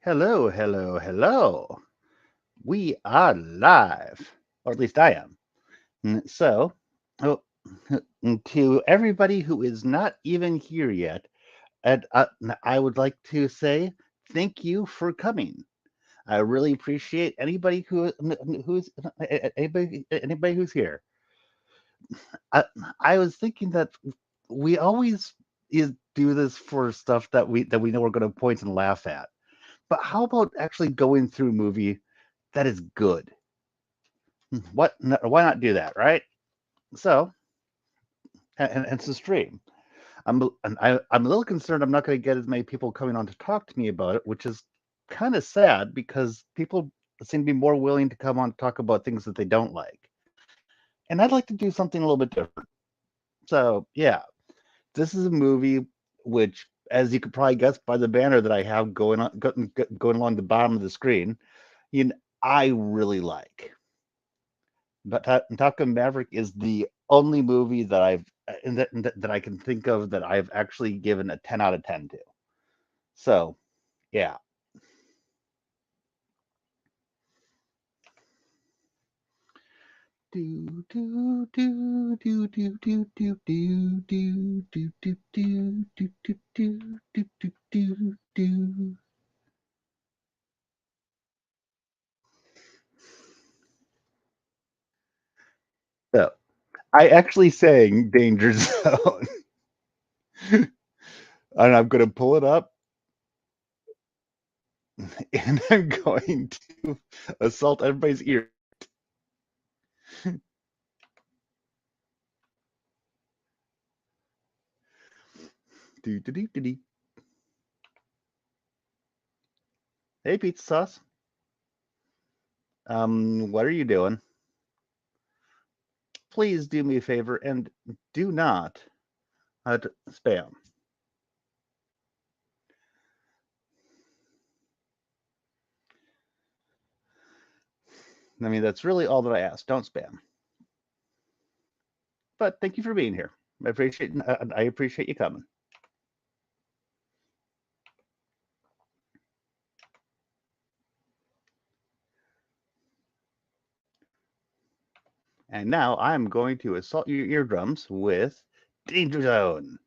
Hello, hello, hello. We are live, or at least I am. So, oh, to everybody who is not even here yet, I would like to say thank you for coming. I really appreciate anybody who's here. I, I was thinking that we always do this for stuff that we know we're going to point and laugh at. But how about actually going through a movie that is good? What? Why not do that, right? So, and it's a stream. I'm a little concerned. I'm not going to get as many people coming on to talk to me about it, which is kind of sad because people seem to be more willing to come on to talk about things that they don't like. And I'd like to do something a little bit different. So, yeah, this is a movie which, as you could probably guess by the banner that I have going along the bottom of the screen, I really like. But Top Gun Maverick is the only movie that that I can think of that I've actually given a 10 out of 10 to. So, yeah. Do do do do do do do do do do do do do do do do do do do. So, I actually sang Danger Zone, and I'm going to pull it up, and I'm going to assault everybody's ear. Do do do do do. Hey, pizza sauce. What are you doing? Please do me a favor and do not spam. I mean, that's really all that I ask. Don't spam. But thank you for being here. I appreciate you coming. And now I'm going to assault your eardrums with Danger Zone.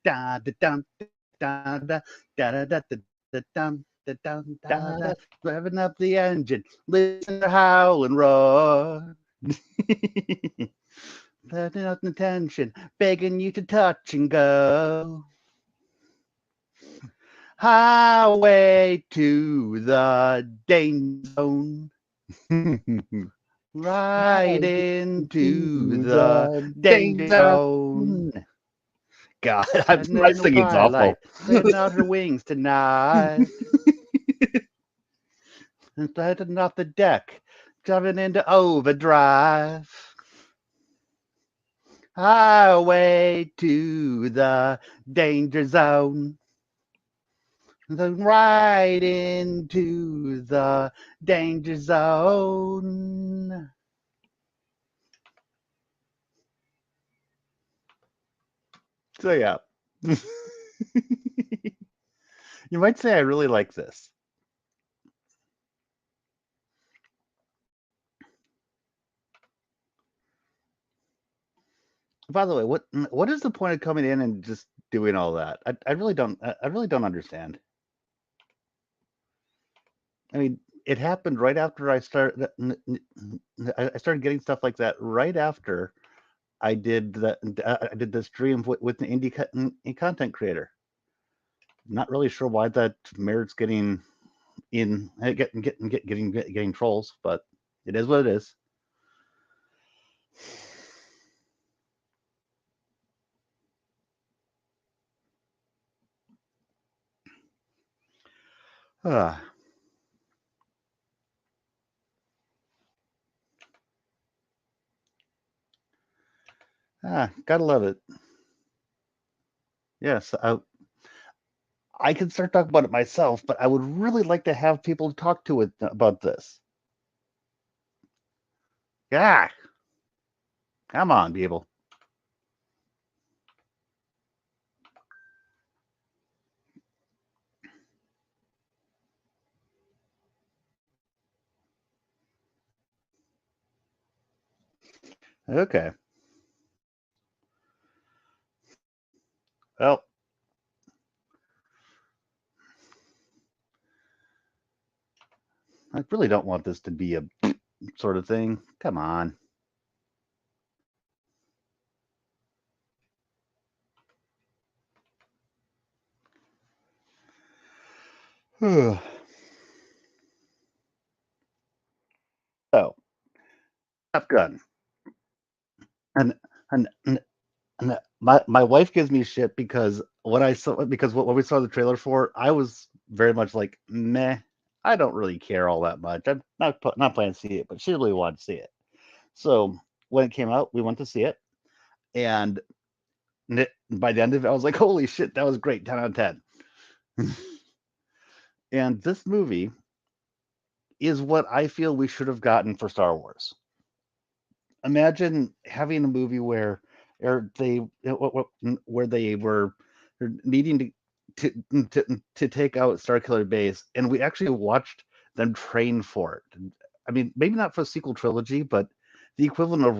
Da da da da da da da da da da da da da da. Revving up the engine, listen to howl and roar. Letting out the tension, begging you to touch and go. Highway to the danger zone. Right into the danger zone. God, my singing's awful. Spreading out her wings tonight. And heading off the deck, driving into overdrive. Highway to the danger zone. Right into the danger zone. So yeah, you might say I really like this. By the way, what is the point of coming in and just doing all that? I really don't understand. I mean, it happened right after I started getting stuff like that right after I did the stream with an content creator. Not really sure why that merits getting trolls, but it is what it is. Ah, gotta love it. Yes, I can start talking about it myself, but I would really like to have people talk to it about this. Yeah, come on, people. Okay. Well, I really don't want this to be a sort of thing. Come on. So, Top Gun. And, and my wife gives me shit because when we saw the trailer for it, I was very much like meh. I don't really care all that much. I'm not planning to see it, but she really wanted to see it. So when it came out, we went to see it, and by the end of it, I was like, "Holy shit, that was great! 10 out of 10." And this movie is what I feel we should have gotten for Star Wars. Imagine having a movie or where they were needing to take out Starkiller Base, and we actually watched them train for it. I mean, maybe not for a sequel trilogy, but the equivalent of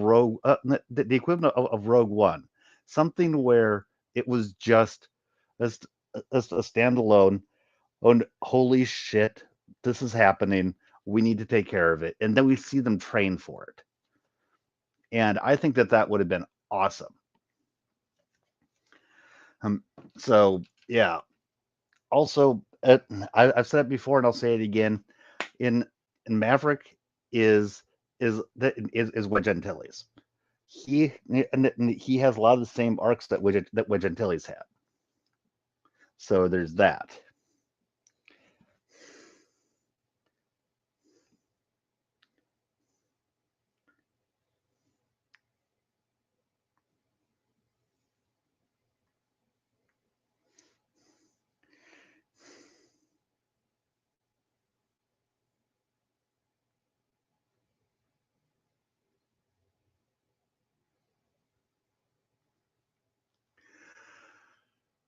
the equivalent of Rogue One, something where it was just a, a standalone. Oh, holy shit! This is happening. We need to take care of it, and then we see them train for it, and I think that would have been awesome. Um, so yeah. Also, I've said it before, and I'll say it again. In Maverick is is Wedge Antilles. He has a lot of the same arcs that Wedge Antilles had. So there's that.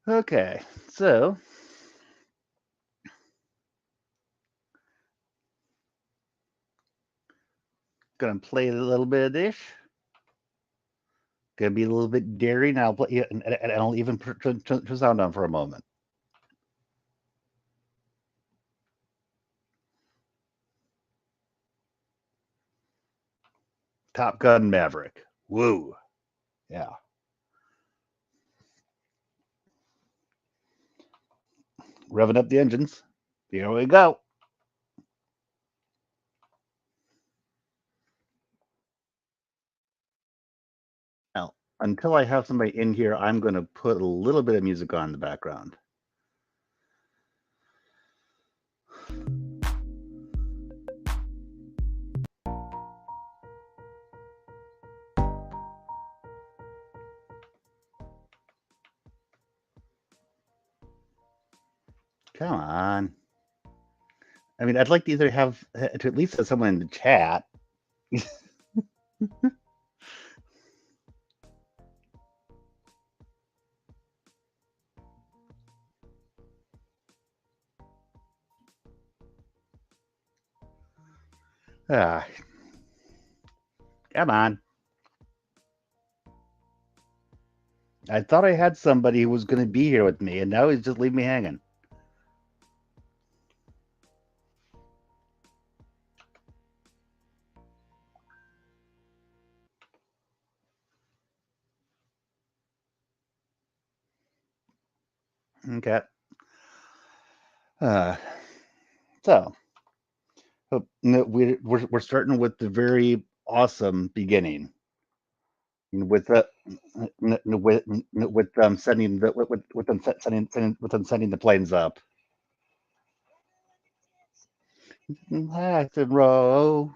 Okay, so gonna play a little bit of this. Gonna be a little bit daring. I'll play, and I'll even turn sound on for a moment. Top Gun Maverick. Woo. Yeah. Revving up the engines. Here we go. Now, until I have somebody in here, I'm going to put a little bit of music on in the background. Come on. I mean, I'd like to either have to at least have someone in the chat. Ah, come on. I thought I had somebody who was going to be here with me, and now he's just leaving me hanging. Okay. Uh, so, we're starting with the very awesome beginning with the with them sending the with them with them sending the planes up. Acid row.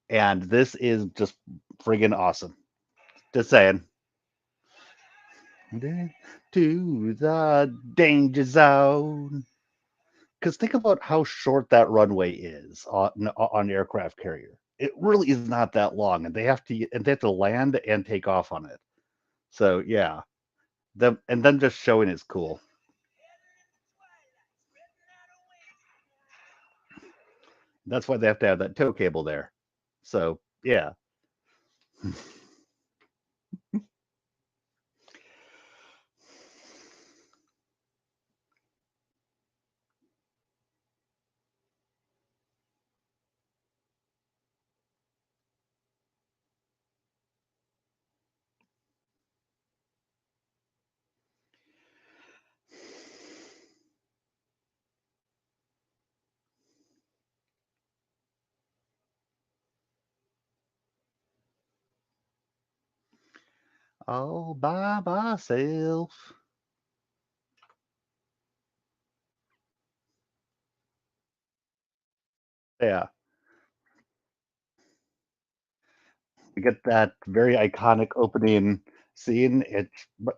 And this is just friggin' awesome. Just saying. To the danger zone. Because think about how short that runway is on aircraft carrier. It really is not that long, and they have to land and take off on it. So yeah, them just showing is cool. That's why they have to have that tow cable there. So yeah. All by myself. Yeah. We get that very iconic opening scene.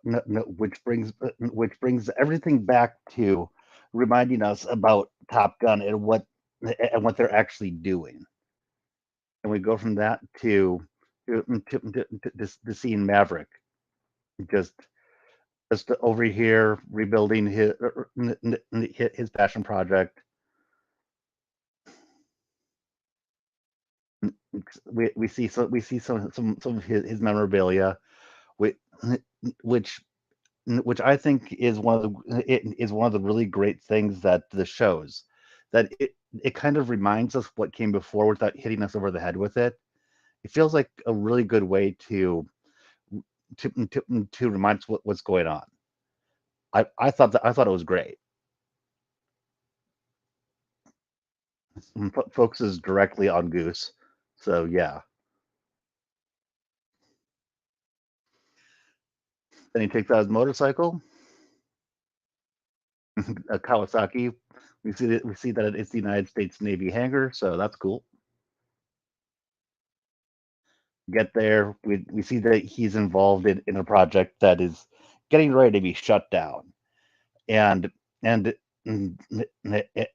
Which brings everything back to reminding us about Top Gun and what they're actually doing. And we go from that to seeing Maverick just just over here rebuilding his passion project. We see some of his memorabilia, which which which I think is one of the really great things that the shows that it kind of reminds us what came before without hitting us over the head with it. It feels like a really good way to remind us what's going on. I thought it was great. Focuses directly on Goose, so yeah. Then he takes out his motorcycle, a Kawasaki. We see that it's the United States Navy hangar, so that's cool. Get there, we see that he's involved in a project that is getting ready to be shut down, and and and,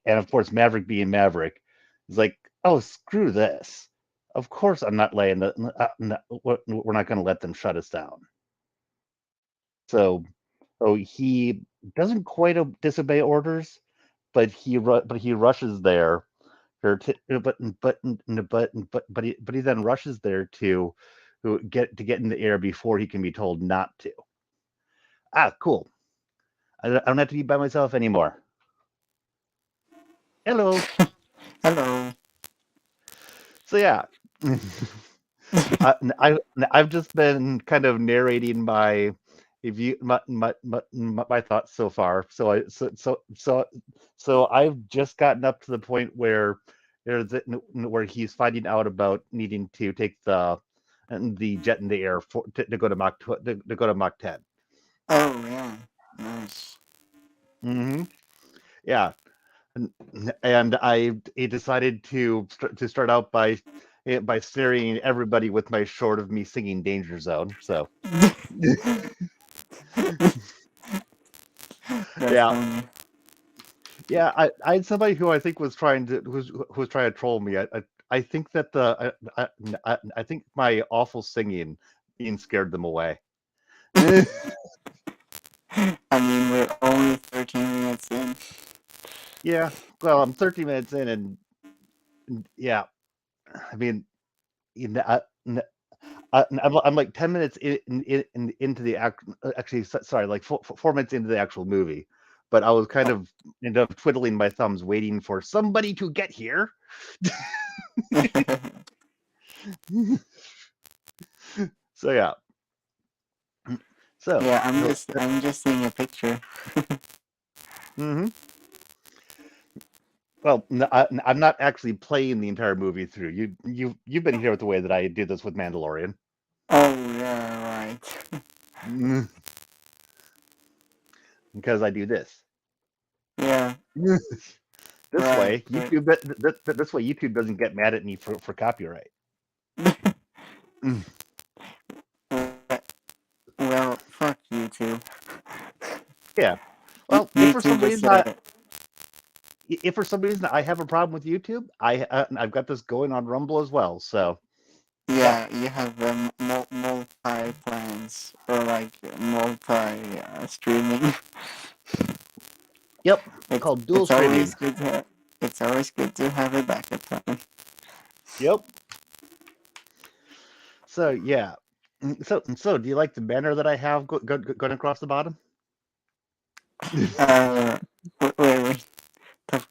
of course Maverick being Maverick is like, oh screw this. Of course I'm not laying the. We're not going to let them shut us down. So, he doesn't quite disobey orders, but he rushes there. But he then rushes there to get in the air before he can be told not to. Ah, cool. I don't have to be by myself anymore. Hello. Hello. So yeah, I, I I've just been kind of narrating my thoughts so far. So I've just gotten up to the point where he's finding out about needing to take the jet in the air to go to to go to Mach 10. Oh yeah. Nice. Hmm. Yeah, and, and I decided to start out by staring everybody with my short of me singing Danger Zone. So That's yeah, funny. yeah. I had somebody who I think was who was trying to troll me. I think that I think my awful singing being scared them away. I mean, we're only 13 minutes in. Yeah. Well, I'm 30 minutes in, and yeah. I mean, you know, I'm like 10 minutes into the actually sorry, like 4 minutes into the actual movie, but I was kind Oh. of end up twiddling my thumbs waiting for somebody to get here. So yeah. So Yeah, so I'm just seeing a picture. hmm well, I'm not actually playing the entire movie through. You've been here with the way that I do this with Mandalorian. Oh yeah, right. Mhm. Because I do this. Yeah, This right, way, right. this way YouTube doesn't get mad at me for copyright. Mm. Well, well, fuck YouTube. Yeah. Well, YouTube is if for some reason I have a problem with YouTube, I've got this going on Rumble as well. So yeah. yeah, you have multi plans or like multi streaming. Yep. It's Called dual it's always streaming. good to have. it's always good to have a backup plan. Yep. So yeah. So do you like the banner that I have going across the bottom? Uh, wait. Tough.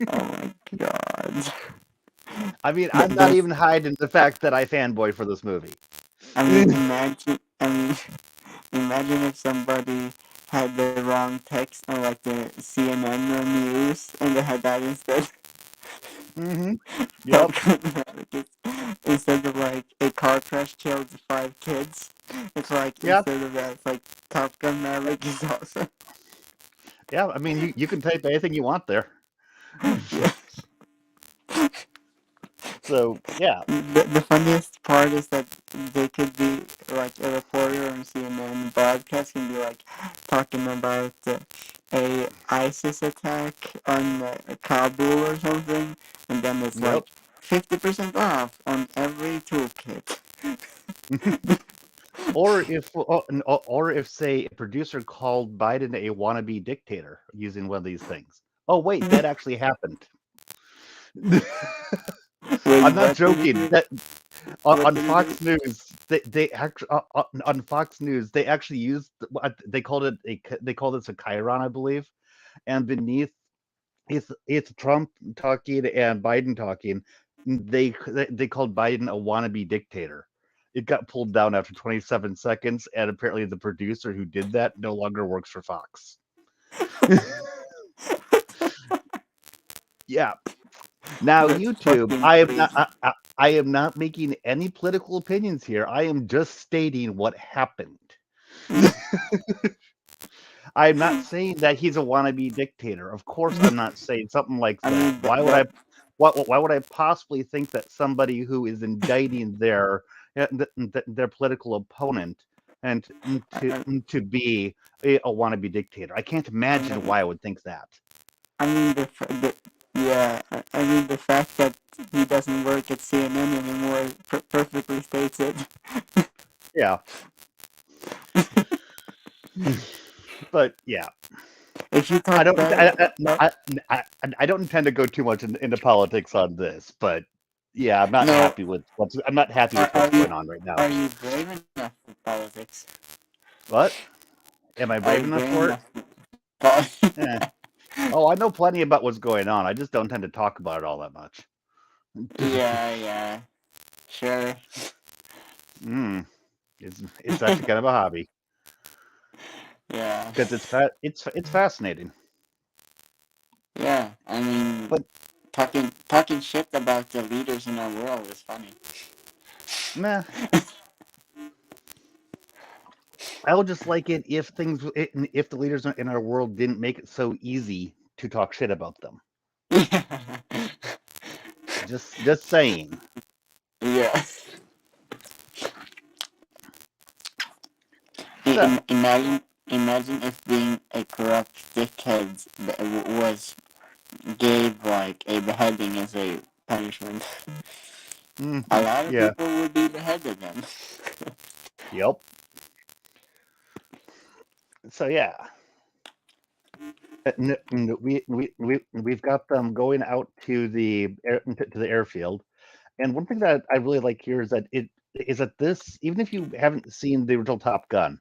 Oh my god. I mean, Th- I'm not There's, even hiding the fact that I fanboy for this movie. I mean, imagine. I mean, imagine if somebody had the wrong text on like the CNN or news, and they had that instead. Mm-hmm. Top Yep. Gun Maverick instead of like a car crash killed 5 kids. It's like Yep. instead of that, it's like Top Gun Maverick is awesome. Yeah. I mean, you can type anything you want there. Yeah. So yeah. The funniest part is that they could be like a reporter on CNN broadcast can be like talking about a ISIS attack on Kabul or something, and then it's Yep. like 50% off on every toolkit. Or if say a producer called Biden a wannabe dictator using one of these things. Oh wait, that actually happened. Wait, I'm not what did he joking. do? That What on did he do? Fox News, they actually on Fox News they actually used what they called it they called this a chyron, I believe, and beneath it's Trump talking and Biden talking. They called Biden a wannabe dictator. It got pulled down after 27 seconds, and apparently the producer who did that no longer works for Fox. Yeah. Now That's YouTube, fucking crazy. I am not making any political opinions here. I am just stating what happened. I'm not saying that he's a wannabe dictator. Of course, I'm not saying something like I that. mean that, that Why would I possibly think that somebody who is indicting their political opponent and I, to be a wannabe dictator? I can't imagine I, why I would think that. I mean yeah. I mean the fact that he doesn't work at CNN anymore perfectly states it. Yeah, but yeah, If you I talk don't. bad, I don't intend to go too much into politics on this, but yeah, no, I'm not happy with what's are going on right now. you brave enough for politics? What? Am I Are you brave enough brave for enough? it? Eh. Oh, I know plenty about what's going on. I just don't tend to talk about it all that much. Yeah, sure. Mm, it's actually kind of a hobby Yeah, because it's fascinating. yeah. I mean, But talking shit about the leaders in our world is funny. nah, I would just like it if if the leaders in our world didn't make it so easy to talk shit about them. Just saying. Yeah. So, Imagine if being a corrupt dickhead was gave like a beheading as a punishment. A lot of yeah, people would be beheaded then. yep. So yeah, we've got them going out to to the airfield. And one thing that I really like here is that this, even if you haven't seen the original Top Gun,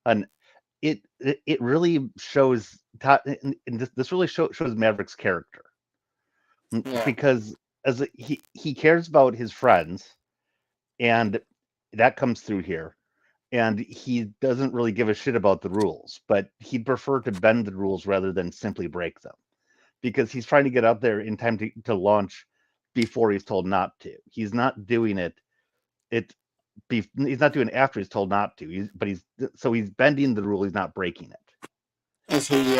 and it really shows and this really shows Maverick's character. Yeah. Because he cares about his friends, and that comes through here. And he doesn't really give a shit about the rules, but he'd prefer to bend the rules rather than simply break them, because he's trying to get out there in time to launch before he's told not to. He's not doing it he's not doing it after he's told not to. He's bending the rule, he's not breaking it. Is he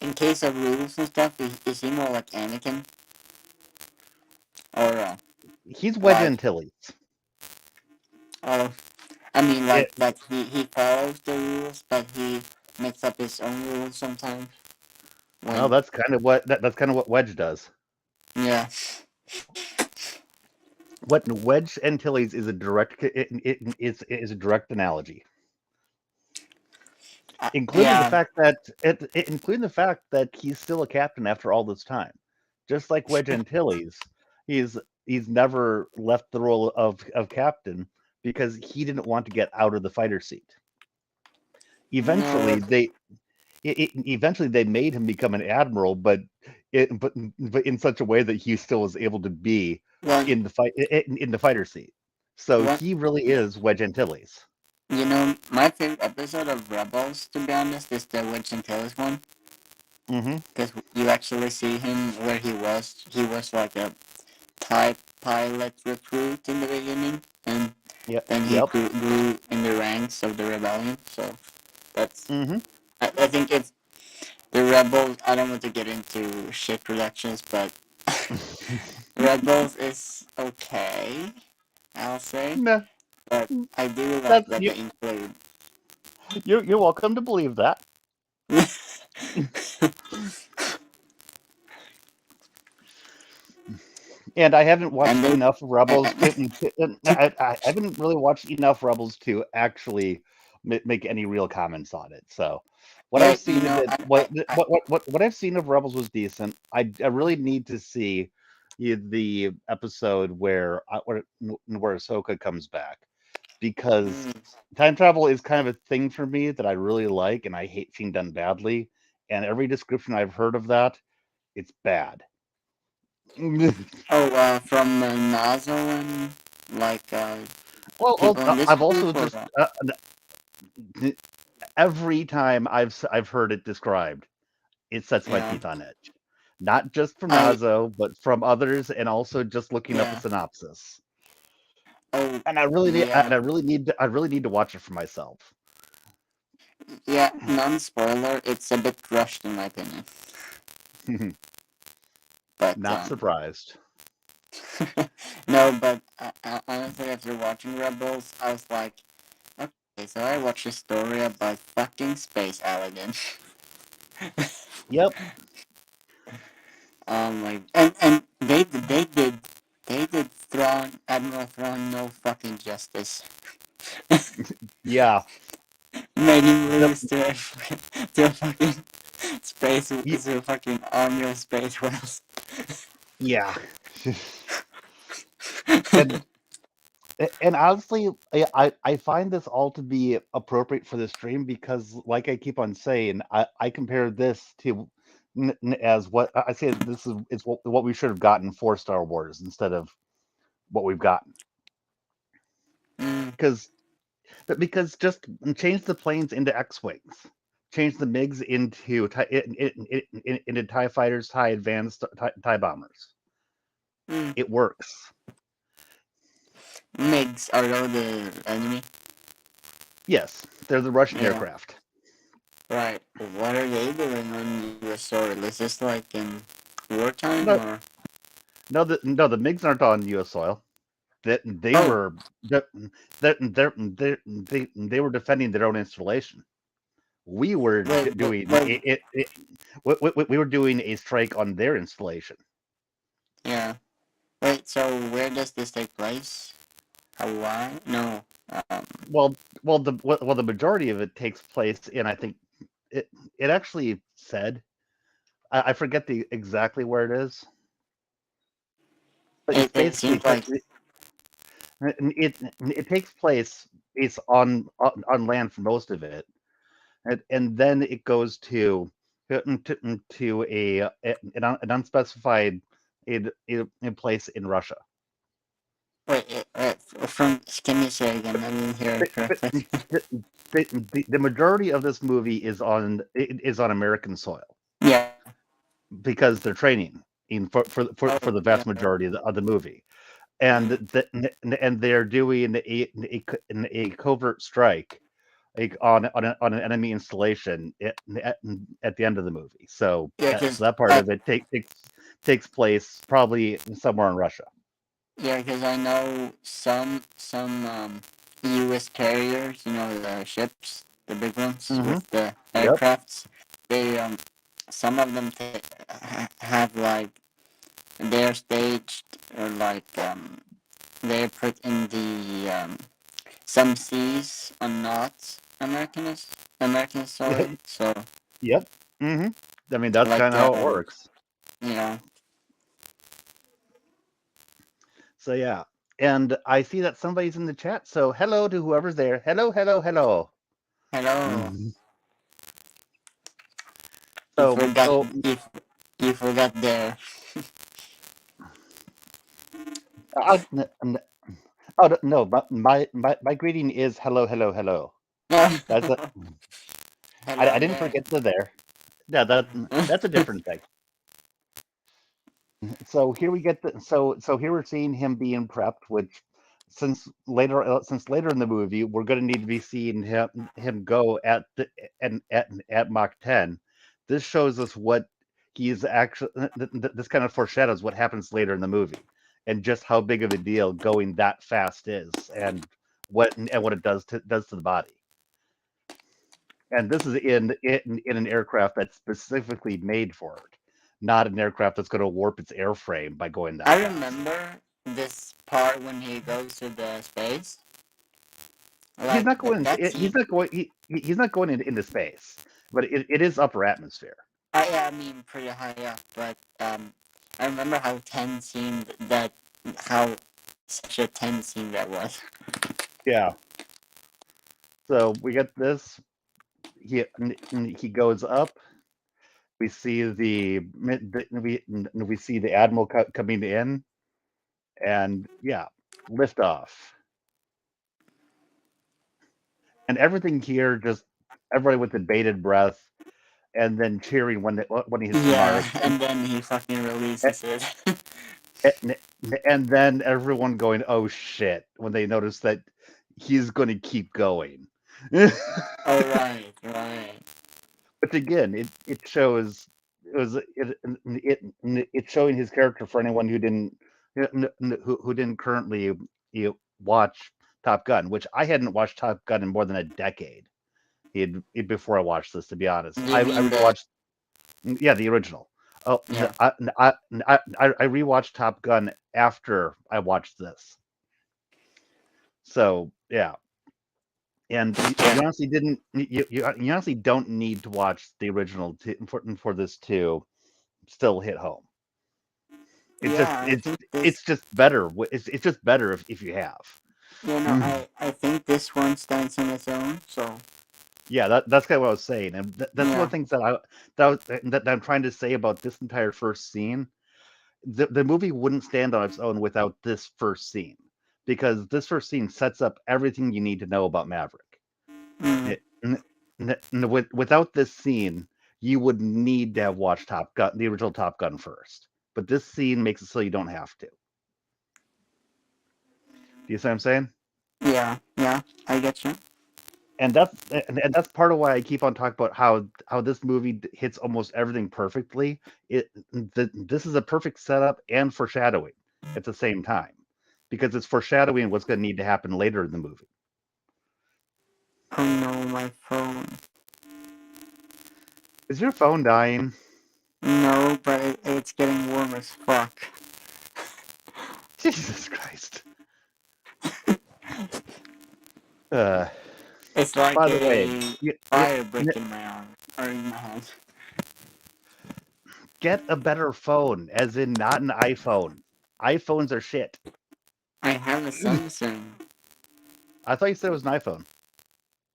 in case of rules and stuff? Is he more like Anakin or He's Wedge like Antilles. oh? I mean, like It, that he follows the rules, but he makes up his own rules sometimes. well, When that's kind of what Wedge does. yeah, What Wedge Antilles is a direct it is a direct analogy. including the Yeah, fact that including the fact that he's still a captain after all this time. Just like Wedge Antilles, he's he's never left the role of captain because he didn't want to get out of the fighter seat. no, Eventually, eventually they made him become an admiral, but in such a way that he still was able to be one, in the fighter seat. So one, he really is Wedge Antilles. my favorite episode of Rebels, to be honest, is the Witch and Tails one. Hmm. Because you actually see him where he was. He was like a type pilot recruit in the beginning, and Yep. then he Yep. grew in the ranks of the rebellion. So that's, Hmm. I think it's the Rebels. I don't want to get into shit productions, but Rebels is okay, I'll say. Nah, But I do like that's that they include. you're welcome to believe that. And I haven't and watched they, enough Rebels and, I haven't really watched enough Rebels to actually make any real comments on it. So what yeah, I've seen of it, what I've seen of Rebels was decent. I really need to see the episode where Ahsoka comes back because mm, time travel is kind of a thing for me that I really like and I hate seeing done badly. And every description I've heard of that, it's bad. oh, from Nazo and like Well, people in this I've group also or just every time I've heard it described, it sets my yeah, teeth on edge. Not just from I Nazo, but from others, and also just looking up a yeah, synopsis. oh And yeah, I really need to watch it for myself. yeah. Non-spoiler, it's a bit rushed in my opinion, but Not surprised. no, but honestly, after watching Rebels, I was like, okay, so I watched a story about fucking space aliens. Yep. Like, and they did Thrawn, Admiral Thrawn, no fucking justice. Yeah. Made him The, lose to a, to a fucking space, y- to a fucking army of space whales. yeah. and and honestly, I find this all to be appropriate for the stream because, like I keep on saying, I compare this to as what I say. This is what we should have gotten for Star Wars instead of what we've gotten. Mm, Because just change the planes into X-wings, change the MiGs into Tie fighters, Tie advanced, Tie bombers. mm. It works. Migs are all the enemy. Yes, they're the Russian Yeah, aircraft. right. What are they doing on US soil? Is this like in wartime No, or? no, the MiGs aren't on U.S. soil. That they Oh, were that they were defending their own installation. We were wait, wait, doing wait. we were doing a strike on their installation. Yeah. Wait, so where does this take place? Hawaii? No. Well, the majority of it takes place in I think it it actually said I forget the exactly where it is, but it's It basically seems like it takes place it's on land for most of it, and then it goes to an unspecified in place in Russia. from. Can you say again? I didn't hear But, it but correctly. the majority of this movie is on American soil Yeah. because they're training for Oh, the yeah. vast majority of the movie, and Mm. and they're doing a covert strike like on an enemy installation at the end of the movie. So Yeah, because so that part of it takes place probably somewhere in Russia. I know some U.S. carriers, the ships, the big ones Hmm. with the Yep. aircrafts. They some of them have like they're staged or like they're put in the some seas are not Americanist. American story. So Yep. Hmm. I mean, that's like kind of how it works. yeah. So yeah. And I see that somebody's in the chat. So hello to whoever's there. Hello, hello, hello. Hello. Mhm. You So, forgot. so You forgot there. I, oh no, but my greeting is hello, hello, hello. That's a, I Hello didn't there. forget the there. Yeah, that's a different thing. So here we get so here we're seeing him being prepped, which since later in the movie we're going to need to be seeing him go at the at Mach 10. This shows us what he's actually. This kind of foreshadows what happens later in the movie, and just how big of a deal going that fast is, and what it does to the body. And this is in an aircraft that's specifically made for it, not an aircraft that's going to warp its airframe by going that I fast. remember this part when he goes to the space. He's Like not going. that He's scene. not going. He's not going into space, but it is upper atmosphere. Yeah, I mean pretty high up, but I remember how tense scene that how such a tense scene that was. Yeah. So we get this. He goes up. We see we see the admiral coming in, and yeah, lift off. And everything here just everybody with the bated breath, and then cheering when he hits the Yeah, mark, and then he fucking releases it. and, and then everyone going, "Oh shit!" when they notice that he's going to keep going. Oh right, right. Which again, it shows it's showing his character for anyone who didn't currently watch Top Gun, which I hadn't watched Top Gun in more than a decade. Before I watched this, to be honest, You I mean the rewatched. Yeah, the original. Oh, yeah. I rewatched Top Gun after I watched this. So yeah, and you honestly didn't. You honestly don't need to watch the original for this to still hit home. It's just Yeah, I think this it's just better. It's just better if you have. Mhm. I think this one stands on its own, so Yeah, that's kind of what I was saying, and that's one of yeah. the things that I'm trying to say about this entire first scene. The movie wouldn't stand on its own without this first scene, because this first scene sets up everything you need to know about Maverick. Mm. It, without this scene, you would need to have watched Top Gun, the original Top Gun first. But this scene makes it so you don't have to. Do you see what I'm saying? Yeah, yeah, I get you. And that's part of why I keep on talking about how this movie hits almost everything perfectly. This is a perfect setup and foreshadowing at the same time, because it's foreshadowing what's going to need to happen later in the movie. Oh no, my phone. Is your phone dying? No, but it's getting warm as fuck. Jesus Christ! Uh, It's like by the way, a fire brick in my arm or in my hand. get a better phone, as in not an iPhone. iPhones are shit. I have a Samsung. I thought you said it was an iPhone.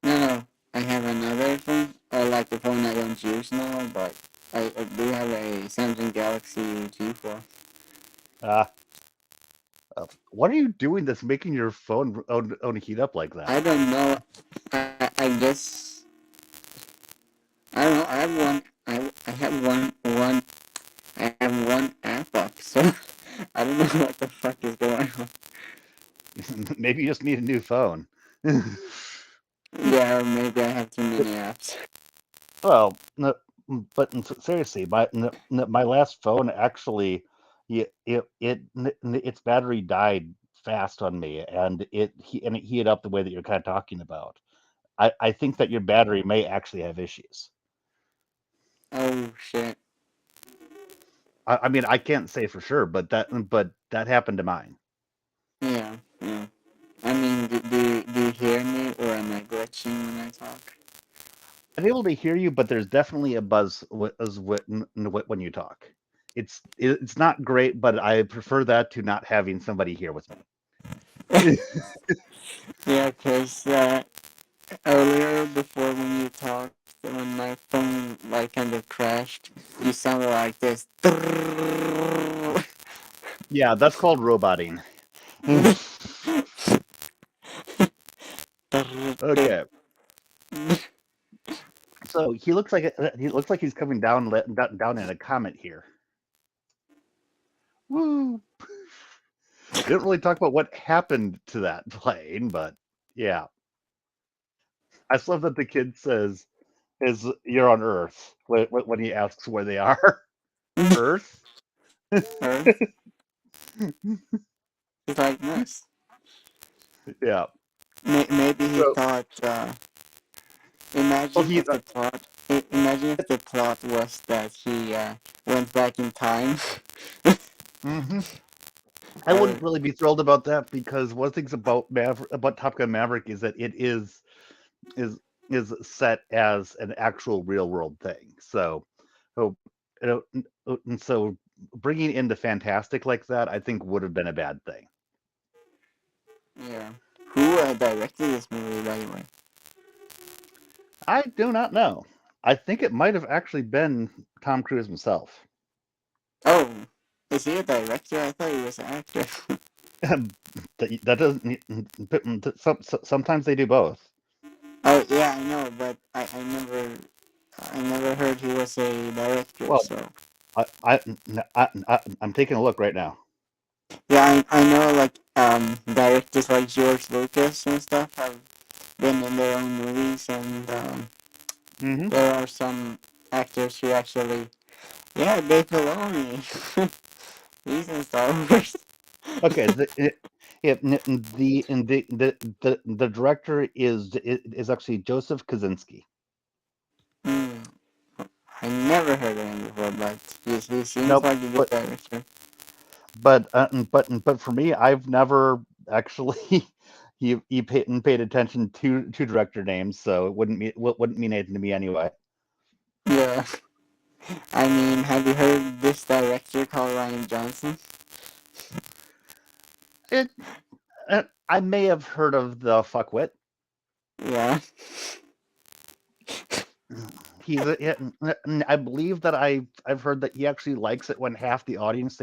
No, no, I have another phone, like a phone I don't use now, but I do have a Samsung Galaxy G4. Uh, what are you doing that's making your phone own heat up like that? I don't know. I guess I don't know. I have one. I have one. I have one app up, so I don't know what the fuck is going on. Maybe you just need a new phone. Yeah, or maybe I have too many apps. Well, no, but seriously, my last phone actually, its battery died fast on me, and it heated up the way that you're kind of talking about. I think that your battery may actually have issues. Oh shit. I mean, I can't say for sure, but that happened to mine. Yeah, yeah. I mean, do you hear me or am I glitching when I talk? I'm able to hear you, but there's definitely a buzz when you talk. It's not great, but I prefer that to not having somebody here with me. Yeah, because earlier before when you talked, when my phone like kind of crashed, you sounded like this. Yeah, that's called roboting. Okay, so he looks like he's coming down in a comet here. Woo! Didn't really talk about what happened to that plane, but yeah, I just love that the kid says is you're on Earth when he asks where they are. Earth. Earth. He's like, nice. Yeah. Maybe he So thought. well, Imagine he if the plot. Imagine if the plot was that he went back in time. hmm I or wouldn't really be thrilled about that because one of the things about Top Gun Maverick is that it is is set as an actual real world thing. So you know, and so bringing in the fantastic like that, I think would have been a bad thing. yeah, who directed this movie by the way? I do not know. I think it might have actually been Tom Cruise himself. Oh, is he a director? I thought he was an actor. That doesn't. Sometimes they do both. Oh yeah, I know, but I never heard he was a director. Well, So I'm taking a look right now. yeah, I know like directors like George Lucas and stuff have been in their own movies, and hmm there are some actors who actually yeah they Filoni. He's in Star Wars. Okay, the director is actually Joseph Kosinski. Hmm, I never heard of him before, but he seems Nope, like a good director. but for me, I've never actually paid attention to director names, so it wouldn't mean anything to me anyway. Yeah, I mean, have you heard this director called Ryan Johnson? It I may have heard of the fuckwit. Yeah. I believe that I've heard that he actually likes it when half the audience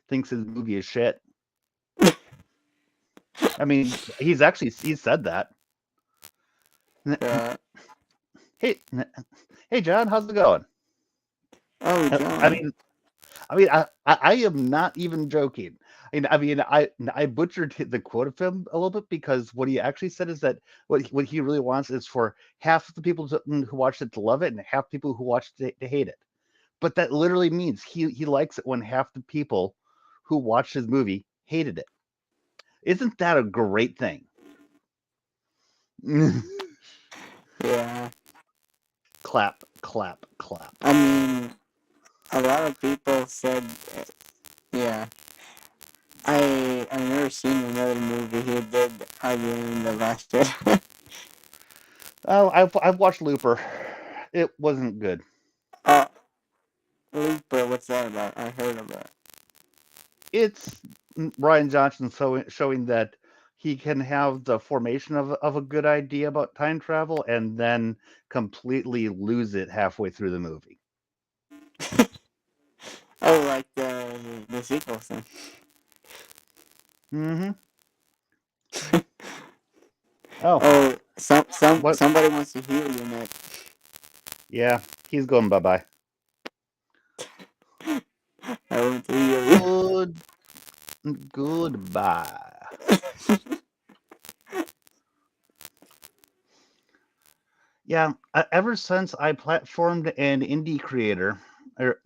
thinks his movie is shit. I mean, he's said that. Yeah. Hey, hey, John, how's it going? Oh, I John. mean, I am not even joking. I butchered the quote of him a little bit because what he actually said is that what he really wants is for half the people who watched it to love it and half people who watched it to hate it. But that literally means he likes it when half the people who watched his movie hated it. Isn't that a great thing? Yeah. Clap, clap, clap. I mean, a lot of people said, yeah. I've never seen another movie he did other than The Last Jedi. Oh, I've watched Looper. It wasn't good. uh, Looper, what's that about? I heard of that. It's Ryan Johnson showing that he can have the formation of a good idea about time travel and then completely lose it halfway through the movie. Oh, like the sequel thing. hmm Oh, Oh, what? somebody wants to heal you, Nick. Yeah, he's going bye bye. I want to heal Good, goodbye. you. Yeah, ever since I platformed an indie creator, er,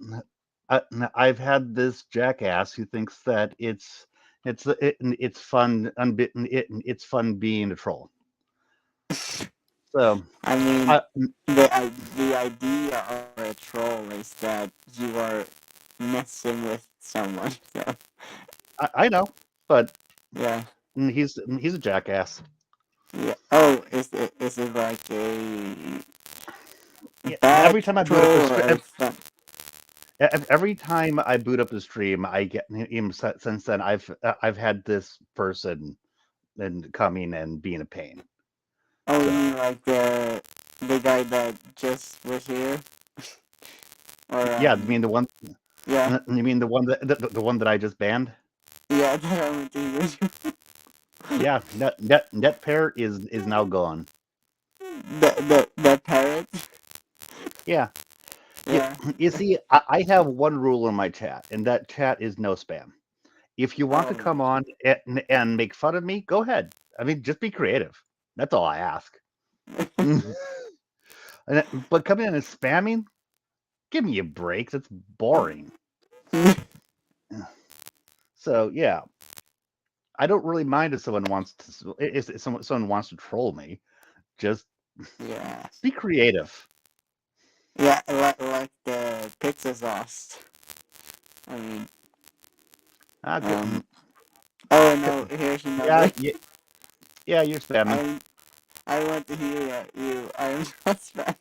I, I've had this jackass who thinks that it's fun it's fun being a troll. So I mean, I the idea of a troll is that you are messing with someone. So I know, but yeah, he's a jackass. yeah. Oh, is it like a? Yeah, Bad every time I boot up a troll stream, or fun? every time I boot up the stream, I get since then I've had this person and coming and being a pain. Oh, you So mean like the guy that just was here, or yeah, you mean the one? yeah, You mean the one the one that I just banned? yeah, that I went to hear. Yeah, net pair is now gone. The parrot. Yeah, you, Yeah. you see, I have one rule in my chat, and that chat is no spam. If you want to Oh. come on and make fun of me, go ahead. I mean, just be creative. That's all I ask. But coming in and spamming, give me a break. That's boring. So yeah, I don't really mind if someone wants to if someone wants to troll me. Just Yeah. be creative. Yeah, like the pizza sauce. I mean, Okay. oh no, here's Yeah, another. yeah, yeah. You're spamming. I I want to hear you. I am not Spanish.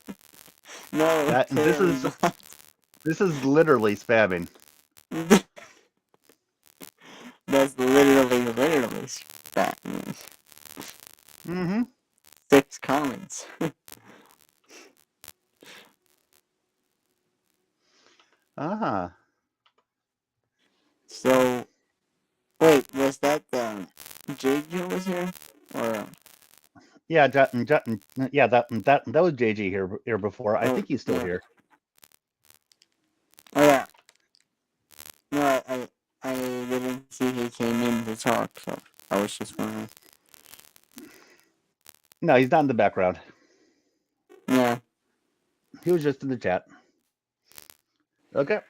No, That clearly not. this is literally spamming. That's literally Spanish. Mm-hmm. 6 comments. Uh-huh. So wait, was that Jake who was here, or Yeah, yeah. That was JG here before. I oh think he's still yeah, here. oh yeah. No, I didn't see he came in to talk, so I was just wondering. No, he's not in the background. Yeah. He was just in the chat. Okay.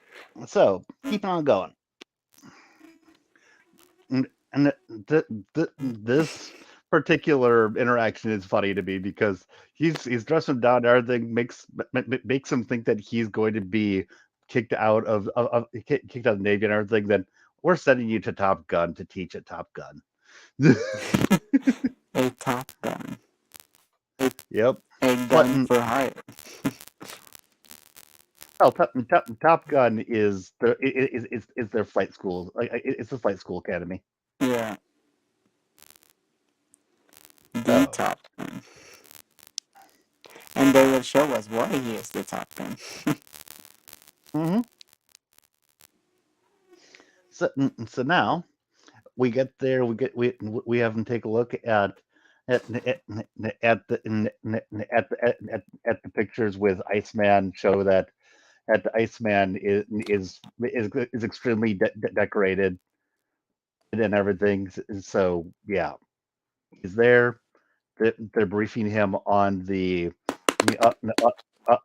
So keeping on going. And this particular interaction is funny to me because he's dressed him down and everything makes him think that he's going to be kicked out of the Navy and everything. Then we're sending you to Top Gun to teach at Top Gun. A Top Gun. A, Yep. a But gun for hire. well, Top Gun is their flight school. Like it's the flight school academy. Yeah. The So Top Gun. And they will show us why he is the Top Gun. hmm so now we get there. We have them take a look at at the pictures with Iceman. Show that the Iceman is extremely decorated and everything. So yeah, he's there. They're briefing him on the uh, uh,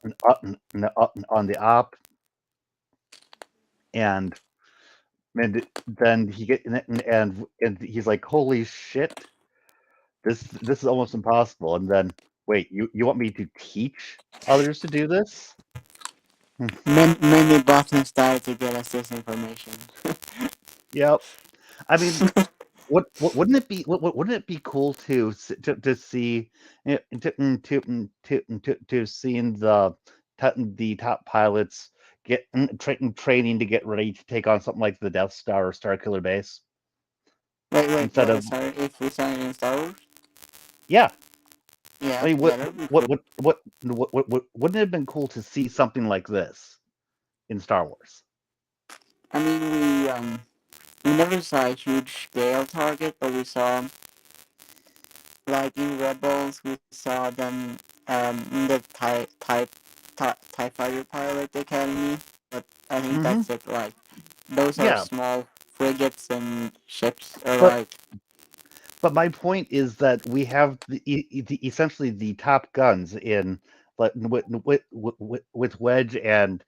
on the op, and then and he's like, "Holy shit, this is almost impossible." And then, wait, you want me to teach others to do this? Hmm. Many buttons died to get us this information. Yep. I mean, wouldn't it be wouldn't it be cool to see to seeing the top pilots get training to get ready to take on something like the Death Star or Star Killer base Wait, instead what? of Sorry, if we sign in Star Wars? yeah. I Yeah, mean, yeah, that would be cool. wouldn't it have been cool to see something like this in Star Wars? I mean, we never saw a huge scale target, but we saw like in Rebels, we saw them in the TIE Fighter Pilot Academy. But I think Hmm. that's it. Like those are Yeah, small frigates and ships, or but like my point is that we have essentially the top guns in like with Wedge and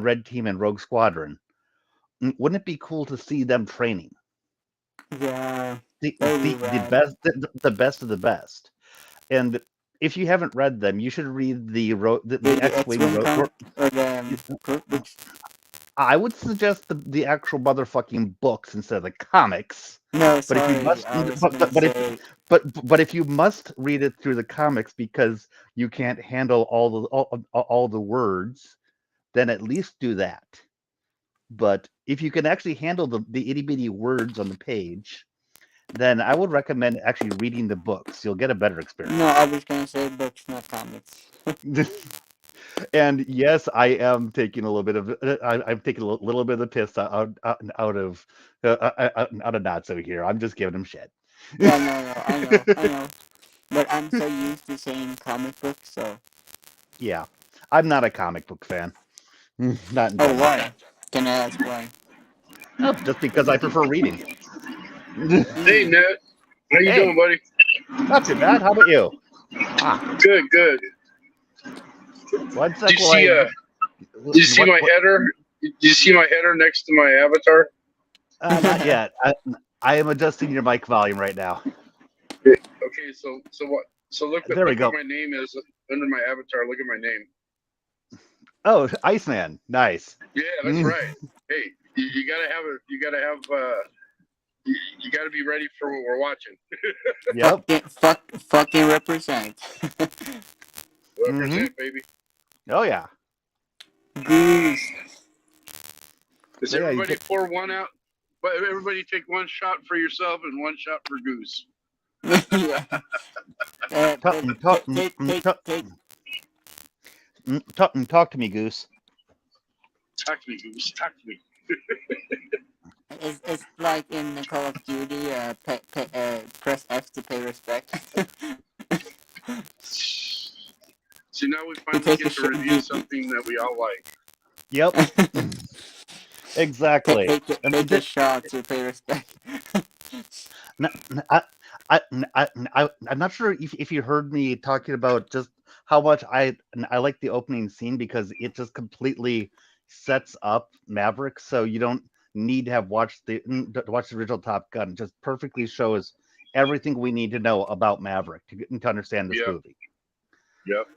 Red Team and Rogue Squadron. Wouldn't it be cool to see them training yeah, that would be rad. the best of the best? And if you haven't read them, you should read the The X-wing X-wing count or the which? I would suggest the actual motherfucking books instead of the comics. No, But if you sorry. must, I was gonna but if say but if you must read it through the comics because you can't handle all the words, then at least do that. But if you can actually handle the itty bitty words on the page, then I would recommend actually reading the books. You'll get a better no. I experience. was gonna say books, not comics. And yes, I am taking a little bit of I'm taking a little bit of the piss out of Natsu here. I'm just giving him shit. Yeah, no, no. I know. But I'm so used to saying comic book, so. Yeah, I'm not a comic book fan, not in Oh, general. why? Can I ask why? Oh, just because I prefer reading. Hey, Hmm. Ned. How you Hey, doing, buddy? not too bad. How about you? Ah, Good, good. one Did sec you while I see did you see my what header? Did you see my header next to my avatar? not yet. I am adjusting your mic volume right now. Okay, so what? So There we look what go. my name is under my avatar. Look at my name. Oh, Iceman, nice. Yeah, that's right. Hey, you gotta have a you gotta have you gotta be ready for what we're watching. Yep. Fucking represent. Mm-hmm. Represent, baby. Oh yeah. Goose. Does So yeah, you everybody get pour one out? But everybody take one shot for yourself and one shot for Goose. Yeah. talk, But talk, take. talk to me, Goose. Talk to me, Goose. Talk to me. It's like in the Call of Duty. Press F to pay respect. See, now we You take finally a get to shit. review something that we all like. Yep, exactly. Take a shot to pay respect. N- n- I, I'm not sure if you heard me talking about just how much I like the opening scene because it just completely sets up Maverick, so you don't need to have to watch the original Top Gun. It just perfectly shows everything we need to know about Maverick to understand this Yep, movie. yep.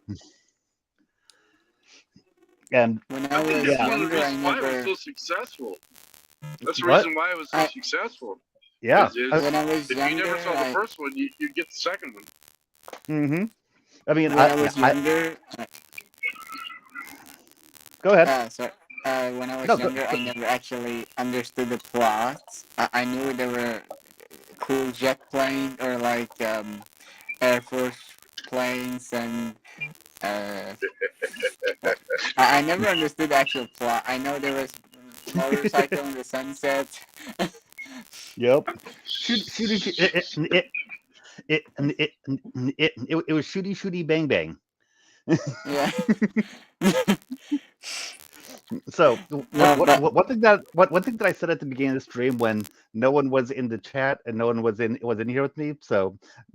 And When I I think was that's yeah, one of the younger, I reasons why it was never. so successful. That's the what? reason why it was so I successful. Yeah. Is when I was if you never younger, saw the I first one, you get the second one. Mm-hmm. I mean, when I was I younger, go ahead. sorry. When I was No, younger, I never actually understood the plot. I knew there were cool jet planes or like Air Force planes and uh, I never understood the actual plot. I know there was motorcycle in the sunset. yep. Shoot. It was shooty bang bang. Yeah. So No, but one thing that I said at the beginning of the stream when no one was in the chat and no one was in here with me,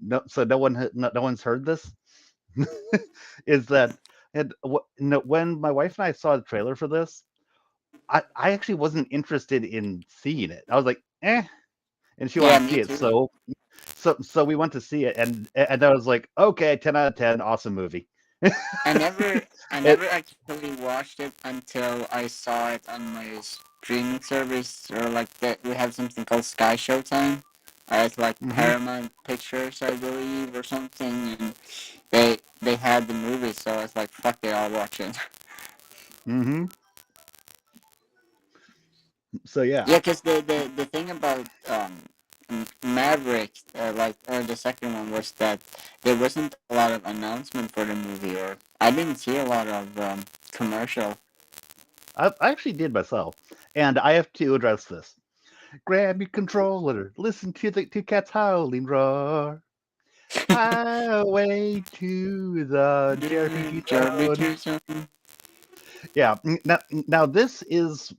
no one's heard this, is that when my wife and I saw the trailer for this, I actually wasn't interested in seeing it. I was like, eh, and she yeah, wanted to me see it, too. so we went to see it, and I was like, okay, 10 out of 10, awesome movie. I It, never actually watched it until I saw it on my streaming service or like that. We have something called Sky Showtime. It's like hmm Paramount Pictures, I believe, or something, and they had the movie, so I was like, fuck it, I'll watch it. hmm So yeah, Yeah, because the thing about Maverick, like or the second one, was that there wasn't a lot of announcement for the movie, or I didn't see a lot of commercial. I actually did myself, and I have to address this. Grab your controller, listen to the two cats howling roar. Highway to the JRPG zone. Zone. Yeah. Now this is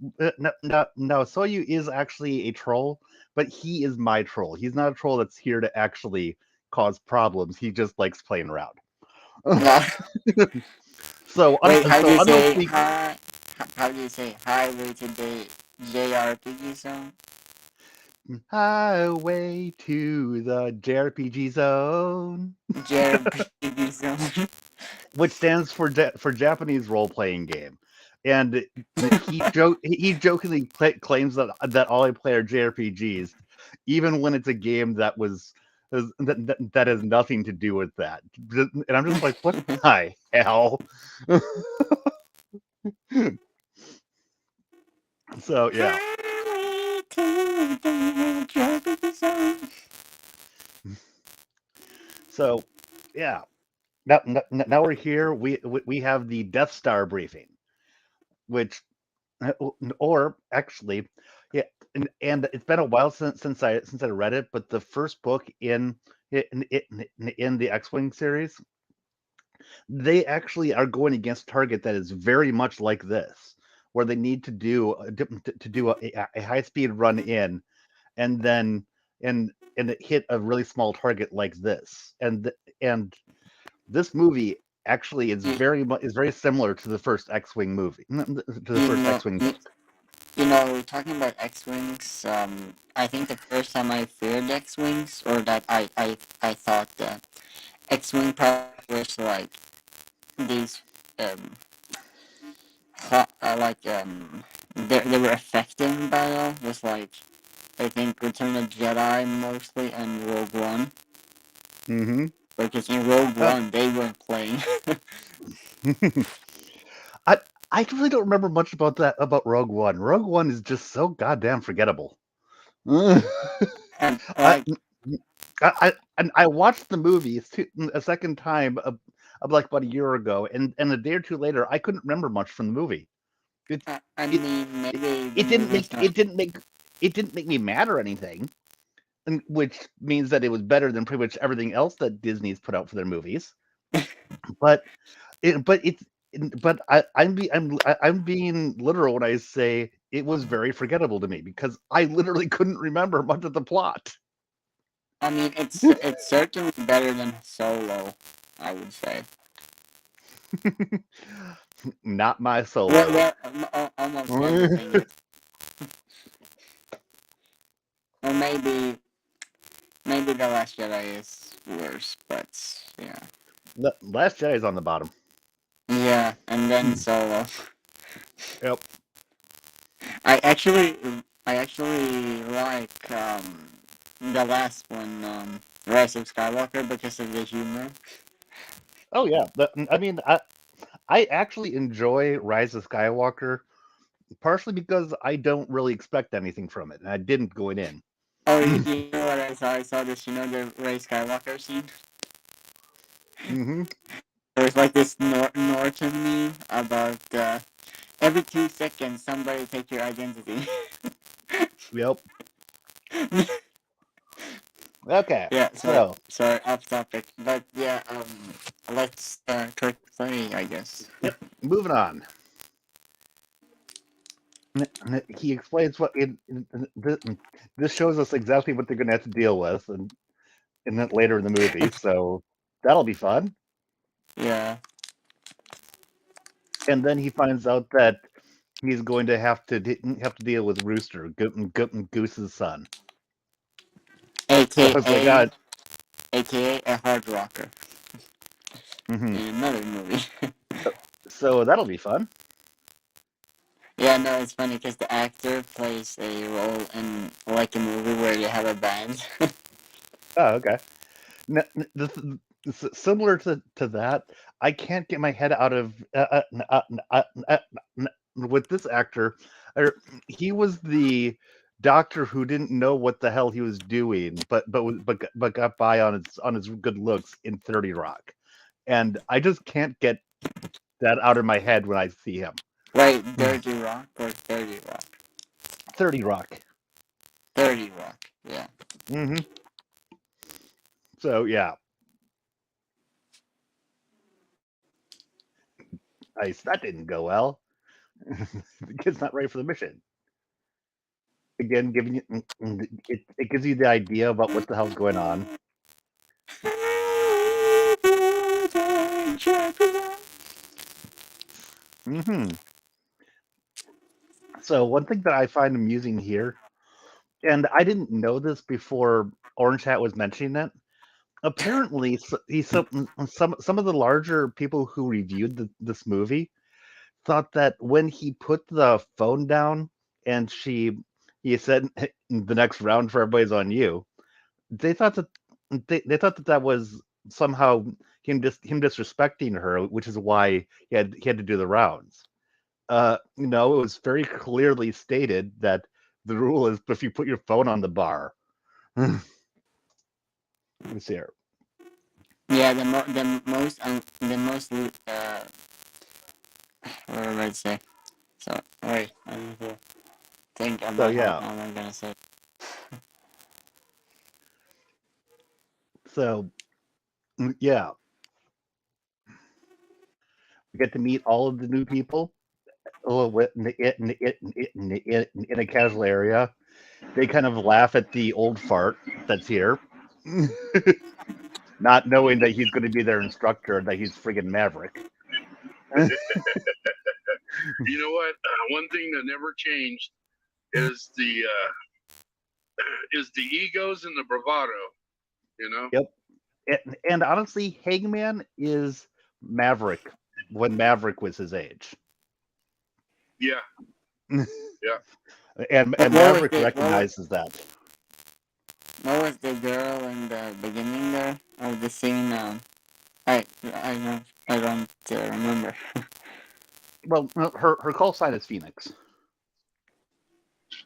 now Soyu is actually a troll, but he is my troll. He's not a troll that's here to actually cause problems. He just likes playing around. No. Wait, how do So you unlike say me, hi? How do you say highway to the JRPG zone? highway to the JRPG zone, JRPG zone. which stands for for Japanese role playing game. and he jokingly claims that all I play are JRPGs, even when it's a game that has nothing to do with that. And I'm just like, what the hell? So yeah. Highway to the tropical zone. So yeah. Now we're here. We have the Death Star briefing, which uh, or actually, yeah, and it's been a while since I read it, but the first book in the X-Wing series, they actually are going against target that is very much like this, where they need to do a high speed run in, and then and it hit a really small target like this, and this movie actually You, is very similar to the first X-Wing movie, to the you first know, X-Wing you, book. you know, talking about X-Wings, I think the first time I feared X-Wings, or that I thought that X-Wing powers like these, um, they were affecting battle, was like, I think Return of the Jedi mostly, and Rogue One. Hmm. Because in Rogue Uh, One, they weren't playing. I I really don't remember much about Rogue One. Rogue One is just so goddamn forgettable. I, And like, and I watched the movies a second time like about a year ago, and a day or two later, I couldn't remember much from the movie. It I it mean, it, maybe the it didn't movie's make not. it didn't make me mad or anything, and which means that it was better than pretty much everything else that Disney's put out for their movies. But but it's but I'm being literal when I say it was very forgettable to me because I literally couldn't remember much of the plot. I mean, it's certainly better than Solo, I would say. Not my Well, Solo. well, almost everything is. Or maybe the Last Jedi is worse, but yeah, Last Jedi's on the bottom. yeah, and then Solo. Yep. I actually, I actually like the last one, Rise of Skywalker, because of the humor. Oh yeah. I mean, I actually enjoy Rise of Skywalker partially because I don't really expect anything from it, and I didn't going in. Oh, you know what I saw? I saw this. You know the Ray Skywalker scene. Hmm. There's like this Norton meme about every 2 seconds somebody take your identity. Yep. Okay. Yeah, sorry, So, sorry, off topic, but yeah, let's click play, I guess. yep. Moving on. He explains this shows us exactly what they're going to have to deal with, and then later in the movie. So that'll be fun. Yeah, And then he finds out that he's going to have to deal with Rooster, Goose's son. So I was like, aka God. aka a hard rocker Hmm. in another movie. So that'll be fun. Yeah, no, it's funny because the actor plays a role in like a movie where they have a band. Oh, okay. Similar to that, I can't get my head out of with this actor. er, He was the doctor who didn't know what the hell he was doing, but got by on his good looks in 30 Rock, and I just can't get that out of my head when I see him. Wait, Dirty Rock or 30 Rock? 30 Rock. 30 Rock, yeah. Hmm. So yeah, that didn't go well. The kid's not ready for the mission. Again, giving you it gives you the idea about what the hell's going on. Hmm. So one thing that I find amusing here, and I didn't know this before Orange Hat was mentioning it. Apparently, some of the larger people who reviewed this movie thought that when he put the phone down and he said the next round for everybody's on you, they thought that they thought that that was somehow him disrespecting her, which is why he had to do the rounds. No, it was very clearly stated that the rule is if you put your phone on the bar. Let me see here. Yeah, the most what would I say? So wait, I need to think So about yeah, how I'm gonna say. so yeah, we get to meet all of the new people. Oh, in a casual area, they kind of laugh at the old fart that's here, not knowing that he's going to be their instructor and that he's friggin' Maverick. You know what? One thing that never changed is the egos and the bravado. You know? Yep. And honestly, Hangman is Maverick when Maverick was his age. Yeah, and yeah. What was Maverick the recognizes that. what was the girl in the beginning there of the scene? I don't remember. Well, her call sign is Phoenix.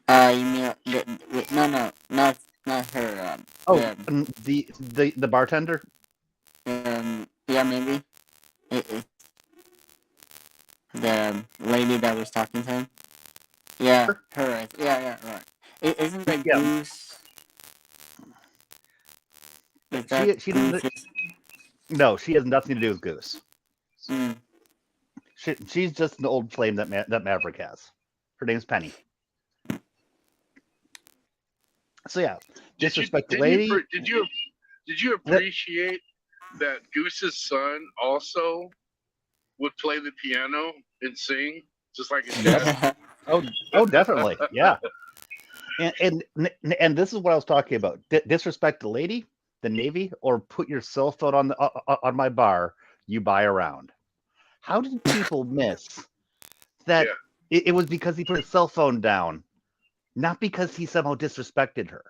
You mean no, not her. Oh, the bartender. Yeah, maybe it's the lady that was talking to him. Yeah, her. Yeah, right. Isn't that Yeah, Goose? Is that she doesn't. Goose's? No, she has nothing to do with Goose. Mm. She's just an old flame that Maverick has. Her name's Penny. So yeah, Did you disrespect the did you lady. did you did you Yep. appreciate that Goose's son also would play the piano and sing just like his dad? Yeah. Oh, definitely, yeah. And this is what I was talking about. Disrespect the lady, the Navy, or put your cell phone on my bar. You buy around. How did people miss that? Yeah. It was because he put his cell phone down, not because he somehow disrespected her.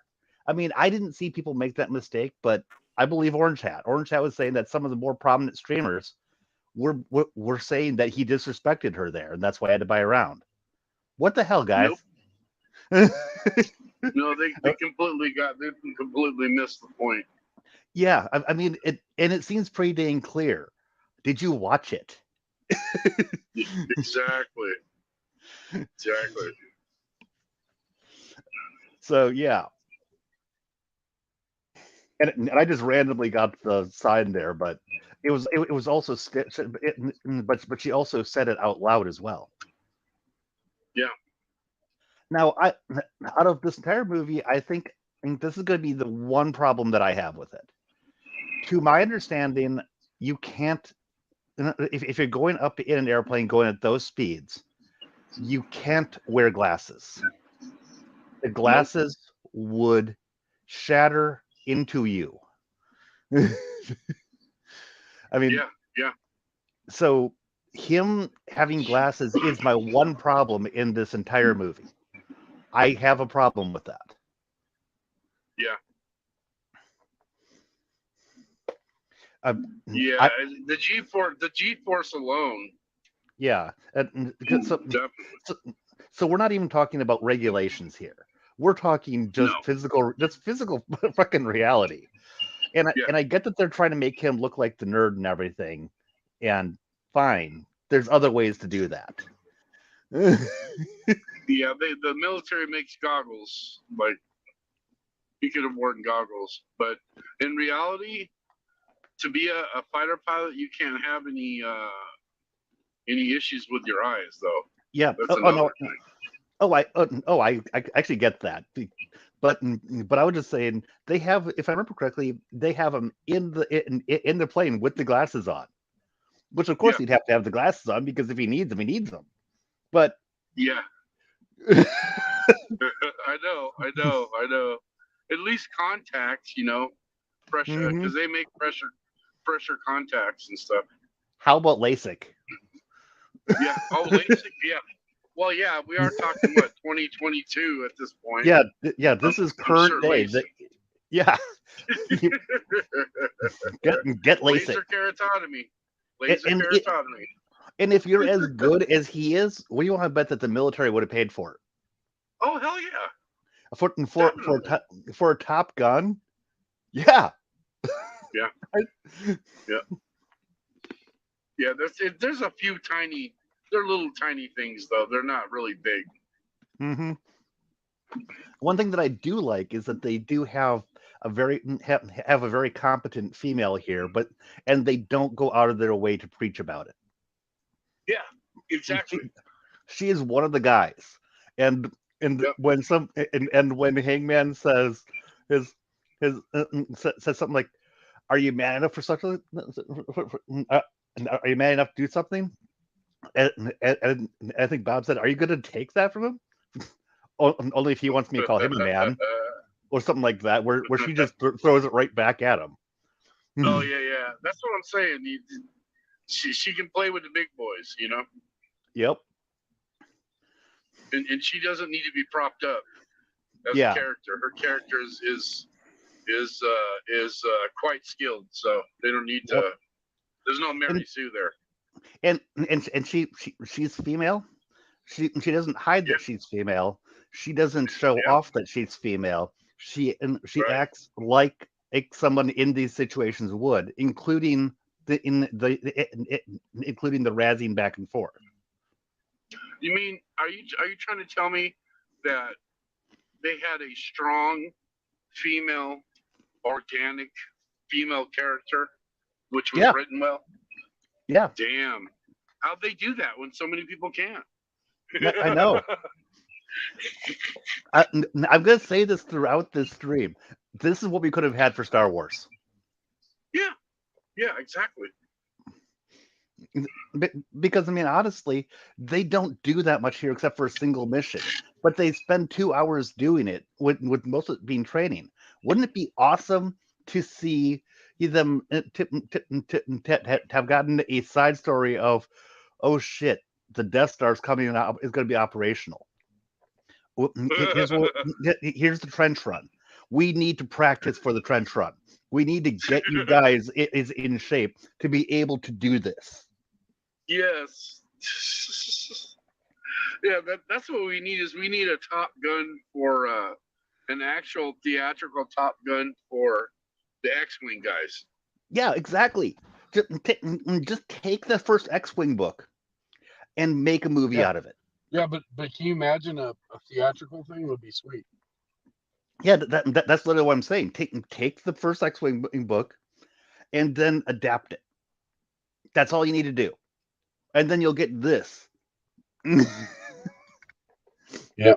I mean, I didn't see people make that mistake, but I believe Orange Hat. Orange Hat was saying that some of the more prominent streamers were saying that he disrespected her there, and that's why I had to buy around. What the hell, guys? Nope. No, they completely missed the point. Yeah, I mean, it seems pretty dang clear. Did you watch it? Exactly. Exactly. So yeah, and I just randomly got the sign there, but it was also but she also said it out loud as well. Yeah. Now, out of this entire movie, I think this is going to be the one problem that I have with it. To my understanding, you can't if you're going up in an airplane going at those speeds, you can't wear glasses. The Nope. glasses would shatter into you. I mean, Yeah. Yeah. so him having glasses is my one problem in this entire movie. I have a problem with that. Yeah. Yeah. I, The G force alone. yeah. So, Definitely. so, so we're not even talking about regulations here. We're talking No. just physical fucking reality. Yeah. And I get that they're trying to make him look like the nerd and everything, and fine. There's other ways to do that. Yeah. The military makes goggles. Like he could have worn goggles, but in reality, to be a fighter pilot, you can't have any issues with your eyes, though. Yeah. That's Oh another no. thing. I actually get that. But I was just saying they have, if I remember correctly, they have him in the plane with the glasses on, which of course Yeah. he'd have to have the glasses on because if he needs them, he needs them. But Yeah. I know. At least contacts, pressure, Mhm. because they make pressure contacts and stuff. How about LASIK? Yeah. Oh, LASIK. Yeah. Well, yeah, we are talking what 2022 at this point. Yeah, yeah. This is I'm current sure day. Yeah, you get LASIK. laser keratotomy. And, Laser and it, keratotomy. and if you're as good as he is, what do you want to bet that the military would have paid for it? Oh hell yeah, For definitely. for a Top Gun? Yeah. Yeah, yeah, yeah. There's a few tiny. They're little tiny things though. They're not really big. hmm One thing that I do like is that they do have have a very competent female here, and they don't go out of their way to preach about it. Yeah, exactly. She, she is one of the guys, and Yep. and when Hangman says his says something like, "Are you man enough for such a? Uh, are you man enough to do something?" And I think Bob said, "Are you going to take that from him? Only if he wants me to call him a man." Or something like that, where she just throws it right back at him. Oh yeah, yeah. That's what I'm saying. She can play with the big boys, you know, Yep. and she doesn't need to be propped up as a Yeah. character. Her character is quite skilled, so they don't need Yep. to. There's no Mary And Sue there. she's female. She doesn't hide Yeah, that she's female. She doesn't show yeah, off that she's female. She right. acts like someone in these situations would, including including the razzing back and forth. You mean are you trying to tell me that they had a strong female, organic female character, which was Yeah. written well? Yeah. Damn, how'd they do that when so many people can't? I know. I'm going to say this throughout this stream. This is what we could have had for Star Wars. Yeah, yeah, exactly. Because I mean, honestly, they don't do that much here except for a single mission. But they spend 2 hours doing it, with most of it being training. Wouldn't it be awesome to see them to have gotten a side story of, oh shit, the Death Star's coming out, is going to be operational. Here's here's the trench run. We need to practice for the trench run. We need to get you guys is in shape to be able to do this. Yes. Yeah, that's what we need. Is we need a Top Gun for an actual theatrical Top Gun for the X-wing guys. Yeah, exactly. Just take the first X-wing book and make a movie Yeah, out of it. yeah, but can you imagine a theatrical thing would be sweet? Yeah, that's literally what I'm saying. Take the first X-wing book and then adapt it. That's all you need to do, and then you'll get this. Yeah.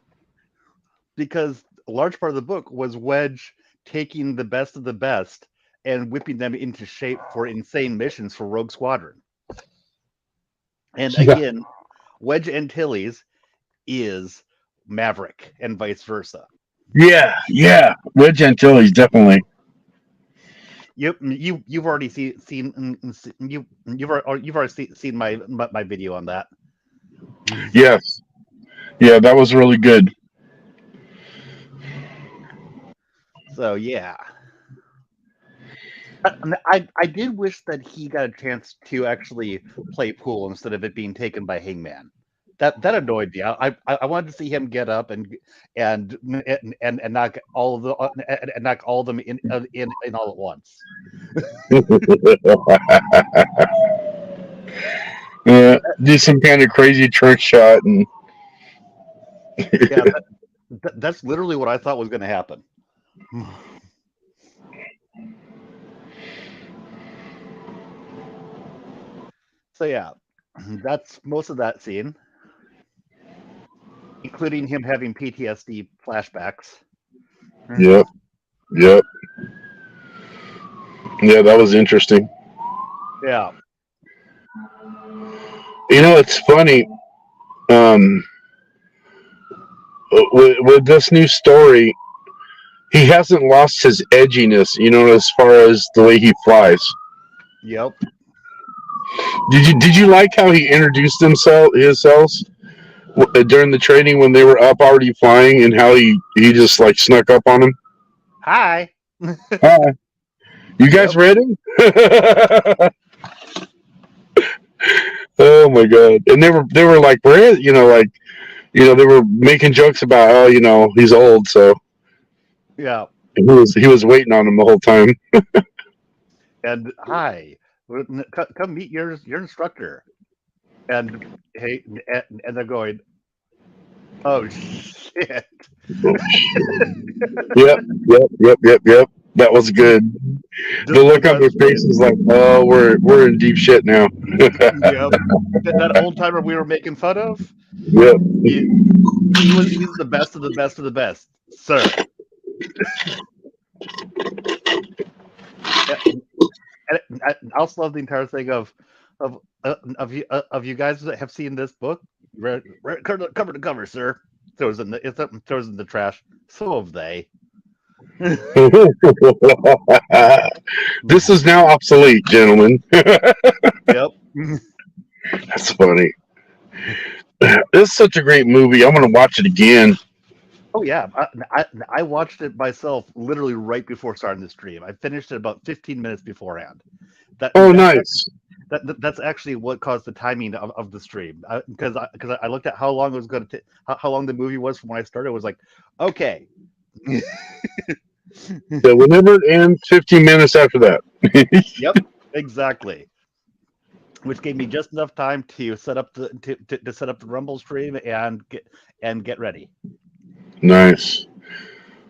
Because a large part of the book was Wedge taking the best of the best and whipping them into shape for insane missions for Rogue Squadron. And Yeah. again, Wedge Antilles is Maverick and vice versa. Yeah. Wedge Antilles, definitely. You've already you've already seen my video on that. Yes. Yeah, that was really good. So yeah, I did wish that he got a chance to actually play pool instead of it being taken by Hangman. That annoyed me. I wanted to see him get up and knock all of the and knock all of them in all at once. Yeah, do some kind of crazy trick shot and Yeah, that's literally what I thought was going to happen. So yeah, that's most of that scene, including him having PTSD flashbacks. yep, yep. Yeah, that was interesting. Yeah. You know, it's funny. Um, with this new story, he hasn't lost his edginess. You know, as far as the way he flies. Yep. Did you like how he introduced himself during the training when they were up already flying, and how he just like snuck up on him? Hi. Hi, you guys Yep. ready? Oh my god! And they were like, they were making jokes about how he's old, so Yeah. he was waiting on him the whole time. And hi. Come meet your instructor. And hey, and they're going, oh shit. Yep, yep. That was good. The Just look on because. their faces, like, oh, we're in deep shit now. Yep. That old timer we were making fun of. Yep. He, he's the best of the best of the best, sir. And I also love the entire thing of you guys that have seen this book, cover to cover, sir. Throws in the trash. So have they. This is now obsolete, gentlemen. Yep. That's funny. This is such a great movie. I'm gonna watch it again. Oh yeah, I watched it myself literally right before starting the stream. I finished it about 15 minutes beforehand. That Oh, that's nice. that's actually what caused the timing of the stream, because I looked at how long it was going to how long the movie was from when I started. It was like, okay. Yeah, whenever it ends, 15 minutes after that. Yep, exactly. Which gave me just enough time to set up to set up the Rumble stream and get ready. Nice.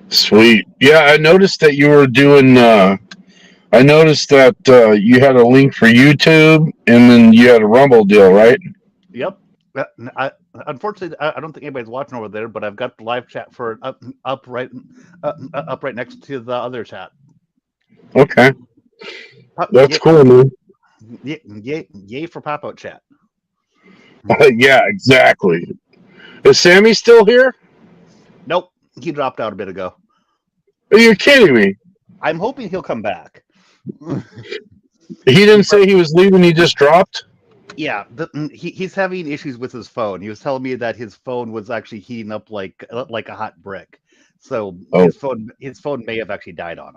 Sweet. Yeah, I noticed that you were doing. I noticed that you had a link for YouTube, and then you had a Rumble deal, right? Yep. I unfortunately I don't think anybody's watching over there, but I've got the live chat for up right next to the other chat. Okay, that's Yay, cool, man. yay for pop out chat. Yeah, exactly. Is Sammy still here? Nope, he dropped out a bit ago. Are you kidding me? I'm hoping he'll come back. He didn't But say he was leaving. He just dropped. yeah, he's having issues with his phone. He was telling me that his phone was actually heating up like a hot brick. So Oh, his phone may have actually died on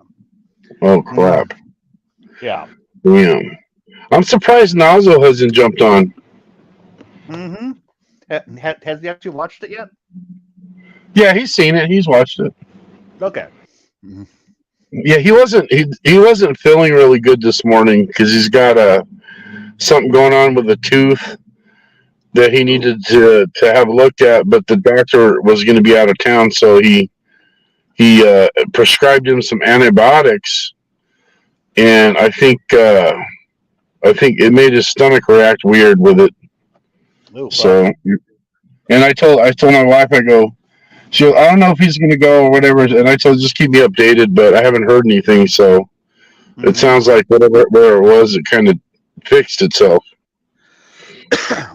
oh him. crap. Yeah. Damn. I'm surprised Nazo hasn't jumped on. Mm-hmm. Has he actually watched it yet? Yeah, he's seen it. He's watched it. Okay. Yeah, he wasn't feeling really good this morning because he's got something going on with a tooth that he Ooh. needed to have looked at, but the doctor was going to be out of town, so he prescribed him some antibiotics, and I think it made his stomach react weird with it. Oh fuck. So, and I told my wife, I go, I don't know if he's going to go or whatever, and I told her, just keep me updated, but I haven't heard anything, so it Mm-hmm. sounds like where it was, it kind of fixed itself.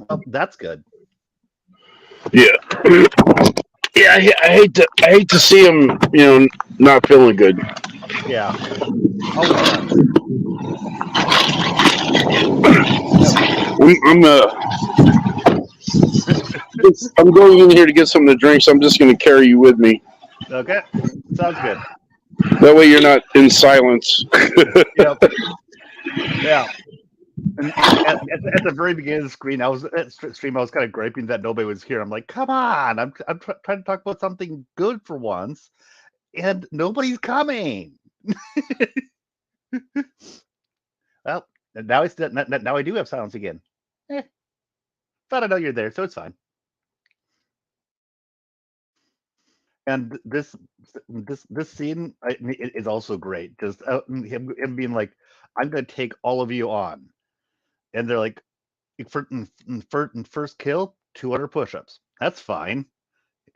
Well, that's good. Yeah, yeah. I hate to see him, not feeling good. Yeah. Always sucks. I'm going in here to get something to drink, so I'm just going to carry you with me. Okay. Sounds good. That way, you're not in silence. Yep. Yeah. And at the very beginning of the screen, I was kind of griping that nobody was here. I'm like, come on, I'm trying to talk about something good for once, and nobody's coming. Well, now I do have silence again. Eh, but I know you're there, so it's fine. And this scene is also great. Just him being like, "I'm going to take all of you on," and they're like, "First kill, 200 push-ups. That's fine."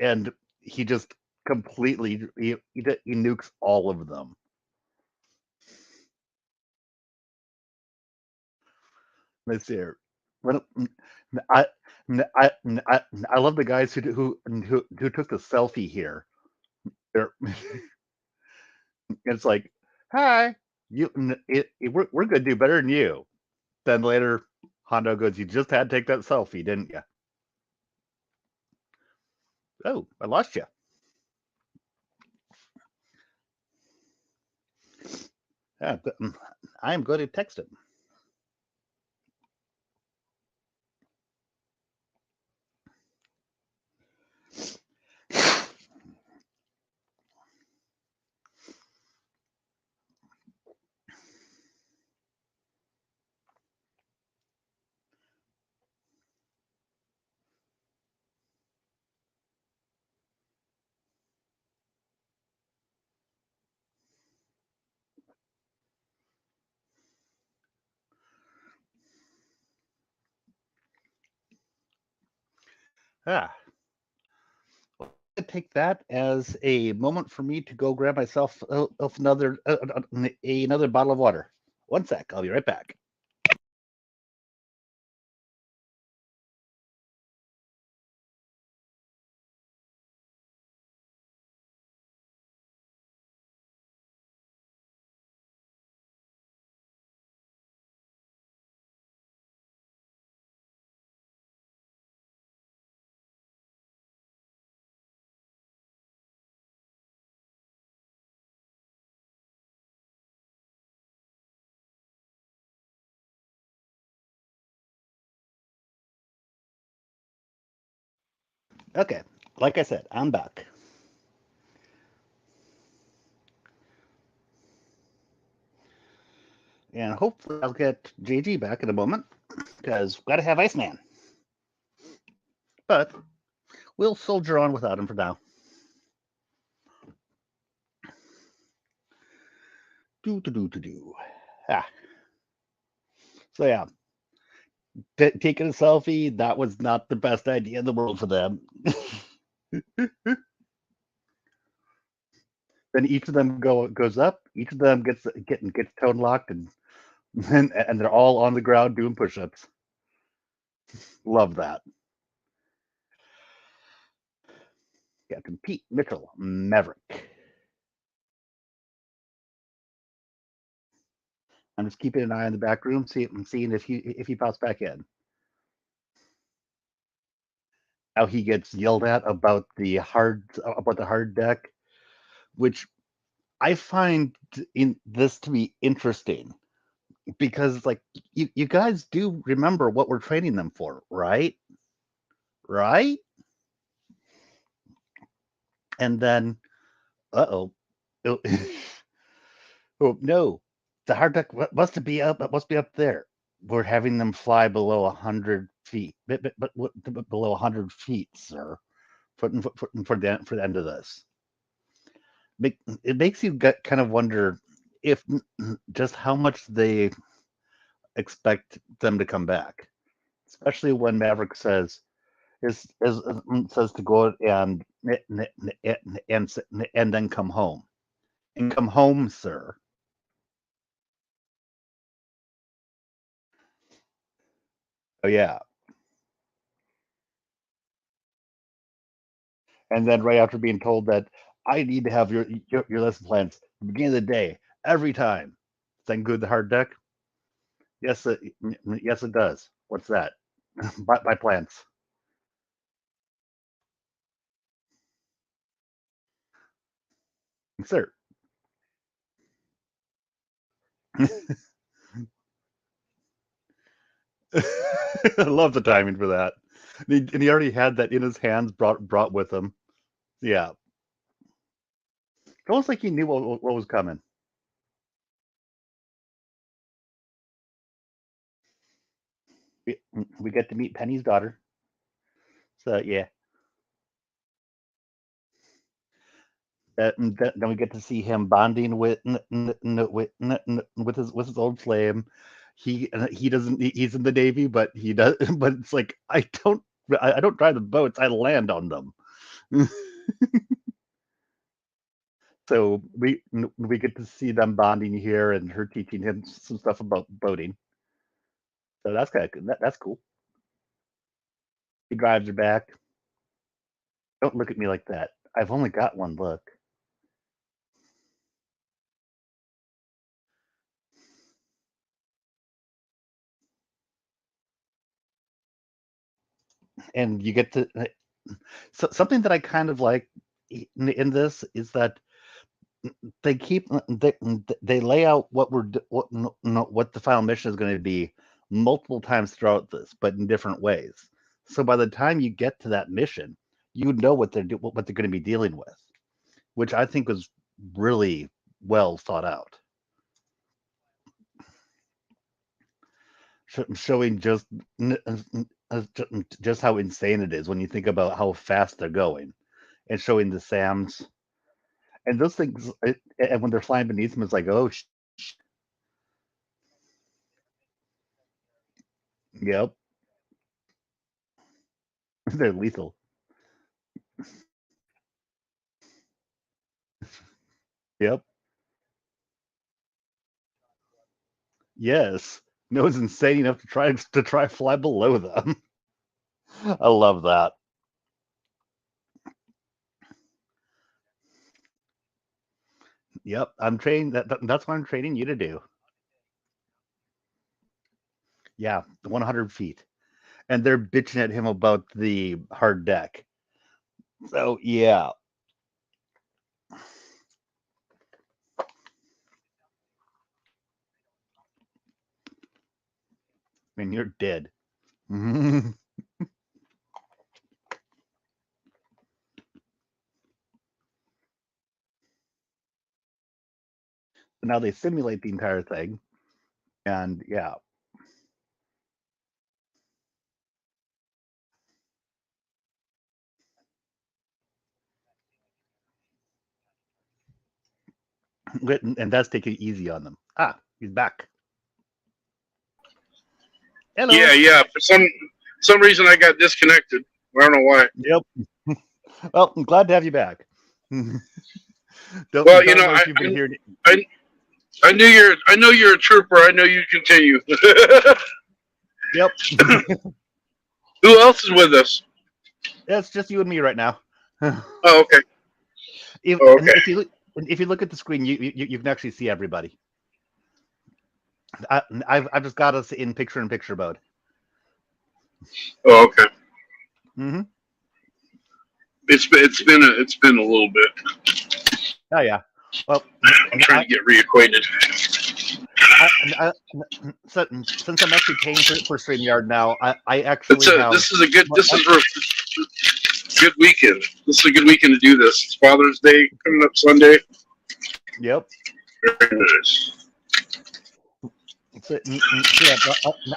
And he just completely he nukes all of them. Let's see here. Well, I, I, I love the guys who took the selfie here. They're- It's like, hi, we're gonna do better than you. Then later, Hondo goes, "You just had to take that selfie, didn't you?" Oh, I lost you. Yeah, I'm going to text him. Ah, take that as a moment for me to go grab myself another bottle of water. One sec, I'll be right back. Okay, like I said, I'm back. And hopefully I'll get JG back in a moment, because we've got to have Iceman. But we'll soldier on without him for now. Do. Ah. So yeah, taking a selfie, that was not the best idea in the world for them. Then each of them goes up. Each of them gets tone locked, and they're all on the ground doing push-ups. Love that. Captain Pete Mitchell Maverick. I'm just keeping an eye on the back room, seeing if he pops back in. How he gets yelled at about the hard deck, which I find in this to be interesting, because like you guys do remember what we're training them for, right? Right? And then, uh-oh. Oh, oh no, the hard deck must be up there. We're having them fly below 100 feet, but below 100 feet, sir, for the end of this. It makes you kind of wonder if just how much they expect them to come back, especially when Maverick says to go and then come home. And come home, sir. Oh yeah. And then right after being told that I need to have your lesson plans at the beginning of the day every time. Does that include the hard deck? Yes, yes, it does. What's that? My plans, sir. I love the timing for that. And he already had that in his hands, brought with him. Yeah, almost like he knew what was coming. We, we get to meet Penny's daughter. So yeah, then we get to see him bonding with his old flame. He doesn't. He's in the Navy, but he does. But it's like I don't drive the boats. I land on them. So we get to see them bonding here, and her teaching him some stuff about boating. So that's kind of that's cool. He drives her back. Don't look at me like that. I've only got one look. and you get to something that I kind of like in this is that they keep they lay out what what what the final mission is going to be multiple times throughout this, but in different ways. So by the time you get to that mission, you know what they're going to be dealing with, which I think was really well thought out, showing just how insane it is when you think about how fast they're going, and showing the Sams and those things, and when they're flying beneath them, it's like, oh, yep, they're lethal. Yep, yes. No one's insane enough to try fly below them. I love that. Yep, I'm training that's what I'm training you to do. Yeah, 100 feet, and they're bitching at him about the hard deck. So yeah, I mean you're dead. So now they simulate the entire thing, and yeah, and that's taking it easy on them. Ah, he's back. Yeah, Hello. yeah. For some reason, I got disconnected. I don't know why. Yep. Well, I'm glad to have you back. Well, Don't know if you've been hearing. I I know you're a trooper. I know you continue. Yep. Who else is with us? It's just you and me right now. Oh, okay. Oh, And okay. if you look at the screen, you can actually see everybody. I've just got us in picture mode. Oh, okay. Hmm. It's been a little bit. Oh yeah. Well, I'm trying to get reacquainted. I, I, since I'm actually paying for StreamYard now, I actually have. This is a good Well, this is a good weekend. This is a good weekend to do this. It's Father's Day coming up Sunday. yep. Very nice. Yeah.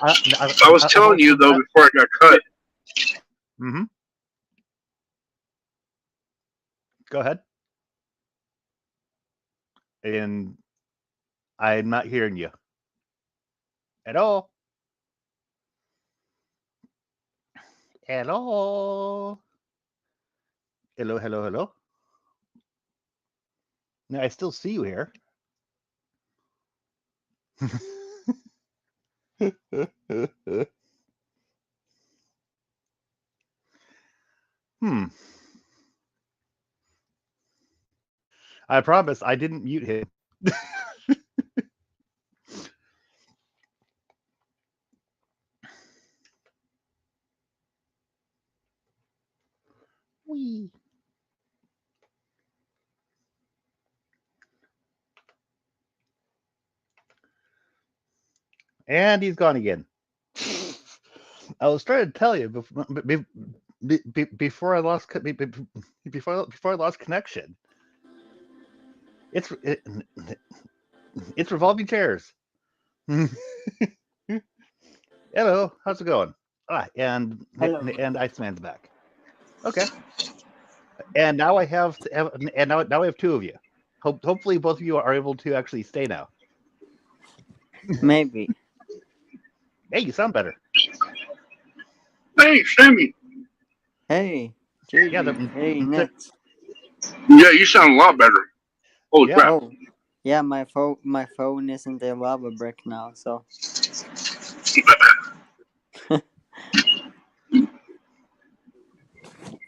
I was I've telling you also. though before I got cut. Mm-hmm. Go ahead. And I'm not hearing you at all. Hello. Hello. Hello. Hello. No, I still see you here. Hmm. I promise I didn't mute him. Wee. And he's gone again. I was trying to tell you before I lost before I lost connection. It's it's revolving chairs. Hello, how's it going? Hello. And Iceman's back. Okay, and now I now I have two of you. Hopefully both of you are able to actually stay now. Maybe. Hey, you sound better. Hey, Sammy. Hey, Yeah, JD. Hey, Net. Yeah, you sound a lot better. Holy yeah. crap. Oh, yeah. My phone isn't a lava brick now, so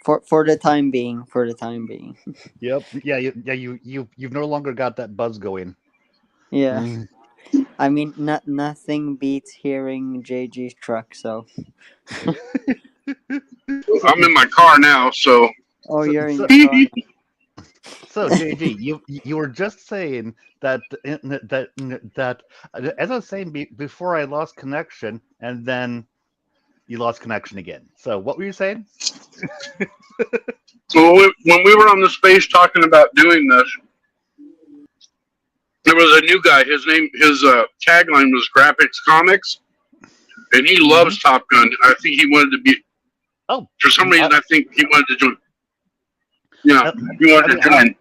for the time being, for the time being. Yep. Yeah. You've no longer got that buzz going. Yeah. I mean, nothing beats hearing JG's truck. So I'm in my car now, so. Oh, So, you're in so, your car. so JG, you were just saying that as I was saying before I lost connection, and then you lost connection again. So what were you saying? So when we were on the space talking about doing this, there was a new guy. His tagline was Graphics Comics, and he loves Top Gun. I think he wanted to be. Oh, For some reason, I think he wanted to join. Yeah, he wanted to join.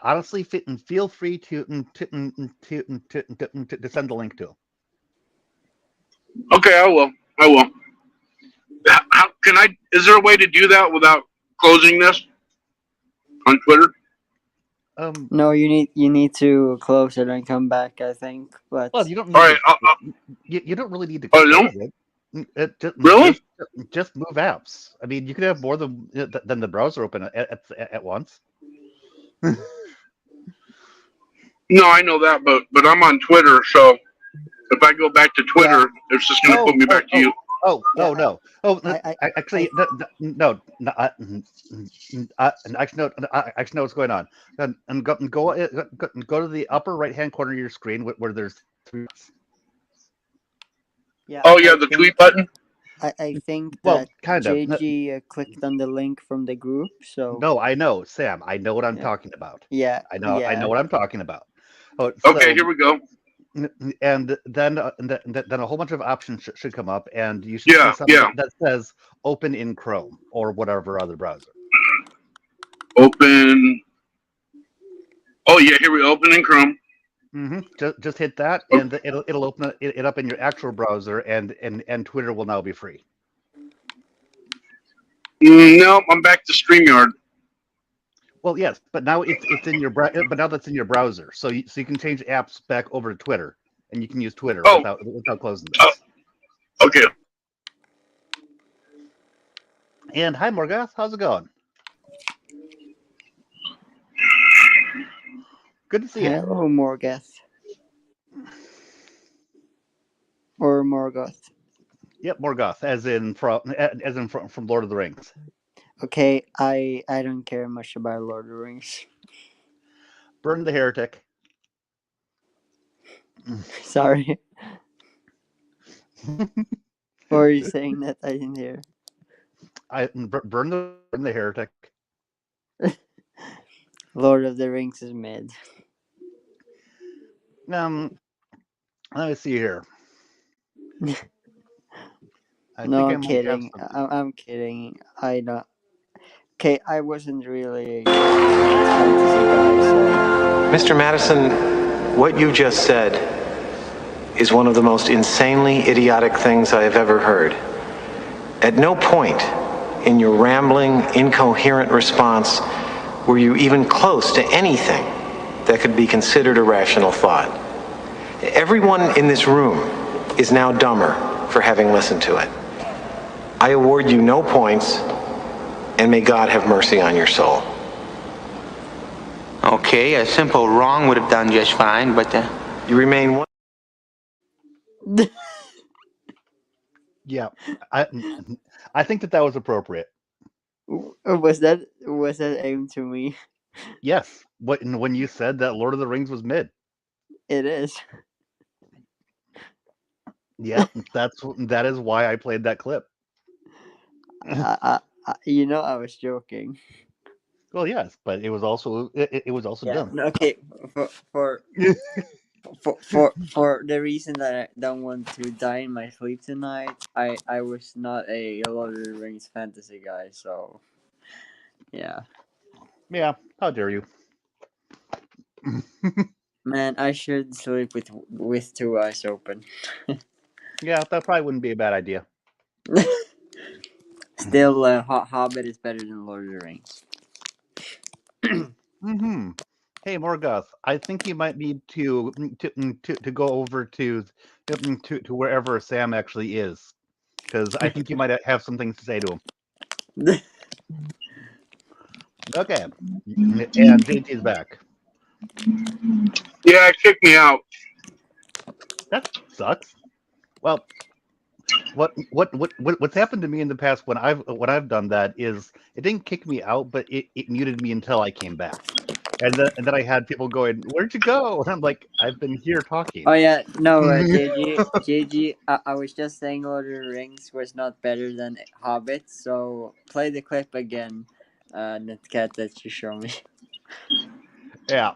Honestly, feel free to send the link to him. Okay, I will. I will. How can I? Is there a way to do that without closing this on Twitter? No, you need to close it and come back, I think. But Well, you don't All need right. you don't really need to Oh, no? close it. Really? Just move apps. I mean, you could have more than the browser open at once. No, I know that, but I'm on Twitter, so if I go back to Twitter, it's just going to put me back to you. No. Actually, I- no. Actually, no. Actually, know what's going on. And go to the upper right hand corner of your screen where there's three. yeah. Oh yeah, I the think, tweet button. I think Well, that kind of. JG clicked on the link from the group. So No, I know, Sam. I know what I'm yeah, talking about. yeah, I know what I'm talking about. Oh, Okay, so here we go. and then a whole bunch of options should come up, and you should see Yeah, something yeah. that says "Open in Chrome" or whatever other browser. Open. Oh yeah, here we open in Chrome. Just hit that, and it'll open it up in your actual browser, and Twitter will now be free. No, I'm back to StreamYard. Well, yes, but now it's in your but now that's in your browser, so you can change apps back over to Twitter, and you can use Twitter Oh, without closing oh, this. okay. And hi, Morgoth, how's it going? Good to see you. hello, Morgoth or Morgoth. Yep, Morgoth, as in from Lord of the Rings. Okay, I don't care much about Lord of the Rings. Burn the heretic. Sorry. What are you saying that I didn't hear? Burn the heretic. Lord of the Rings is mid. Let me see here. No, I'm kidding. I'm kidding. I don't. Okay, I wasn't really a fantasy guy, so. Mr. Madison, what you just said is one of the most insanely idiotic things I have ever heard. At no point in your rambling, incoherent response were you even close to anything that could be considered a rational thought. Everyone in this room is now dumber for having listened to it. I award you no points, and may God have mercy on your soul. Okay, a simple wrong would have done just fine, but You remain one. Yeah, I think that was appropriate. Was that aimed to me? Yes, when you said that Lord of the Rings was mid. It is. Yeah, that is why I played that clip. I was joking. Well, yes, but it was also dumb. Okay. For the reason that I don't want to die in my sleep tonight, I was not a Lord of the Rings fantasy guy, so yeah. Yeah, how dare you? Man, I should sleep with two eyes open. Yeah, that probably wouldn't be a bad idea. Still, Hobbit is better than Lord of the Rings. Hey, Morgoth, I think you might need to go over to wherever Sam actually is, because I think you might have some things to say to him. Okay, and JT's back. Yeah, it kicked me out. That sucks. Well, What's happened to me in the past when I've done that is it didn't kick me out, but it muted me until I came back. And then I had people going, "Where'd you go?" And I'm like, "I've been here Oh talking." yeah, no, JG, I was just saying Lord of the Rings was not better than Hobbit, so play the clip again, NetCat, that you show me. Yeah,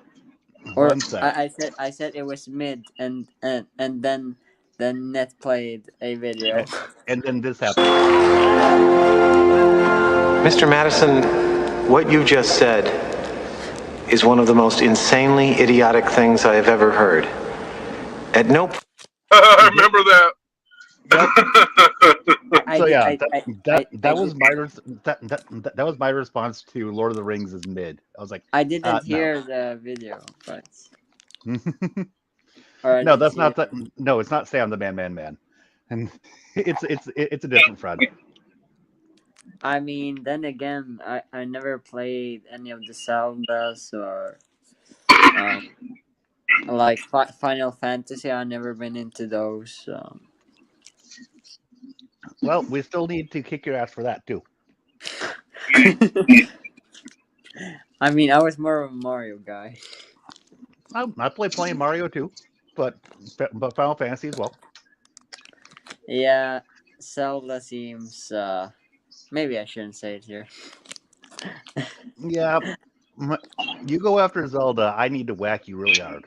Or one sec. I said it was mid, and then Net played a video. And then this happened. Mr. Madison, what you just said is one of the most insanely idiotic things I have ever heard. At no point. I remember that. I So did yeah, I that was did that was my response to Lord of the Rings is mid. I was like, I didn't no. hear the video, but or I No, didn't that's see not it. that. No, it's not Sam the Man, and it's a different friend. I mean, then again, I never played any of the Zeldas or um, like Final Fantasy. I've never been into those. Well, we still need to kick your ass for that too. I mean, I was more of a Mario guy. I play playing Mario too, but Final Fantasy as well. Yeah, Zelda seems. Maybe I shouldn't say it here. Yeah, you go after Zelda, I need to whack you really hard.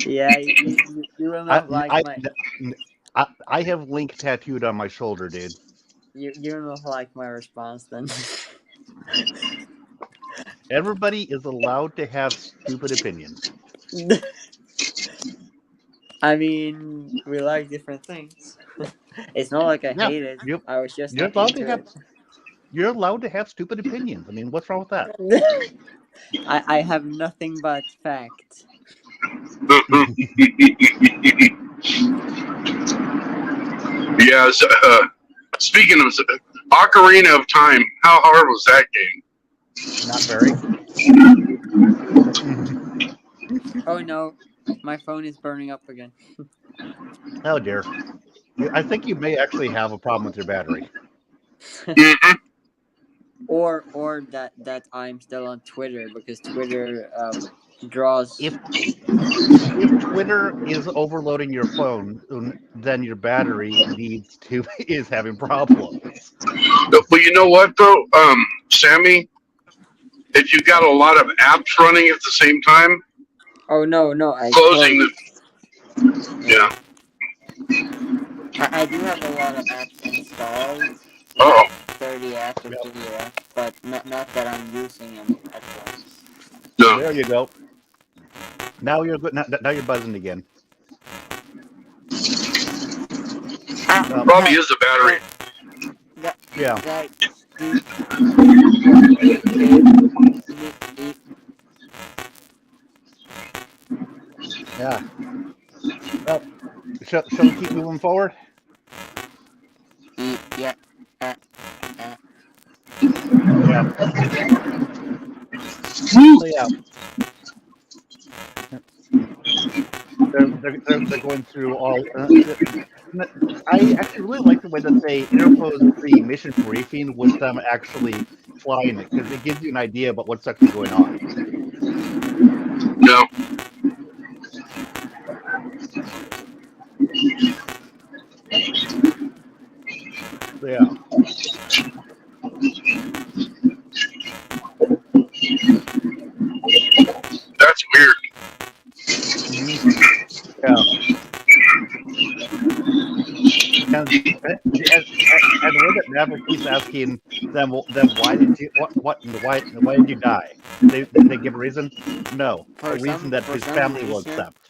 Yeah, you will I not like I my I have Link tattooed on my shoulder, dude. you will not like my response then. Everybody is allowed to have stupid opinions. I mean, we like different things. It's not like I Yeah, hate it. you I was just you're not allowed to into have you're allowed to have stupid opinions. I mean, what's wrong with that? it. I have nothing but fact. Yes. Speaking of Ocarina of Time, how hard was that game? Not very. Oh no, my phone is burning up again. Oh dear. I think you may actually have a problem with your battery. Mhm. Or that I'm still on Twitter because Twitter draws. If if Twitter is overloading your phone, then your battery needs to is having problems. But you know what, though, Sammy? If you got a lot of apps running at the same time, Oh no, I closing closed. the yeah. I do have a lot of apps installed, Oh, like 30 apps or 50 apps, but not that I'm using them at once. no. There you go. Now you're good. Now you're buzzing again. Well, Probably is the battery. yeah, Guys, dude, kid, eat, yeah. Well, shall we keep moving forward? yeah. Yeah. So yeah, they're going through all. I actually really like the way that they interpose the mission briefing with them actually flying it because it gives you an idea about what's actually going on. No. So, yeah. That's weird. Yeah. And the way that Maverick keeps asking them why did you why did you die? They give a reason? No, a reason that his family will accept.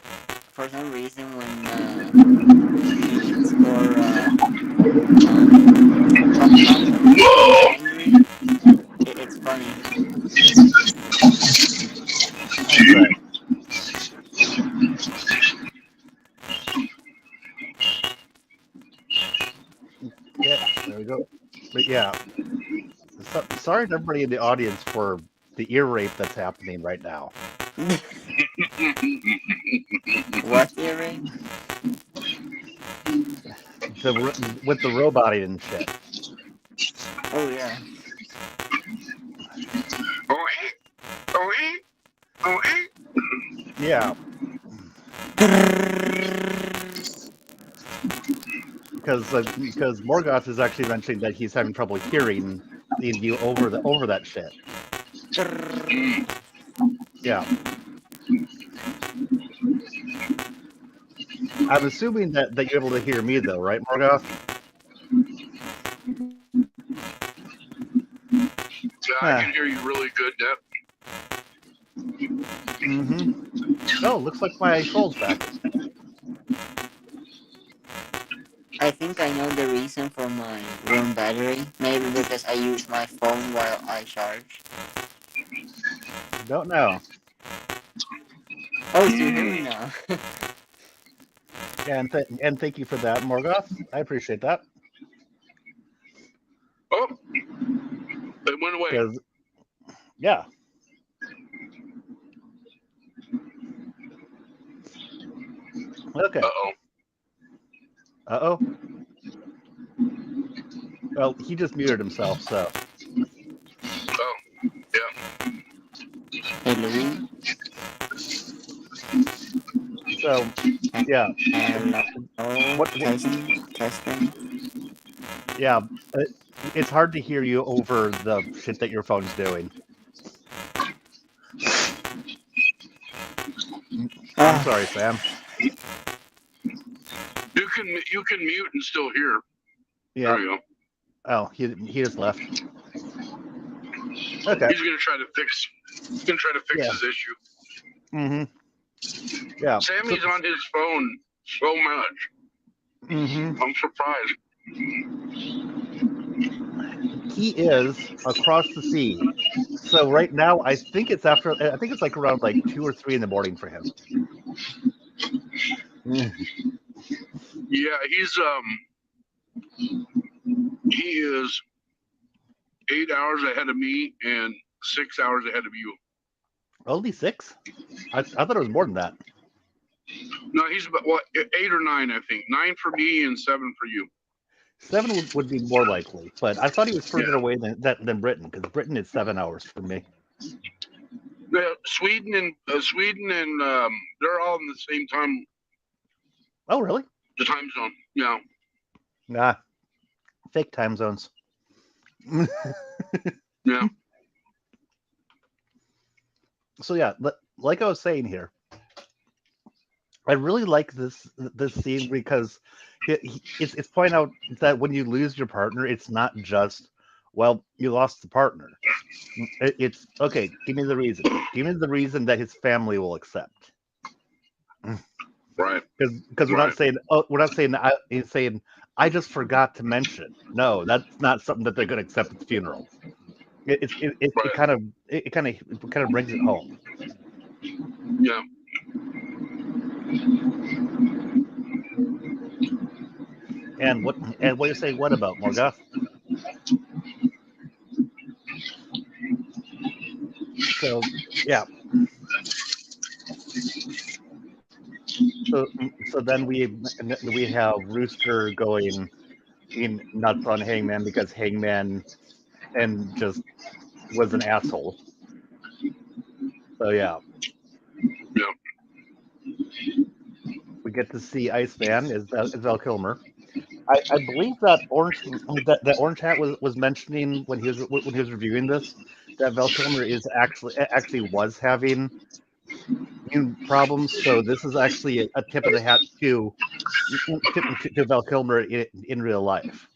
For some reason, when minions or Tom gets Whoa! angry, it's funny. Okay. Yeah, there we go. But yeah, sorry to everybody in the audience for the ear rape that's happening right now. What earring? with the roboting and shit. Oh yeah. Oh, oh, oh, Yeah, because Morgoth is actually mentioning that he's having trouble hearing you over that shit. Yeah, I'm assuming that you're able to hear me though, right, Morgoth? Yeah, I can hear you really good, Deb. Mm-hmm. Oh, looks like my phone's back. I think I know the reason for my room battery. Maybe because I use my phone while I charge. Don't know. Oh, so you hear me now? And thank you for that, Morgoth. I appreciate that. Oh, it went away. Because yeah. Okay. Uh-oh. Uh-oh. Well, he just muted himself, so. Oh, yeah. Hello. So, yeah. Hello. Testing. Yeah. It's hard to hear you over the shit that your phone's doing. I'm sorry, Sam. You can mute and still hear. Yeah. There you go. Oh, he just left. Okay. He's gonna try to fix his issue. Mm-hmm. Yeah. Sammy's on his phone so much. Mm-hmm. I'm surprised. He is across the sea. So right now, I think it's like around like 2 or 3 in the morning for him. Yeah, he is 8 hours ahead of me and 6 hours ahead of you. Only 6? I thought it was more than that. No, he's about 8 or 9, I think. 9 for me and 7 for you. 7 would be more likely, but I thought he was further away than Britain, because Britain is 7 hours from me. Sweden and they're all in the same time. Oh, really? The time zone. Yeah. Nah, fake time zones. Yeah. So yeah, like I was saying here, I really like this scene because it's pointing out that when you lose your partner, it's not just, well, you lost the partner. It's okay. Give me the reason. Give me the reason that his family will accept. Right. Because we're not saying, he's saying I just forgot to mention. No, that's not something that they're going to accept at the funeral. It kind of brings it home. Yeah. And what you say? What about Morgoth? So yeah. So then we have Rooster going in nuts on Hangman because Hangman and just was an asshole. So yeah. Yeah. We get to see Iceman as Val Kilmer. I believe that Orange Hat was mentioning when he was reviewing this that Val Kilmer is actually was having problems. So this is actually a tip of the hat to Val Kilmer in real life.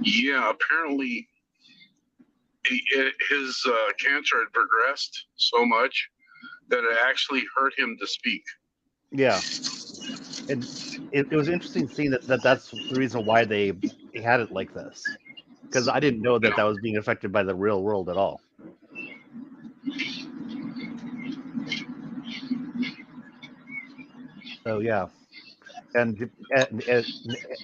Yeah. Apparently, his cancer had progressed so much that it actually hurt him to speak. Yeah. And it was interesting seeing that's the reason why they had it like this, because I didn't know that was being affected by the real world at all. So yeah, and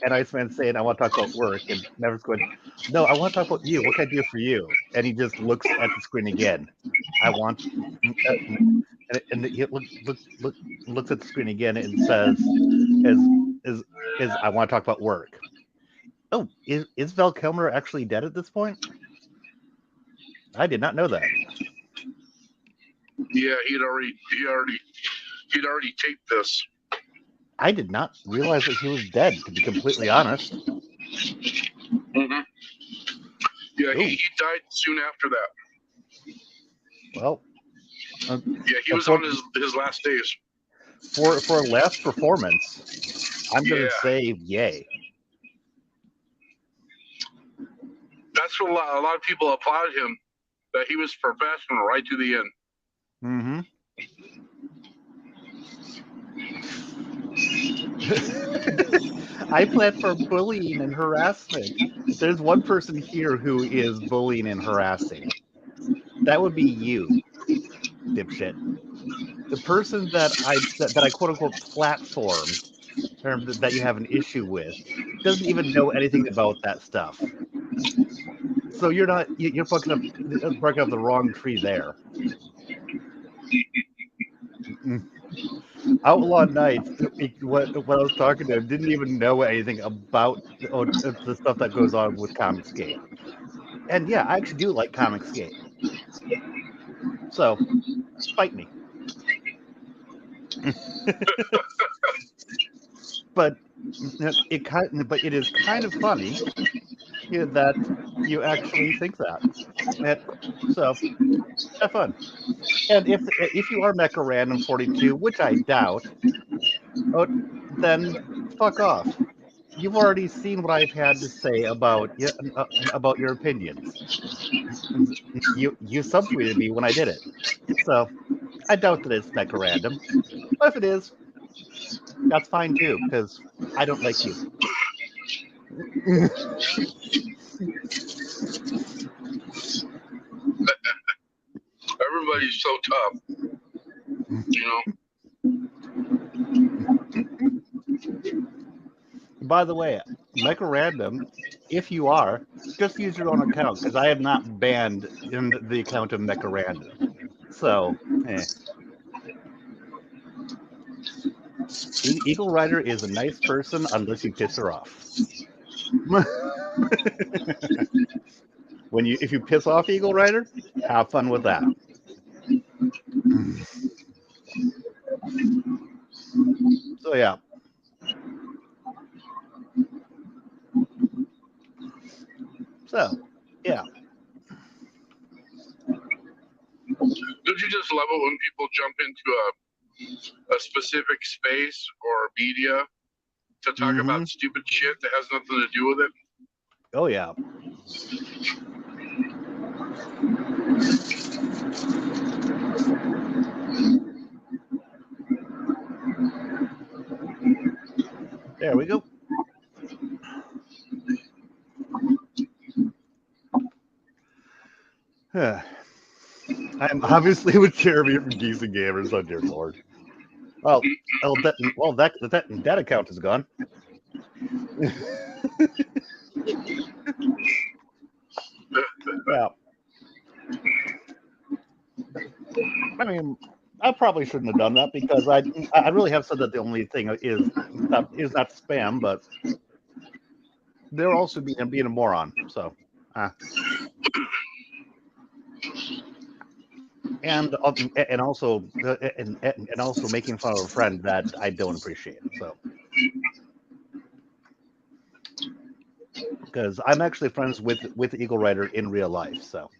Iceman saying, "I want to talk about work," and Maverick's going, "No, I want to talk about you. What can I do for you?" And he just looks at the screen again. I want, and he looks at the screen again and says, is I want to talk about work. Oh, is Val Kilmer actually dead at this point? I did not know that. Yeah, he'd already taped this. I did not realize that he was dead, to be completely honest. Mm-hmm. Yeah, Ooh. he died soon after that. Well, Yeah, he was on his last days. For a last performance, I'm going to say yay. That's what a lot of people applauded him, that he was professional right to the end. Mm-hmm. I plan for bullying and harassment. If there's one person here who is bullying and harassing, that would be you, dipshit. The person that I quote unquote platformed, or that you have an issue with, doesn't even know anything about that stuff. So you're barking up the wrong tree there. Outlaw Knights, when I was talking to him, didn't even know anything about the stuff that goes on with Comicsgate. And yeah, I actually do like Comicsgate. So, fight me. But it is kind of funny that you actually think that. So, have fun. And if you are Mecha Random 42, which I doubt, then fuck off. You've already seen what I've had to say about your opinions. You subtweeted me when I did it, so I doubt that it's Mecha Random. But if it is, that's fine too, because I don't like you. Everybody's so tough, you know. By the way, Mecha Random, if you are, just use your own account, because I have not banned in the account of Mecha Random. So, Eagle Rider is a nice person unless you piss her off. If you piss off Eagle Rider, have fun with that. So yeah. So, yeah. Don't you just love it when people jump into a specific space or media to talk about stupid shit that has nothing to do with it? Oh yeah. There we go. I'm obviously with Jeremy from Geese and Gamers. Oh dear lord. Well, that account is gone. Yeah. I mean, I probably shouldn't have done that, because I really have said that the only thing is not spam, but they're also being a moron. So, and also making fun of a friend that I don't appreciate. So, because I'm actually friends with Eagle Rider in real life. So.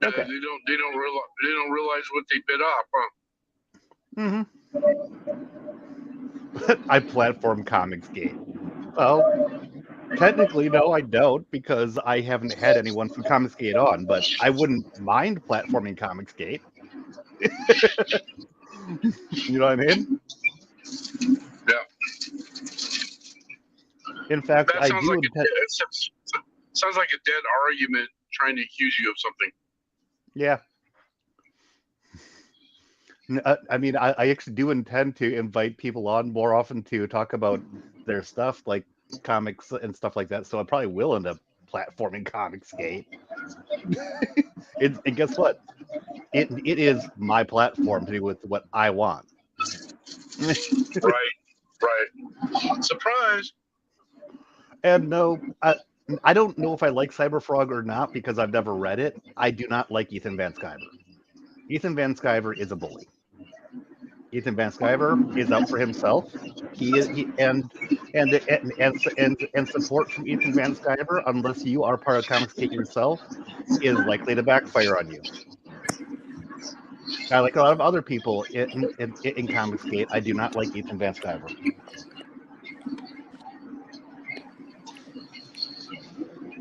Okay. They don't realize what they bit off, huh? I platform Comicsgate. Well, technically, no, I don't, because I haven't had anyone from Comicsgate on, but I wouldn't mind platforming Comicsgate. You know what I mean? Yeah. In fact, that sounds sounds like a dead argument trying to accuse you of something. Yeah. I mean, I actually do intend to invite people on more often to talk about their stuff, like comics and stuff like that. So I probably will end up platforming Comicsgate. And guess what? it is my platform to do with what I want. Right, right. Surprise. And no, I don't know if I like Cyberfrog or not because I've never read it. I do not like Ethan Van Sciver. Ethan Van Sciver is a bully. Ethan Van Sciver is out for himself. And support from Ethan Van Sciver, unless you are part of Comicsgate yourself, is likely to backfire on you. I like a lot of other people in Comicsgate. I do not like Ethan Van Sciver.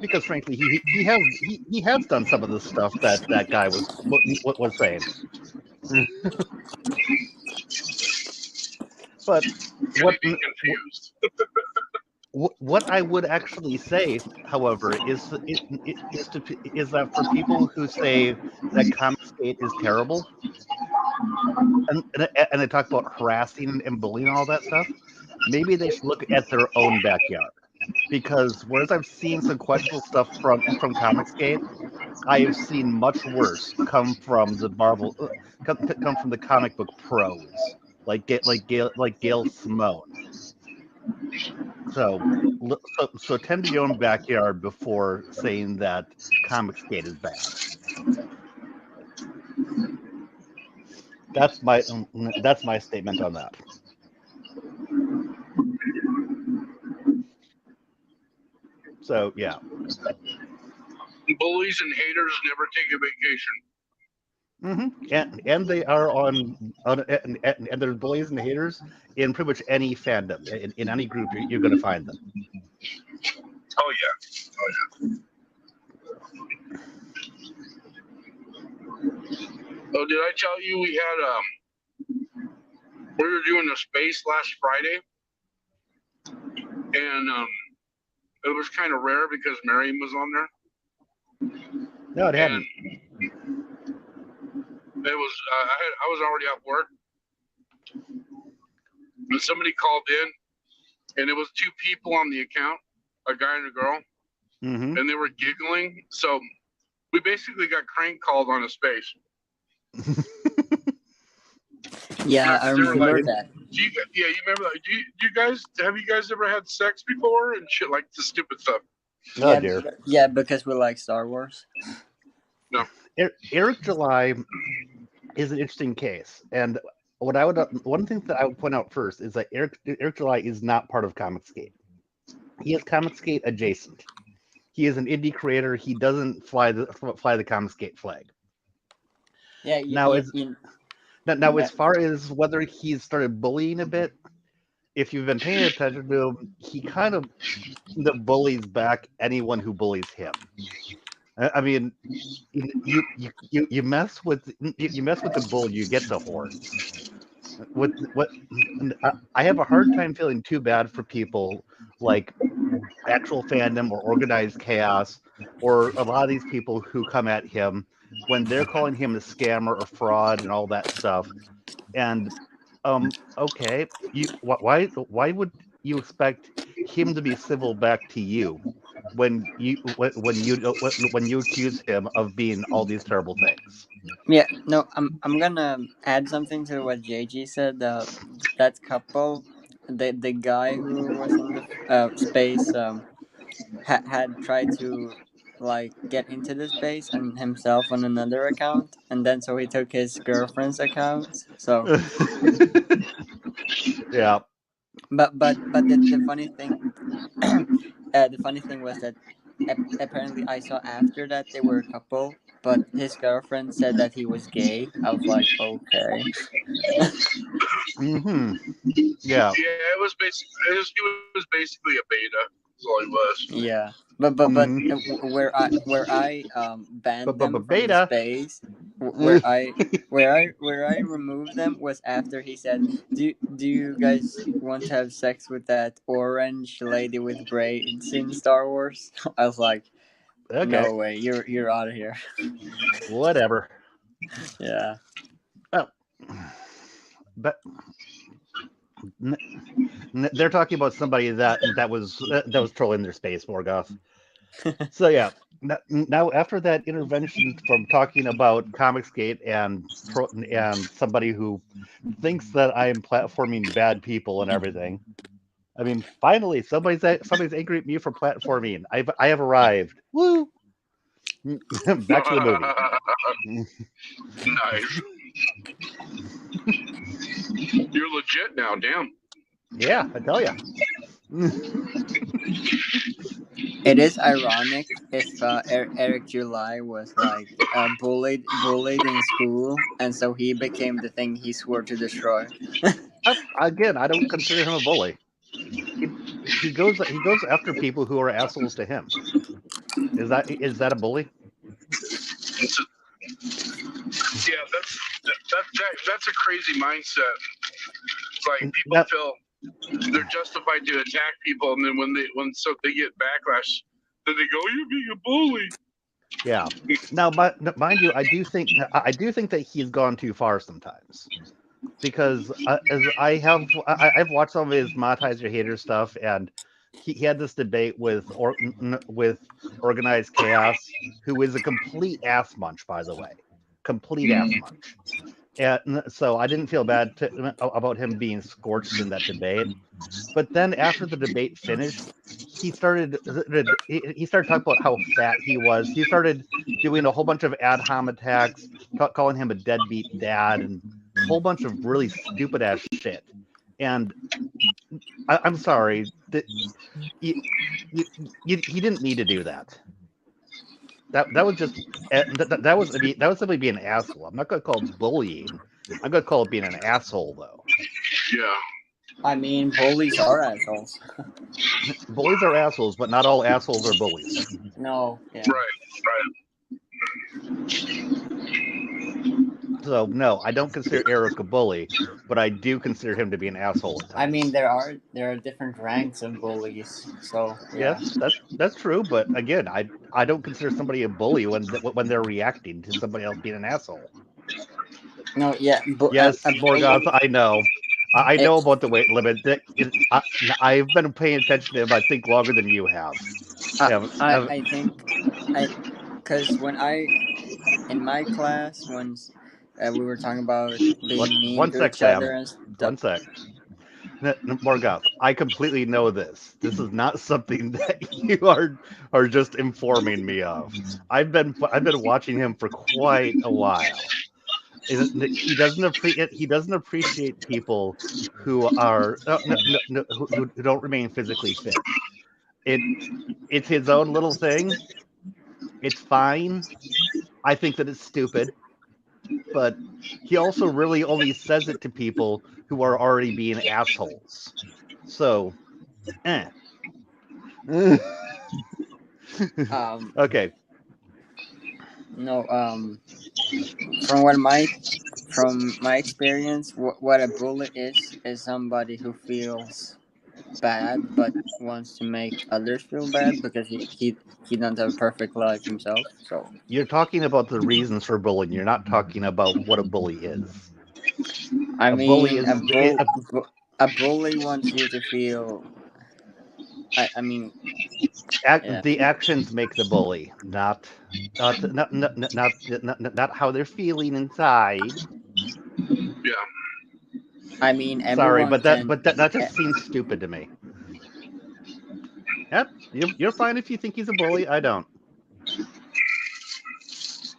Because frankly, he has done some of the stuff that guy was saying. But Gonna be confused. what I would actually say, however, is that for people who say that Comicsgate is terrible, and they talk about harassing and bullying and all that stuff, maybe they should look at their own backyard. Because whereas I've seen some questionable stuff from Comicsgate, I have seen much worse come from the Marvel, come from the comic book pros, like Gail Simone. So tend to your own backyard before saying that Comicsgate is bad. That's my statement on that. So yeah. Bullies and haters never take a vacation. And they are and there's bullies and haters in pretty much any fandom. In any group, you're going to find them. Oh yeah. Oh, did I tell you we had we were doing a space last Friday, and it was kind of rare because Miriam was on there. No, it hadn't. It was I was already at work, and somebody called in, and it was two people on the account, a guy and a girl, and they were giggling. So we basically got crank called on a space. Yeah, I remember like, that. You remember that? Have you guys ever had sex before and shit like the stupid stuff? Oh dear. Yeah, because we like Star Wars. No. Eric July is an interesting case, and one thing that I would point out first is that Eric July is not part of Comicsgate. He is Comicsgate adjacent. He is an indie creator. He doesn't fly the Comicsgate flag. Yeah. Now, as far as whether he's started bullying a bit, if you've been paying attention to him, he kind of bullies back anyone who bullies him. I mean, you mess with the bull, you get the horns. I have a hard time feeling too bad for people like actual fandom or organized chaos, or a lot of these people who come at him when they're calling him a scammer or fraud and all that stuff. And okay, why would you expect him to be civil back to you when you accuse him of being all these terrible things? Yeah, no, I'm gonna add something to what JG said. That couple, the guy who was in the space, had tried to like get into the space and himself on another account, and then so he took his girlfriend's account. So Yeah. But the funny thing, the funny thing was that apparently I saw after that they were a couple, but his girlfriend said that he was gay. I was like, okay. Yeah. Yeah, it was basically a beta. That's all he was. Yeah, but where I banned them from the Beta. space, where I removed them was after he said, do you guys want to have sex with that orange lady with braids in Star Wars? I was like, Okay. no way, you're out of here. Whatever. Yeah. Oh. But they're talking about somebody that was trolling their space, Morgoth. So yeah, Now, after that intervention from talking about Comicsgate and somebody who thinks that I am platforming bad people and everything, I mean, finally, somebody's angry at me for platforming. I have arrived. Woo! Back to the movie. Nice. You're legit now. Damn. Yeah, I tell you. It is ironic if Eric July was like bullied in school, and so he became the thing he swore to destroy. Again, I don't consider him a bully. He, he goes after people who are assholes to him. Is that a bully? It's a, yeah, that's a crazy mindset. It's like people Now, feel they're justified to attack people, and then when they get backlash, then they go, "You're being a bully." yeah. Now, mind you, I do think that he's gone too far sometimes because as I've watched some of his monetize your hater stuff, and he had this debate with organized chaos, who is a complete ass munch, by the way, complete ass munch. And so I didn't feel bad about him being scorched in that debate. But then after the debate finished, he started talking about how fat he was. He started doing a whole bunch of ad hom attacks, calling him a deadbeat dad, and a whole bunch of really stupid ass shit. And I'm sorry that he didn't need to do that. That was just that was simply being an asshole. I'm not going to call it bullying. I'm going to call it being an asshole, though. Yeah. I mean, bullies are assholes. Bullies are assholes, but not all assholes are bullies. No, yeah. Right. So no, I don't consider Eric a bully, but I do consider him to be an asshole at times. I mean, there are different ranks of bullies, so yeah. Yes, that's true. But again, I don't consider somebody a bully when they're reacting to somebody else being an asshole. No, yeah. Yes, A Morgoth, bully. I know. I know It, about the weight limit. I've been paying attention to him, I think, longer than you have. I think because when in my class once we were talking about being mean One to sec, each Sam. other and stuff. One sec. Morgoth, I completely know this. This is not something that you are just informing me of. I've been watching him for quite a while. He doesn't appreciate people who are who don't remain physically fit. It's his own little thing. It's fine. I think that it's stupid, but he also really only says it to people who are already being assholes. So, eh. Um, Okay. no. From my experience, what a bully is somebody who feels bad but wants to make others feel bad because he doesn't have a perfect life himself. So You're talking about the reasons for bullying. You're not talking about what a bully is. I A bully mean, is a bully wants you to feel. I mean, yeah. the actions make the bully, not how they're feeling inside. Yeah. I mean, Sorry, everyone but can. that just seems stupid to me. Yep, you're fine if you think he's a bully. I don't.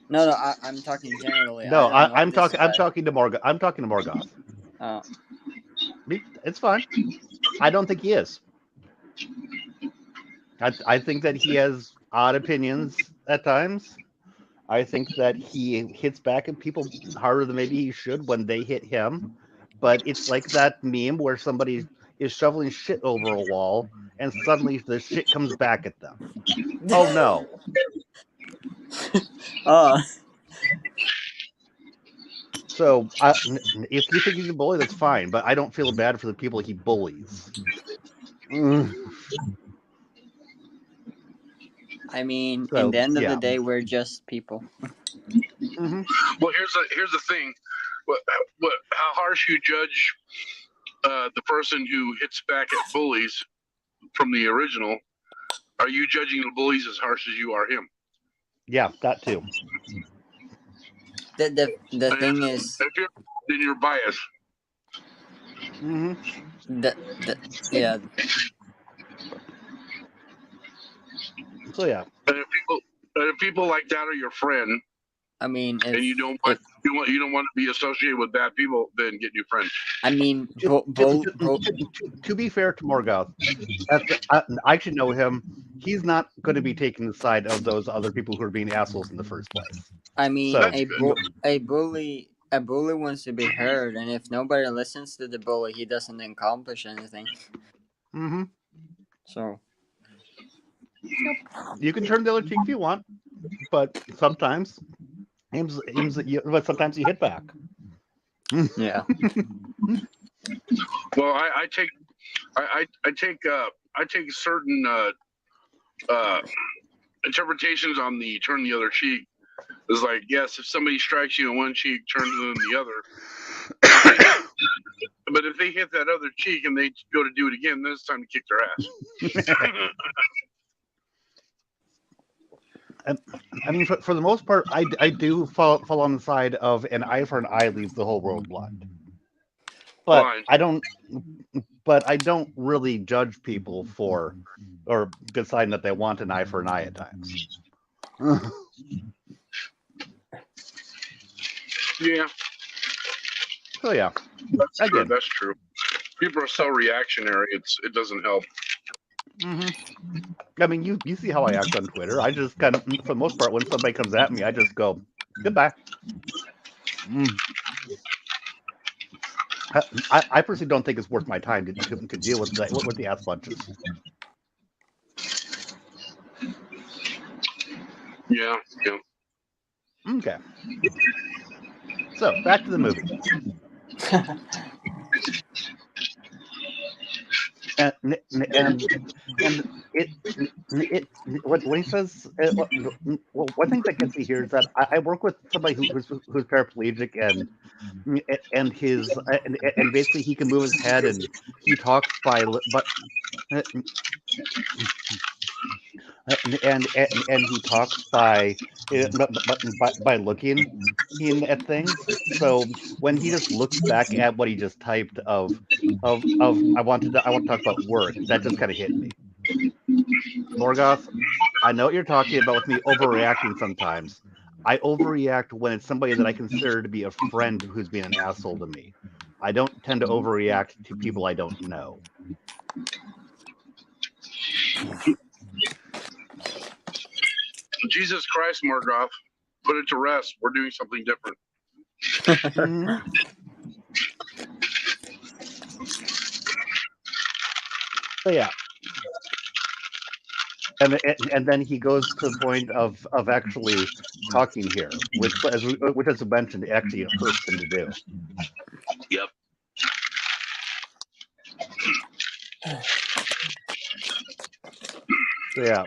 No, no, I'm talking generally. I No, don't know if I'm this talking. I'm applies. talking to Morgoth. I'm talking to Morgoth. Uh, It's fine. I don't think he is. I think that he has odd opinions at times. I think that he hits back at people harder than maybe he should when they hit him. But it's like that meme where somebody is shoveling shit over a wall and suddenly the shit comes back at them. Oh no. oh, So if you think he's a bully, that's fine. But I don't feel bad for the people he bullies. I mean, in So the end of the yeah. day, we're just people. Mm-hmm. Well, here's the thing. How harsh you judge the person who hits back at bullies from the original? Are you judging the bullies as harsh as you are him? Yeah, that too. The thing And is, if you're, then you're biased. Hmm. yeah, So yeah, And if people like that are your friend, I mean, and you don't if want to be associated with bad people, then get new friends. I mean, to be fair to Morgoth, I should know him. He's not going to be taking the side of those other people who are being assholes in the first place. I mean, So, That's good. a bully wants to be heard, and if nobody listens to the bully, he doesn't accomplish anything. hmm So, you can turn the other cheek if you want, but sometimes, but sometimes you hit back. yeah. Well, I take certain interpretations on the turn the other cheek. It's like, yes, if somebody strikes you in one cheek, turn to them the other. But if they hit that other cheek and they go to do it again, then it's time to kick their ass. I mean, for the most part, I do fall on the side of an eye for an eye leaves the whole world blind. But Fine. I don't really judge people for or deciding that they want an eye for an eye at times. Yeah, So yeah, that's true. again, That's true. People are so reactionary. It doesn't help. hmm I mean, you see how I act on Twitter. I just kind of, for the most part, when somebody comes at me, I just go goodbye. Mm. I personally don't think it's worth my time to deal with the ass bunches. Yeah, yeah. Okay. So back to the movie. And it when he says one thing that gets me here is that I work with somebody who's paraplegic and his and basically he can move his head and he talks and he talks by looking at things. So when he just looks back at what he just typed of I want to talk about work, that just kind of hit me. Morgoth, I know what you're talking about with me overreacting sometimes. I overreact when it's somebody that I consider to be a friend who's being an asshole to me. I don't tend to overreact to people I don't know. Jesus Christ, Morgoth, put it to rest. We're doing something different. Mhm. So yeah, and then he goes to the point of actually talking here, which as I mentioned, actually it hurts him to do. Yep. So yeah,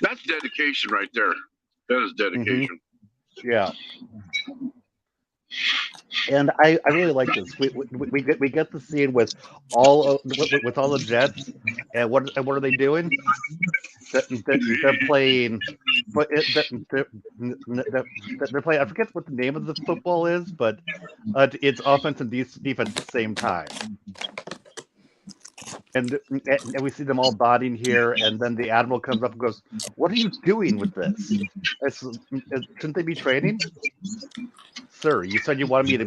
That's dedication right there. That is dedication. yeah. And I really like this. We get the scene with all the jets, and what are they doing? They're playing, but they're playing. I forget what the name of the football is, but it's offense and defense at the same time. And we see them all dotting here, and then the admiral comes up and goes, "What are you doing with this? Shouldn't they be training, sir? You said you wanted me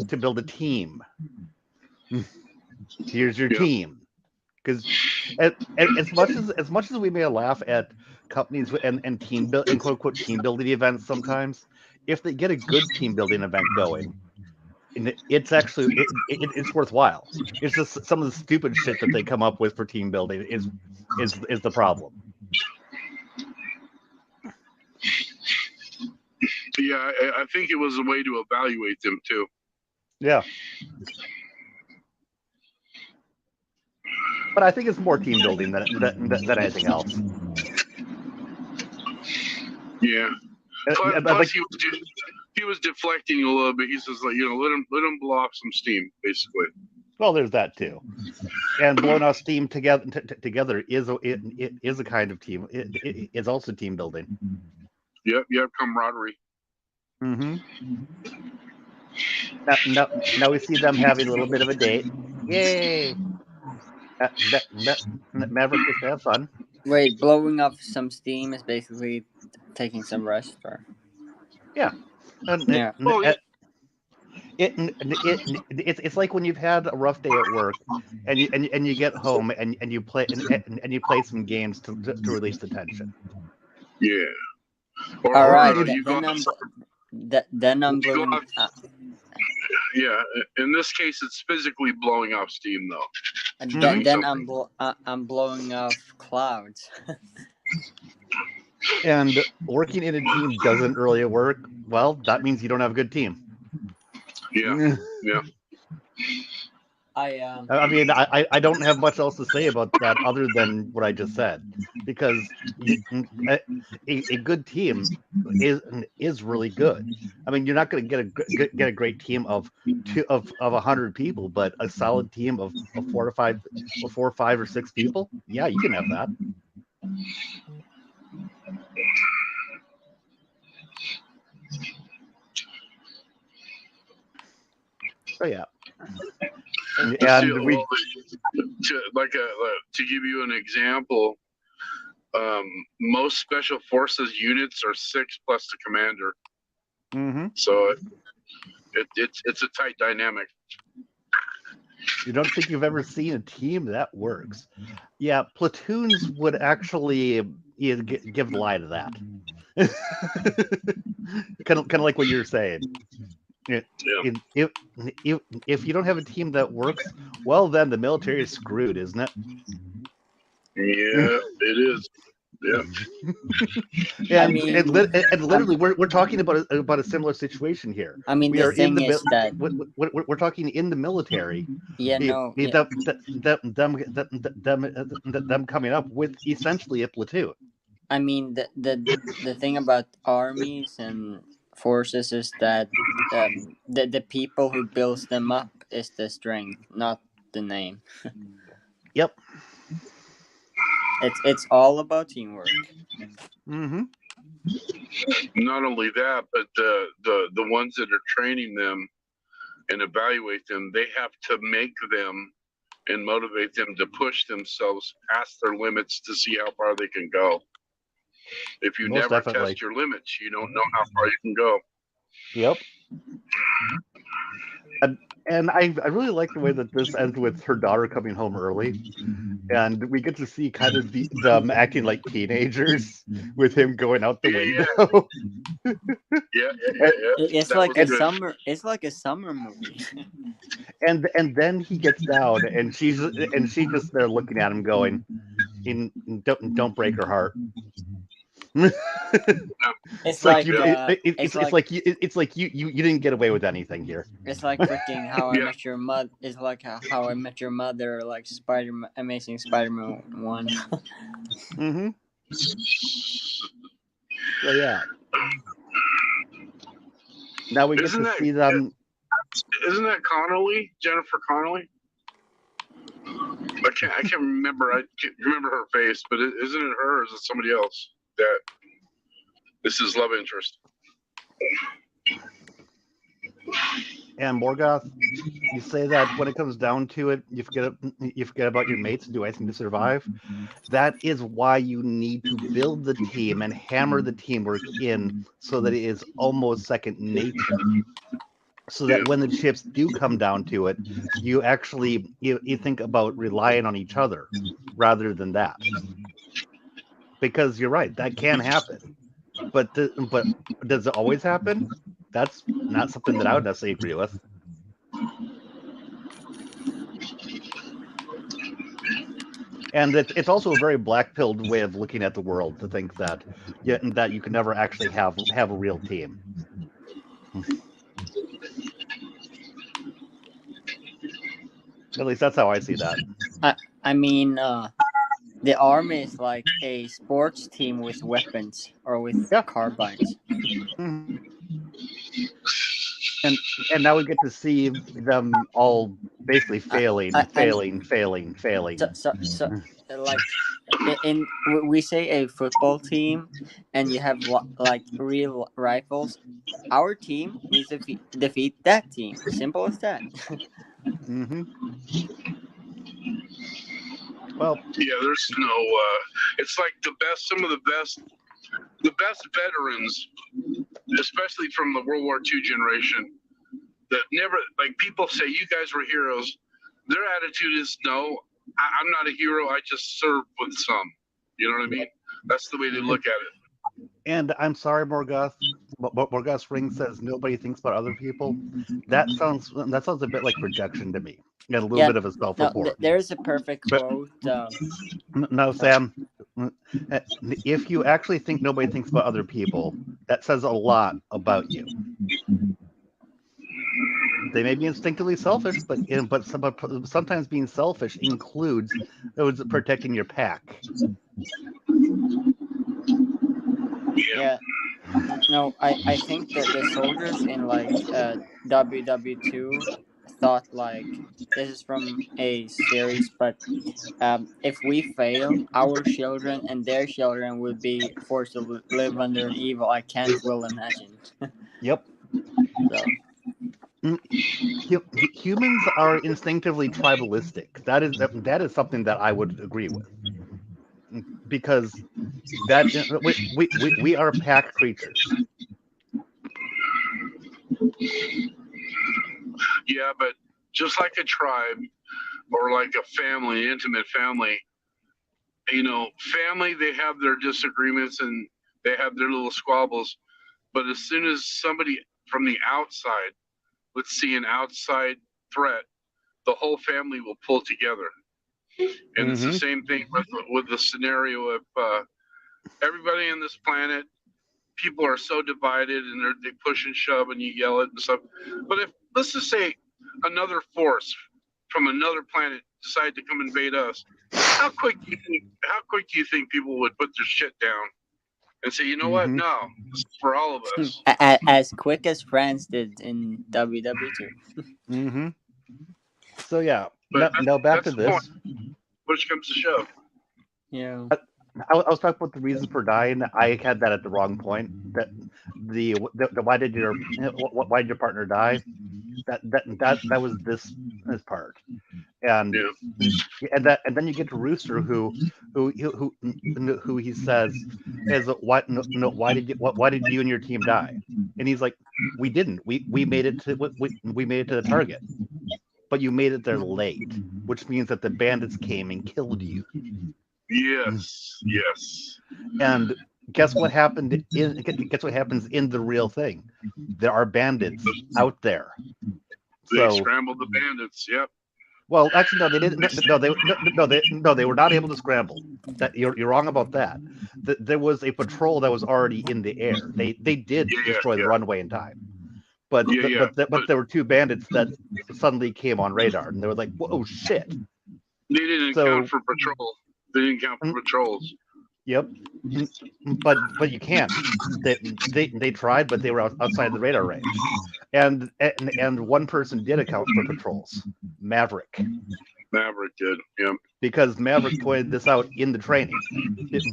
to build a team. Here's your Yep. team." Because as much as we may laugh at companies and team build and quote unquote team building events sometimes, if they get a good team building event going, and it's actually it's worthwhile. It's just some of the stupid shit that they come up with for team building is the problem. Yeah, I think it was a way to evaluate them too. Yeah. But I think it's more team building than anything else. Yeah. Plus he was deflecting a little bit. He says, like, let him blow off some steam, basically. Well, there's that too. And blowing off steam together it is a kind of team. It is also team building. Yep, you have camaraderie. Mm-hmm. Now we see them having a little bit of a date. Yay! Maverick gets to have fun. Wait, blowing off some steam is basically taking some rest, or Yeah. And yeah. Well, yeah, it's like when you've had a rough day at work and you get home and you play and you play some games to release the tension. yeah. All Or right, you go. then I'm You go blowing. off- Yeah, in this case, it's physically blowing off steam, though. Then something. I'm blowing off clouds. And working in a team doesn't really work. Well, that means you don't have a good team. Yeah, yeah. I mean, I don't have much else to say about that other than what I just said, because a good team is really good. I mean, you're not going to get a great team of 100 people, but a solid team of 4 or 5 or 6 people. Yeah, you can have that. So yeah. And we To give you an example, most special forces units are 6 plus the commander. Mm-hmm. So it's a tight dynamic. You don't think you've ever seen a team that works? Yeah, platoons would actually give the lie to that. kind of like what you're saying. Yeah. If you don't have a team that works, well, then the military is screwed, isn't it? Yeah, it is. Yeah. And, I mean- and literally, we're talking about a similar situation here. I mean, We the are in thing is that we're talking in the military. yeah, no, yeah. Them coming up with essentially a platoon. I mean, the thing about armies and forces is that the people who builds them up is the strength, not the name. Yep. It's all about teamwork. Mm-hmm. Not only that, but the ones that are training them and evaluate them, they have to make them and motivate them to push themselves past their limits to see how far they can go. If you Most never definitely. test your limits, you don't know how far you can go. Yep. And I really like the way that this ends with her daughter coming home early, and we get to see kind of them acting like teenagers with him going out the window. Yeah. It's That like was a good. summer. It's like a summer movie. And then he gets down, and she's just there looking at him, going, "Don't break her heart." It's like like you, it's like it's like you didn't get away with anything here. it's like freaking How I Yeah. Met Your Mother. It's like How I Met Your Mother, like Amazing Spider-Man 1. Mm-hmm. So yeah. Now we get Isn't to that- see them. Isn't that Connolly, Jennifer Connolly? I can't remember. I can't remember her face, but isn't it her or is it somebody else that this is love interest? And Morgoth, you say that when it comes down to it, you forget about your mates and do anything to survive. That is why you need to build the team and hammer the teamwork in so that it is almost second nature. So that when the chips do come down to it, you actually you think about relying on each other rather than that. Because you're right, that can happen. But does it always happen? That's not something that I would necessarily agree with. And it's also a very black-pilled way of looking at the world to think that that you can never actually have a real team. At least that's how I see that. I mean, the army is like a sports team with weapons or with carbines. Mm-hmm. And now we get to see them all basically failing. So like we say a football team, and you have like real rifles. Our team needs to defeat that team. Simple as that. Mm-hmm. Well, Yeah, there's no. It's like some of the best veterans, especially from the World War II generation, that never, like, people say you guys were heroes. Their attitude is, no, I'm not a hero. I just served with some. You know what I mean? That's the way they look at it. and I'm sorry, Morgoth. Morgoth's ring says nobody thinks about other people. That sounds a bit like projection to me, and a little Yeah. bit of a No, self-report. there's a perfect But quote. no, Sam. If you actually think nobody thinks about other people, that says a lot about you. They may be instinctively selfish, but sometimes being selfish includes those protecting your pack. Yeah. No, I think that the soldiers in like WW2 thought like this is from a series, but if we fail, our children and their children will be forced to live under an evil I can't well imagine. Yep. So Humans are instinctively tribalistic. That is something that I would agree with, because that we are pack creatures. Yeah, but just like a tribe or like a family, intimate family, family, they have their disagreements and they have their little squabbles. But as soon as somebody from the outside, let's see, an outside threat, the whole family will pull together. And it's the same thing with the scenario of everybody on this planet. People are so divided, and they push and shove, and you yell it and stuff. But if, let's just say, another force from another planet decided to come invade us, how quick do you think people would put their shit down and say, you know what? No, this is for all of us. as quick as France did in WW2. Mm-hmm. So yeah, But now back to that's the point. this. Push comes to shove. Yeah. I was talking about the reasons for dying. I had that at the wrong point. That the why did your partner die? That was this part, and Yeah. and then you get to Rooster, who he says is why did you and your team die? And he's like, we didn't. We made it to we made it to the target, but you made it there late, which means that the bandits came and killed you. Yes. And guess what happened? Guess what happens in the real thing? There are bandits out there. They scrambled the bandits. Yep. Well, actually, no, they didn't. They were not able to scramble. That you're wrong about that. There was a patrol that was already in the air. They did destroy the runway in time, but there were two bandits that suddenly came on radar, and they were like, "Whoa, shit!" They didn't count for patrol. They didn't count for patrols. Yep, but you can't. They tried, but they were outside the radar range, and one person did account for patrols, Maverick. Maverick did, yeah. Because Maverick pointed this out in the training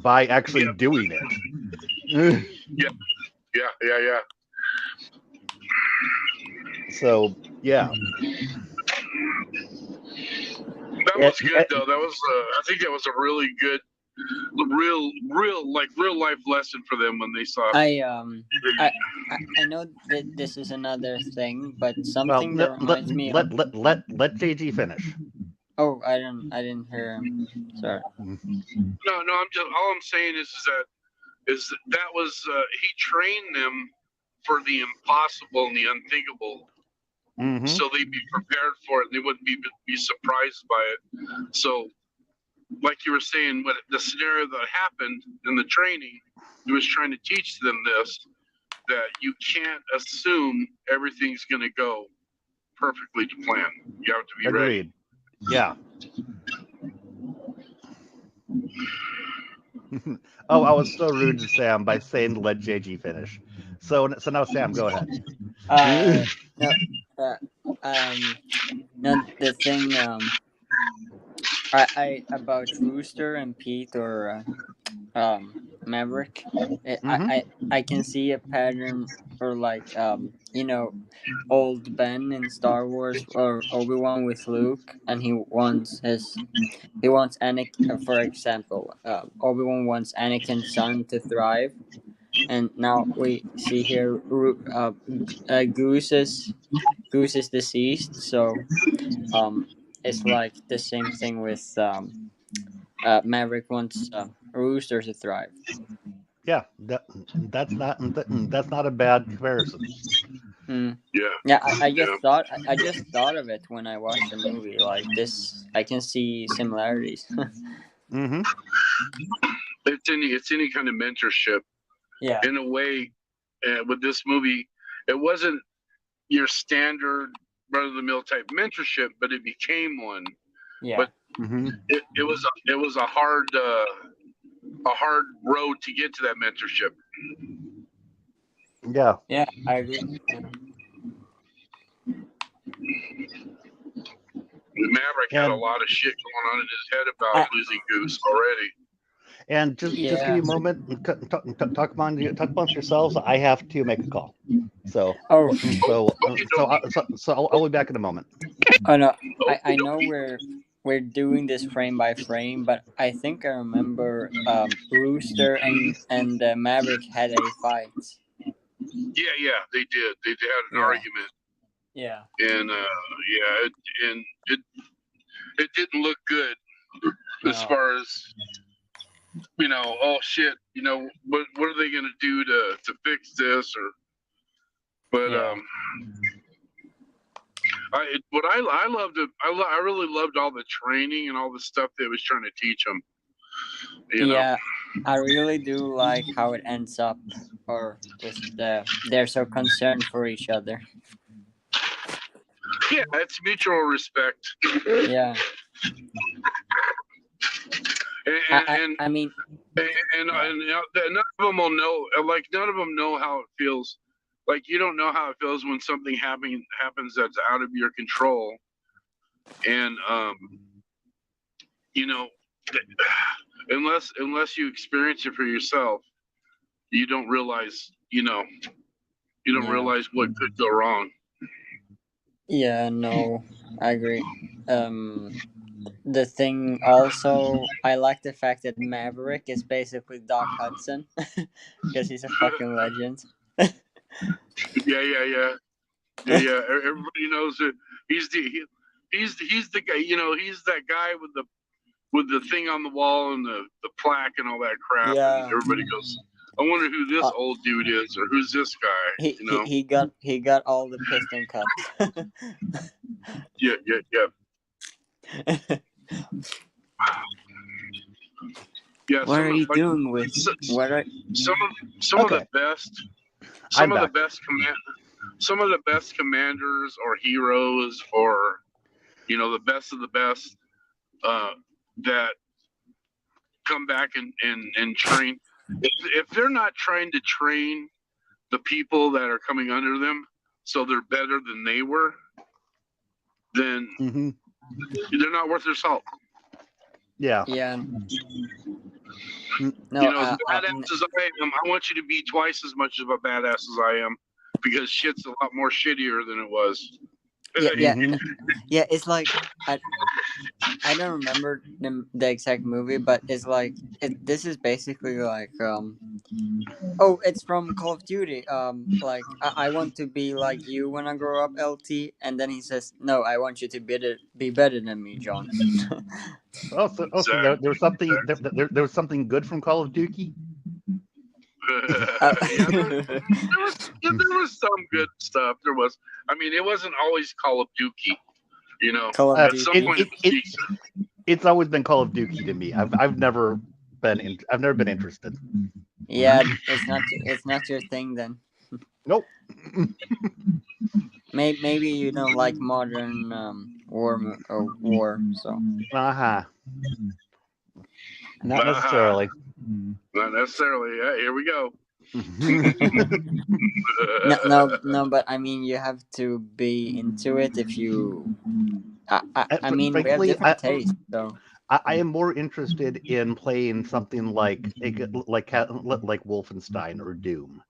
by actually doing it. Yeah. So yeah. That was good though. That was I think that was a really good real life lesson for them when they saw it. I know that this is another thing, but something that reminds me let JG finish. Oh, I didn't hear him. Sorry. No, I'm just all I'm saying is that was he trained them for the impossible and the unthinkable. Mm-hmm. So they'd be prepared for it and they wouldn't be surprised by it. So like you were saying, what the scenario that happened in the training, he was trying to teach them this, that you can't assume everything's going to go perfectly to plan. You have to be ready. Yeah. Oh, I was so rude to Sam by saying let JG finish. So now Sam, go ahead. Now the thing I about Rooster and Pete or Maverick, Hmm. I can see a pattern or like old Ben in Star Wars or Obi-Wan with Luke, and he wants Anakin, for example, Obi-Wan wants Anakin's son to thrive, and now we see here Goose is deceased, so um it's like the same thing with Maverick wants Rooster to thrive. Yeah, that's not a bad comparison. Mm. Yeah, Yeah, yeah. I just thought of it when I watched the movie. Like this, I can see similarities. Hmm. It's any kind of mentorship Yeah, in a way. With this movie, it wasn't your standard run of the mill type mentorship, but it became one. yeah, But Hmm. it was a hard road to get to that mentorship. Yeah, yeah. I agree. Yeah. Maverick had a and lot of shit going on in his head about I, losing Goose already. just give yeah. me a moment and talk amongst yourselves. I have to make a call. So Oh, Okie dokie. I'll be back in a moment. oh no. I Okie know dokie. we're doing this frame by frame, but I think I remember Rooster and Maverick had a fight. Yeah, they did. They had an Yeah, argument, yeah, and it didn't look good as no, far as oh shit, what are they gonna do to fix this or but yeah, I loved it. I really loved all the training and all the stuff they was trying to teach them. yeah. I really do like how it ends up, or with they're so concerned for each other. Yeah, it's mutual respect, Yeah, and I mean, yeah, none of them will know. Like none of them know how it feels. Like you don't know how it feels when something happens that's out of your control, and you know, unless you experience it for yourself, you don't realize. You don't yeah, realize what could go wrong. yeah. No, I agree. The thing also, I like the fact that Maverick is basically Doc Hudson because he's a fucking legend. Yeah. Everybody knows that he's he's the guy. He's that guy with the thing on the wall and the plaque and all that crap. And Yeah, everybody goes, I wonder who this uh, old dude is or who's this guy. he got all the piston cuts. Yeah. Yeah, What are you like doing with what are some of Okay, the best I'm some of the back. best some of the best commanders or heroes or the best of the best that come back and train. If they're not trying to train the people that are coming under them so they're better than they were, then Hmm. they're not worth their salt. Yeah. yeah Mm. no As badass as I am, I want you to be twice as much of a badass as I am because shit's a lot more shittier than it was. yeah Hmm. yeah it's like I don't remember the exact movie, but it's like this is basically like oh, it's from Call of Duty. Like I want to be like you when I grow up, LT, and then he says, "No, I want you to be better than me, John." Also, there was something there was something good from Call of Duty. Uh, Yeah, there was some good stuff. There was. I mean, it wasn't always Call of Duty. Call of At some Duty. point it was decent. It's always been Call of Duty to me. I've never I've never been interested. Yeah, it's not your thing then. Nope. Maybe you don't like modern war. So Uh-huh. Not Uh-huh. necessarily. Not necessarily. Yeah, here we go. no, but I mean you have to be into it if you I mean, we have Frankly, different tastes, so I am more interested in playing something like Wolfenstein or Doom.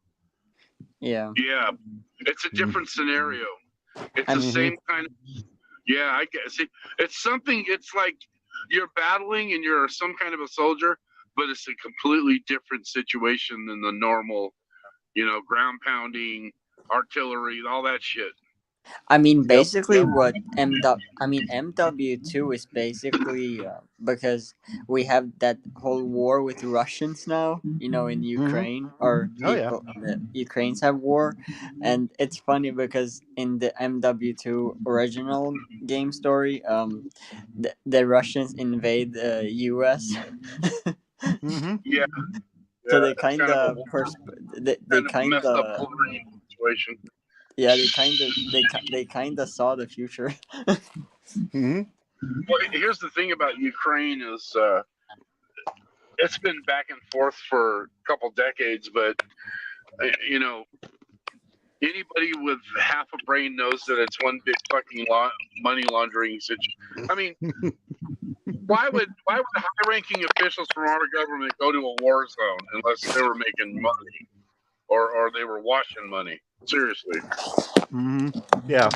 yeah. Yeah, it's a different scenario. It's the And same kind of. Yeah, I guess it's something. It's like you're battling and you're some kind of a soldier, but it's a completely different situation than the normal, ground pounding, artillery, all that shit. I mean, Yep. basically, what MW2 is basically because we have that whole war with Russians now, in Hmm. Ukraine, or Oh yeah. the Ukrainians have war, and it's funny because in the MW2 original game story, the Russians invade the U.S. Hmm. Yeah, So yeah, it's kind of a they kind of a kind messed up of Wolverine situation. yeah, they kind of saw the future. Hmm. Well, here's the thing about Ukraine is it's been back and forth for a couple decades, but you know, anybody with half a brain knows that it's one big fucking money laundering situation. I mean, why would high-ranking officials from our government go to a war zone unless they were making money or they were washing money? Seriously. Hmm. Yeah.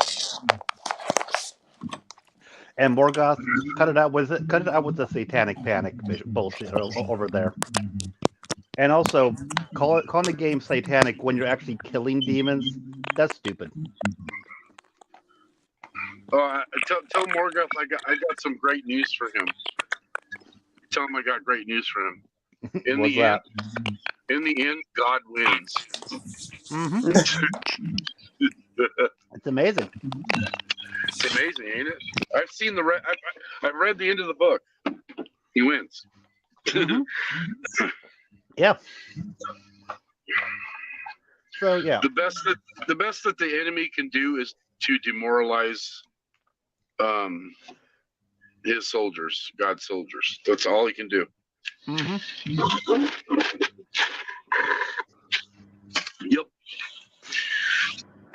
And Morgoth, cut it out with it. Cut it out with the satanic panic bullshit over there. And also, calling the game satanic when you're actually killing demons. That's stupid. Tell Morgoth I got some great news for him. Tell him I got great news for him. What's that? In the end, God wins. Hmm. It's amazing. It's amazing, ain't it? I've seen I've read the end of the book. He wins. Hmm. Yeah. So yeah. The best that the enemy can do is to demoralize his soldiers, God's soldiers. That's all he can do. Hmm. Yep.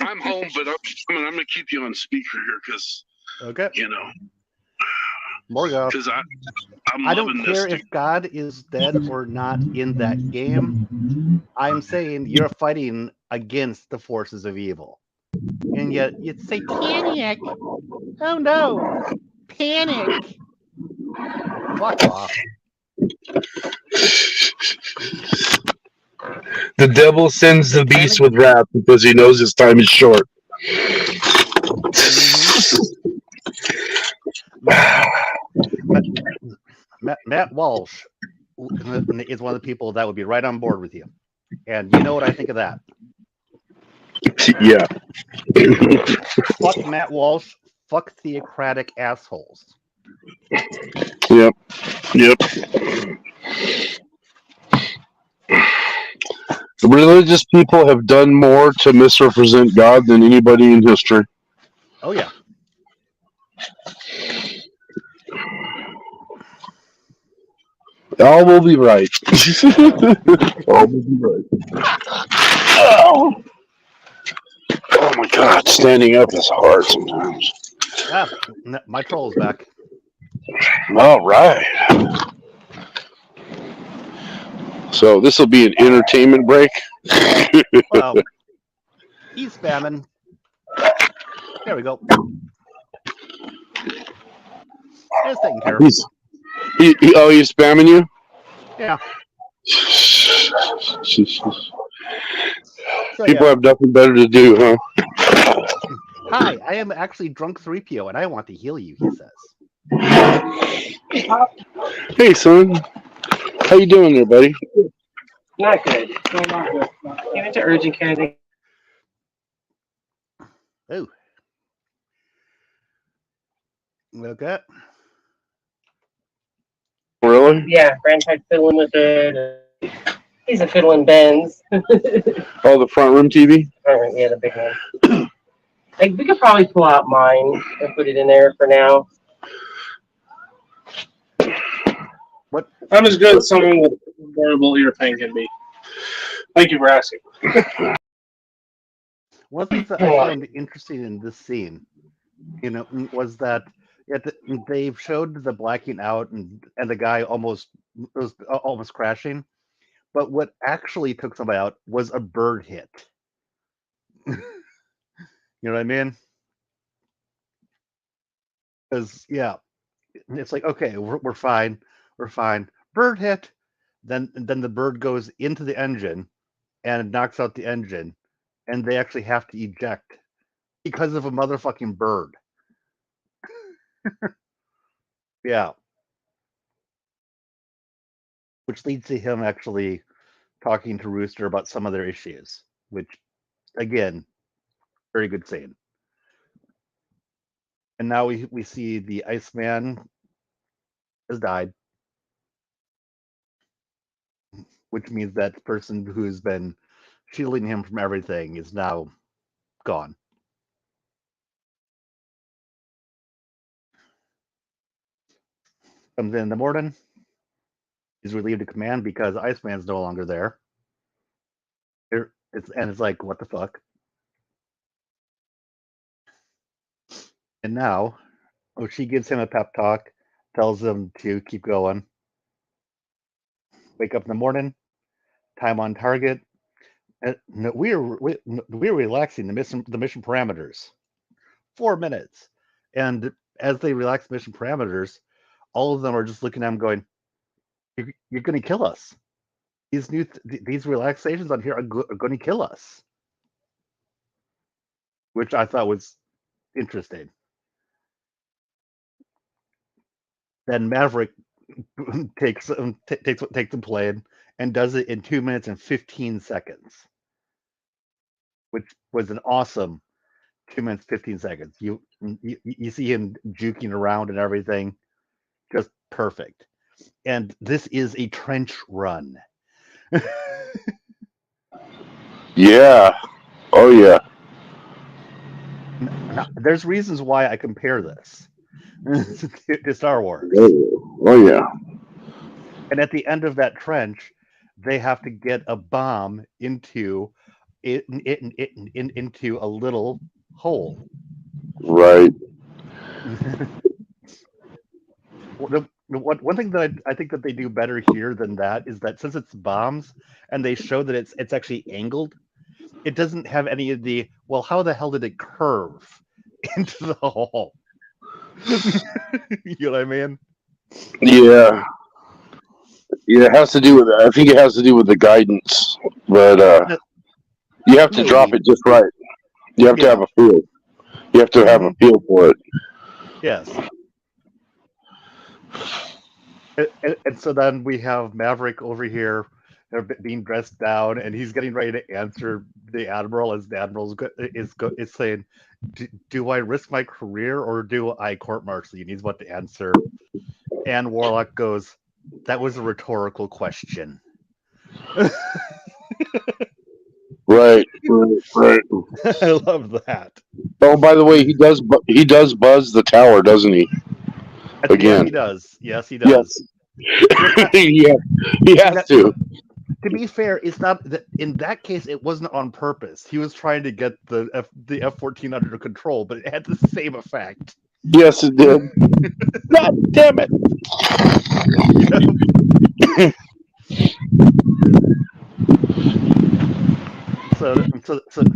I'm home, but I'm gonna keep you on speaker here because Okay. because Morgoth. I'm I don't loving care this. if God is dead or not in that game. I'm saying you're fighting against the forces of evil. And yet it's satanic. Oh no. Panic. Fuck off. The devil sends the beast Satanic. with wrath because he knows his time is short. Mm-hmm. Matt Walsh is one of the people that would be right on board with you. And you know what I think of that. Yeah. Fuck Matt Walsh. Fuck theocratic assholes. Yep. Yep. The religious people have done more to misrepresent God than anybody in history. Oh yeah. All will be right. All will be right. Oh. Oh my God, standing up is hard sometimes. Ah, my troll's back. All right. So this will be an entertainment break. Well, he's spamming. There we go. It's taken care of. He's spamming you? Yeah. So, People yeah. have nothing better to do, huh? Hi, I am actually drunk 3PO and I want to heal you, he says. Hey, son. How you doing there, buddy? Not good. Still not good. Give it to urgent care. Oh. Okay. Really? Yeah, Brand tried fiddling with it. He's a fiddling Benz. Oh, the front room TV? Yeah, the big one. Like, we could probably pull out mine and put it in there for now. What? I'm as good as someone with variable ear pain can be. Thank you for asking. One of the things that I found interesting in this scene, was that they showed the blacking out and the guy was almost crashing. But what actually took somebody out was a bird hit. You know what I mean? Because yeah, it's like okay, we're fine, we're fine. Bird hit, then the bird goes into the engine and knocks out the engine, and they actually have to eject because of a motherfucking bird. Yeah, which leads to him actually talking to Rooster about some of their issues, which again, very good scene. And now we see the Iceman has died, which means that the person who's been shielding him from everything is now gone. Comes in the morning. He's relieved of command because Iceman's no longer there. It's like, what the fuck? And now, she gives him a pep talk, tells him to keep going. Wake up in the morning, time on target. We're relaxing the mission parameters. 4 minutes, and as they relax the mission parameters, all of them are just looking at him, going, "You're going to kill us. These relaxations on here are going to kill us," which I thought was interesting. Then Maverick takes the plane and does it in 2 minutes and 15 seconds, which was an awesome 2 minutes 15 seconds. You see him juking around and everything, just perfect. And this is a trench run. Yeah. Oh yeah. Now, there's reasons why I compare this to Star Wars. Oh yeah. And at the end of that trench, they have to get a bomb into into a little hole. Right. One thing that I think that they do better here than that is that since it's bombs and they show that it's actually angled, it doesn't have any of the, well, how the hell did it curve into the hole? You know what I mean? Yeah. Yeah, it has to do with. I think it has to do with the guidance, but you have to drop Maybe. it just right. You have to have a feel. You have to have a feel for it. Yes. And so then we have Maverick over here being dressed down, and he's getting ready to answer the Admiral as the Admiral is saying, do I risk my career or do I court-martial you? And he's about to answer. And Warlock goes, that was a rhetorical question. Right. I love that. Oh, by the way, he does buzz the tower, doesn't he? Again. Yes, he does. Yes, he does. Yes. Yeah, he has to. To be fair, it's not in that case. It wasn't on purpose. He was trying to get the F-14 under control, but it had the same effect. Yes, it did. God damn it! So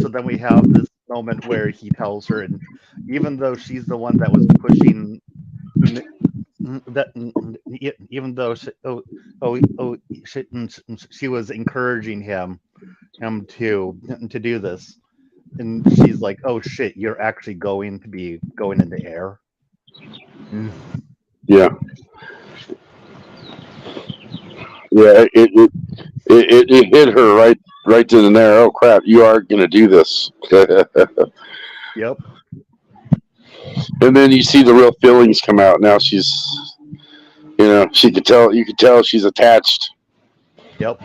then we have this moment where he tells her, and even though she's the one that was pushing that, even though she was encouraging him to do this, and she's like, "Oh shit, you're actually going to be going in the air." Yeah. Yeah, it hit her right to the nair. Oh crap! You are gonna do this. Yep. And then you see the real feelings come out. Now she's, she could tell. You could tell she's attached. Yep.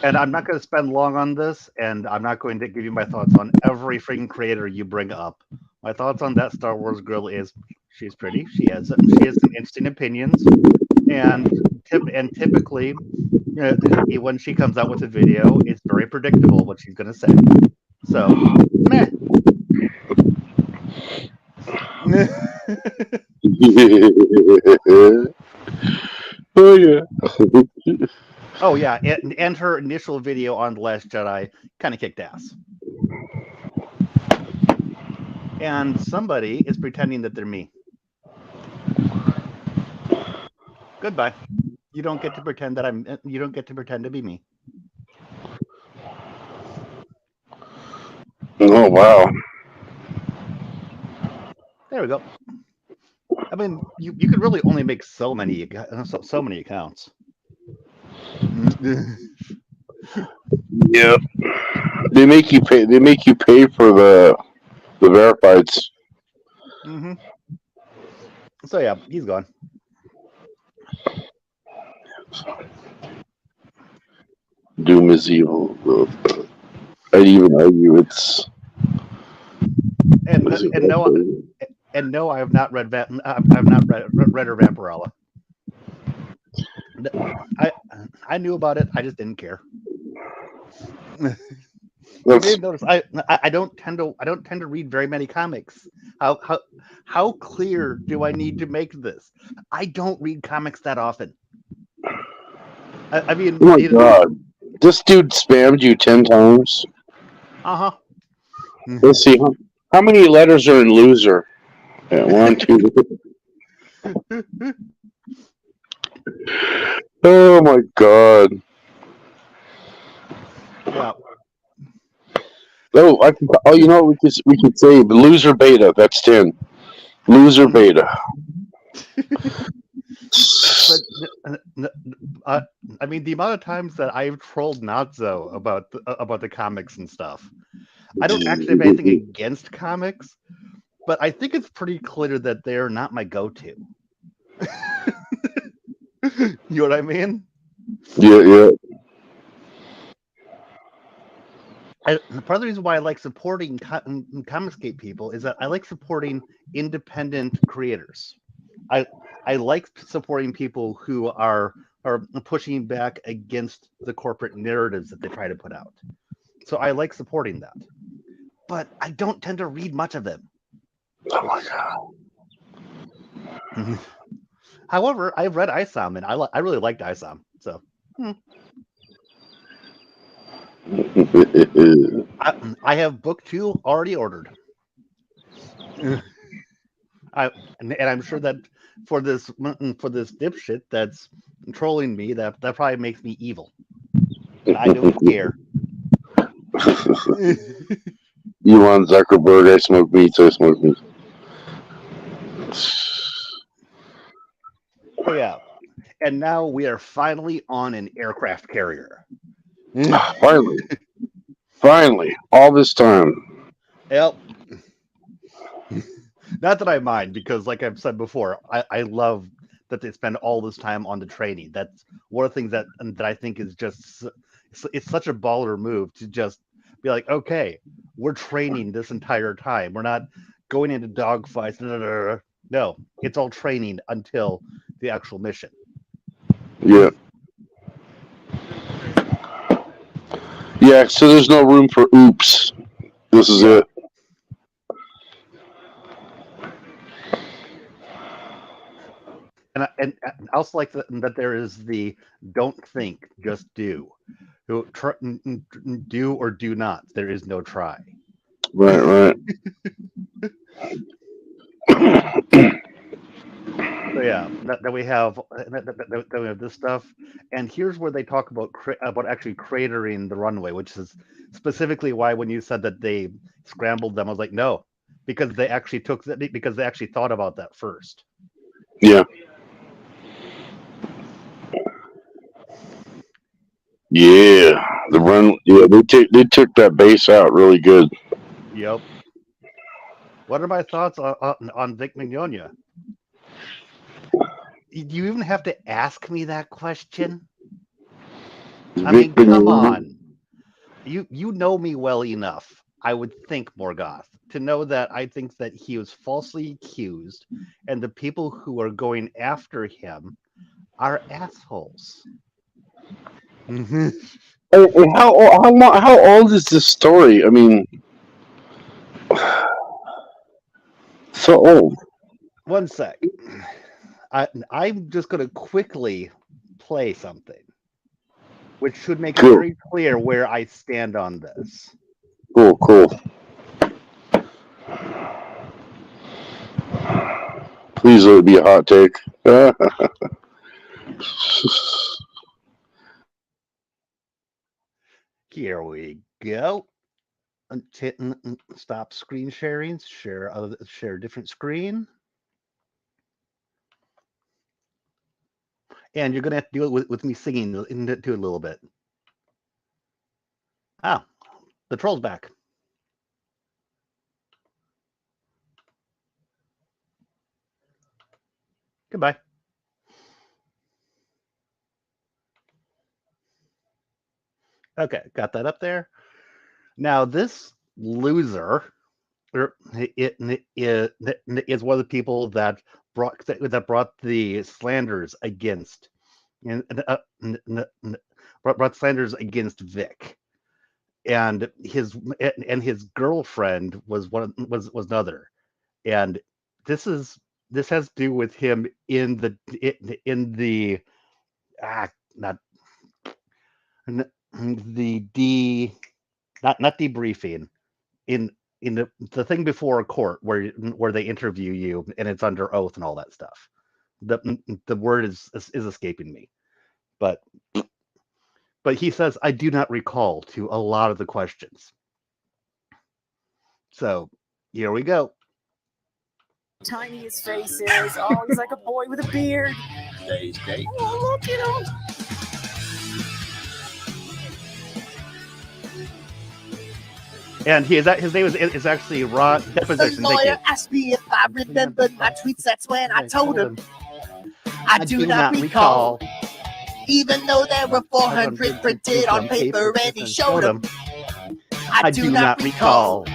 And I'm not going to spend long on this, and I'm not going to give you my thoughts on every freaking creator you bring up. My thoughts on that Star Wars girl is she's pretty. She has some interesting opinions, and typically, when she comes out with a video, it's very predictable what she's going to say. So, meh. Oh yeah. Oh yeah, and her initial video on The Last Jedi kind of kicked ass. And somebody is pretending that they're me. Goodbye. You don't get to pretend that I'm. You don't get to pretend to be me. Oh wow. There we go. I mean, you could really only make so many accounts. Yep. They make you pay. They make you pay for the verifieds. Mm-hmm. So yeah, he's gone. Doom is evil. I'd even argue it's. And no, I have not read I've not read her Vampirella. I knew about it. I just didn't care. You may have noticed I don't tend to read very many comics. How clear do I need to make this? I don't read comics that often. I mean, oh my god, this dude spammed you 10 times. Uh-huh. Let's see how many letters are in loser. Yeah, 1, 2. Oh my god. Yeah. Oh, you know what we could say loser beta. That's 10. Loser beta. But I mean, the amount of times that I've trolled Natzo about the comics and stuff. I don't actually have anything against comics, but I think it's pretty clear that they're not my go-to. You know what I mean? Yeah. Part of the reason why I like supporting Comicsgate people is that I like supporting independent creators. I like supporting people who are pushing back against the corporate narratives that they try to put out. So I like supporting that. But I don't tend to read much of them. Oh my god. However, I've read ISOM and I really liked ISOM. So I have book 2 already ordered. And I'm sure that for this dipshit that's trolling me, that probably makes me evil. And I don't care. Elon Zuckerberg, I smoke meat, I smoke meat. Oh yeah. And now we are finally on an aircraft carrier. Finally, all this time. Yep. Not that I mind, because like I've said before, I love that they spend all this time on the training. That's one of the things that I think is just it's such a baller move to just be like, okay, we're training this entire time. We're not going into dogfights. No, it's all training until the actual mission. Yeah. Yeah, so there's no room for oops. This is it. And I also like that there is the don't think, just do. Do or do not. There is no try. Right. So yeah, that we have this stuff, and here's where they talk about actually cratering the runway, which is specifically why when you said that they scrambled them, I was like, no, because they actually thought about that first. Yeah. Yeah, the run. Yeah, they took that base out really good. Yep. What are my thoughts on Vic Mignogna? Do you even have to ask me that question? I mean, come on. You know me well enough, I would think, Morgoth, to know that I think that he was falsely accused, and the people who are going after him are assholes. How old is this story? I mean, So old. One sec. I'm just going to quickly play something, which should make it Cool. very clear where I stand on this. Cool. Please let it be a hot take. Here we go. Stop screen sharing. Share a different screen. And you're going to have to do it with me singing into it a little bit. Ah, the troll's back. Goodbye. Okay, got that up there. Now this loser is one of the people that brought the slanders against brought slanders against Vic, and his girlfriend was another, and this has to do with him in the not the not debriefing in the thing before a court where they interview you and it's under oath and all that stuff. The word is escaping me, but he says I do not recall to a lot of the questions. So here we go. Tiny his face is. Oh, he's like a boy with a beard. Oh, look at him. And his name is actually Ron. Deposition. The lawyer asked me if I remembered my tweets. That's when I told him I do not recall. Even though there were 400 printed on paper, and he showed him I do not recall.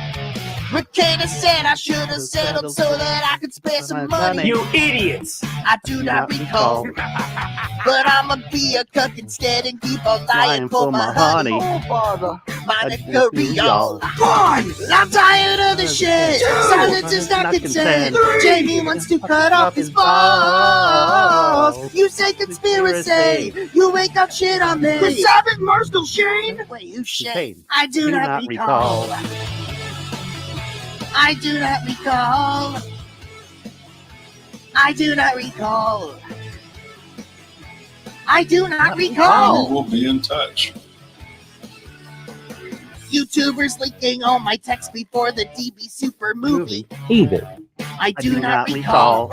Ricada said I should have settled so that I could spare some money. You idiots! I do not recall. But I'ma be a cuck instead and keep on lying for my honey. Oh, bother. Monica Rial. I'm tired of the shit. Silence is not consent. Jamie wants to cut off his balls. You say conspiracy. You ain't got shit on me. The Sabbath Marshall Shane? Wait, you Shane? I do not recall. I do not recall. I do not recall. I do not recall. We will be in touch. YouTubers leaking all my texts before the DB Super movie. Either. I do not recall.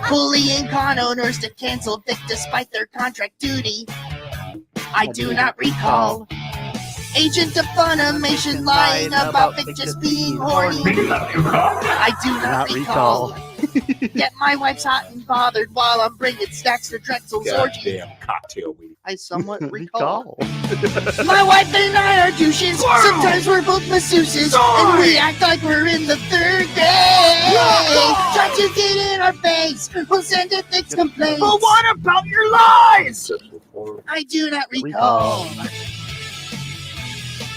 Bullying con owners to cancel Vic despite their contract duty. I do not recall. Agent of Funimation lying about Vic just being horny. I do not recall. Yet my wife's hot and bothered while I'm bringing stacks for Drexel's orgy. Goddamn cocktail weed. I somewhat recall. My wife and I are douches. Sometimes we're both masseuses. And we act like we're in the third grade. Try to get in our face. We'll send a Vic's complaints. But what about your lies? I do not recall.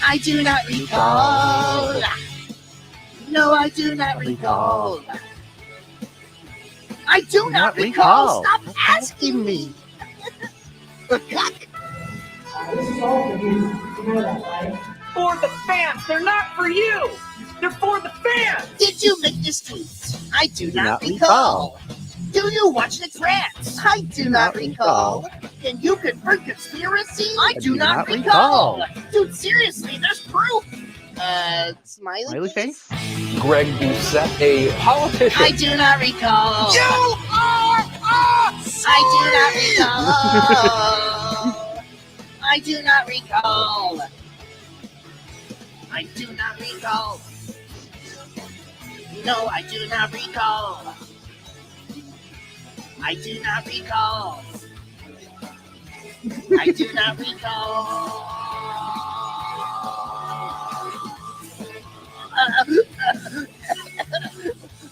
I do not recall. No, I do not recall. I do not recall. Stop asking me. For the fans. They're not for you. They're for the fans. Did you make this tweet? I do not recall. Do you watch the Rats? I do not recall. Can you confirm conspiracy? I do not recall. Dude, seriously, there's proof. Smiley face? Greg Doucette, a politician. I do not recall. You are I do not recall. I do not recall. I do not recall. No, I do not recall. I do not recall. I do not recall.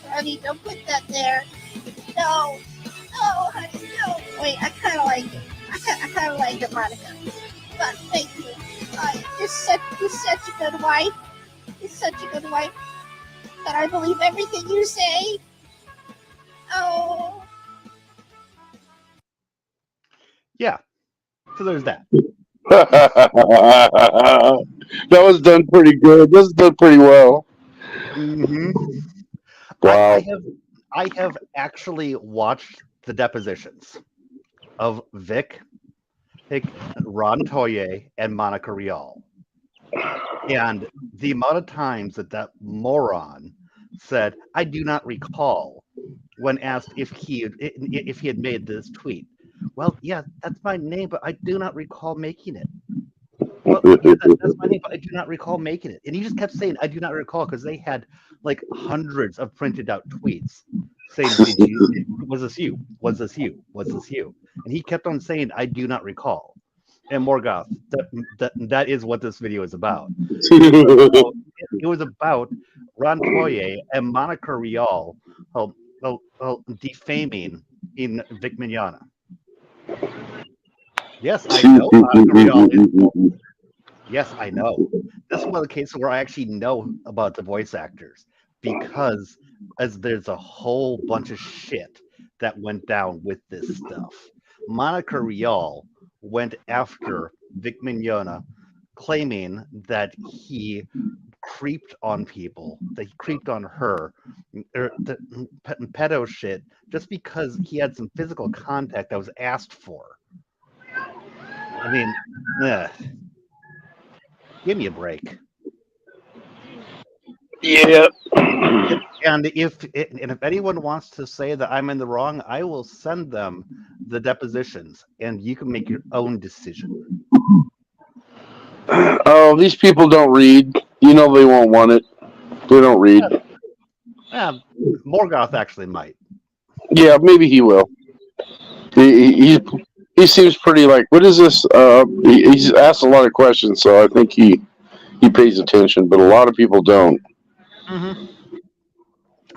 Honey, don't put that there. No, honey, no. Wait, I kind of like it. I kind of like it, Monica. But thank you. You're such a good wife. You're such a good wife. but I believe everything you say. Oh. Yeah. So there's that. That was done pretty good. That was done pretty well. Mm-hmm. Wow. I have actually watched the depositions of Vic, Ron Toye, and Monica Rial. And the amount of times that moron said, "I do not recall," when asked if he had made this tweet. Well, yeah, that's my name, but I do not recall making it. Well, yeah, that's my name, but I do not recall making it. And he just kept saying, "I do not recall," because they had like hundreds of printed out tweets saying, "Did you? Was this you? Was this you? Was this you?" And he kept on saying, "I do not recall." And Morgoth, that is what this video is about. It was about Ron Toye and Monica Rial defaming in Vic Mignogna. Yes, I know Monica Rial is. Yes, I know. This is one of the cases where I actually know about the voice actors because as there's a whole bunch of shit that went down with this stuff. Monica Rial went after Vic Mignogna, claiming that he creeped on people, that he creeped on her, pedo shit, just because he had some physical contact that was asked for. I mean, give me a break. Yeah. And if anyone wants to say that I'm in the wrong, I will send them the depositions, and you can make your own decision. Oh, these people don't read. You know they won't want it. They don't read. Morgoth actually might. Yeah, maybe he will. He seems pretty like, what is this? He's asked a lot of questions, so I think he pays attention, but a lot of people don't. Mm-hmm.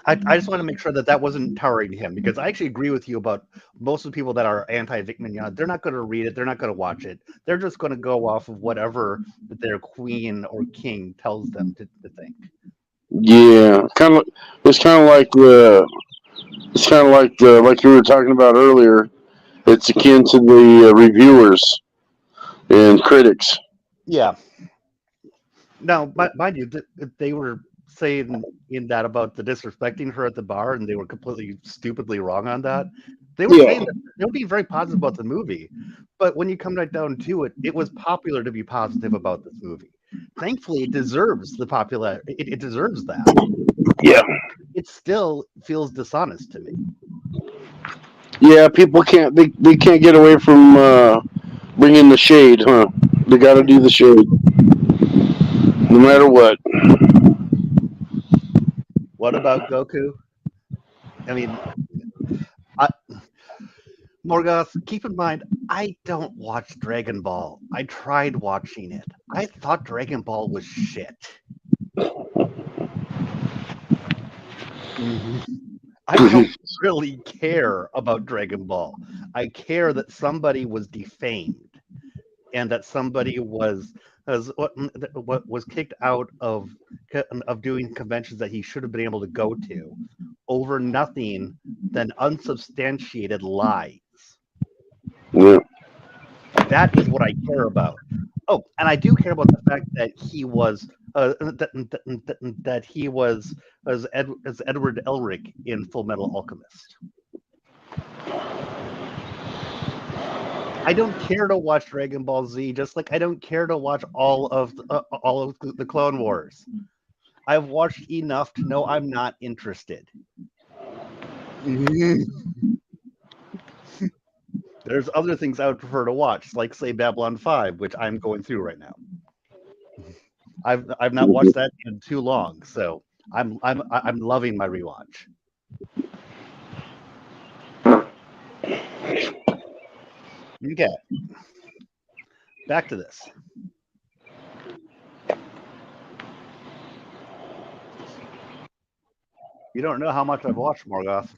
I just want to make sure that wasn't towering him, because I actually agree with you about most of the people that are anti-Vic Mignogna. They're not going to read it. They're not going to watch it. They're just going to go off of whatever their queen or king tells them to think. Yeah, it's kind of like like you were talking about earlier. It's akin to the reviewers and critics. Yeah. Now, mind you, they were saying in that about the disrespecting her at the bar, and they were completely stupidly wrong on that. They were saying that they were being very positive about the movie, but when you come right down to it, it was popular to be positive about this movie. Thankfully, it deserves the popular. It deserves that. Yeah. It still feels dishonest to me. Yeah, people can't. They can't get away from bringing the shade, huh? They got to do the shade, no matter what. What about Goku? I mean, Morgoth, keep in mind, I don't watch Dragon Ball. I tried watching it. I thought Dragon Ball was shit. Mm-hmm. I don't really care about Dragon Ball. I care that somebody was defamed and that somebody was kicked out of doing conventions that he should have been able to go to over nothing than unsubstantiated lies. Yeah. That is what I care about. Oh, and I do care about the fact that he was that he was as Edward Elric in Full Metal Alchemist. I don't care to watch Dragon Ball Z, just like I don't care to watch all of the Clone Wars. I've watched enough to know I'm not interested. There's other things I would prefer to watch, like say Babylon 5, which I'm going through right now. I've not watched that in too long, so I'm loving my rewatch. Okay. Back to this. You don't know how much I've watched, Morgoth.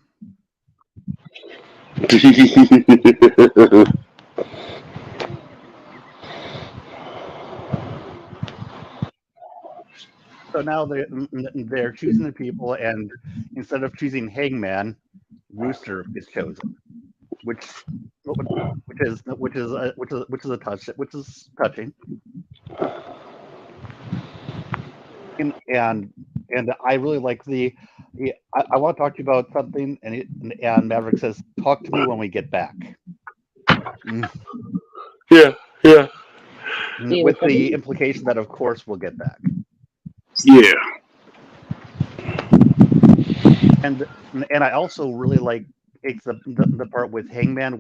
So now they're choosing the people, and instead of choosing Hangman, Rooster is chosen, which which is touching, and and I really like I want to talk to you about something, and Maverick says, "Talk to me when we get back," Mm, Yeah, yeah, with the implication that of course we'll get back. yeah. And and I also really like it's the part with Hangman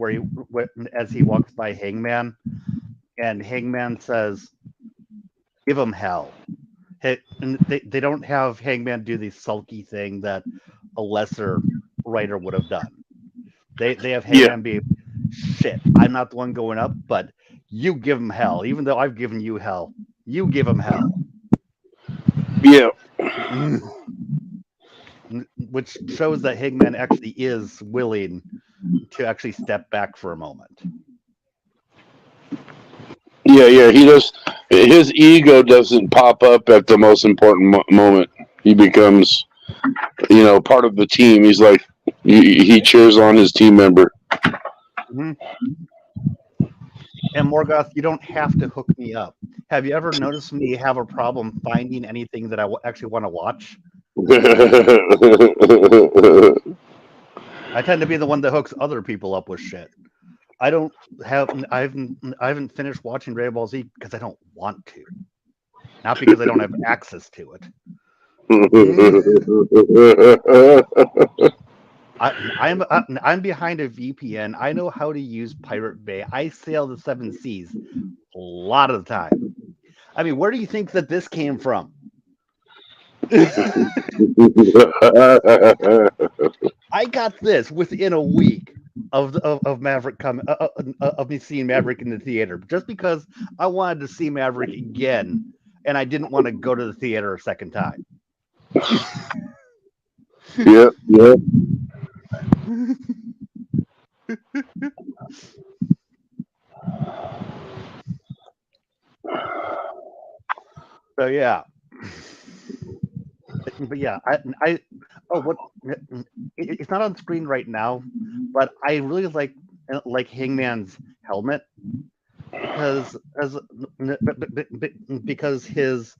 as he walks by Hangman, and Hangman says, "Give him hell." And they don't have Hangman do the sulky thing that a lesser writer would have done. They have Yeah, Hangman be, "Shit, I'm not the one going up, but you give him hell, even though I've given you hell. You give him hell." yeah, Which shows that Hangman actually is willing to actually step back for a moment. yeah, yeah. He does. His ego doesn't pop up at the most important moment. He becomes, part of the team. He's like, he cheers on his team member. Mhm. And Morgoth, you don't have to hook me up. Have you ever noticed me have a problem finding anything that I actually want to watch? I tend to be the one that hooks other people up with shit. I don't have. I haven't finished watching Dragon Ball Z because I don't want to, not because I don't have access to it. I'm behind a VPN. I know how to use Pirate Bay. I sail the seven seas a lot of the time. I mean, where do you think that this came from? I got this within a week of Maverick coming of me seeing Maverick in the theater, just because I wanted to see Maverick again, and I didn't want to go to the theater a second time. Yeah, yeah. So yeah, but yeah, I oh what it's not on screen right now, but I really like Hangman's helmet because because his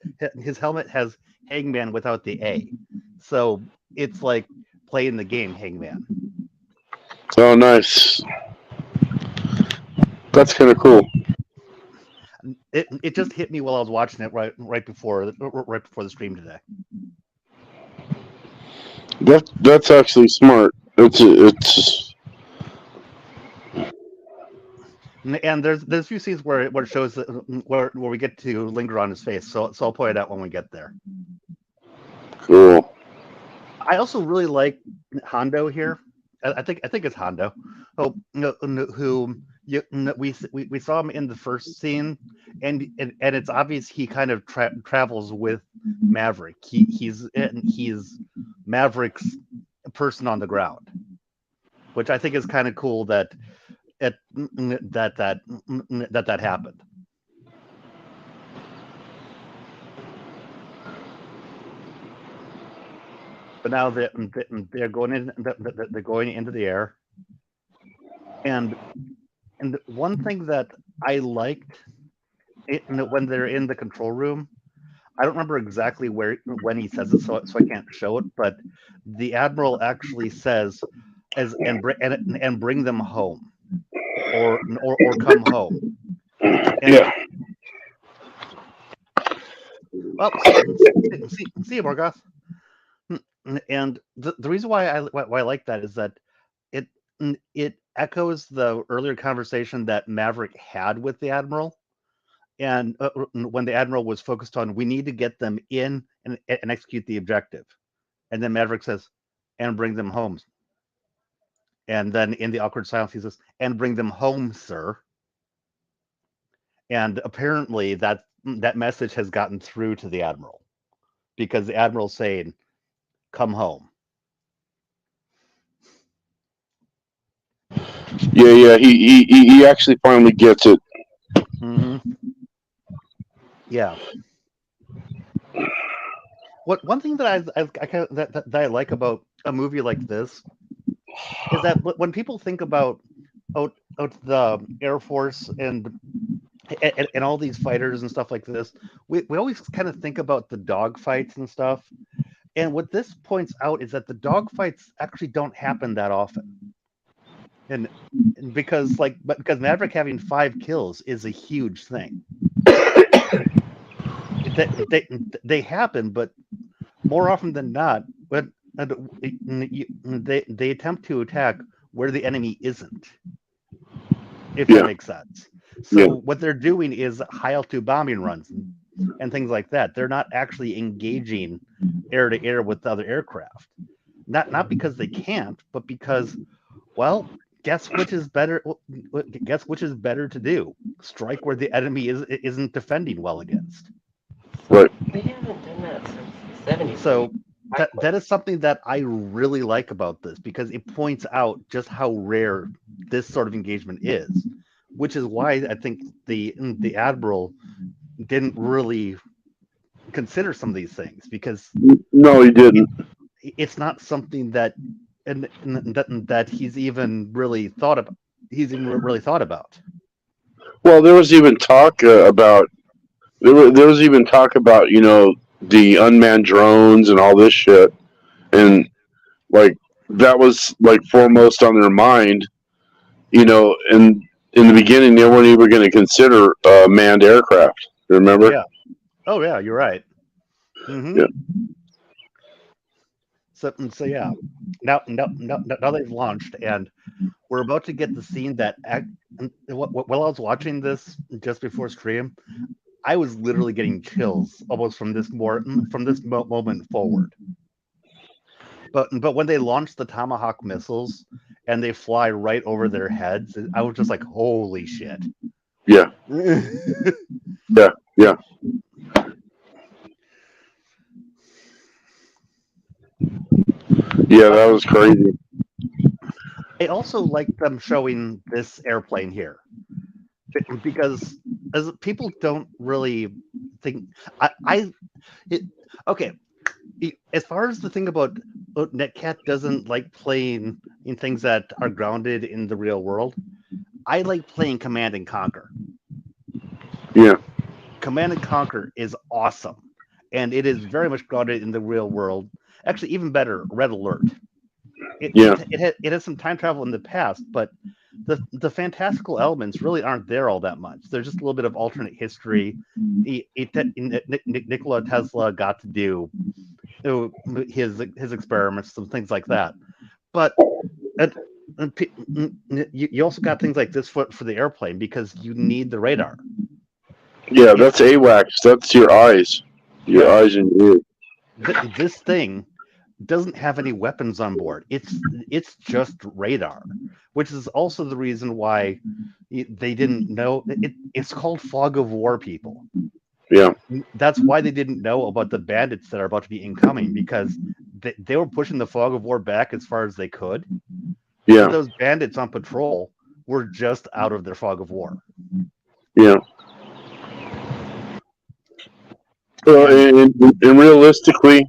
helmet has Hangman without the A, so it's like playing the game Hangman. Oh, nice. That's kind of cool. It just hit me while I was watching it right before the stream today. That's actually smart. It's And there's a few scenes where it shows where we get to linger on his face. So I'll point it out when we get there. cool. I also really like Hondo here. I think it's Hondo. Oh, no, who we saw him in the first scene, and it's obvious he kind of travels with Maverick. He's Maverick's person on the ground, which I think is kind of cool that that happened. But now they're going in. They're going into the air, and one thing that I liked when they're in the control room, I don't remember exactly when he says it, so I can't show it. But the admiral actually says, and bring them home, or come home. And, Yeah. well, see you, Morgoth. And the reason why I like that is that it it echoes the earlier conversation that Maverick had with the admiral, and when the admiral was focused on, we need to get them in and execute the objective, and then Maverick says, and bring them home, and then in the awkward silence he says, and bring them home, sir. And apparently that message has gotten through to the admiral, because the admiral's saying, come home. Yeah, yeah. He actually finally gets it. Mm-hmm. Yeah. one thing that that I like about a movie like this is that when people think about the Air Force and all these fighters and stuff like this, we always kind of think about the dog fights and stuff. And what this points out is that the dog fights actually don't happen that often. And because because Maverick having 5 kills is a huge thing. They happen, but more often than not, when they attempt to attack where the enemy isn't, if that makes sense. So what they're doing is high altitude bombing runs and things like that. They're not actually engaging air to air with other aircraft. Not because they can't, but because, well, guess which is better? Guess which is better to do? Strike where the enemy isn't defending well against. Right. We haven't done that since the 70s. So that is something that I really like about this, because it points out just how rare this sort of engagement is, which is why I think the Admiral didn't really consider some of these things, because No, he didn't. it's not something that that he's even really thought about. Well, there was even talk about there was even talk about the unmanned drones and all this shit, and like that was like foremost on their mind. And in the beginning, they weren't even going to consider manned aircraft. Remember? Yeah. Oh yeah, you're right. Mm-hmm. Yeah. So yeah, now they've launched, and we're about to get the scene that while I was watching this just before stream, I was literally getting chills almost from this moment forward. But when they launched the Tomahawk missiles and they fly right over their heads, I was just like, holy shit. Yeah. Yeah. Yeah. Yeah, that was crazy. I also like them showing this airplane here, because as people don't really think okay. As far as the thing about NetCat doesn't like playing in things that are grounded in the real world, I like playing Command and Conquer. Yeah. Command and Conquer is awesome, and it is very much grounded in the real world. Actually, even better, Red Alert. It has some time travel in the past, but the fantastical elements really aren't there all that much. There's just a little bit of alternate history. Nikola Tesla got to do his experiments, some things like that. But you also got things like this for the airplane, because you need the radar. Yeah, that's AWACS. That's your eyes. Your eyes and ears. This thing doesn't have any weapons on board. It's just radar, which is also the reason why they didn't know. It's called fog of war, people. Yeah. That's why they didn't know about the bandits that are about to be incoming, because they were pushing the fog of war back as far as they could. Yeah. But those bandits on patrol were just out of their fog of war. Yeah. And realistically,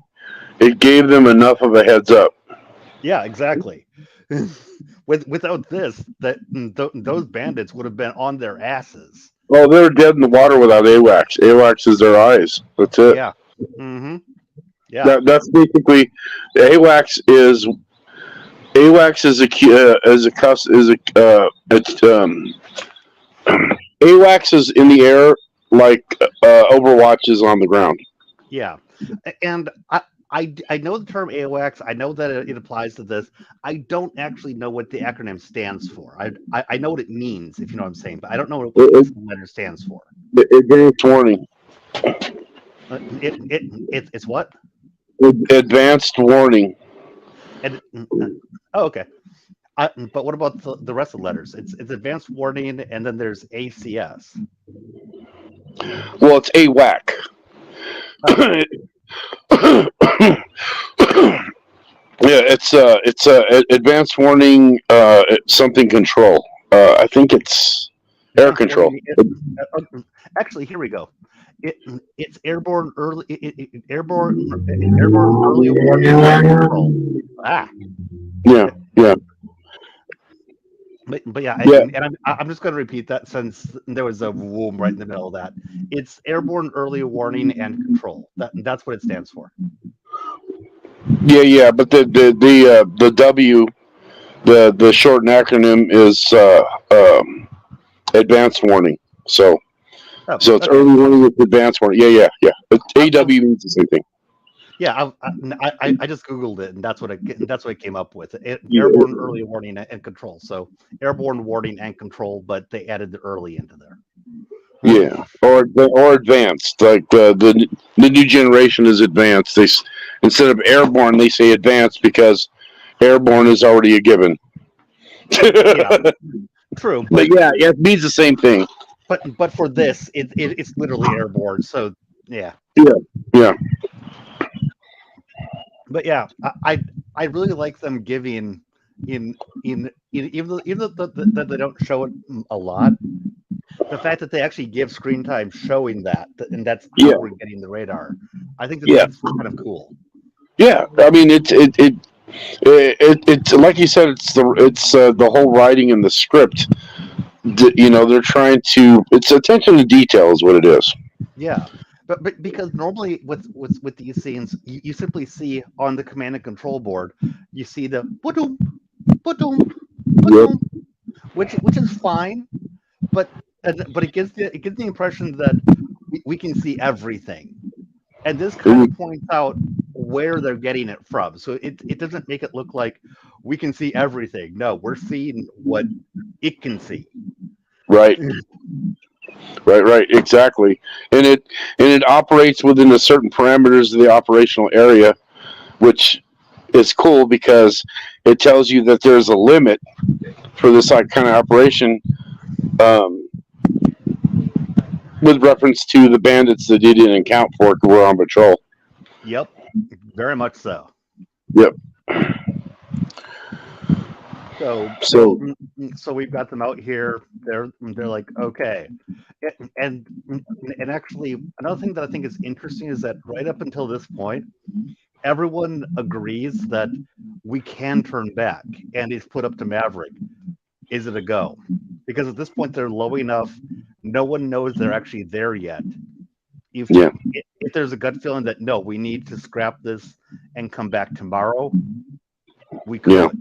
it gave them enough of a heads up. Yeah, exactly. Without this, those bandits would have been on their asses. Oh, they're dead in the water without AWACS. AWACS is their eyes. That's it. Yeah. Mm-hmm. Yeah. That's basically AWACS is AWACS is in the air like Overwatch is on the ground. Yeah, and I know the term AWACS. I know that it applies to this. I don't actually know what the acronym stands for. I know what it means, if you know what I'm saying, but I don't know what the letter stands for. Advanced warning. It's what? Advanced warning. Oh, okay. But what about the rest of the letters? It's advanced warning, and then there's ACS. Well, it's AWAC. Yeah, it's advanced warning something control. I think it's air control. Actually, here we go. It's airborne airborne early warning and control. Ah, Yeah, yeah, but yeah, yeah, I'm just going to repeat that since there was a womb right in the middle of that. It's airborne early warning and control. That's what it stands for. yeah, yeah. But the W, the short acronym is advanced warning. So Oh, it's okay. early warning with advanced warning. Yeah, yeah, yeah. But I, AW means the same thing. yeah, I just googled it, and that's what it came up with. Yeah, Airborne early warning and control. So airborne warning and control, but they added the early into there. yeah. Or advanced. Like the new generation is advanced. Instead of airborne, they say advanced because airborne is already a given. Yeah, true, But yeah, yeah, it means the same thing. but for this, it's literally airborne. So yeah, Yeah, yeah, but yeah, I really like them giving in even though that they don't show it a lot. The fact that they actually give screen time showing that, and that's how yeah, we're getting the radar. I think yeah, that's kind of cool. yeah. I mean, it's like you said. It's the whole writing in the script. They're trying to. It's attention to detail is what it is. Yeah, but because normally with these scenes, you simply see on the command and control board, you see the ba-doom, ba-doom, Yep. ba-doom, which is fine, but but it gives the impression that we can see everything, and this kind of Mhm. points out where they're getting it from. So it doesn't make it look like we can see everything. No, we're seeing what it can see. Right. Right. Right. Exactly. And it operates within a certain parameters of the operational area, which is cool because it tells you that there's a limit for this like kind of operation. Um, with reference to the bandits that you didn't account for who were on patrol. Yep, very much so. Yep. So So so we've got them out here. They're like okay, and and actually another thing that I think is interesting is that right up until this point, everyone agrees that we can turn back, and it's put up to Maverick. Is it a go? Because at this point they're low enough. No one knows they're actually there yet. If yeah, if there's a gut feeling that no, we need to scrap this and come back tomorrow, we yeah, could.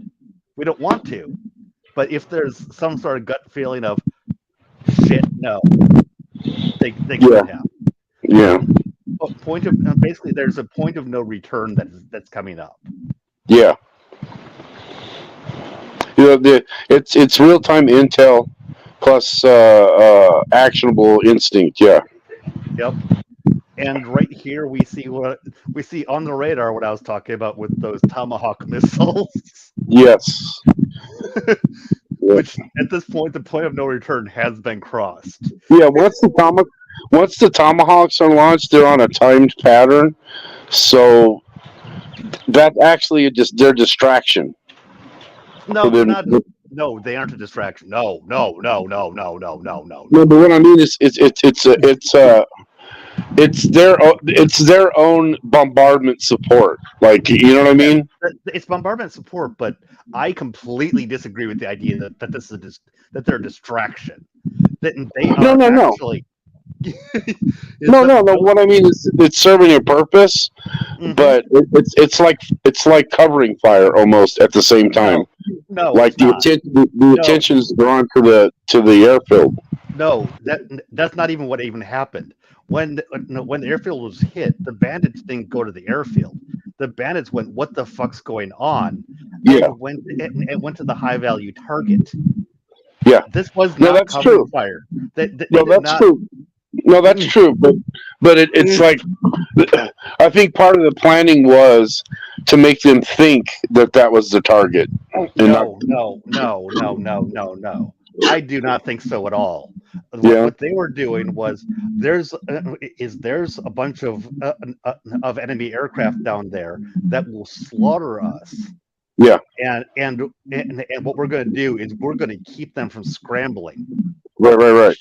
We don't want to, but if there's some sort of gut feeling of shit, no, they yeah, could have. yeah, Point of basically, there's a point of no return that's coming up. yeah. It's real time intel plus actionable instinct. Yeah, Yep. And right here we see on the radar what I was talking about with those Tomahawk missiles, yes, yeah, which at this point the point of no return has been crossed. yeah. Once the tomahawks are launched, they're on a timed pattern. So that actually just their distraction for No, they're them. not. No, they aren't a distraction. No, no, no, no, no, no, no, no, No, no. but what I mean is, it's their own bombardment support. Like you know what I Yes, mean? it's bombardment support, but I completely disagree with the idea that this is that they're a distraction. That they No, are no, no, actually. no, no, no. No, What I mean is, it's serving a purpose, mhm. but it's like covering fire almost at the same time. No, no, Like it's not. the No, attention is drawn to the airfield. no, that's not even what even happened. When the airfield was hit, the bandits didn't go to the airfield. The bandits went, "What the fuck's going on?" Yeah, and went to the high value target. yeah. This was No, not that's covering true. fire. They No, did that's not. true. No, that's true. But it's like I think part of the planning was to make them think that was the target, Oh and not no, no, no, no, no, no, no. I do not think so at all. yeah, What they were doing was there's a bunch of enemy aircraft down there that will slaughter us, yeah, and what we're going to do is we're going to keep them from scrambling. Right.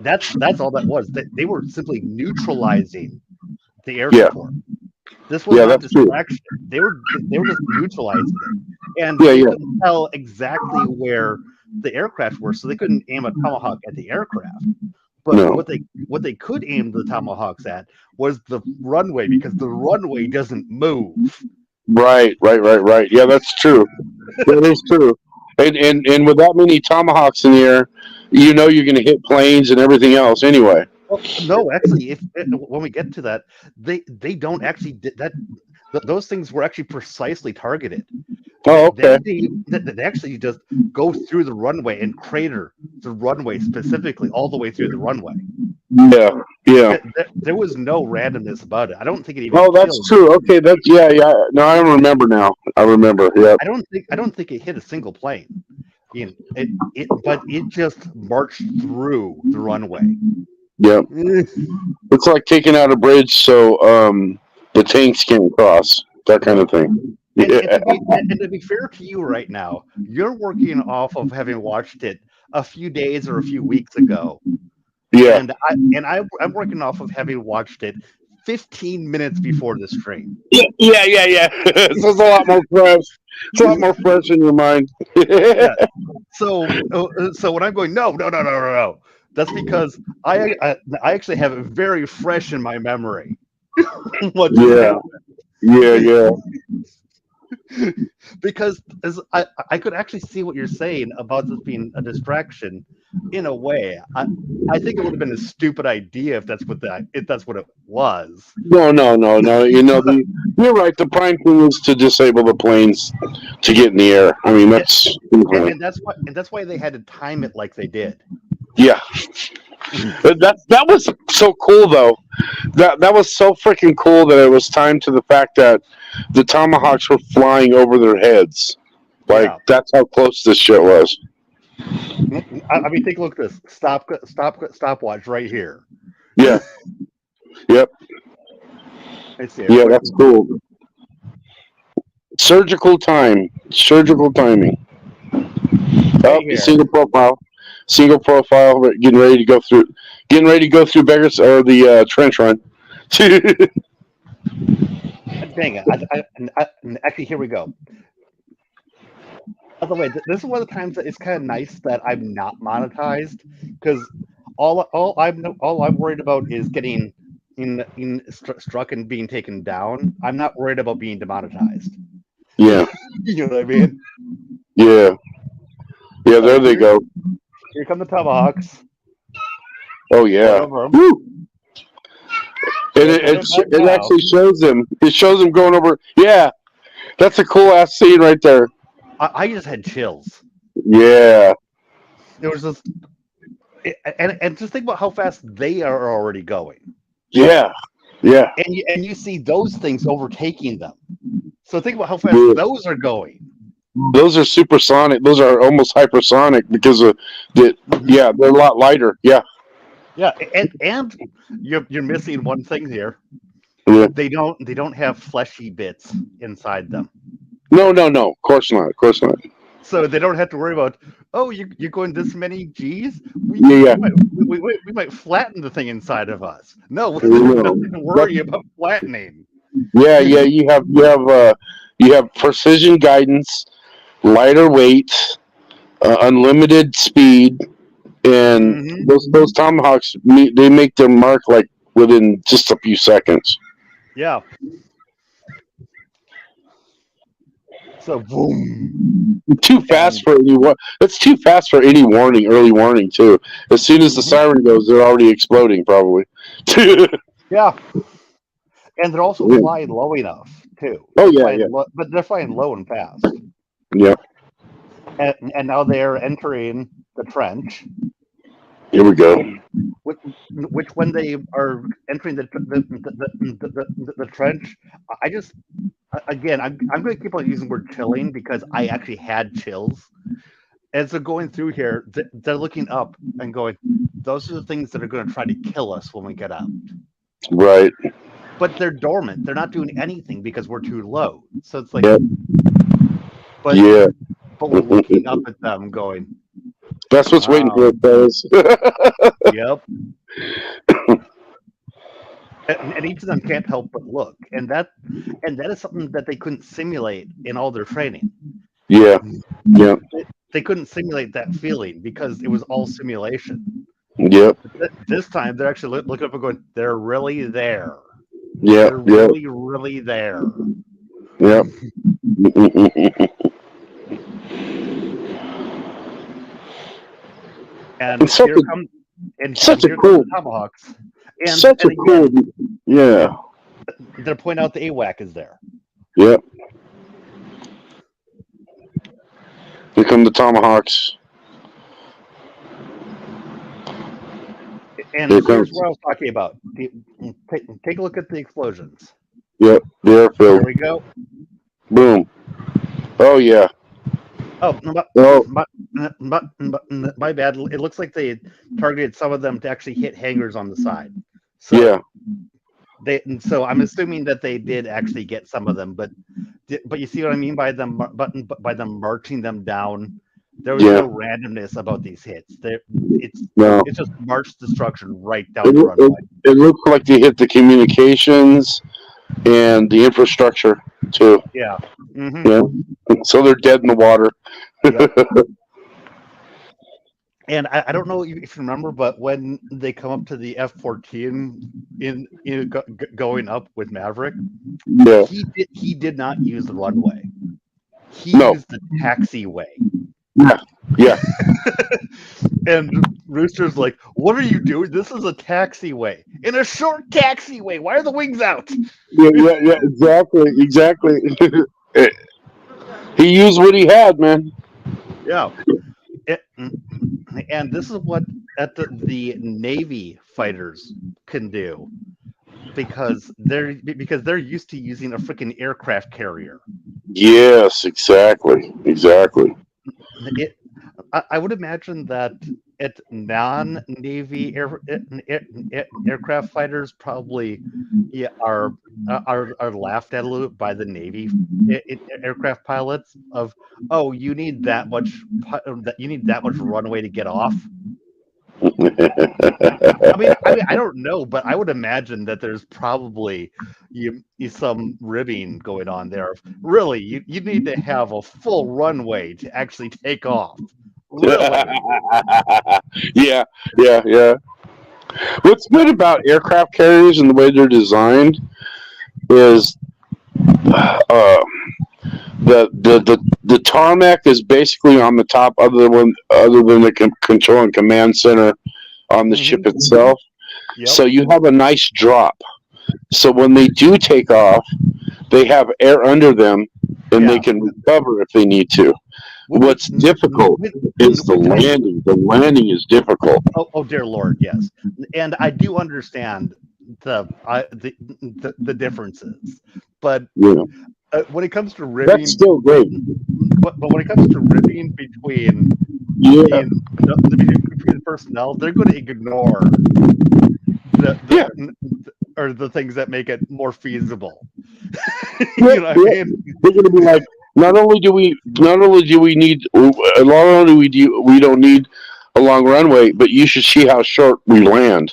That's all that was. They were simply neutralizing the air Yeah. support. This was not That's true. distraction. They were just neutralizing it, and Yeah, they yeah. couldn't tell exactly where the aircraft were, so they couldn't aim a tomahawk at the aircraft. But No. what they could aim the tomahawks at was the runway, because the runway doesn't move. Right. Yeah, that's true. That is true. And with that many tomahawks in the air, you're going to hit planes and everything else anyway. Well, no, actually, when we get to that, they don't actually that. Those things were actually precisely targeted. Oh, okay. They actually just go through the runway and crater the runway specifically all the way through the runway. Yeah. There was no randomness about it. I don't think it even. Oh, that's true. Okay, that's yeah. No, I remember now. I remember. Yeah. I don't think it hit a single plane. But it just marched through the runway. Yeah. It's like taking out a bridge so the tanks can't cross. That kind of thing. And to be fair to you right now, you're working off of having watched it a few days or a few weeks ago. Yeah. And I'm working off of having watched it 15 minutes before the stream. Yeah. So it's a lot more fresh. It's a lot more fresh in your mind. Yeah. So when I'm going, no, that's because I actually have it very fresh in my memory. What just happened. Yeah. Because I could actually see what you're saying about this being a distraction. In a way, I think it would have been a stupid idea if that's what it was. No. You're right. The prime thing is to disable the planes to get in the air. I mean, that's and that's why they had to time it like they did. Yeah. That was so cool though. That was so freaking cool that it was timed to the fact that the tomahawks were flying over their heads. Like that's how close this shit was. I mean, take a look at this stopwatch right here. Yeah. Yep. Yeah, that's cool. Surgical timing. Single profile. Getting ready to go through beggars or the trench run. Dang it! Actually, here we go. By the way, this is one of the times that it's kind of nice that I'm not monetized, because all I'm worried about is getting struck and being taken down. I'm not worried about being demonetized. Yeah. You know what I mean? Yeah. Yeah, there they go. Here come the tomahawks. Oh yeah. And it actually shows them. It shows them going over. Yeah, that's a cool ass scene right there. I just had chills. Yeah. There was this, and just think about how fast they are already going. Yeah. And you see those things overtaking them. So think about how fast those are going. Those are supersonic. Those are almost hypersonic because of they're a lot lighter. Yeah. Yeah, and you're missing one thing here. Yeah. They don't have fleshy bits inside them. No. Of course not. So they don't have to worry about, you're going this many G's? We might flatten the thing inside of us. No, we don't have to worry about flattening. Yeah. You have precision guidance, lighter weight, unlimited speed, and those tomahawks they make their mark like within just a few seconds. Yeah. So boom. Too fast for any. It's too fast for any warning. Early warning too. As soon as the siren goes, they're already exploding. Probably. Yeah. And they're also flying low enough too. Oh yeah. But they're flying low and fast. Yeah. And now they're entering the trench. Here we go. Which when they are entering the trench, I'm going to keep on using the word chilling because I actually had chills. As they're going through here, they're looking up and going, those are the things that are going to try to kill us when we get out. Right. But they're dormant. They're not doing anything because we're too low. So it's like, but we're looking up at them going, That's what's waiting for us, fellas. Yep. And each of them can't help but look, and that is something that they couldn't simulate in all their training. Yeah. They couldn't simulate that feeling because it was all simulation. Yep. This time they're actually looking up and going, they're really there. Yep. They're really, really there. Yep. And It's such here a- come such a here cool- come the tomahawks. And, Such and a cool. again, Yeah. they're pointing out the AWAC is there. Yep. Here come the tomahawks. And Here here's comes. what I was talking about. Take a look at the explosions. Yep. The Here airfield. we go. Boom. Oh yeah. Oh, Oh. my bad. It looks like they targeted some of them to actually hit hangars on the side. So Yeah. so I'm assuming that they did actually get some of them, but you see what I mean by them marching them down. There was no randomness about these hits. It's just march destruction right down the runway. It looked like they hit the communications and the infrastructure too. Yeah. Mm-hmm. Yeah. So they're dead in the water. Yep. And I don't know if you remember, but when they come up to the F-14 going up with Maverick, Yeah. he did not use the runway. He No. used the taxiway. Yeah. Yeah. And Rooster's like, "What are you doing? This is a taxiway. In a short taxiway. Why are the wings out?" Yeah. Exactly. He used what he had, man. Yeah. And this is what the Navy fighters can do because they're used to using a freaking aircraft carrier. Yes, exactly. I would imagine that non-Navy aircraft fighters probably are laughed at a little bit by the Navy aircraft pilots of, oh, you need that much runway to get off. I mean, I don't know, but I would imagine that there's probably some ribbing going on there. Really, you need to have a full runway to actually take off. Really? Yeah. What's good about aircraft carriers and the way they're designed is the tarmac is basically on the top, other than the control and command center on the ship itself. Yep. So you have a nice drop. So when they do take off, they have air under them, and they can recover if they need to. What's difficult is the landing. The landing is difficult. Oh dear Lord, yes. And I do understand the differences, but when it comes to ribbing, that's still great. But when it comes to ribbing between between personnel, they're going to ignore the things that make it more feasible. You know what I mean? They're going to be like, not only do we don't need a long runway, but you should see how short we land.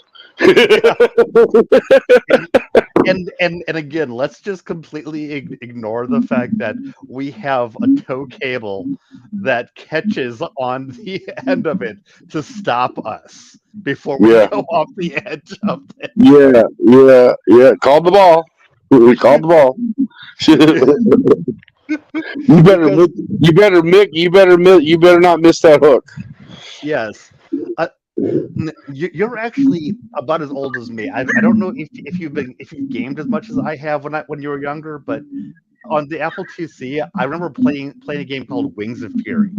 And again, let's just completely ignore the fact that we have a tow cable that catches on the end of it to stop us before we go off the edge of it. Yeah. Call the ball. We called the ball. You better not miss that hook. Yes. You're actually about as old as me. I don't know if you've gamed as much as I have when you were younger, but on the Apple IIc, I remember playing a game called Wings of Fury.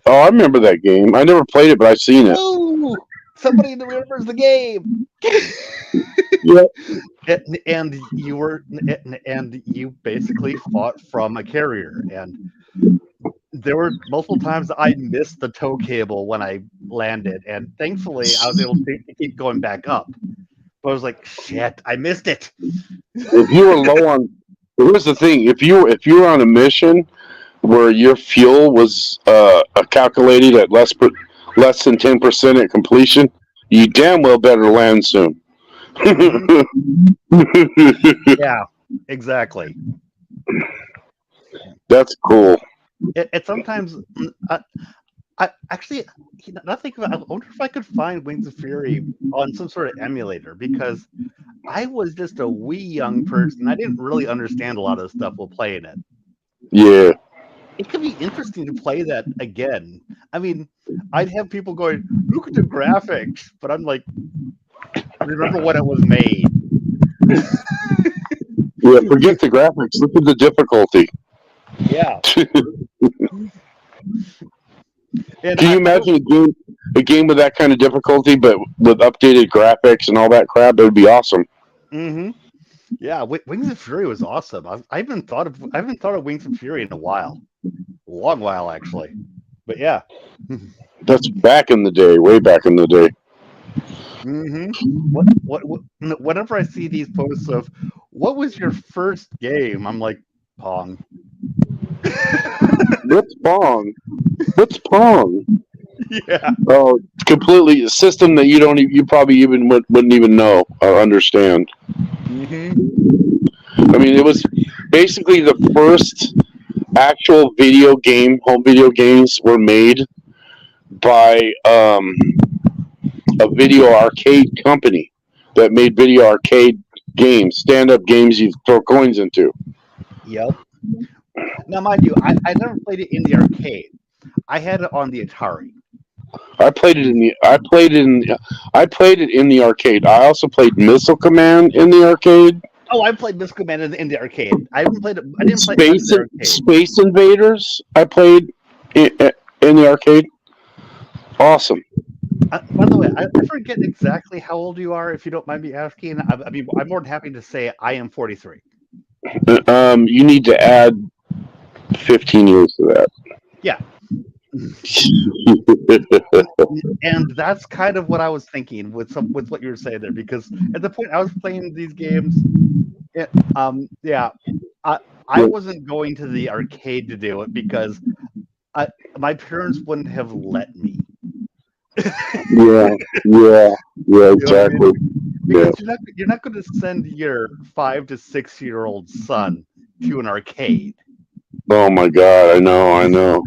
Oh, I remember that game. I never played it, but I've seen it. Ooh, somebody remembers the game. And you basically fought from a carrier, and there were multiple times I missed the tow cable when I landed, and thankfully I was able to keep going back up. But I was like, shit, I missed it. If you were low on, here's the thing: if you were on a mission where your fuel was calculated at less than 10% at completion, you damn well better land soon. Yeah, exactly. That's cool. It sometimes I actually, not thinking about. I wonder if I could find Wings of Fury on some sort of emulator because I was just a wee young person. I didn't really understand a lot of the stuff while playing it. Yeah. It could be interesting to play that again. I mean, I'd have people going, "Look at the graphics," but I'm like, remember when it was made. Yeah, forget the graphics. Look at the difficulty. Yeah. And Can you imagine a game with that kind of difficulty, but with updated graphics and all that crap? It would be awesome. Mm-hmm. Yeah, Wings of Fury was awesome. I haven't thought of Wings of Fury in a while, a long while actually. But yeah. That's back in the day, way back in the day. Mm-hmm. Whenever I see these posts of what was your first game, I'm like, Pong. What's Pong? What's Pong? Yeah. Oh, completely a system that you probably even wouldn't even know or understand. Mm-hmm. I mean, it was basically the first actual home video games were made by a video arcade company that made video arcade games, stand-up games you throw coins into. Yep. Now, mind you, I never played it in the arcade. I had it on the Atari. I played it in the arcade. I also played Missile Command in the arcade. Oh, I played Missile Command in the arcade. I haven't played it. I didn't play it in the arcade. Space Invaders. I played in the arcade. Awesome. By the way, I forget exactly how old you are, if you don't mind me asking. I mean, I'm more than happy to say I am 43. You need to add 15 years to that. Yeah. And that's kind of what I was thinking with what you were saying there, because at the point I was playing these games, I wasn't going to the arcade to do it because my parents wouldn't have let me. yeah, exactly. Because you're not going to send your 5 to 6 year old son to an arcade. Oh my God, I know.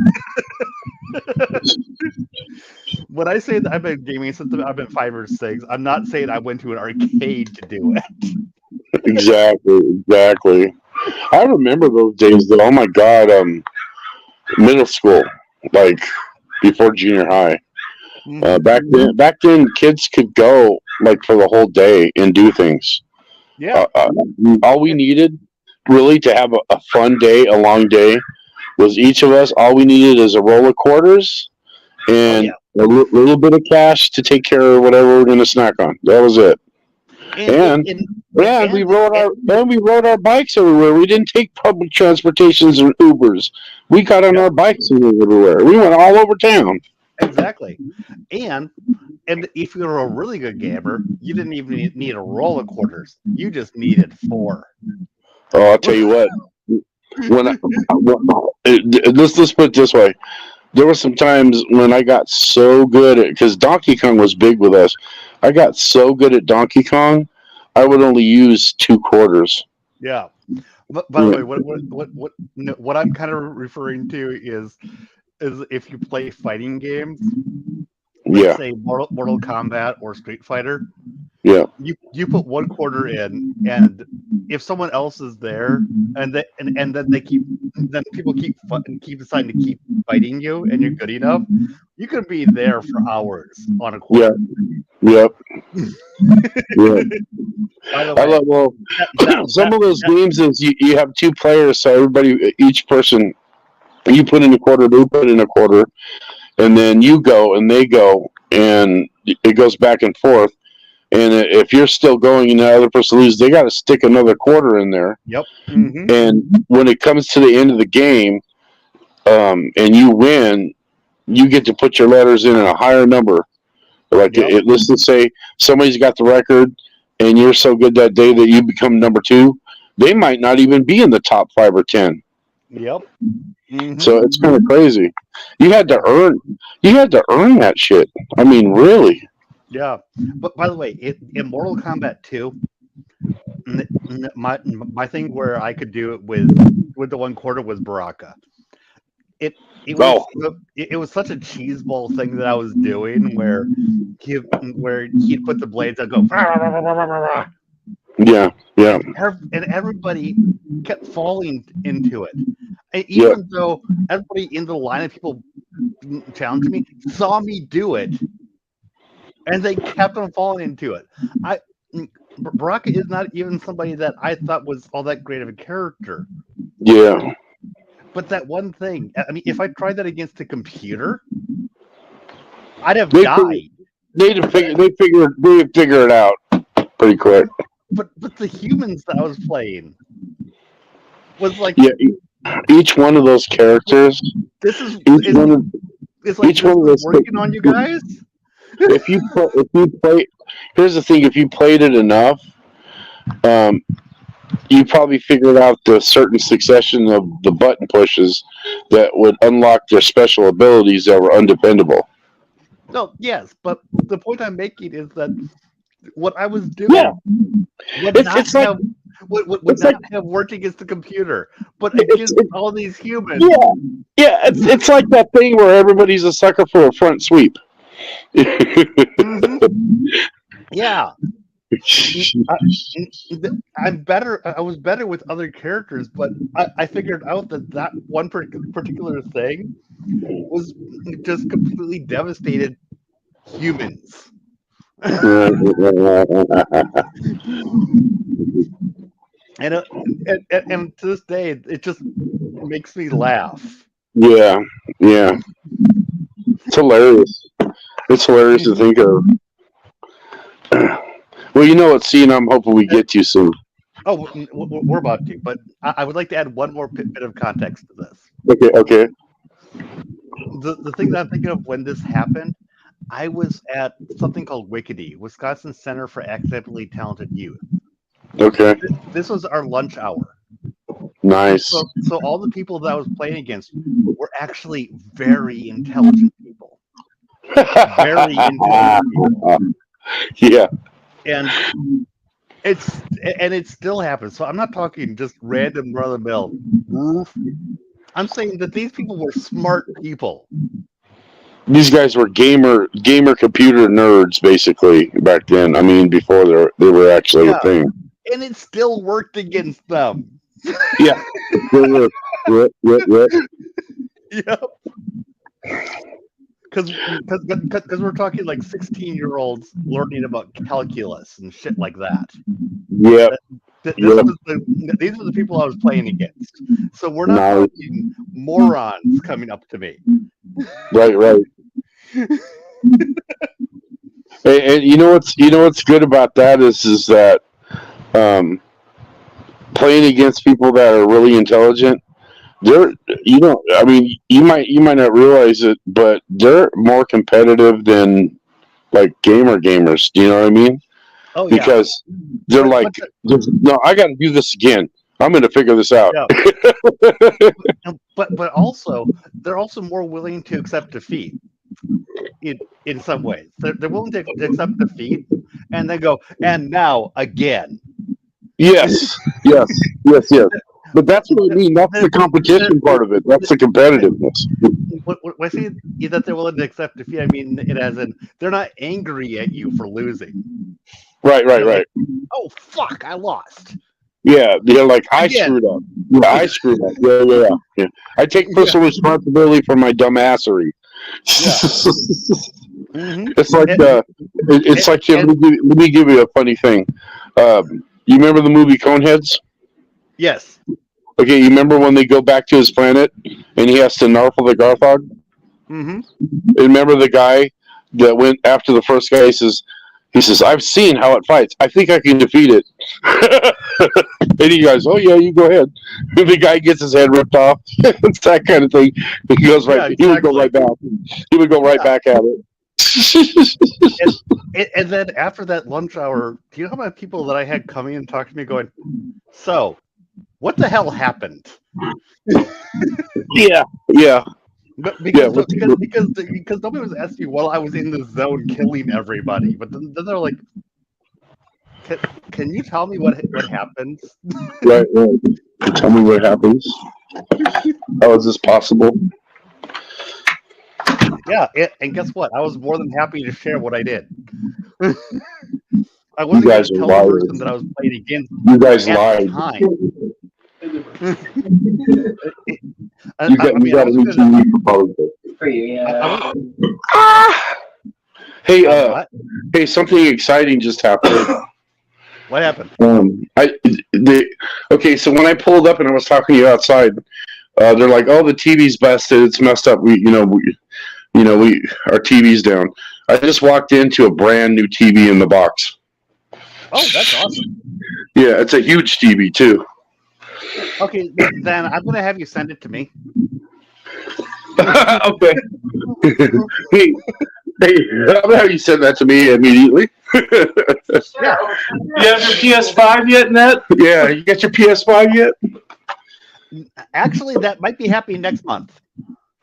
When I say that I've been gaming since I've been 5 or 6, I'm not saying I went to an arcade to do it. Exactly. I remember those days though. Oh my God, middle school, like before junior high. Back then, kids could go like for the whole day and do things. Yeah. All we needed really to have a fun day, a long day, was each of us. All we needed is a roll of quarters and a little bit of cash to take care of whatever we're going to snack on. That was it. And we rode our bikes everywhere. We didn't take public transportations or Ubers. We got on our bikes and went everywhere. We went all over town. Exactly. And if you were a really good gamer, you didn't even need a roll of quarters. You just needed 4. Oh, I'll tell you what. Let's put it this way. There were some times when I got so good at, because Donkey Kong was big with us. I got so good at Donkey Kong, I would only use 2 quarters. Yeah. But by the way, what I'm kind of referring to is if you play fighting games, let's say Mortal Kombat or Street Fighter. Yeah. You put 1 quarter in, and if someone else is there, and then people keep deciding to keep fighting you, and you're good enough, you could be there for hours on a quarter. Yeah. Yeah. Some of those games is you have 2 players, so each person, you put in a quarter, they put in a quarter, and then you go and they go, and it goes back and forth. And if you're still going and the other person loses, they got to stick another quarter in there. Yep. Mm-hmm. And when it comes to the end of the game, and you win, you get to put your letters in a higher number. Like let's just say somebody's got the record, and you're so good that day that you become number 2. They might not even be in the top 5 or 10. Yep. Mm-hmm. So it's kind of crazy. You had to earn that shit. I mean, really. Yeah. But by the way, in Mortal Kombat 2, my thing where I could do it with the one quarter was Baraka. It it was Oh, it was such a cheeseball thing that I was doing where he'd put the blades and go "Rah, rah, rah, rah, rah, rah, rah," yeah, yeah, and everybody kept falling into it. And yeah. even though everybody in the line of people challenging me saw me do it, and they kept on falling into it. I Baraka is not even somebody that I thought was all that great of a character. Yeah. But that one thing, I mean, if I tried that against a computer, I'd have They died. figure they figure it out pretty quick. But the humans that I was playing was like, Yeah, each one of those characters, this is each one of it's like each this one of was those. working on you guys. If you play, here's the thing: if you played it enough, um, you probably figured out the certain succession of the button pushes that would unlock their special abilities that were undependable. No, yes, but the point I'm making is that what I was Yeah, doing would it's not it's like have would it's not like have worked against the computer, but it's against all these humans. yeah, yeah. It's like that thing where everybody's a sucker for a front sweep. Hmm. Yeah, I'm better. I was better with other characters, but I figured out that one particular thing was just completely devastated humans. And, and to this day, it just makes me laugh. Yeah, yeah. It's hilarious. It's hilarious to think of. Well, you know what scene I'm hoping we get to soon. Oh, we're about to, but I would like to add one more bit of context to this. Okay, okay. The thing that I'm thinking of when this happened, I was at something called WICAD, Wisconsin Center for Academically Talented Youth. Okay. This was our lunch hour. Nice. So all the people that I was playing against were actually very intelligent people. Very intelligent people. Yeah. And it still happens. So I'm not talking just random run of the mill. I'm saying that these people were smart people. These guys were gamer computer nerds basically back then. I mean, before they were actually a thing. And it still worked against them. Yeah. Yep. Yep. Because we're talking like 16-year-olds learning about calculus and shit like that. Yep. These were the people I was playing against. So we're not talking morons coming up to me. Right. And you know what's good about that is that playing against people that are really intelligent, I mean, you might not realize it, but they're more competitive than like gamers. Do you know what I mean? Oh yeah. Because they're no, I got to do this again. I'm going to figure this out. Yeah. but also they're also more willing to accept defeat. In some ways, they're willing to accept defeat and then go, and now again. Yes. But that's what I mean. That's the competition part of it. That's the competitiveness. When I say that they're willing to accept defeat, I mean it as in they're not angry at you for losing. Right. Like, oh fuck! I lost. Yeah, they're like I screwed up. Yeah, I screwed up. Yeah. I take personal responsibility for my dumbassery. Mm-hmm. It's like let me give you a funny thing. You remember the movie Coneheads? Yes. Okay, you remember when they go back to his planet and he has to narfle the Garthog? Mm-hmm. Remember the guy that went after the first guy? He says, I've seen how it fights. I think I can defeat it. And he goes, oh yeah, you go ahead. And the guy gets his head ripped off. It's that kind of thing. He goes right. Exactly. He would go right back. He would go right back at it. And then after that lunch hour, do you know how many people that I had coming and talking to me going, so what the hell happened? Yeah, yeah. But because nobody was asking me while I was in the zone killing everybody. But then they're like, "Can you tell me what happened?" Right. Tell me what happens. How is this possible? Yeah, and guess what? I was more than happy to share what I did. I You wasn't going guys to are tell the liars. person that I was playing against You guys at lied. the time. You got to be TV proposal. For you, yeah. Hey, What? hey, something exciting just happened. What happened? Okay, so when I pulled up and I was talking to you outside, they're like, "Oh, the TV's busted. It's messed up. Our TV's down." I just walked into a brand new TV in the box. Oh, that's awesome. Yeah, it's a huge TV too. Okay, then I'm going to have you send it to me. Okay. hey, I'm gonna have you send that to me immediately. Yeah. You have your PS5 yet, Net? Yeah, you got your PS5 yet? Actually, that might be happening next month.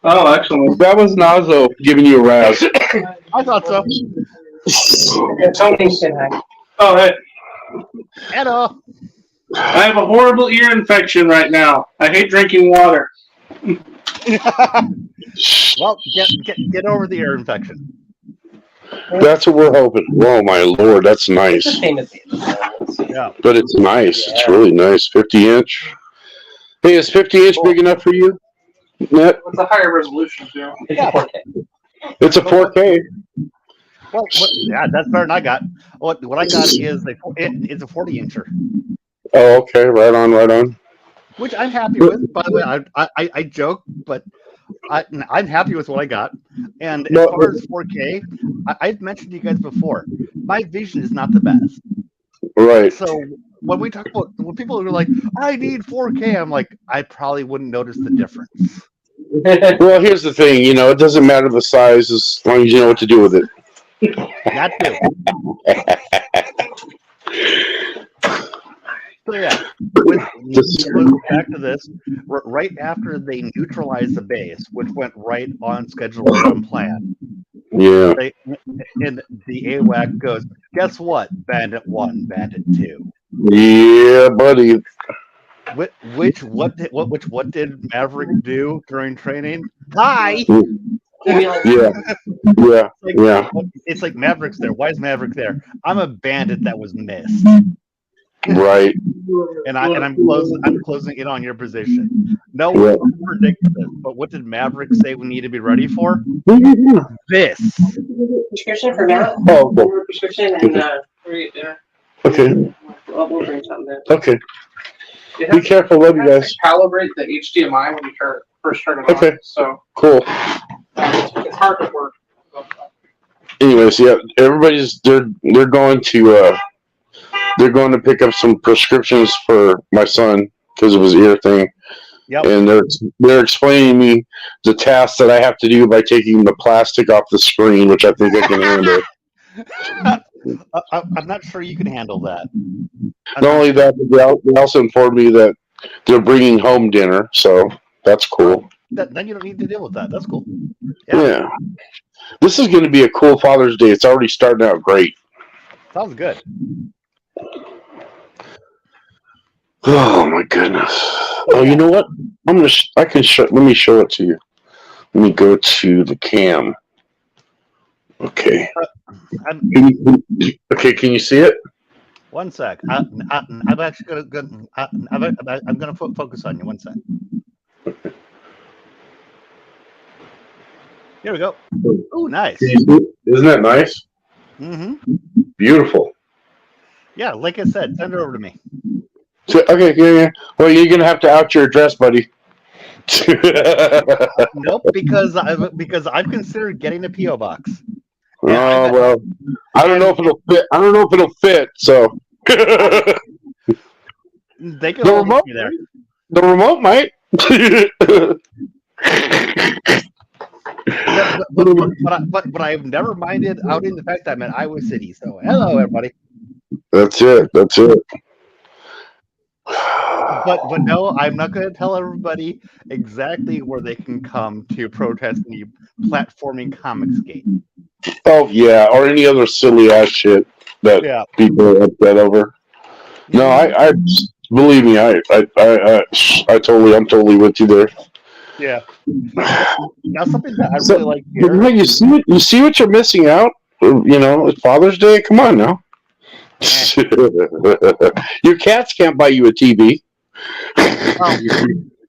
Oh, excellent. That was Nazo giving you a razz. I thought so. Oh, hey. Hello. I have a horrible ear infection right now. I hate drinking water. Well, get over the ear infection. That's what we're hoping. Oh my lord, that's nice. Yeah. But it's nice. It's really nice. 50-inch. Hey, is 50-inch big enough for you, Net? It's a higher resolution, too. Yeah. It's a 4K. Well, yeah, that's better than I got. What I got is it's a 40-incher. Oh, okay. Right on. Which I'm happy with. By the way, I joke, but I'm happy with what I got. And as far as 4K, I've mentioned to you guys before, my vision is not the best. Right. So when people are like, I need 4K, I'm like, I probably wouldn't notice the difference. Well, here's the thing. It doesn't matter the size as long as you know what to do with it. That too. So yeah, back to this. Right after they neutralized the base, which went right on schedule, right on plan. Yeah. And the AWAC goes, guess what? Bandit 1, Bandit 2. Yeah, buddy. What did Maverick do during training? Hi. Yeah. It's like Maverick's there. Why is Maverick there? I'm a bandit that was missed. Right. And I'm closing in on your position. No one predicted this, but what did Maverick say we need to be ready for? This. Prescription for Matt? Oh, cool. Prescription and Okay. we'll bring something in. Okay. Be careful, love you guys. Calibrate the HDMI when you first turn it on. Okay. So Cool. it's hard to work. Anyways, yeah, they're going to pick up some prescriptions for my son because of his ear thing. Yep. And they're explaining me the task that I have to do by taking the plastic off the screen, which I think I can handle. I'm not sure you can handle that. Not only that, but they also informed me that they're bringing home dinner, so that's cool. Then you don't need to deal with that. That's cool. Yeah. This is going to be a cool Father's Day. It's already starting out great. Sounds good. Oh my goodness! Oh, you know what? Let me show it to you. Let me go to the cam. Okay. Can you see it? One sec. I'm actually I'm gonna focus on you. One sec. Here we go. Oh, nice. Isn't that nice? Mm-hmm. Beautiful. Yeah, like I said, send it over to me. So, okay, yeah. Well, you're gonna have to out your address, buddy. Nope, because I've considered getting a PO box. Oh well, I don't know if it'll fit. I don't know if it'll fit. So they can hold me there. The remote might. But I've never minded outing the fact that I'm in Iowa City. So hello, everybody. That's it. but no, I'm not going to tell everybody exactly where they can come to protest the platforming comics gate. Oh yeah, or any other silly ass shit that Yeah. people are upset over. No, I believe me, I'm totally with you there. Yeah. Now something that I So, really like but here. no, you see what you're missing out. You know, it's Father's Day. Come on now. Your cats can't buy you a TV.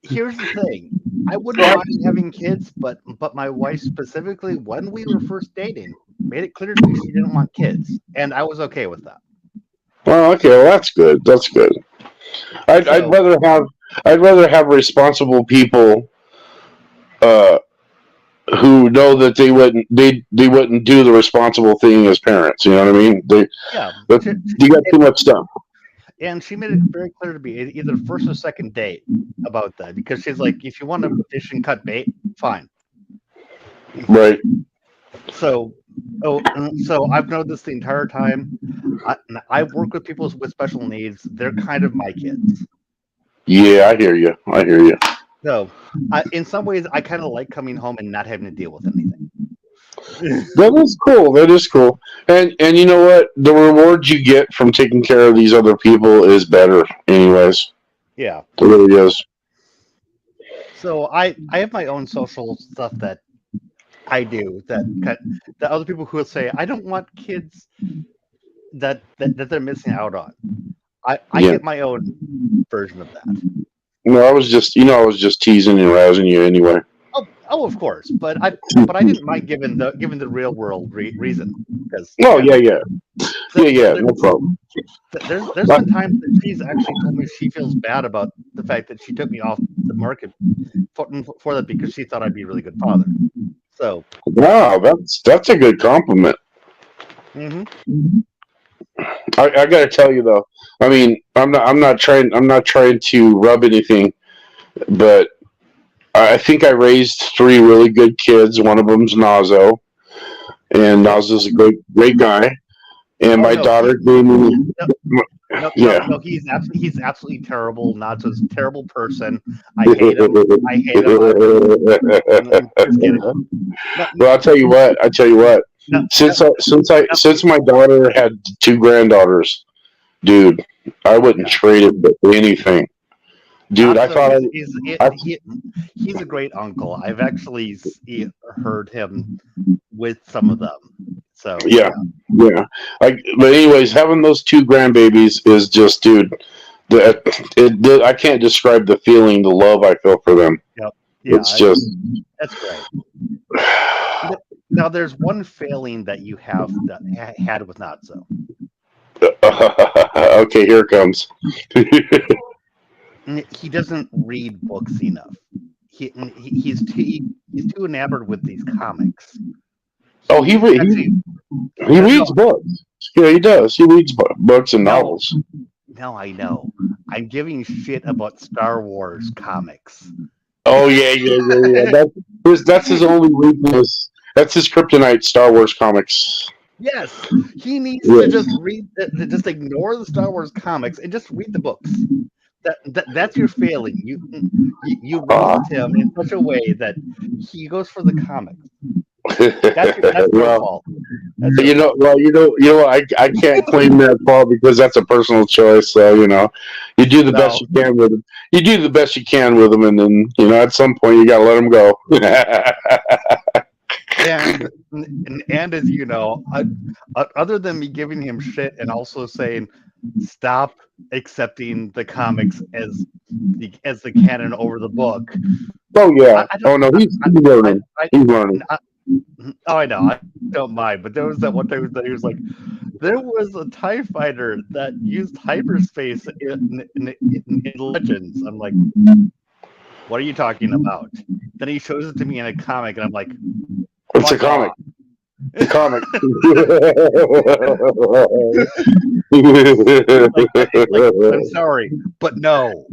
Here's the thing. I wouldn't mind having kids, but my wife specifically, when we were first dating, made it clear to me she didn't want kids, and I was okay with that. Well, okay, well that's good. That's good. I'd So rather have responsible people uh, who know that they wouldn't do the responsible thing as parents. You know what I mean? yeah, You got too much stuff. and she made it very clear to me either first or second date about that because she's like, if you want to fish and cut bait, fine. Right. So, so I've known this the entire time. I work with people with special needs. They're kind of my kids. Yeah, I hear you. So, in some ways, I kind of like coming home and not having to deal with anything. That is cool. That is cool. And you know what? The reward you get from taking care of these other people is better, anyways. Yeah, it really is. So I have my own social stuff that I do that other people who will say I don't want kids that they're missing out on. I get my own version of that. No, I was just teasing and razzing you anyway. Oh, of course, but I didn't mind given the real world reason because. Oh yeah, no problem. There's been times that she's actually told me she feels bad about the fact that she took me off the market for that because she thought I'd be a really good father. So wow, that's a good compliment. Mm-hmm. I got to tell you though, I mean, I'm not trying to rub anything, but I think I raised 3 really good kids. One of them's Nazo, and Nazo's a great guy. And my daughter gave me. No, he's absolutely terrible. Nazo's a terrible person. I hate him. Just kidding. Well, I'll tell you what. Since my daughter had 2 granddaughters, dude, I wouldn't trade it for anything. Dude, I thought he's a great uncle. I've actually heard him with some of them. So yeah. But anyways, having those 2 grandbabies is just, dude. I can't describe the feeling, the love I feel for them. Yep. Yeah, that's great. Now, there's one failing that you have had with Nazo. Okay, here it comes. He doesn't read books enough. He's too enamored with these comics. Oh, he reads books. Yeah, he does. He reads books and novels. No, I know. I'm giving shit about Star Wars comics. Oh yeah. That's his only weakness. That's his kryptonite. Star Wars comics. Yes, he needs to just just ignore the Star Wars comics and just read the books. That's your failing. You raised him in such a way that he goes for the comics. That's your fault. You know, I can't claim that fault because that's a personal choice. So you do the best you can with them. You do the best you can with them, and then at some point you gotta let them go. And as you know, other than me giving him shit and also saying, stop accepting the comics as the canon over the book. Oh yeah. He's learning. He's learning. Oh, I know. I don't mind. But there was that one time that he was like, there was a TIE fighter that used hyperspace in Legends. I'm like, what are you talking about? Then he shows it to me in a comic, and I'm like, it's a comic. The comic. I'm sorry, but no.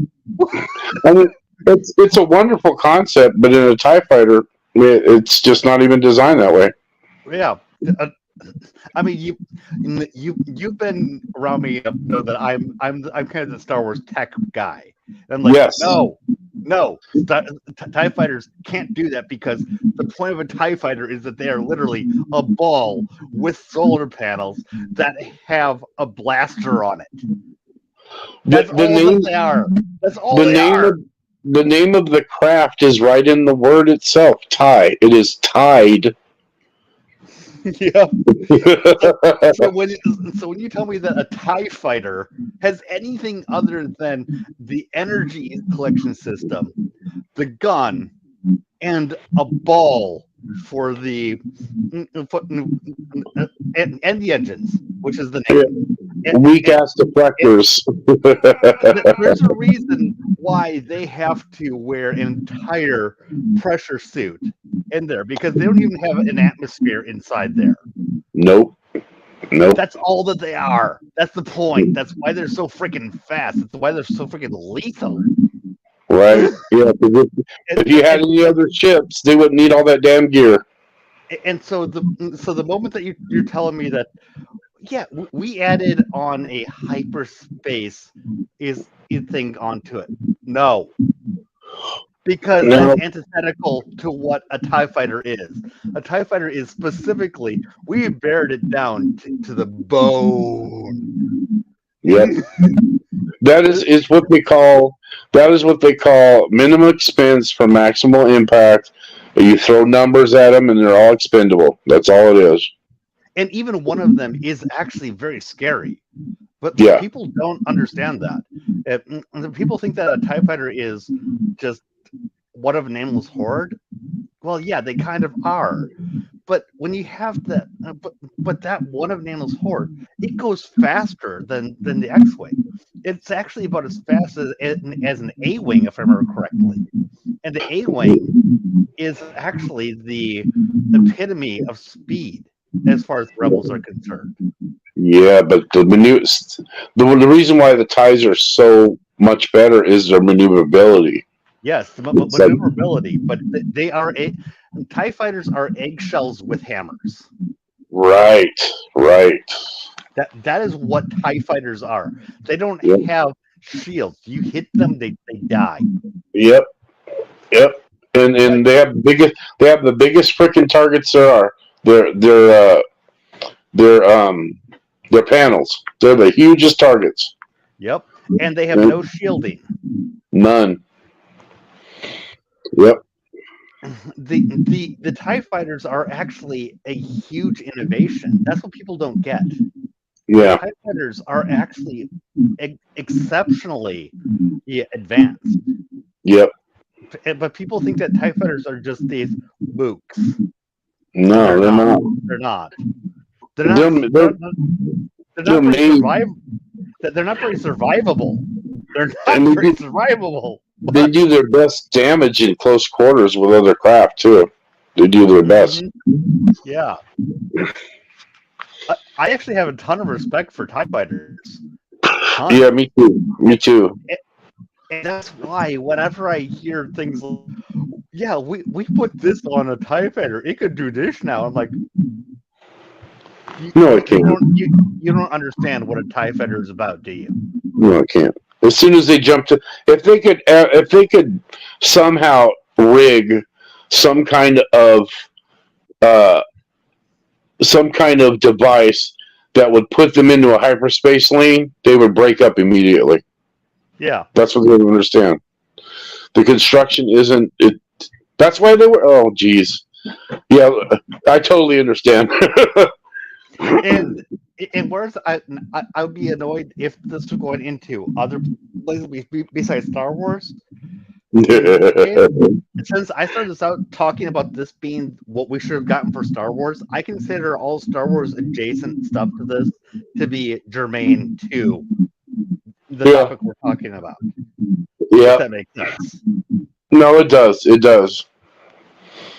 I mean, it's a wonderful concept, but in a TIE fighter, it's just not even designed that way. Yeah. I mean, you've been around me enough to know that I'm kind of the Star Wars tech guy. And I'm like, Yes. no, TIE fighters can't do that because the point of a TIE fighter is that they are literally a ball with solar panels that have a blaster on it. That's all that they are. That's all they are. The name of the craft is right in the word itself, tie. It is tied. Yeah. So when you tell me that a TIE fighter has anything other than the energy collection system, the gun, and a ball for the and the engines, which is the name. Weak ass deflectors. There's a reason why they have to wear an entire pressure suit in there because they don't even have an atmosphere inside there. Nope. That's all that they are. That's the point. That's why they're so freaking fast. That's why they're so freaking lethal. Right. Yeah. If you had any other ships, they wouldn't need all that damn gear. And so the moment that you're telling me that, yeah, we added on a hyperspace thing onto it. No. Because that's antithetical to what a TIE fighter is. A TIE fighter is specifically, we bared it down to the bone. Yep. That is what they call minimum expense for maximal impact. You throw numbers at them and they're all expendable. That's all it is. And even one of them is actually very scary. But people don't understand that. People think that a TIE fighter is just one of an animal's horde. Well, yeah, they kind of are. But when you have that, but that one of an animal's horde, it goes faster than the X-wing. It's actually about as fast as an A-wing, if I remember correctly. And the A-wing is actually the epitome of speed as far as rebels are concerned. Yeah, but the reason why the TIEs are so much better is their maneuverability. Yes, the maneuverability, but they are TIE fighters are eggshells with hammers. Right. That is what TIE fighters are. They don't have shields. You hit them, they die. Yep. And they have the biggest freaking targets there are. Their panels. They're the hugest targets. Yep. And they have no shielding. None. Yep. The TIE fighters are actually a huge innovation. That's what people don't get. Yeah. TIE fighters are actually exceptionally advanced. Yep. But people think that TIE fighters are just these mooks. No, they're not. They're not. They're not very survivable. They're not very survivable. They do their best damage in close quarters with other craft too. They do their best. Yeah. I actually have a ton of respect for TIE fighters. Yeah, me too. And that's why whenever I hear things like, yeah, we put this on a TIE fighter, it could do this now. I'm like, no, it can't. You don't understand what a TIE fighter is about, do you? No, it can't. As soon as they jump to, if they could somehow rig some kind of device that would put them into a hyperspace lane, they would break up immediately. Yeah, that's what they don't understand. The construction isn't it. That's why they were. Oh, geez. Yeah, I totally understand. and whereas I would be annoyed if this was going into other places besides Star Wars. Since I started this out talking about this being what we should have gotten for Star Wars, I consider all Star Wars adjacent stuff to this to be germane to the topic we're talking about. Yeah, if that makes sense. No, it does. It does.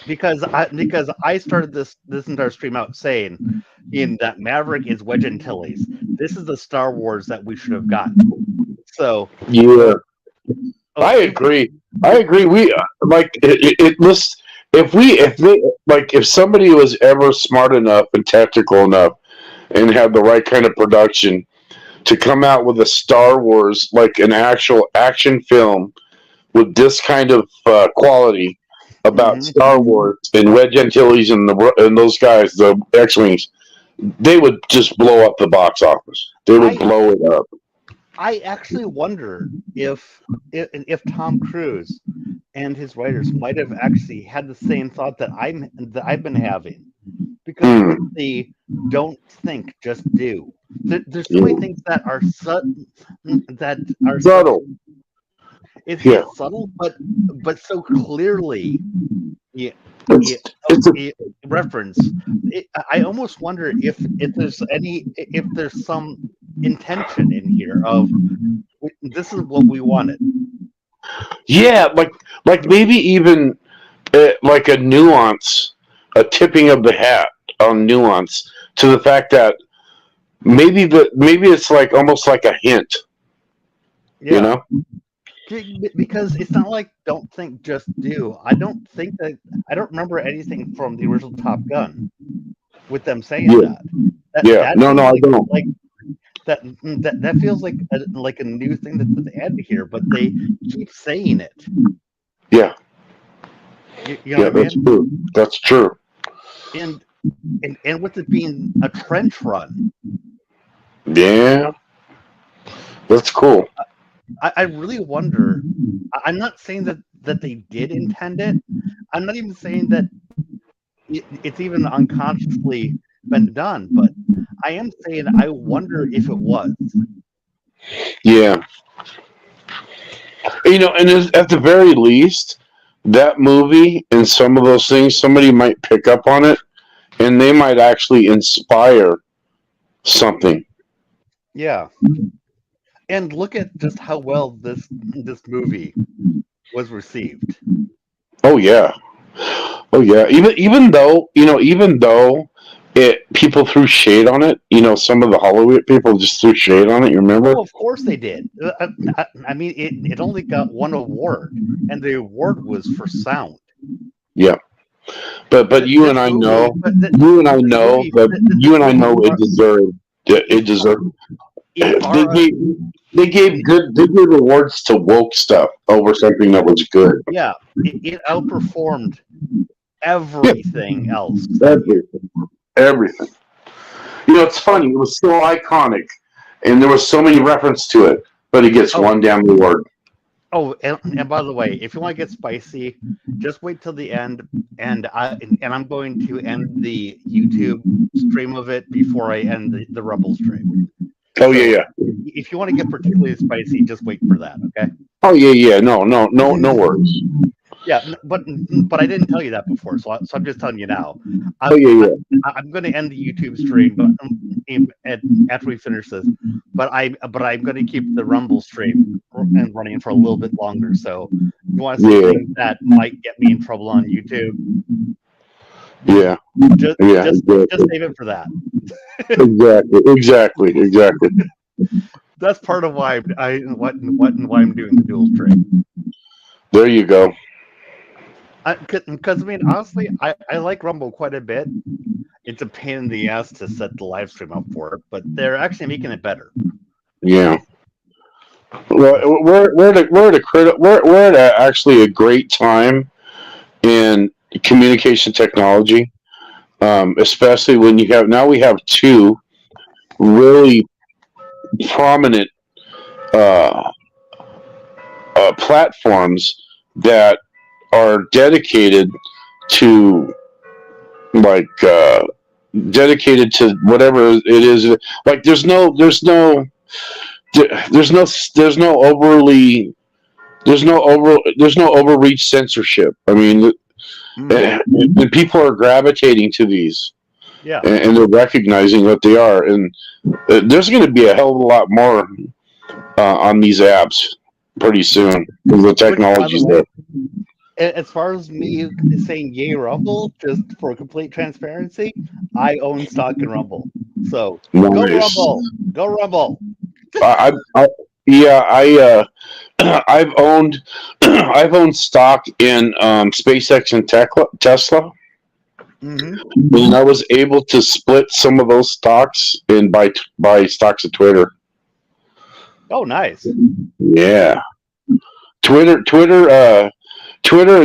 Because I started this entire stream out saying that Maverick is Wedge Antilles. This is the Star Wars that we should have gotten. So yeah, I agree. We like it lists. If somebody was ever smart enough and technical enough and had the right kind of production, to come out with a Star Wars, like an actual action film with this kind of quality about Star Wars and Red Antilles and those guys, the X-Wings, they would just blow up the box office. They would blow it up. I actually wonder if Tom Cruise and his writers might have actually had the same thought that I've been having, because with the don't think, just do. There's so many things that are subtle. It's subtle, but so clearly, reference. I almost wonder if there's some intention in here of this is what we wanted. Yeah, like maybe even like a nuance, a tipping of the hat on nuance to the fact that maybe it's like almost like a hint. Yeah. You know? Because it's not like don't think, just do. I don't remember anything from the original Top Gun with them saying that. That No, I don't. Like that feels like a new thing that they added here, but they keep saying it. Yeah. You know what I that's mean? true. That's true. And with it being a trench run. Yeah. That's cool. I really wonder. I'm not saying that they did intend it. I'm not even saying that it's even unconsciously been done, but I am saying I wonder if it was. Yeah. You know, and at the very least, that movie and some of those things, somebody might pick up on it, and they might actually inspire something. Yeah. And look at just how well this movie was received. Oh yeah. Even though people threw shade on it, some of the Hollywood people just threw shade on it. You remember? Oh, of course they did. I mean, it only got one award, and the award was for sound. Yeah. But you and I know it deserved. It deserved. They gave awards to woke stuff over something that was good. Yeah, it outperformed everything else. Everything. It's funny. It was so iconic, and there was so many references to it, but it gets one damn award. Oh, and by the way, if you want to get spicy, just wait till the end, and I'm going to end the YouTube stream of it before I end the Rumble stream. Oh, yeah. If you want to get particularly spicy, just wait for that, okay? Oh, yeah. No worries. Yeah, but I didn't tell you that before, so I'm just telling you now. I'm going to end the YouTube stream, but after we finish this. But I'm going to keep the Rumble stream and running for a little bit longer. So if you want to see things that might get me in trouble on YouTube, just save it for that. Exactly. That's part of why why I'm doing the dual stream. There you go. Because I mean, honestly, I like Rumble quite a bit. It's a pain in the ass to set the live stream up for it, but they're actually making it better. Yeah. Well, we're at actually a great time in communication technology, especially when we have two really prominent platforms that are dedicated to whatever it is. Like there's no overreach censorship. I mean, and people are gravitating to these. Yeah. And they're recognizing what they are, and there's going to be a hell of a lot more on these apps pretty soon because the technology's there. As far as me saying yay Rumble, just for complete transparency, I own stock in Rumble. So nice. Go Rumble. I've owned stock in SpaceX and Tesla. Mm-hmm. And I was able to split some of those stocks and buy stocks of Twitter. Oh, nice. Yeah. Twitter.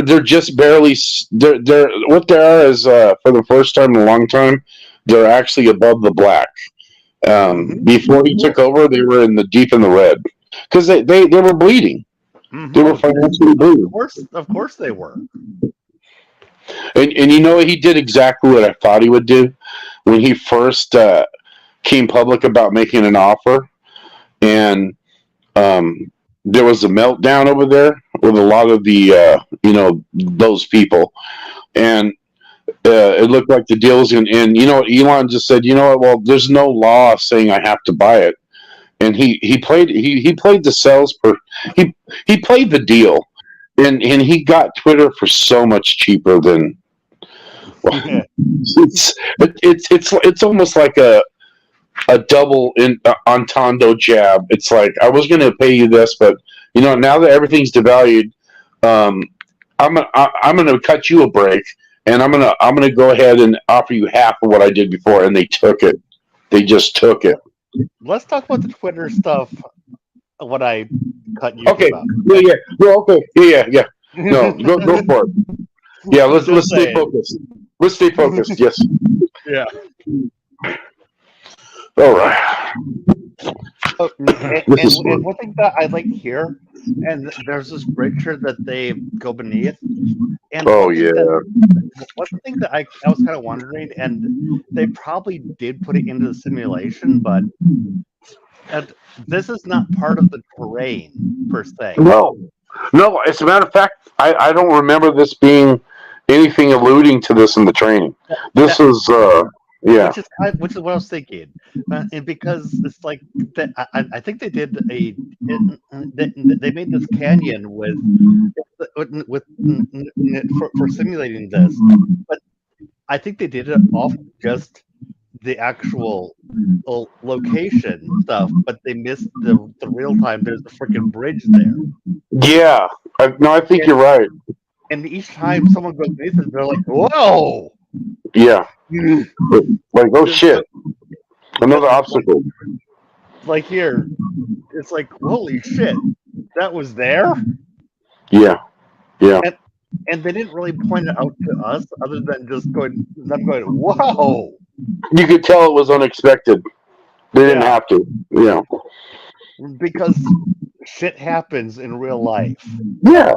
They're just barely. They're what they are is for the first time in a long time, they're actually above the black. Before he took over, they were deep in the red because they were bleeding. They were financially bleeding. Of course they were. And he did exactly what I thought he would do when he first came public about making an offer, and there was a meltdown over there with a lot of the those people, and it looked like the deal was going to end. Elon just said, you know what? Well, there's no law saying I have to buy it, and he played the he played the deal, and he got Twitter for so much cheaper than. Well, it's almost like a double entendre jab. It's like I was going to pay you this, but now that everything's devalued, I'm going to cut you a break, and I'm going to go ahead and offer you half of what I did before, and they took it. They just took it. Let's talk about the Twitter stuff. What I cut you okay. about. Yeah. No. Okay. Yeah. No. Go for it. Yeah. Let's stay focused. Let's stay focused. Yes. Yeah. All right. And one thing that I like here, and there's this picture that they go beneath. And one thing that I was kind of wondering, and they probably did put it into the simulation, but this is not part of the terrain per se. No. As a matter of fact, I don't remember this being anything alluding to this in the training. This is yeah, which is what I was thinking, and because it's like that, I think they did they made this canyon for simulating this, but I think they did it off just the actual location stuff, but they missed the real time. There's a freaking bridge there. Yeah, I think you're right. And each time someone goes beneath it, they're like, "Whoa!" Yeah, like oh shit, another obstacle. Like here, it's like holy shit, that was there. Yeah. And they didn't really point it out to us, other than just going, "Whoa!" You could tell it was unexpected. They didn't have to. Yeah. Because shit happens in real life. Yeah.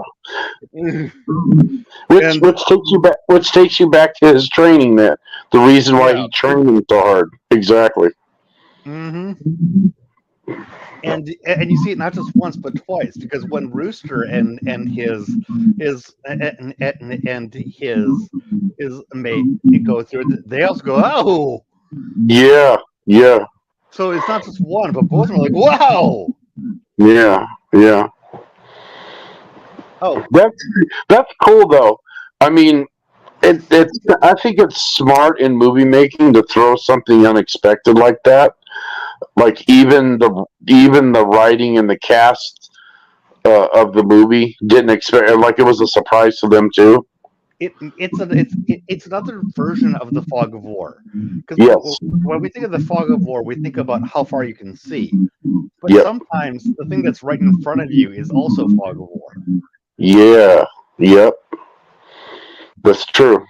Which takes you back to his training. That the reason why he trained him so hard. Exactly. Mm-hmm. And you see it not just once but twice, because when Rooster and his mate go through it, they also go, "Oh!" Yeah. So it's not just one, but both of them are like, "Wow!" Yeah. Oh, that's cool though. I mean, I think it's smart in movie making to throw something unexpected like that. Like even the writing and the cast of the movie didn't expect. Like it was a surprise to them too. It's another version of the fog of war. Because when we think of the fog of war, we think about how far you can see. But sometimes the thing that's right in front of you is also fog of war. Yeah. Yep. That's true.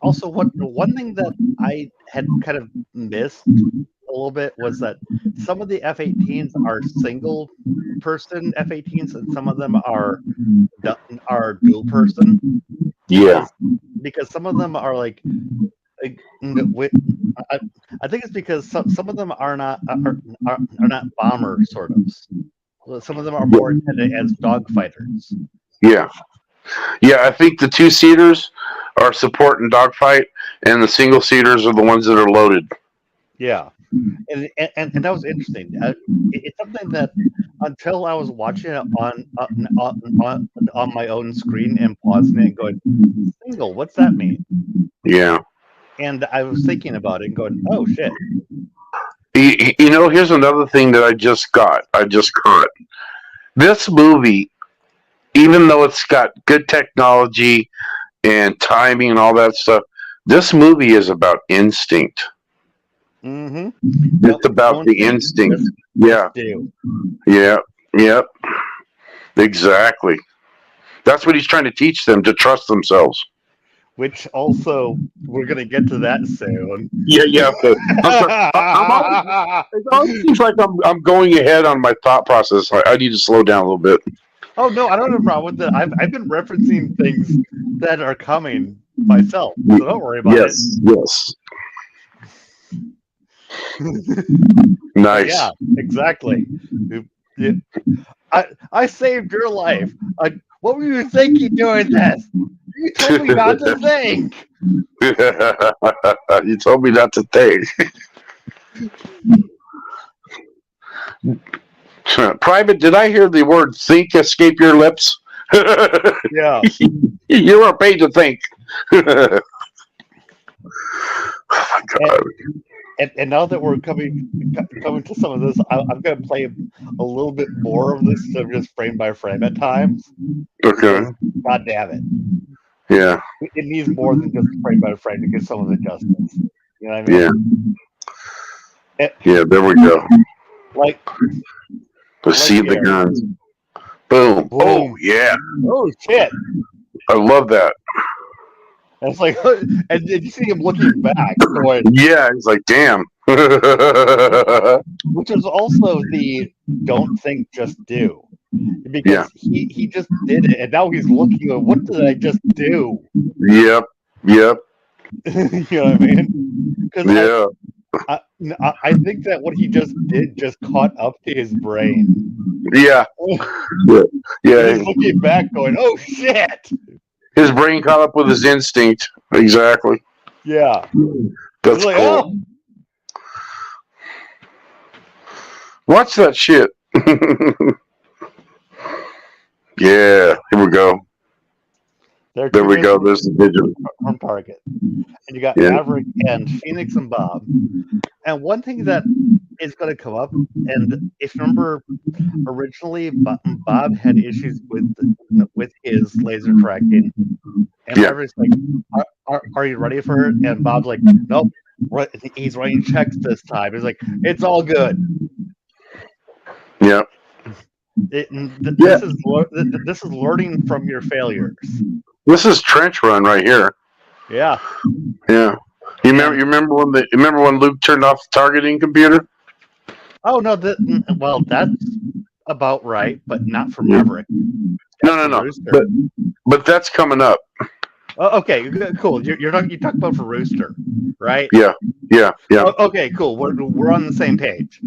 Also, one thing that I had kind of missed a little bit was that some of the F-18s are single person F-18s, and some of them are dual person. Yeah. Because some of them are like I think it's because some of them are not bomber sort of. Some of them are more intended as dogfighters. Yeah. I think the 2-seaters are support and dogfight, and the single-seaters are the ones that are loaded. Yeah, and that was interesting. It's something that until I was watching it on my own screen and pausing it and going, "Single, what's that mean?" Yeah. And I was thinking about it and going, "Oh shit." Here's another thing that I just caught. This movie, even though it's got good technology and timing and all that stuff, this movie is about instinct. Mm-hmm. It's about the instinct. Yeah. Do. Yeah. Yep. Exactly. That's what he's trying to teach them, to trust themselves. Which also, we're going to get to that soon. Yeah. I'm sorry. It always seems like I'm going ahead on my thought process. I need to slow down a little bit. Oh, no, I don't have a problem with that. I've been referencing things that are coming myself, so don't worry about it. Yes. Nice. Yeah, exactly. I saved your life. What were you thinking doing this? You told me not to think. You told me not to think. Private, did I hear the word think escape your lips? Yeah. You were paid to think. Oh my God. And now that we're coming to some of this, I'm going to play a little bit more of this instead of just frame by frame at times. Okay. God damn it. Yeah. It needs more than just frame by frame to get some of it justice. You know what I mean? Yeah, there we go. Like, See the guns. Boom. Oh, yeah. Oh, shit. I love that. And it's like, and you see him looking back, going, yeah, he's like, damn. Which is also the don't think, just do. Because he just did it, and now he's looking at what did I just do? Yep. You know what I mean? Because I think that what he just did just caught up to his brain. Yeah. He's looking back, going, "Oh shit!" His brain caught up with his instinct. Exactly. Yeah. That's like, cool. Watch that shit. Yeah. Here we go. There we go. There's the vision from Target, and you got Maverick and Phoenix and Bob. And one thing that is going to come up, and if you remember, originally Bob had issues with his laser tracking, and Maverick's like, "Are you ready for it?" And Bob's like, "Nope." He's writing checks this time. He's like, "It's all good." Yeah. This is learning from your failures. This is trench run right here. Yeah. Yeah. You remember when Luke turned off the targeting computer? Oh no, that's about right, but not for Maverick. No. But that's coming up. Oh, okay, cool. You talk about for Rooster, right? Yeah. Oh, okay, cool. We're on the same page.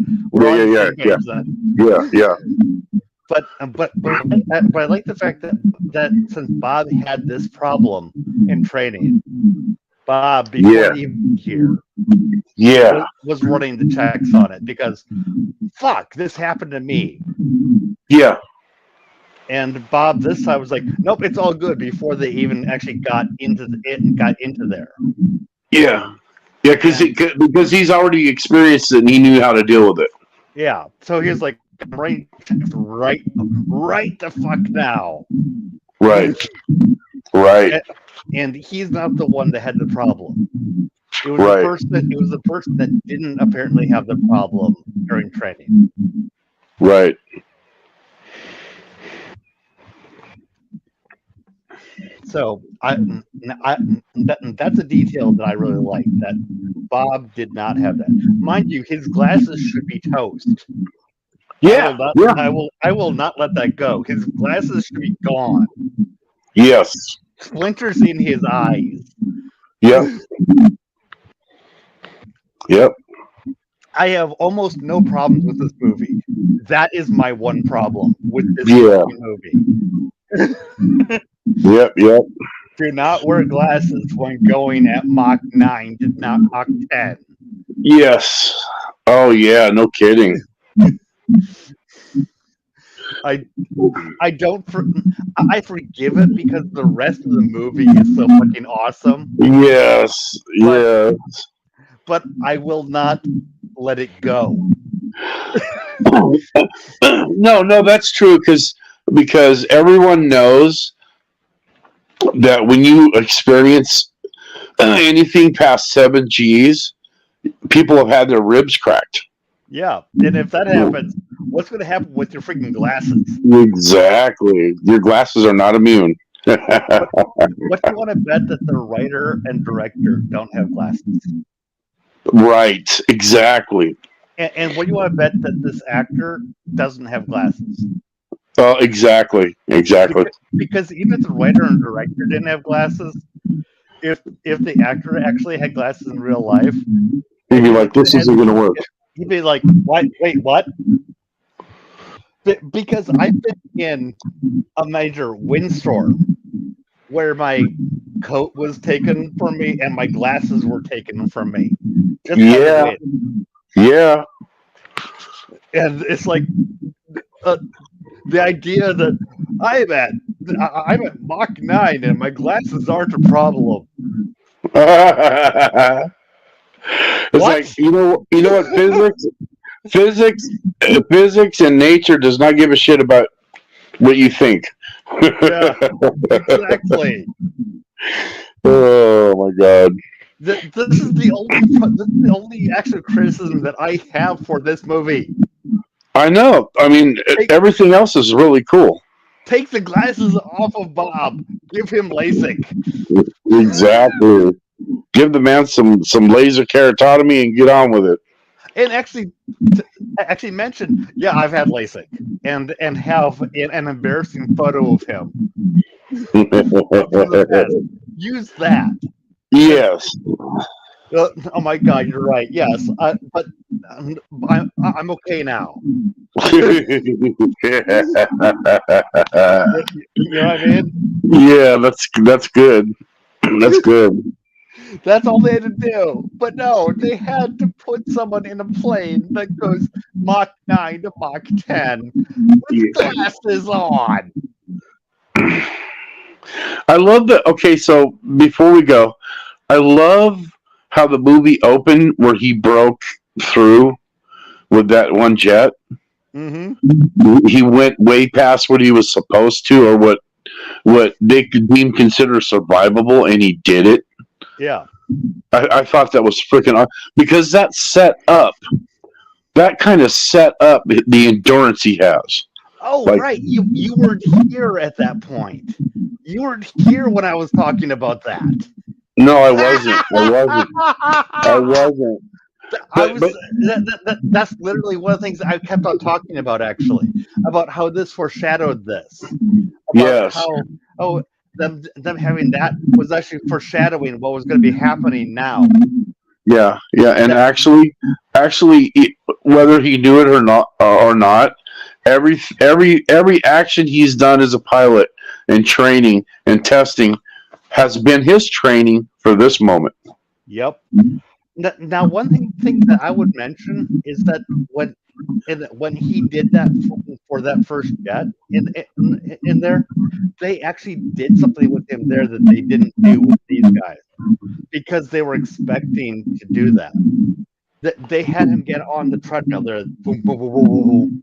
Yeah. But I like the fact that since Bob had this problem in training, Bob before even here, was running the checks on it because fuck, this happened to me. Yeah. And Bob this time was like, nope, it's all good before they even actually got into it and got into there. Yeah, because he's already experienced it and he knew how to deal with it. Yeah, so he was like, right the fuck now. Right. And he's not the one that had the problem. It was the person that didn't apparently have the problem during training. Right. So that's a detail that I really like. That Bob did not have that. Mind you, his glasses should be toast. Yeah. I will not let that go. His glasses should be gone. Yes. Splinters in his eyes. Yep. I have almost no problems with this movie. That is my one problem with this movie. Yep. Do not wear glasses when going at Mach 9 to not Mach 10. Yes. Oh yeah, no kidding. I forgive it because the rest of the movie is so fucking awesome. Yes. But I will not let it go. No, that's true because everyone knows that when you experience anything past 7 Gs, people have had their ribs cracked. Yeah, and if that happens, what's going to happen with your freaking glasses? Exactly. Your glasses are not immune. What do you want to bet that the writer and director don't have glasses? Right. Exactly. And what do you want to bet that this actor doesn't have glasses? Exactly. Because even if the writer and director didn't have glasses, if the actor actually had glasses in real life, You'd be like, this isn't going to work. he'd be like, "What? Wait, what?" Because I've been in a major windstorm where my coat was taken from me and my glasses were taken from me. Just by the wind. Yeah. And it's like the idea that I'm at Mach 9 and my glasses aren't a problem. It's like, you know what, physics and nature does not give a shit about what you think. Yeah, exactly. Oh my god. This is the only actual criticism that I have for this movie. I know. I mean, everything else is really cool. Take the glasses off of Bob. Give him LASIK. Exactly. Give the man some laser keratotomy and get on with it. And actually mention, yeah, I've had LASIK, and have an embarrassing photo of him. Use that. Yes. Oh my God, you're right. Yes, but I'm okay now. You know what I mean? Yeah, that's good. That's good. That's all they had to do. But no, they had to put someone in a plane that goes Mach 9 to Mach 10 with glasses on. I love that. Okay, so before we go, I love how the movie opened where he broke through with that one jet. Mm-hmm. He went way past what he was supposed to, or what they could deem consider survivable, and he did it. Yeah. I thought that was freaking awesome because that kind of set up the endurance he has. Oh, like, right. You weren't here at that point. You weren't here when I was talking about that. No, I wasn't. That's literally one of the things I kept on talking about, actually, about how this foreshadowed this. About how them having that was actually foreshadowing what was going to be happening now. Yeah, and actually, whether he knew it or not, every action he's done as a pilot and training and testing has been his training for this moment. Yep. Now, one thing that I would mention is that when he did that for that first jet in there, they actually did something with him there that they didn't do with these guys because they were expecting to do that. They had him get on the treadmill there. Boom, boom, boom, boom,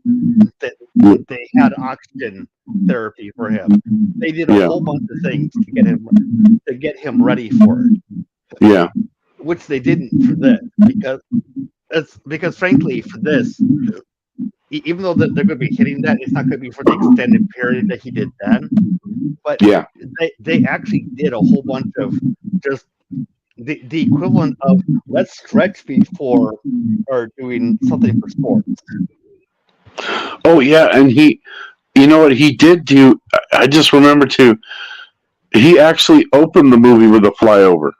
boom. They had oxygen therapy for him. They did a whole bunch of things to get him ready for it. Yeah. Which they didn't for this because frankly for this, even though they're going to be hitting that, it's not going to be for the extended period that he did then. But they actually did a whole bunch of just the equivalent of let's stretch before or doing something for sports. Oh yeah, and you know what he did do? I just remember too. He actually opened the movie with a flyover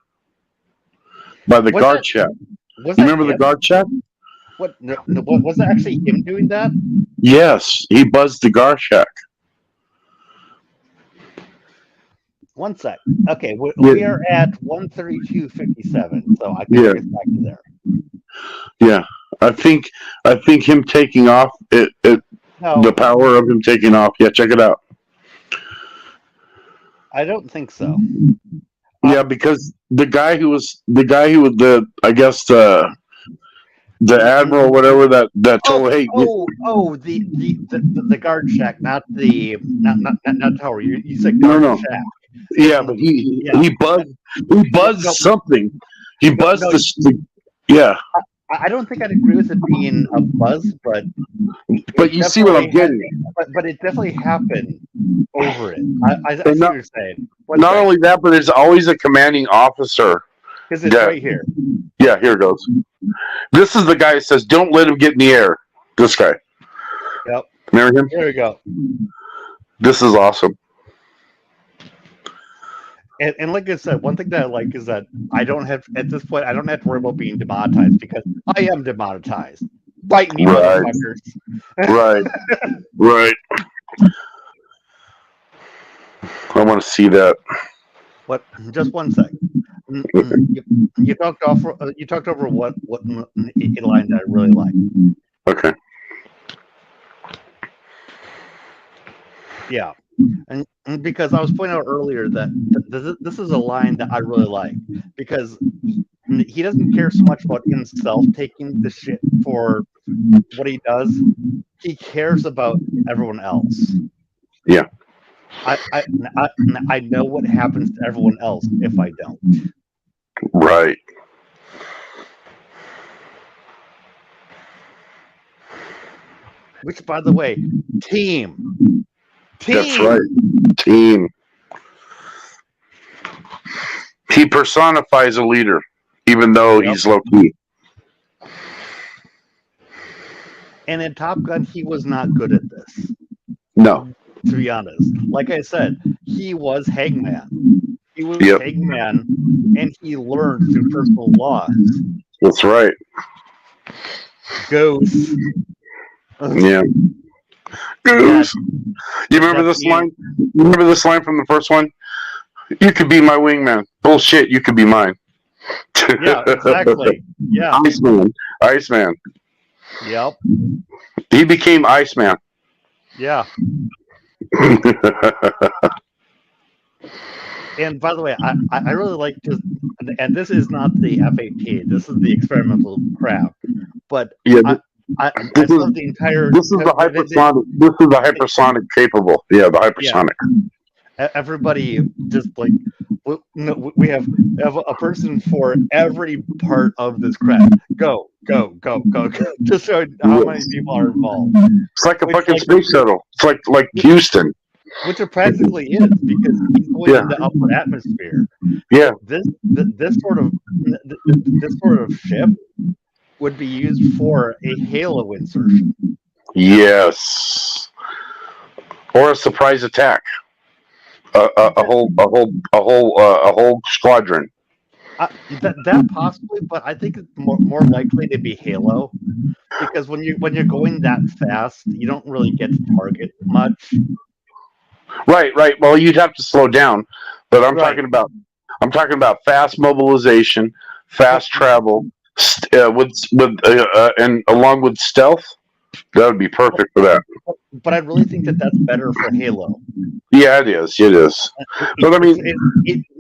by the guard shack. You remember the guard shack? What was that actually him doing that? Yes, he buzzed the guard shack. One sec. Okay, we are at 132.57, so I can get back to there. Yeah, I think him taking off the power of him taking off. Yeah, check it out. I don't think so. Yeah, because the guy who was the admiral, whatever that told the guard shack, not tower. You said guard shack. Yeah, but he buzzed something. He buzzed Yeah, I don't think I'd agree with it being a buzz, but but you see what I'm getting. But it definitely happened over it. I see And what you're saying. not only that, but there's always a commanding officer. Because it's right here. Yeah, here it goes. This is the guy that says, "Don't let him get in the air." This guy. Yep. Remember him? There we go. This is awesome. And like I said, one thing that I like is that I don't have at this point I don't have to worry about being demonetized because I am demonetized. Bite me, Right. motherfuckers. Right. Right. I want to see that. What? Just one sec. You talked over what a line that I really like. Okay. Yeah, and because I was pointing out earlier that this is a line that I really like because he doesn't care so much about himself taking the shit for what he does. He cares about everyone else. Yeah. I know what happens to everyone else if I don't. Right. Which, by the way, team. That's right. Team. He personifies a leader, even though he's low key. And in Top Gun, he was not good at this. No. To be honest, like I said, he was Hangman. He was Hangman, and he learned through personal loss. That's right. Goose. Yeah. Goose. You remember this line? You remember this line from the first one? You could be my wingman. Bullshit, you could be mine. Yeah, exactly. Yeah. Iceman. Yep. He became Iceman. Yeah. And by the way, I really like to, and this is not the FAT, this is the experimental craft. But yeah, I love the entire. This is the hypersonic. This is the hypersonic capable. Yeah, the hypersonic. Yeah. Everybody just like we have a person for every part of this craft. Go. Just so how many people are involved. It's like a fucking space shuttle. It's like Houston. Which it practically is because he's going in the upper atmosphere. Yeah. This sort of ship would be used for a halo insertion. Yes. Or a surprise attack. A whole squadron. That possibly, but I think it's more likely to be Halo, because when you're going that fast, you don't really get to target much. Right. Well, you'd have to slow down, but I'm talking about fast mobilization, fast travel, and along with stealth. That would be perfect for that. But I really think that's better for Halo. Yeah, it is. It is. But I mean,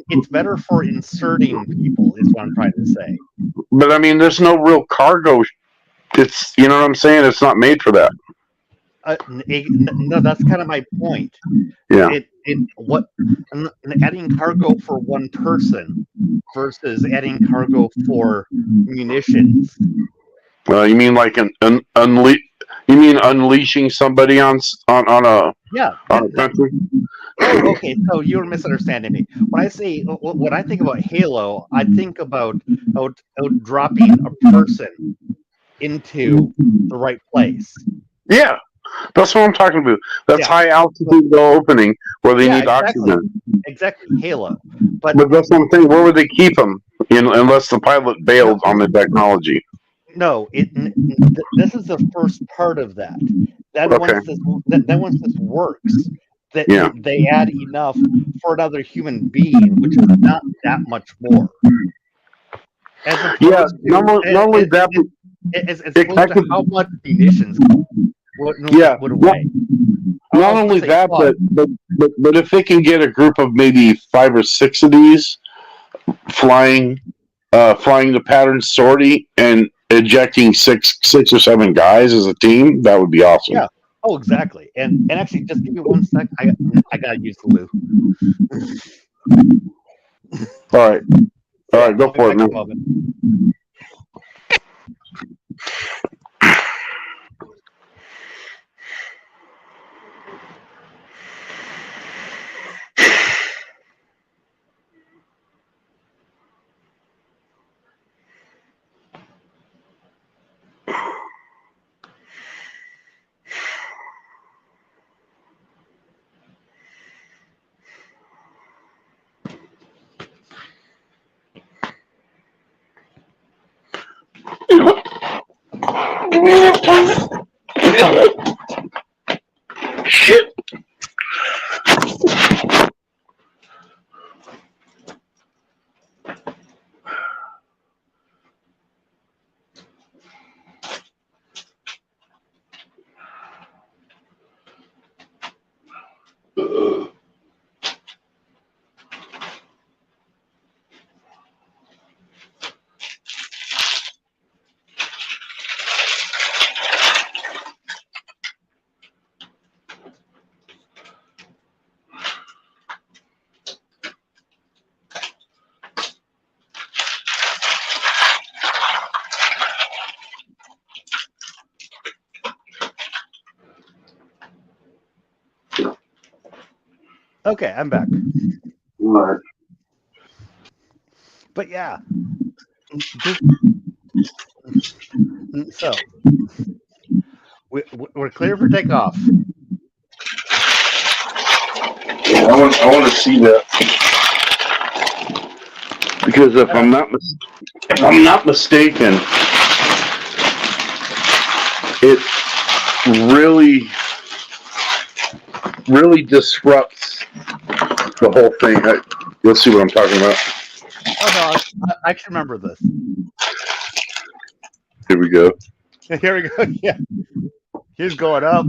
it's better for inserting people, is what I'm trying to say. But I mean, there's no real cargo. It's, you know what I'm saying? It's not made for that. No, that's kind of my point. Yeah. Adding cargo for one person versus adding cargo for munitions. You mean like You mean unleashing somebody on a country? Oh, okay. So you're misunderstanding me. When I think about Halo, I think about dropping a person into the right place. Yeah, that's what I'm talking about. That's high altitude opening where they need oxygen. Exactly, Halo. But that's what I'm saying. Where would they keep them unless the pilot bailed on the technology? No, this is the first part of that. Once this works, they add enough for another human being, which is not that much more. Not only that, as opposed to how much munitions would away. Not only that, but if they can get a group of maybe 5 or 6 of these flying the pattern sortie and ejecting six or 7 guys as a team, that would be awesome. Yeah. Oh, exactly. And actually, just give me 1 sec. I gotta use the loo. All right, go for it, man. Shit. Okay, I'm back. Right. But yeah, this, so we're clear for takeoff. I want to see that because if I'm not mistaken, it really disrupts the whole thing. You'll see what I'm talking about. Oh no, I can remember this. Here we go. Here we go. Yeah, he's going up.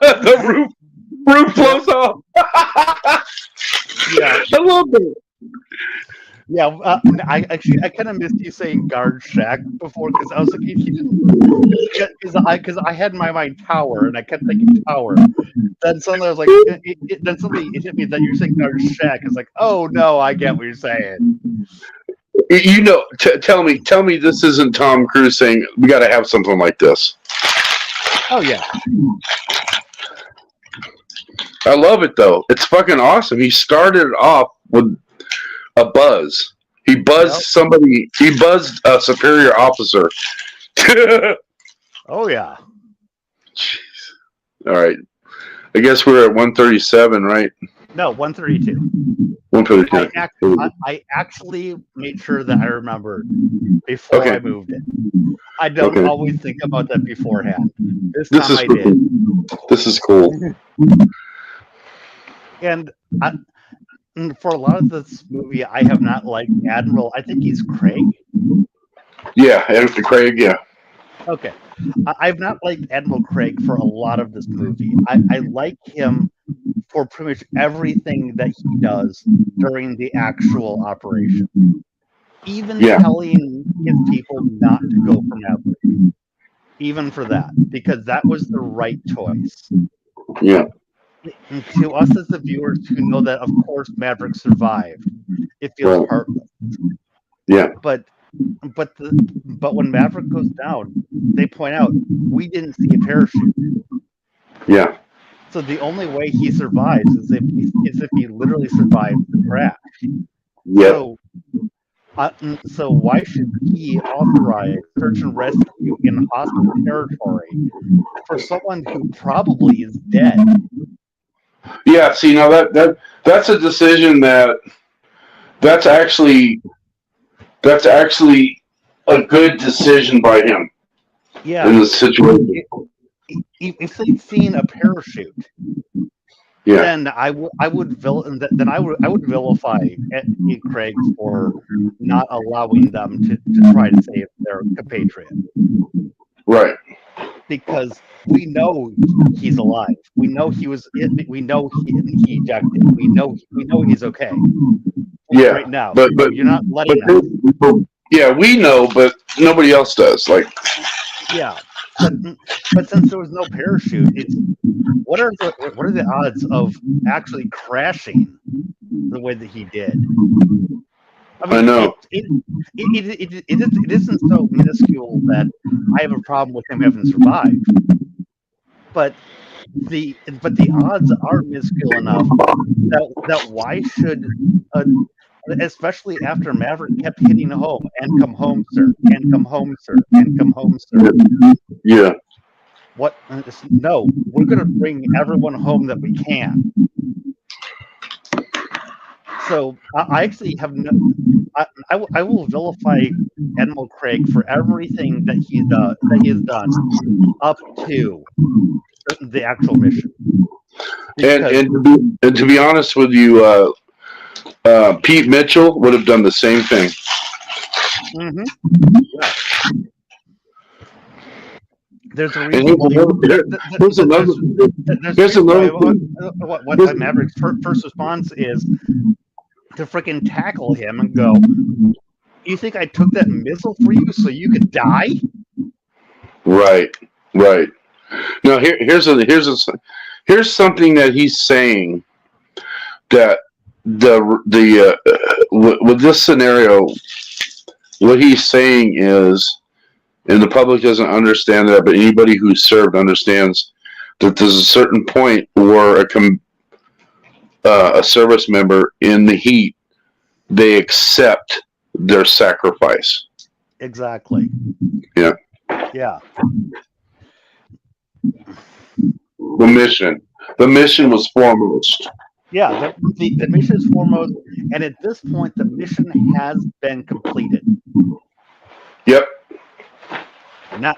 The roof blows off. Yeah, I love it. yeah. I kind of missed you saying guard shack before because I was thinking he didn't because I had in my mind tower and I kept thinking tower. Then suddenly I was like, then somebody hit me that you're saying guard shack. It's like, oh no, I get what you're saying. You know, tell me this isn't Tom Cruise saying we got to have something like this. Oh yeah. I love it though. It's fucking awesome. He started off with a buzz. He buzzed somebody. He buzzed a superior officer. Oh yeah. Jeez. All right. I guess we're at 137, right? No, 132. 132. I actually made sure that I remembered before I moved it. I don't always think about that beforehand. This time I did. This is cool. And for a lot of this movie, I have not liked Admiral. I think he's Craig. Yeah, Craig. Yeah. Okay. I've not liked Admiral Craig for a lot of this movie. I like him for pretty much everything that he does during the actual operation. Even telling his people not to go for Maverick. Even for that. Because that was the right choice. Yeah. And to us as the viewers who know that, of course, Maverick survived, it feels heartless. Yeah. But when Maverick goes down, they point out we didn't see a parachute. Yeah. So the only way he survives is if he literally survives the crash. Yeah. So why should he authorize search and rescue in hostile territory for someone who probably is dead? Yeah. See, now that's a decision that's actually a good decision by him. Yeah. In the situation. If they'd seen a parachute, then I would vilify Craig for not allowing them to try to save their compatriot. Right. Because we know he's alive. We know he was. We know he ejected. We know he's okay. Yeah. Right now, but you're not letting us. Yeah, we know, but nobody else does. Like. Yeah. But since there was no parachute, what are the odds of actually crashing the way that he did? I know it isn't so minuscule that I have a problem with him having survived, but the odds are minuscule enough that why should especially after Maverick kept hitting home and come home, sir, and come home, sir, and come home, sir. Yeah. What? No, we're going to bring everyone home that we can. So I actually have no. I will vilify Admiral Craig for everything that he has done up to the actual mission. And to be honest with you, Pete Mitchell would have done the same thing. Mm-hmm. Yeah. There's a reason why. There's another. What Maverick's first response is to freaking tackle him and go, "You think I took that missile for you so you could die?" Right. Now here's something that he's saying that with this scenario, what he's saying is, and the public doesn't understand that, but anybody who's served understands that there's a certain point where a service member in the heat, they accept their sacrifice. Exactly. Yeah. Yeah. The mission was foremost. Yeah, the mission is foremost, and at this point, the mission has been completed. Yep. Now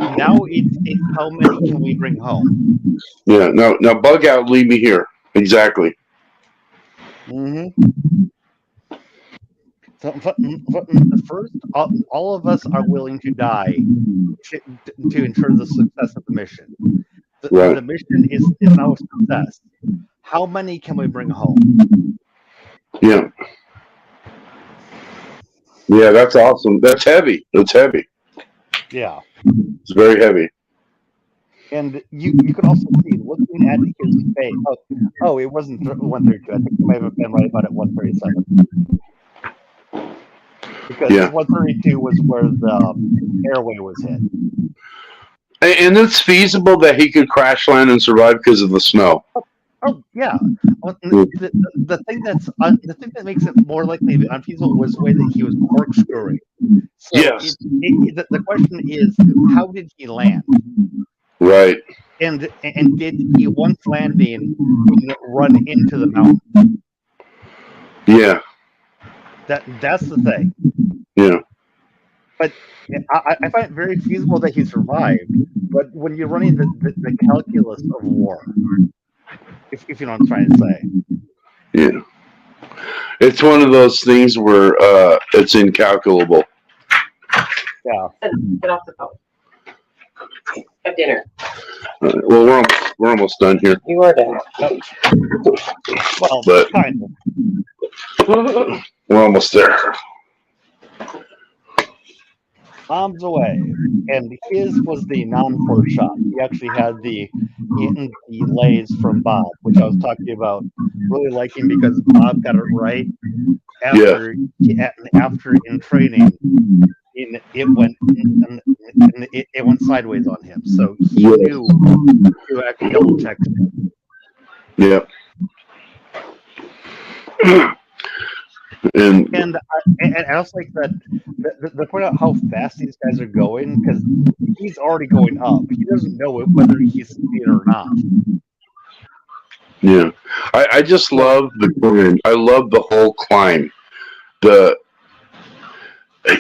it's how many can we bring home? Yeah. Now bug out, leave me here. Exactly. Mm-hmm. So, first, all of us are willing to die to ensure the success of the mission. The mission is now a success. How many can we bring home? Yeah. Yeah, that's awesome. That's heavy. Yeah. It's very heavy. And you can also see, looking at his face. Oh, it wasn't 132. I think it might have been right about at 137. Because 132 was where the airway was hit. And it's feasible that he could crash land and survive because of the snow. Oh yeah. The thing that makes it more likely unfeasible was the way that he was corkscrewing. So yes. The question is, how did he land? Right. And did he, once landing, run into the mountain? Yeah. That's the thing. Yeah. But I find it very feasible that he survived. But when you're running the calculus of war, if you know what I'm trying to say. Yeah. It's one of those things where it's incalculable. Yeah. Get off the phone. Have dinner. Well, we're almost done here. You are done. Well, but kind of. We're almost there. Bombs away, and his was the non-port shot. He actually had the lays from Bob, which I was talking about. Really liking because Bob got it right after in training. It went sideways on him, so he knew to actually double check. Yeah. And I also like that they point out how fast these guys are going, because he's already going up. He doesn't know whether he's speed or not. Yeah, I just love the climb. I love the whole climb.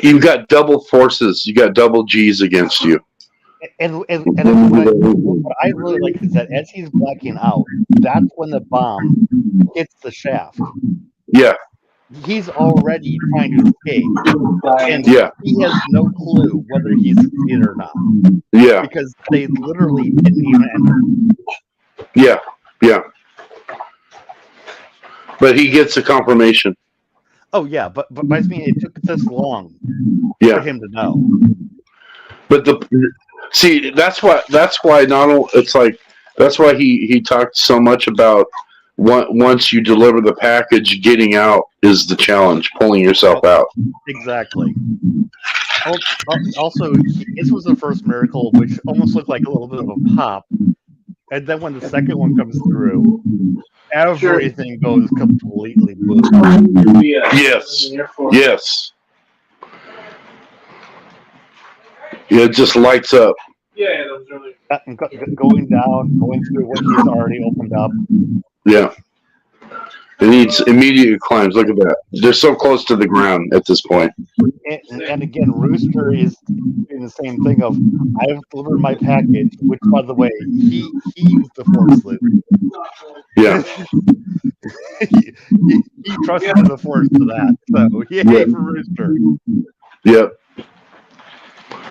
You've got double forces. You got double G's against you. And what I really like is that as he's blacking out, that's when the bomb hits the shaft. Yeah. He's already trying to escape, and he has no clue whether he's succeeded or not. Yeah, because they literally didn't even enter. Yeah. But he gets a confirmation. Oh yeah, but I mean, it took this long for him to know. But that's why not only it's like that's why he talked so much about. Once you deliver the package, getting out is the challenge, pulling yourself out. Exactly. Also, this was the first miracle, which almost looked like a little bit of a pop. And then when the second one comes through, everything goes completely boom. Yes. It just lights up. Yeah, that was earlier. Going down, going through what he's already opened up. Yeah. It needs immediate climbs. Look at that. They're so close to the ground at this point. And again, Rooster is doing the same thing of, I've delivered my package, which, by the way, he used the force loop. Yeah. he trusted in the force for that. So, yay for Rooster. Yep.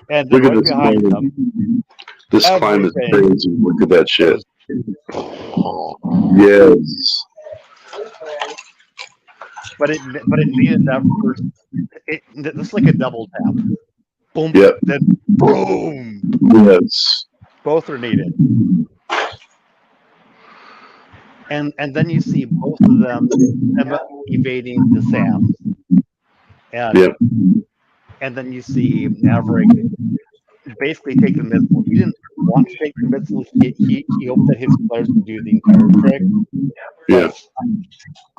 And Look right at this behind climb. him, This climb is everything crazy. Look at that shit. Yes. But it needed that first. It's like a double tap. Boom. Yep. Then boom. Yes. Both are needed. And then you see both of them evading the Sams. And Yep. and then you see Maverick basically take the missile. He didn't want to take the missile. He hoped that his players would do the entire trick. Yeah.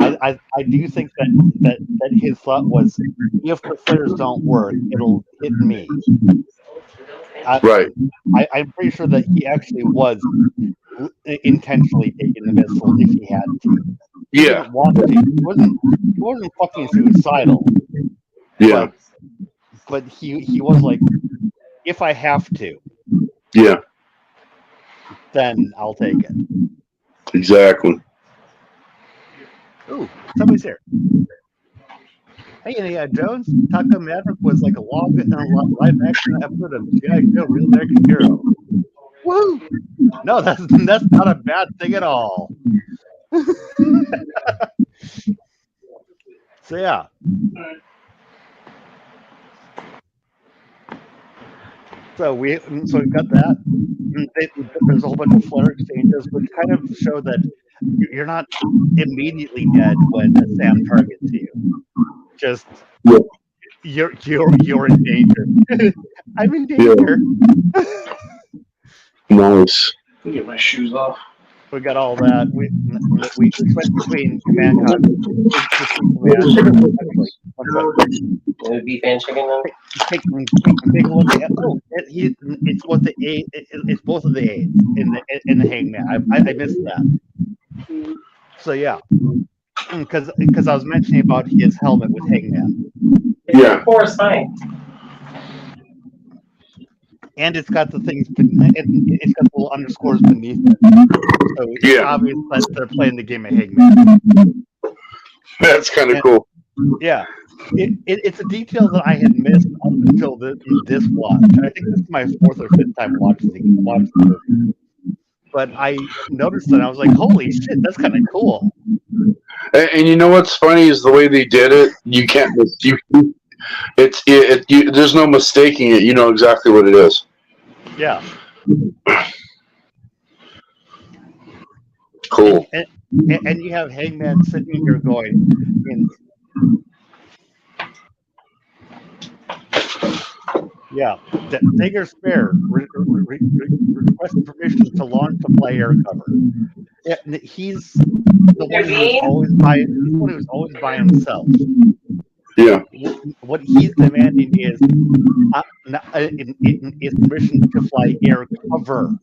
I do think that his thought was, if the flares don't work, it'll hit me. Right. I'm pretty sure that he actually was intentionally taking the missile if he had to. He Yeah. didn't want to. He wasn't fucking suicidal. Yeah. But he was like, if I have to, Yeah. then I'll take it. Exactly. Ooh, somebody's here. Hey, Jones, Taco Maverick was like a live action episode of G.I. Joe, Real American Hero. Woo! No, that's not a bad thing at all. So yeah. So we've got that. There's a whole bunch of flare exchanges, which kind of show that you're not immediately dead when a Sam targets you. Just you're in danger. I'm in danger. Nice. Let me get my shoes off. We got all that. We switched between command Beef and chicken then? Take a look at it's both the it's both of the A's in the Hangman. I missed that. So yeah, because I was mentioning about his helmet with Hangman. Yeah, of course, fine. And it's got the things. It's got the little underscores beneath it. So it's obvious that they're playing the game of Hangman. That's kind of cool. Yeah. It's a detail that I had missed up until this watch. I think this is my fourth or fifth time watching the movie. But I noticed it. I was like, "Holy shit, that's kind of cool." And you know what's funny is the way they did it. You can't. There's no mistaking it. You know exactly what it is. Yeah. Cool. And you have Hangman sitting here going, yeah, Dagger Spare requesting permission to launch the play air cover. Yeah, he's the one who's always by himself. Yeah. What he's demanding is permission to fly air cover.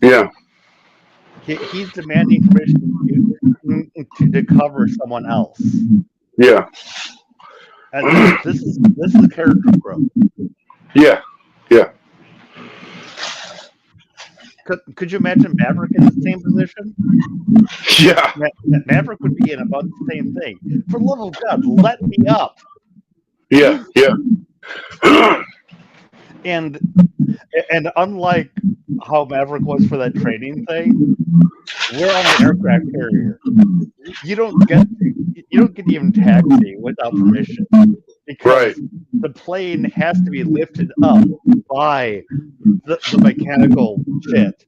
Yeah. He's demanding permission to cover someone else. Yeah. And this is character growth. Yeah. Yeah. Could you imagine Maverick in the same position? Yeah. Maverick would be in about the same thing. For the love of God, let me up. Yeah. Yeah. And unlike how Maverick was for that training thing, we're on the aircraft carrier. You don't get to even taxi without permission, because the plane has to be lifted up by the mechanical shit.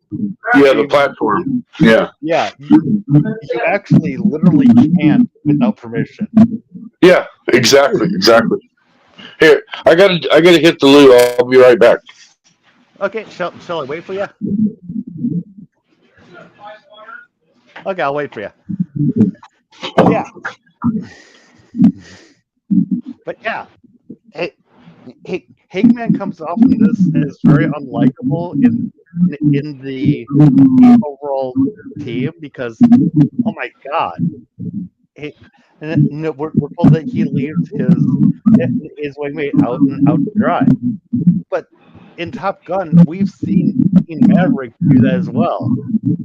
Yeah, the platform. Yeah. Yeah, you actually literally can't without permission. Yeah, exactly. Here, I gotta hit the loo. I'll be right back. Okay, shall I wait for you? Okay, I'll wait for you. Yeah. But yeah, Hangman comes off in this as very unlikable in the overall team because, oh my god, he, no, we're told that he leaves his wingmate out to dry. But in Top Gun, we've seen Maverick do that as well,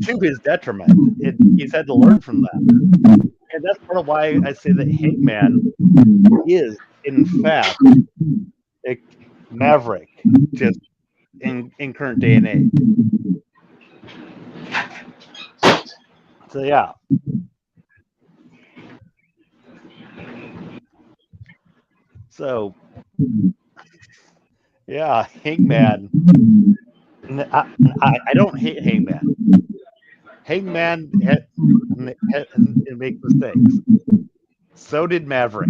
to his detriment. He's had to learn from that, and that's part of why I say that Hangman is, in fact, a Maverick, just in current day and age. So yeah. So yeah, Hangman. I don't hate Hangman. Hangman makes mistakes. So did Maverick.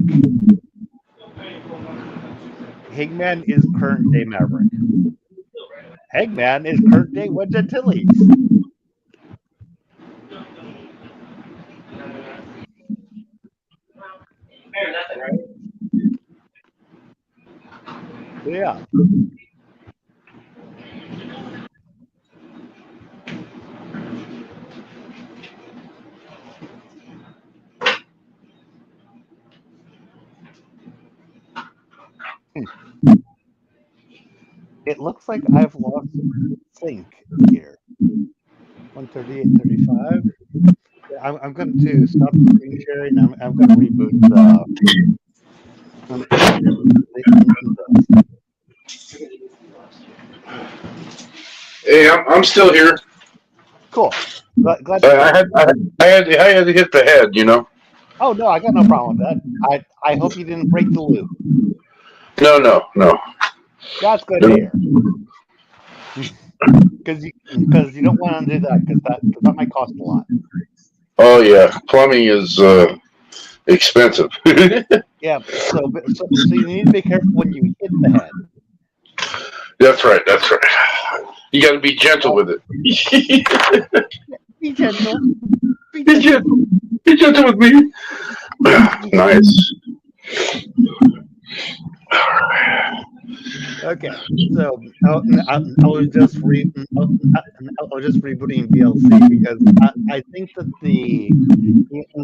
Hangman is current day Maverick. Hangman is current day Wedge Antilles. Nothing, right? Yeah. It looks like I've lost sync here. 138.35. I'm going to stop the screen sharing. I'm going to reboot the. Hey, I'm still here. Cool. Glad I had to hit the head, you know. Oh no, I got no problem with that. I hope you didn't break the loop. No. That's good to hear. Because you don't want to do that because that might cost a lot. Oh yeah, plumbing is expensive. Yeah, so you need to be careful when you hit the head. That's right. You got to be gentle with it. Be gentle. Be gentle with me. Nice. Okay, so I was just rebooting VLC because I think that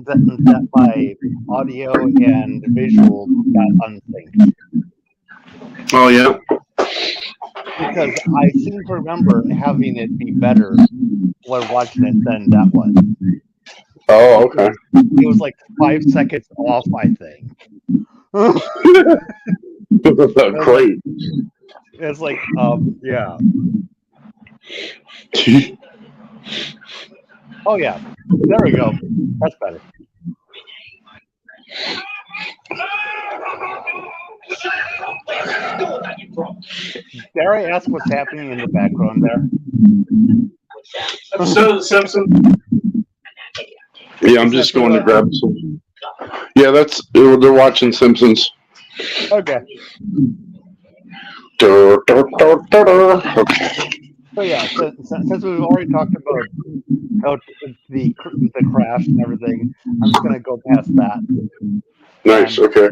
that my audio and visual got unsynced. Oh yeah. Because I seem to remember having it be better when watching it than that was. Oh, okay. It was like 5 seconds off, I think. Great. It's like, yeah. Oh yeah, there we go. That's better. Dare I ask what's happening in the background there? Episode of The Simpsons. Yeah, I'm just going to grab some. Yeah, they're watching Simpsons. Okay. Okay. So yeah, since we've already talked about the crash and everything, I'm just gonna go past that. Nice. Okay.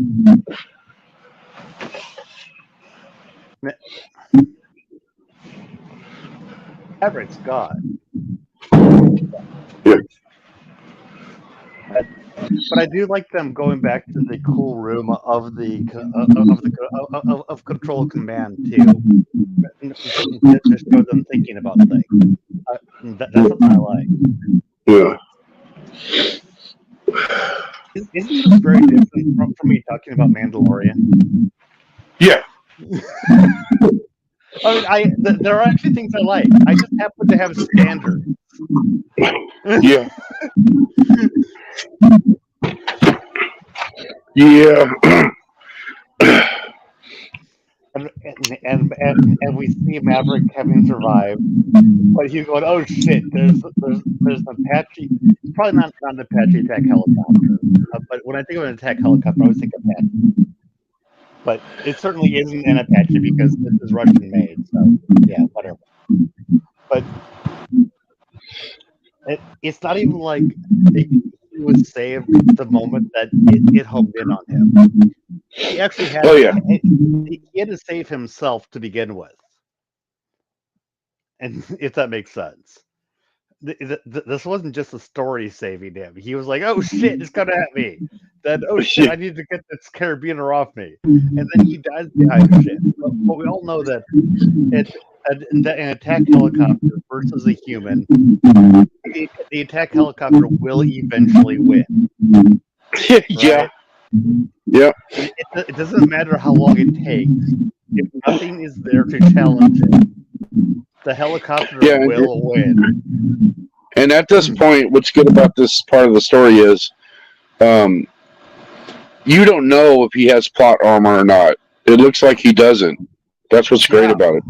Everett's God. Yeah. But I do like them going back to the cool room of control command too. Just show them thinking about things. That's something I like. Yeah. Isn't this very different from me talking about Mandalorian? Yeah. I mean, there are actually things I like. I just happen to have standards. Yeah. Yeah. And we see Maverick having survived, but he's going, oh shit! There's an Apache. It's probably not an Apache attack helicopter, but when I think of an attack helicopter, I always think Apache. But it certainly isn't an Apache because this is Russian made. So yeah, whatever. But it's not even like he was saved the moment that it homed in on him. He actually had Oh yeah. he had to save himself to begin with, and if that makes sense. This wasn't just a story saving him. He was like, "Oh shit, it's coming at me." Then, "Oh shit, I need to get this carabiner off me," and then he dies behind shit. But we all know that an attack helicopter versus a human, the attack helicopter will eventually win. Yeah. Right? Yeah. It doesn't matter how long it takes. If nothing is there to challenge it, the helicopter Yeah. will win. And at this point, what's good about this part of the story is, you don't know if he has plot armor or not. It looks like he doesn't. That's what's great about it.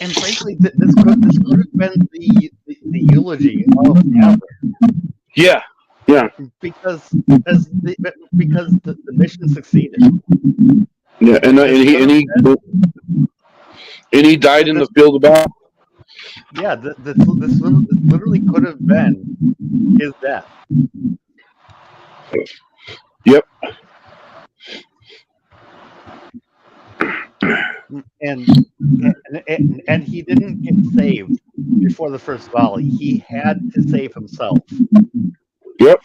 And frankly, this could have been the eulogy of Maverick. Yeah. Yeah. Because the mission succeeded. Yeah. And he died in the field of battle. Yeah, this literally could have been his death. Yep. And he didn't get saved before the first volley. He had to save himself. Yep.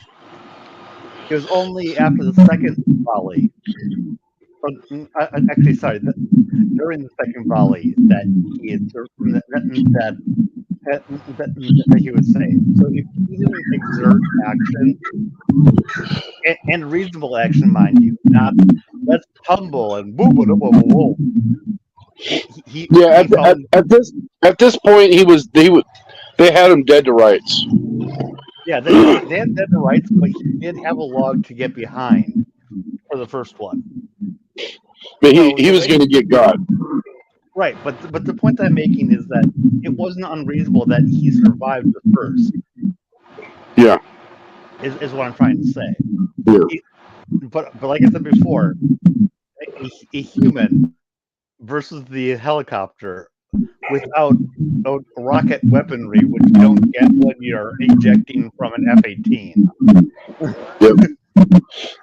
It was only after the second volley, actually, sorry, during the second volley that he that he was saved. So if he didn't exert action and reasonable action, mind you, not let's tumble and boom, boom, boom, boom. At this point they had him dead to rights. Yeah, they had dead to rights, but he did have a log to get behind for the first one. But he was going to get God. Right, but the point I'm making is that it wasn't unreasonable that he survived the first. Yeah, is what I'm trying to say. Yeah. But like I said before, a human versus the helicopter without rocket weaponry, which you don't get when you're ejecting from an F-18,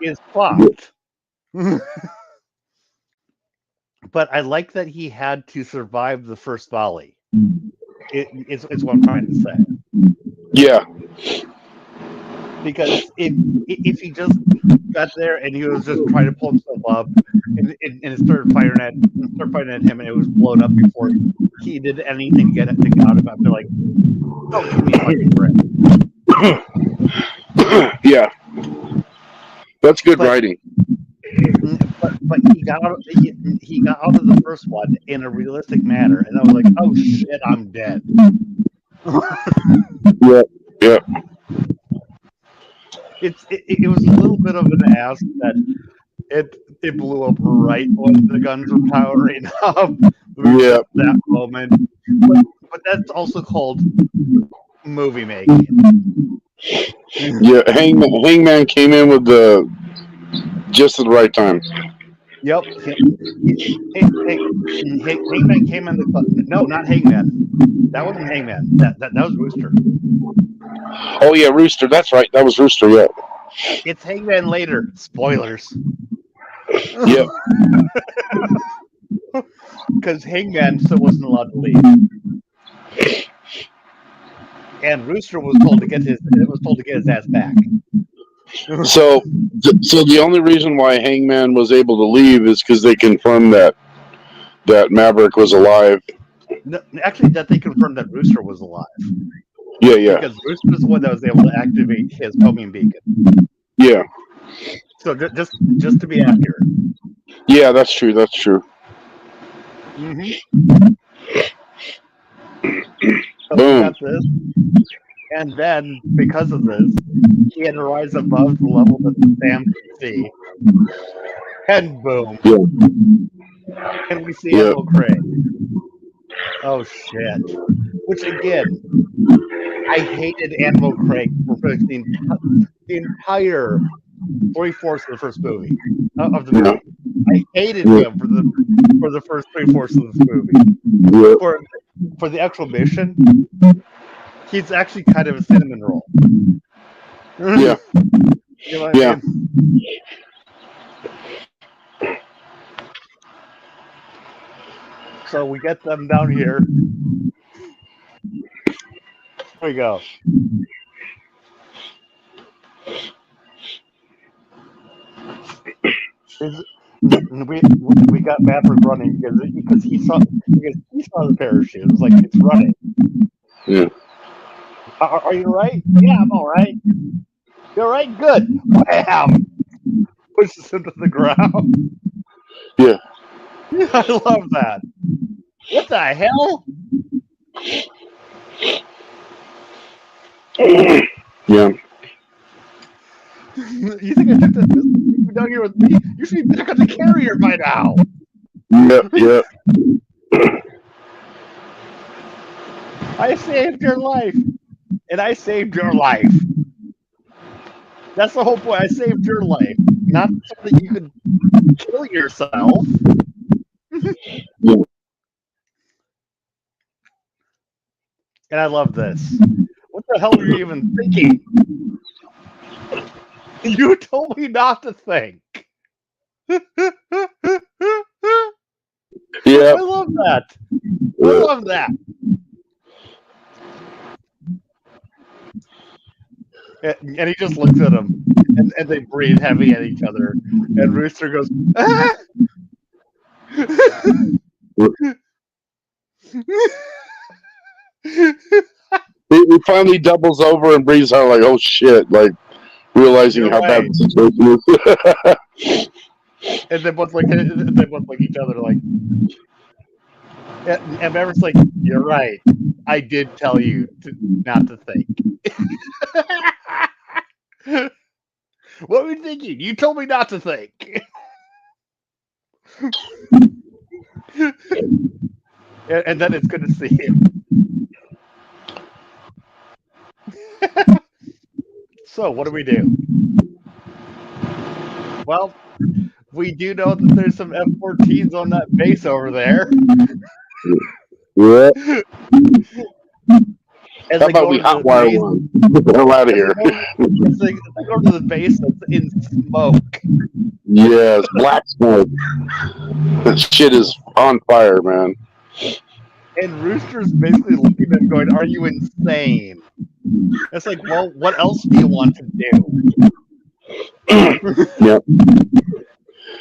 is fucked. But I like that he had to survive the first volley. It's what I'm trying to say. Yeah. Because if he just got there and he was just trying to pull himself up and it started firing at him and it was blown up before he did anything to get out of it, I'd be like, oh, give me a fucking break. Yeah. That's good writing. But he got out of the first one in a realistic manner, and I was like, "Oh shit, I'm dead." Yeah. It was a little bit of an ask that it blew up right when the guns were powering up. Yeah, that moment. But that's also called movie making. Yeah, Hangman came in with just at the right time. Yep. Hangman came in the no, not Hangman. That wasn't Hangman. That was Rooster. Oh yeah, Rooster. That's right. That was Rooster. Yeah. It's Hangman later. Spoilers. Yep. Because Hangman still wasn't allowed to leave, and Rooster was told to get his ass back. So the only reason why Hangman was able to leave is because they confirmed that Maverick was alive. No, actually, that they confirmed that Rooster was alive. Yeah. Because Rooster was the one that was able to activate his homing beacon. Yeah. So just to be accurate. Yeah, that's true. Mm-hmm. So we got this, and then because of this, he had to rise above the level that Sam could see, and boom, and we see Admiral Craig. Oh shit! Which again, I hated Admiral Craig for the entire 3/4 of the first movie of the movie. I hated him for the first 3/4 of this movie. For the actual mission, he's actually kind of a cinnamon roll. Yeah. You know what I mean? So we get them down here. Here we go. We got Maverick running because he saw the parachute. It was like it's running. Yeah. Are you right? Yeah, I'm all right. You're right. Good. Wham! Pushes him to the ground. Yeah. I love that. What the hell? Yeah. You think I took this down here with me? You should be back on the carrier by now. Yep. Yep. I saved your life, and I saved your life. That's the whole point. I saved your life, not so that you could kill yourself. Yeah. And I love this. What the hell were you even thinking? You told me not to think. Yeah. I love that. I love that. And he just looks at him, and they breathe heavy at each other. And Rooster goes, ah! He finally doubles over and breathes out like, oh shit, like realizing You're how bad right. the situation is. And they both like each other, like. And Maverick's like, you're right. I did tell you not to think. What were you thinking? You told me not to think. And then it's good to see him. So, what do we do? Well, we do know that there's some F-14s on that base over there. Yeah. As How they about go we to the hotwire base, one? Get the hell out of here. as they go to the base that's in smoke. Yes, black smoke. That shit is on fire, man. And Rooster's basically looking at him going, are you insane? It's like, well, what else do you want to do? Yep.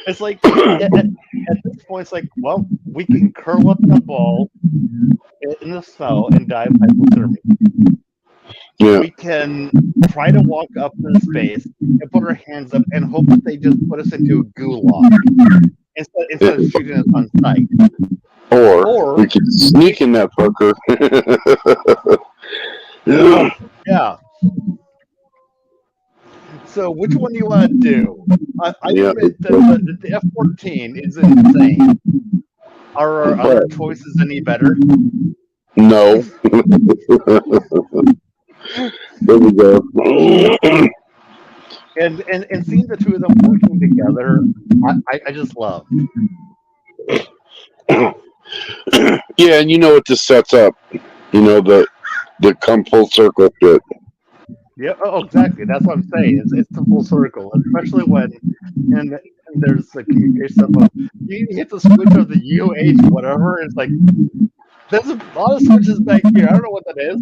It's like, at this point, it's like, well, we can curl up in a ball in the snow and die of hypothermia. Yeah. We can try to walk up to space and put our hands up and hope that they just put us into a gulag instead of shooting us on sight. Or we could sneak in that fucker. Yeah. So which one do you want to do? I admit that the F-14 is insane. Are our other choices any better? No. There we go. And seeing the two of them working together, I just love. Yeah, and you know what this sets up. You know, the come full circle shit. Yeah, oh, exactly. That's what I'm saying. It's the full circle, especially when and there's the communication of you hit the switch of the UH whatever. It's like there's a lot of switches back here. I don't know what that is.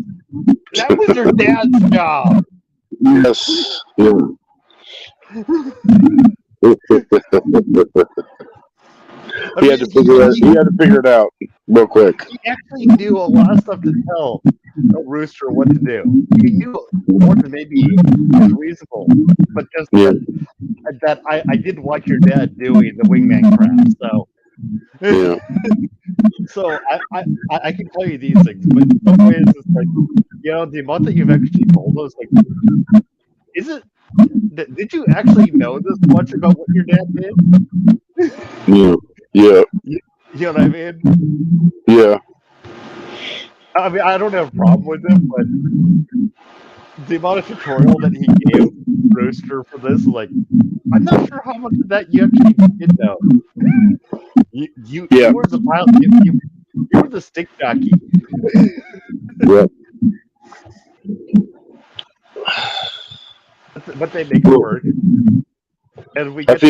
That was your dad's job. Yes. Yeah. He had to figure it out real quick. He actually knew a lot of stuff to tell Rooster what to do. He knew more than maybe is reasonable, but just that I did watch your dad doing the wingman crap, so Yeah. so I can tell you these things, but in some ways it's like, you know, the amount that you've actually told us, like, is it? Did you actually know this much about what your dad did? Yeah. Yeah. You know what I mean? Yeah. I mean, I don't have a problem with him, but the amount of tutorial that he gave Rooster for this, like, I'm not sure how much of that you actually did know. You were the pilot. You were the stick jockey. Yeah. But they make it work. And we get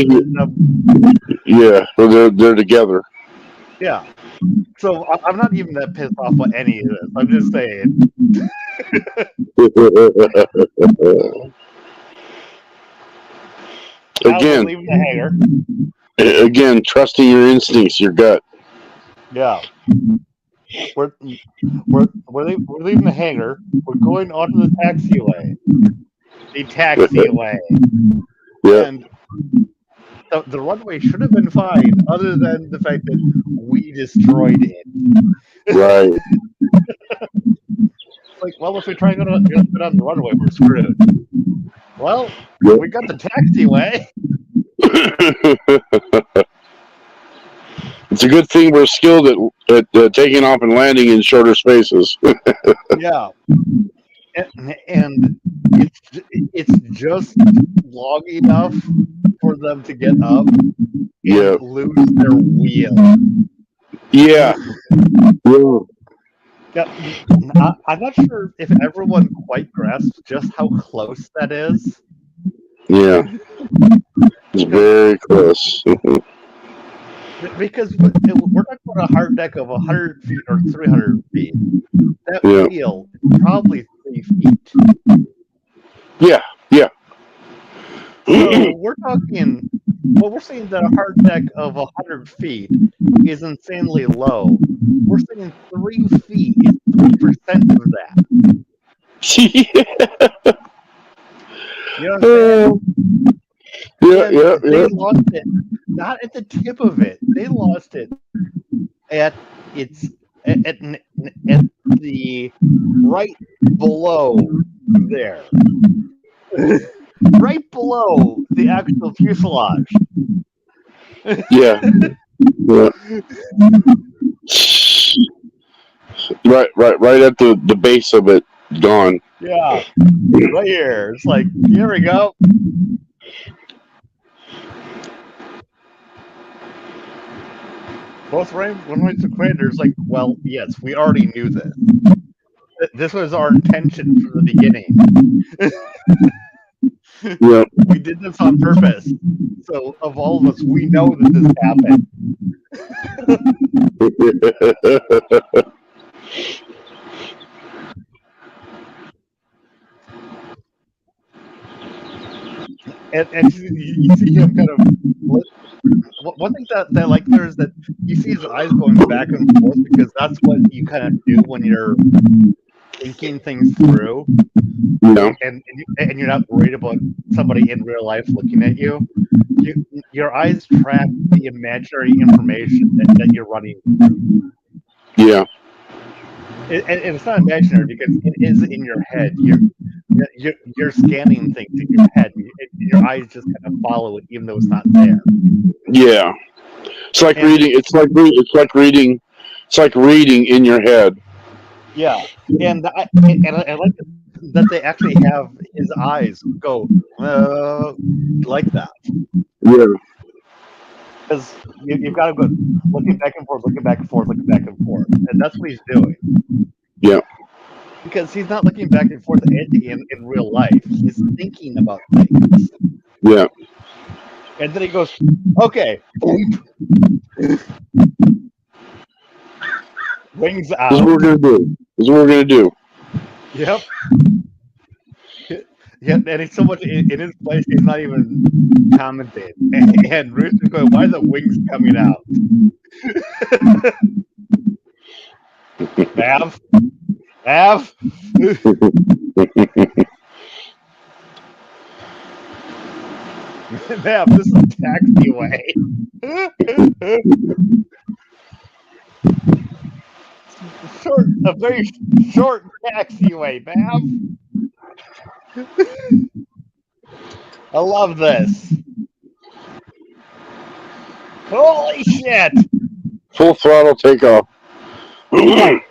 yeah, well, they're together. Yeah. So I'm not even that pissed off by any of this. I'm just saying. Now we're leaving the hangar. Again, trusting your instincts, your gut. Yeah. We're leaving the hangar. We're going onto the taxiway. The taxiway. Yeah. And the runway should have been fine, other than the fact that we destroyed it. Right. Like, well, if we try and go on the runway, we're screwed. Well, we got the taxiway. It's a good thing we're skilled at taking off and landing in shorter spaces. Yeah. And it's just long enough for them to get up and lose their wheel. Yeah. I'm not sure if everyone quite grasps just how close that is. Yeah. It's very close. Because we're talking about a hard deck of 100 feet or 300 feet. That wheel is probably 3 feet. Yeah. So we're talking, we're saying that a hard deck of 100 feet is insanely low. We're saying 3 feet is 3% of that. You know what I'm saying? They lost it, not at the tip of it. They lost it at the right below there. Right below the actual fuselage. Yeah. Right at the base of it, gone. Yeah. Right here. It's like, here we go. Both runways and craters, like, well, yes, we already knew this. This was our intention from the beginning. Yeah. We did this on purpose. So, of all of us, we know that this happened. and you see him kind of. One thing that I like there is that you see his eyes going back and forth, because that's what you kind of do when you're thinking things through. No. And you're not worried about somebody in real life looking at you. Your eyes track the imaginary information that you're running through. Yeah. And it's not imaginary because it is in your head. You're scanning things in your head, and your eyes just kind of follow it, even though it's not there. Yeah. It's like reading. It's like reading. It's like reading in your head. Yeah, and I like that they actually have his eyes go like that. Yeah. Because you've got to go looking back and forth, looking back and forth, looking back and forth, and that's what he's doing. Yeah. Because he's not looking back and forth in real life. He's thinking about things. Yeah. And then he goes, okay. Wings out. This is what we're gonna do. Yep. Yeah, and he's so much in his place, he's not even commenting. And Rooster's going, why are the wings coming out? Mav? Mav, this is taxiway. A very short taxiway, Mav. I love this. Holy shit! Full throttle takeoff. He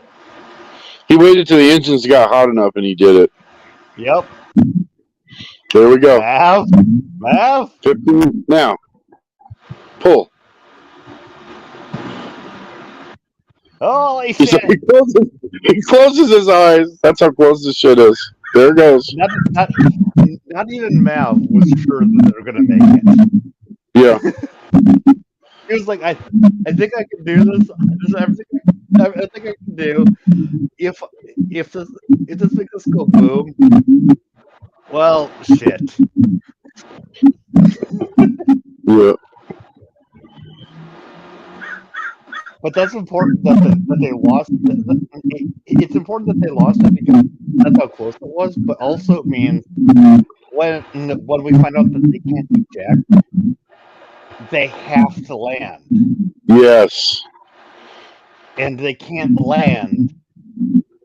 waited till the engines got hot enough, and he did it. Yep. There we go. Mav. 15 now. Pull. Holy shit! Like, he closes his eyes. That's how close this shit is. There it goes. Not even Mav was sure that they were going to make it. Yeah. He It's like I think I can do this. This is everything I think I can do. If if this if this makes us go boom, well, shit. Yeah. But that's important that they lost. It's important that they lost it because that's how close it was. But also it means when we find out that they can't eject, they have to land, Yes. and they can't land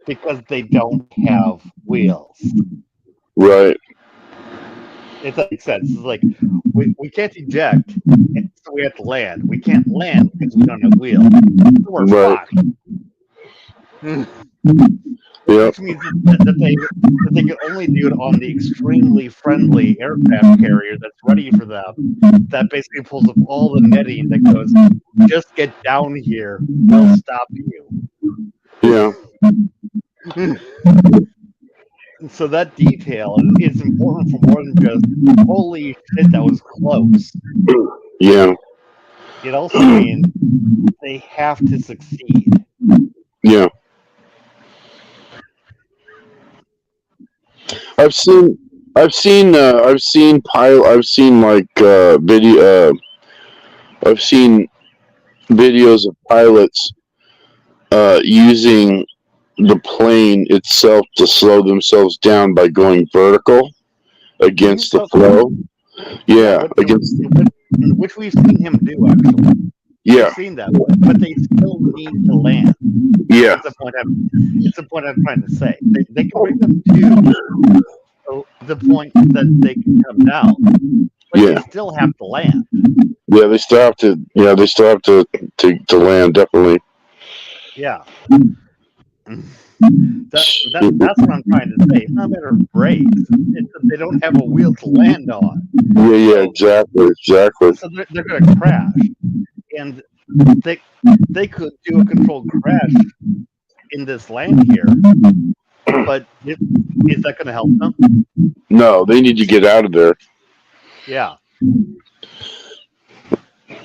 because they don't have wheels. Right. If that makes sense. It's like we can't eject, so we have to land. We can't land because we don't have wheels. So we're Right. fucked. Yep. Which means that they can only do it on the extremely friendly aircraft carrier that's ready for them. That basically pulls up all the netting that goes, just get down here, we'll stop you. Yeah. So that detail is important for more than just holy shit, that was close. Yeah. It also means they have to succeed. Yeah. I've seen I've seen I've seen videos of pilots using the plane itself to slow themselves down by going vertical against the flow. Yeah, which we've seen him do actually. Yeah. We've seen that, but they still need to land. Yeah. It's the point I'm trying to say. They can bring them to the point that they can come down, but they still have to land. Yeah, they still have to. Yeah, they still have to land definitely. Yeah. That's what I'm trying to say. It's not a matter of brakes. It's that they don't have a wheel to land on. Yeah, exactly. So they're going to crash, and they could do a controlled crash in this land here, but is that going to help them? No, they need to get out of there. Yeah.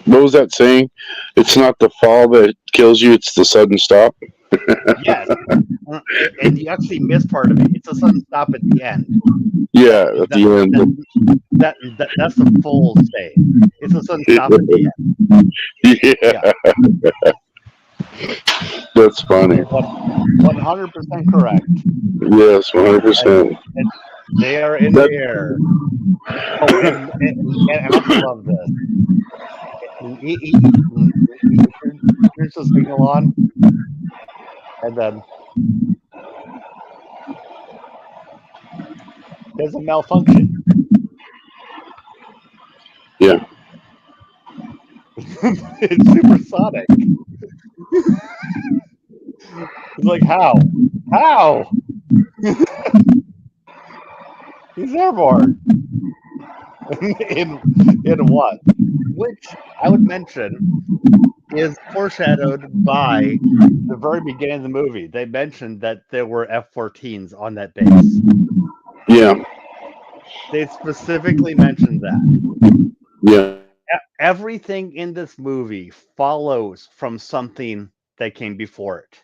What was that saying? It's not the fall that kills you; it's the sudden stop. Yes, and you actually missed part of it. It's a sudden stop at the end. Yeah, at the end. That's the full say. It's a sudden stop at the end. Yeah. That's funny. 100% correct. Yes, 100%. They are in the air. Oh, and I also love this. He turns the signal on, and then there's a malfunction. Yeah. It's supersonic. It's like, how? How? He's airborne. In what? Which I would mention is foreshadowed by the very beginning of the movie. They mentioned that there were F-14s on that base. Yeah. They specifically mentioned that. Yeah. Everything in this movie follows from something that came before it.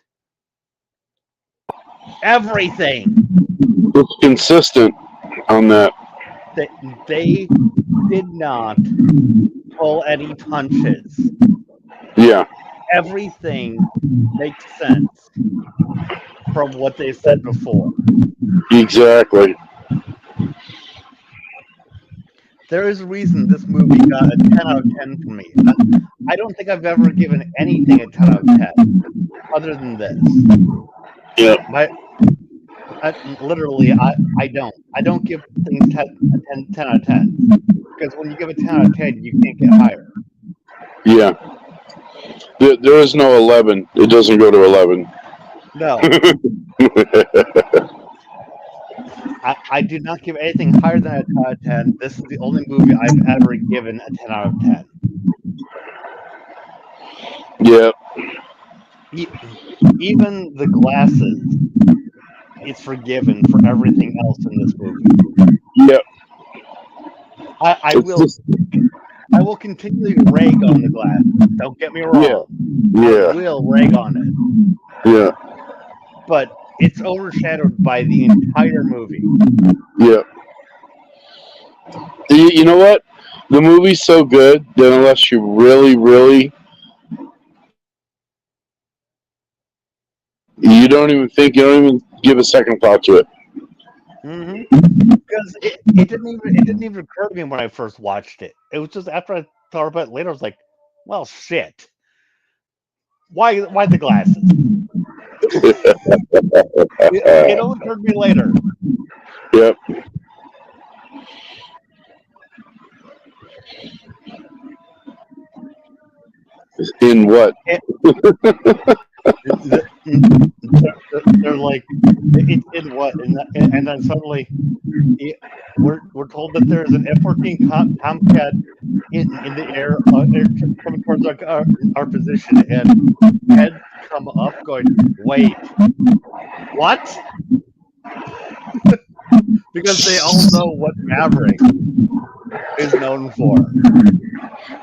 Everything. It's consistent on that. They did not pull any punches. Yeah. Everything makes sense from what they said before. Exactly. There is a reason this movie got a 10 out of 10 from me. I don't think I've ever given anything a 10 out of 10 other than this. Yeah. Literally, I don't. I don't give things 10 out of 10. Because when you give a 10 out of 10, you can't get higher. Yeah. There is no 11. It doesn't go to 11. No. I do not give anything higher than a 10 out of 10. This is the only movie I've ever given a 10 out of 10. Yeah. Even the glasses is forgiven for everything else in this movie. Yep. I will I will continually rag on the glass. Don't get me wrong. Yeah. I will rag on it. Yeah. But it's overshadowed by the entire movie. Yeah. You know what? The movie's so good that unless you really, really, you don't even give a second thought to it. Because it didn't even occur to me when I first watched it. It was just after I thought about it later, I was like, well, shit. Why the glasses? It only occurred to me later. Yep. In what? They're like, it's in what? And then suddenly, we're told that there's an F-14 Tomcat in the air coming towards our position, and heads come up going, wait, what? Because they all know what Maverick is known for.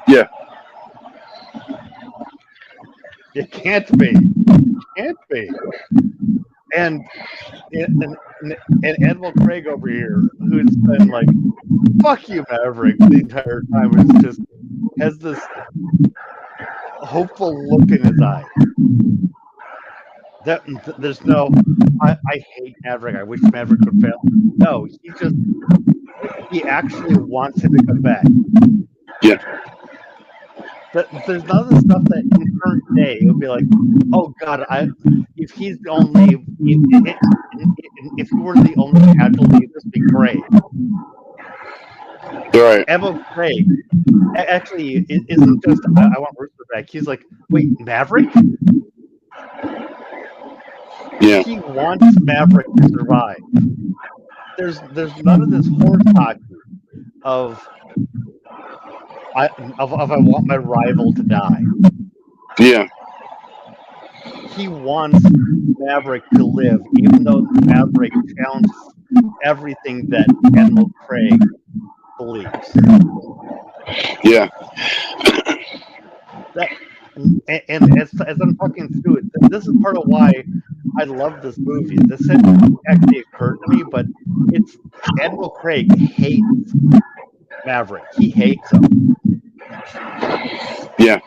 Yeah. It can't be. Can't be. And Admiral Craig over here, who's been like, fuck you, Maverick, the entire time, is just has this hopeful look in his eye. There's no, I hate Maverick, I wish Maverick could fail. No, he actually wants him to come back. Yeah. But there's none of the stuff that in current day it would be like, oh God, if he's the only, if he were the only casualty, this would be great. Right. Admiral Craig actually isn't just I want Rooster back. He's like, wait, Maverick? Yeah. He wants Maverick to survive. There's none of this horse hockey of I want my rival to die. Yeah. He wants Maverick to live, even though Maverick challenges everything that Admiral Craig believes. Yeah. And as I'm talking through it, this is part of why I love this movie. This hadn't actually occurred to me, but it's Admiral Craig hates Maverick. He hates him. Yeah.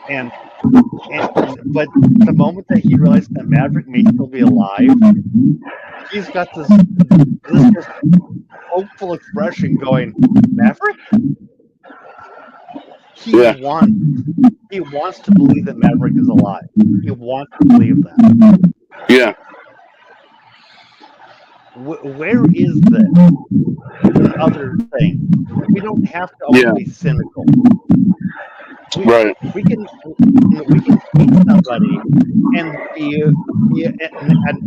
But the moment that he realized that Maverick may still be alive, he's got this just hopeful expression going, Maverick? He wants to believe that Maverick is alive. He wants to believe that. Yeah. Where is this? Another thing. We don't have to always be cynical. Right. We can meet somebody and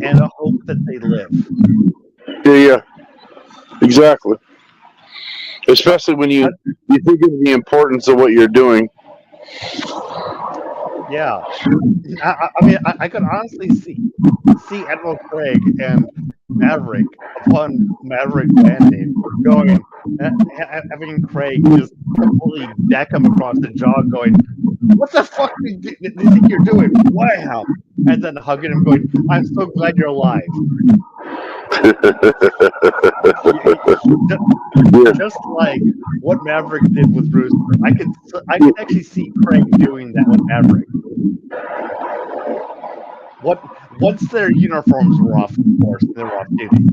and hope that they live. Yeah. Exactly. Especially when you think of the importance of what you're doing. Yeah. I mean, I could honestly see Admiral Craig and Maverick upon Maverick landing going, having Craig just completely deck him across the jaw going, what the fuck do you think you're doing? Wow. And then hugging him going, I'm so glad you're alive. Just like what Maverick did with Rooster. I can actually see Craig doing that with Maverick. Once their uniforms were off, of course, they were off duty.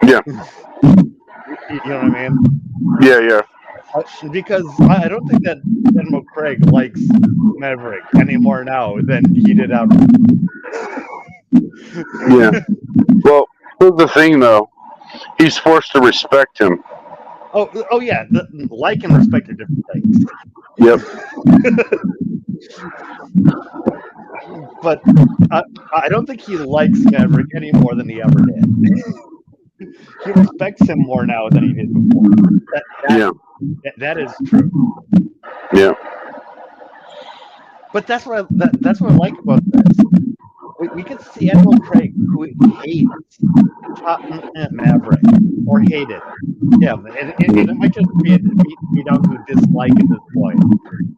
Yeah. You know what I mean? Yeah. Because I don't think that Admiral Craig likes Maverick any more now than he did out. Yeah. Well, here's the thing, though. He's forced to respect him. Oh yeah. Like and respect are different things. Yep. But I don't think he likes Maverick any more than he ever did. He respects him more now than he did before. That is true. Yeah. But that's what I like about this. we can see Admiral Craig, who hates Top Maverick, or hated him, and it might just be down to dislike at this point,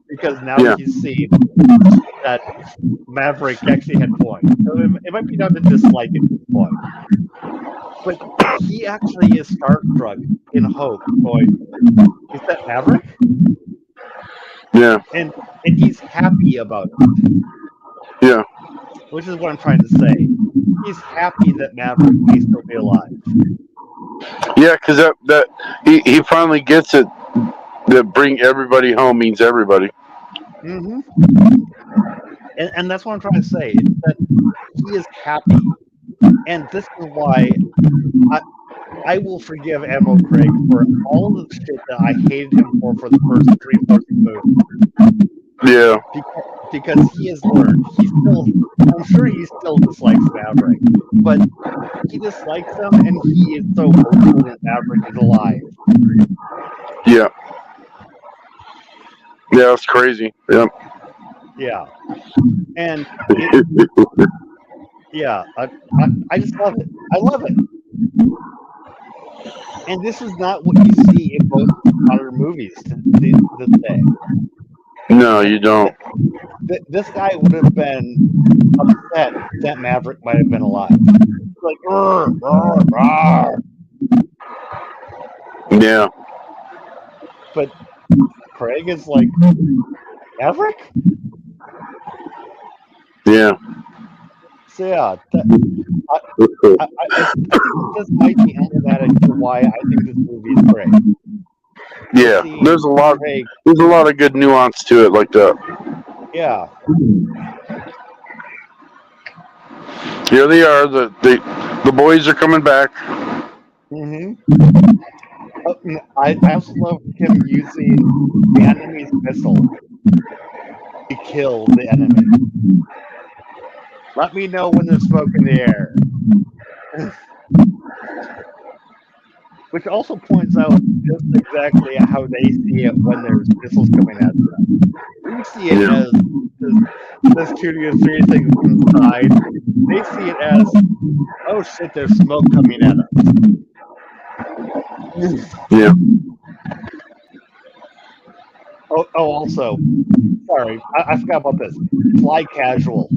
because now he's seen that Maverick actually had points. So it might be down to dislike at this point. But he actually is starstruck in hope, going, "Is that Maverick?" Yeah. And he's happy about it. Yeah. Which is what I'm trying to say. He's happy that Maverick may still be alive. Yeah, because that he finally gets it. That bring everybody home means everybody. Mm-hmm. And that's what I'm trying to say. It's that he is happy. And this is why I will forgive Admiral Craig for all of the shit that I hated him for the first 3/4 of the movie. Yeah. Because he has learned. I'm sure he still dislikes Maverick, but he dislikes him, and he is so hopeful that Maverick is alive. Yeah. Yeah, that's crazy. Yeah. Yeah. And yeah, I just love it. I love it. And this is not what you see in most modern movies this day. No, you don't. This guy would have been upset that Maverick might have been alive. Like, "Rrr, rrr, rrr." Yeah. But Craig is like, Maverick? Yeah. So yeah, I think this might be emblematic to why I think this movie is great. Yeah. There's a lot of good nuance to it like that. Yeah. Here they are. The boys are coming back. Mm-hmm. I also love him using the enemy's missile to kill the enemy. Let me know when there's smoke in the air. Which also points out just exactly how they see it when there's missiles coming at them. We see it as this 2 to 3 things inside. They see it as, oh shit, there's smoke coming at us. Yeah. Oh, also, sorry, I forgot about this. Fly casual.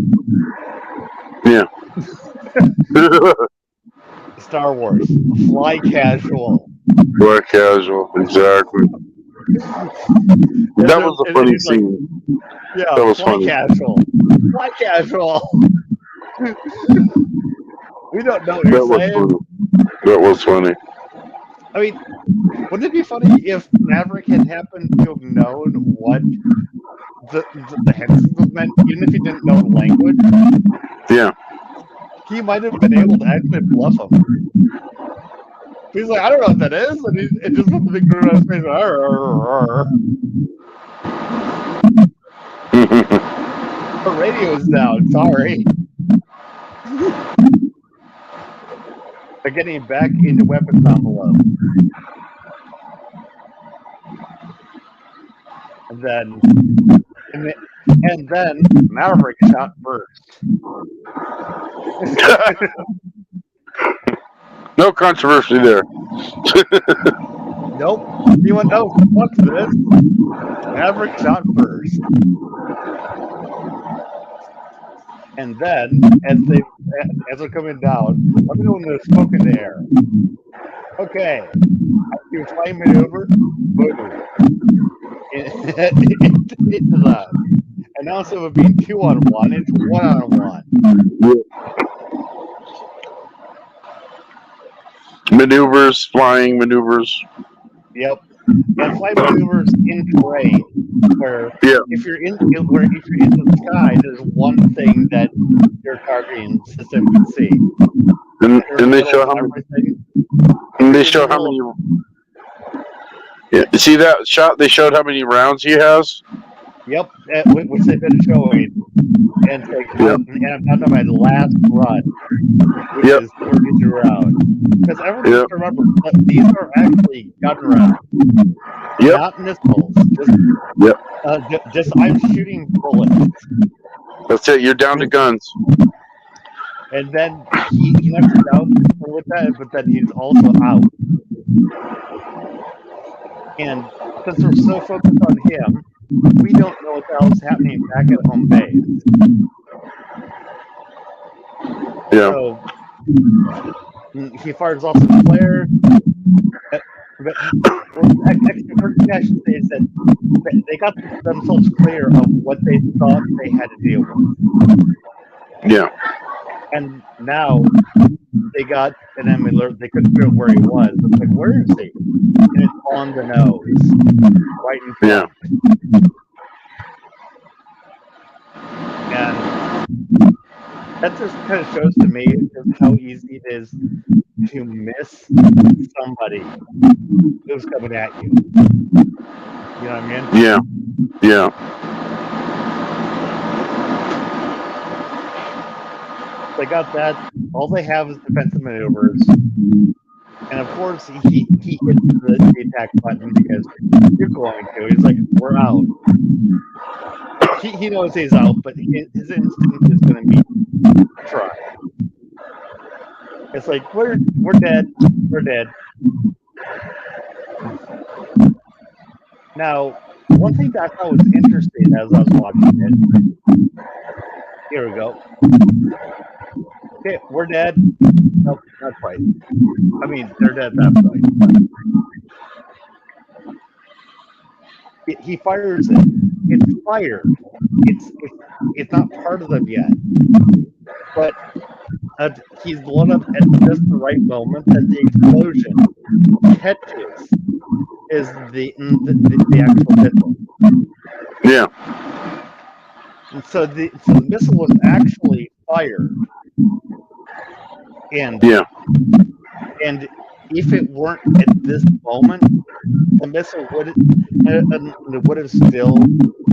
Yeah. Star Wars. Fly casual. Fly casual, exactly. That was a funny scene. Yeah, that was fly funny. Casual. Fly casual. We don't know what you're saying. That was funny. I mean, wouldn't it be funny if Maverick had happened to have known what the Hensons meant, even if he didn't know the language? Yeah. He might have been able to actually bluff him. He's like, I don't know what that is, and it just puts the big grin on his face. The radio's down. Sorry. They're getting back into weapons envelope. And then Maverick shot first. No controversy there. Nope. Anyone else wants this? Maverick shot first. And then, as they're coming down, let me know when there's smoke in the air. Okay. I do flying maneuver. Boom. Into that. And now instead of being 2-on-1, it's 1-on-1. Maneuvers, flying maneuvers. Yep. And flight maneuvers in terrain, where if you're in the sky, there's one thing that your targeting system can see. And they show how many. And they show how many. Yeah, see that shot? They showed how many rounds he has. Yep, which they've been showing, and I'm down to my last run, which is 32 rounds. Because everyone needs to remember that these are actually gun rounds, not missiles. Just I'm shooting bullets. That's it. You're down to guns. And then he knocks it down with that, but then he's also out. And since we're so focused on him, we don't know what the hell's happening back at home base. Yeah. So he fires off some flares. But actually, first thing I should say is that they got themselves clear of what they thought they had to deal with. Yeah. And now they got an enemy alert. They couldn't figure out where he was. It's like, where is he? And it's on the nose, right in front. And that just kind of shows to me just how easy it is to miss somebody who's coming at you. You know what I mean? Yeah. Yeah. They got that. All they have is defensive maneuvers. And of course, he hits the attack button because you're going to. He's like, we're out. He knows he's out, but his instinct is going to be try. It's like, we're dead. We're dead. Now, one thing that I thought was interesting as I was watching it. Here we go. Okay, we're dead. Nope, not quite. I mean, they're dead at that point. He fires it. It's fired. It's not part of them yet. But he's blown up at just the right moment that the explosion catches is the actual missile. Yeah. And so the missile was actually fired. And if it weren't at this moment, the missile would have still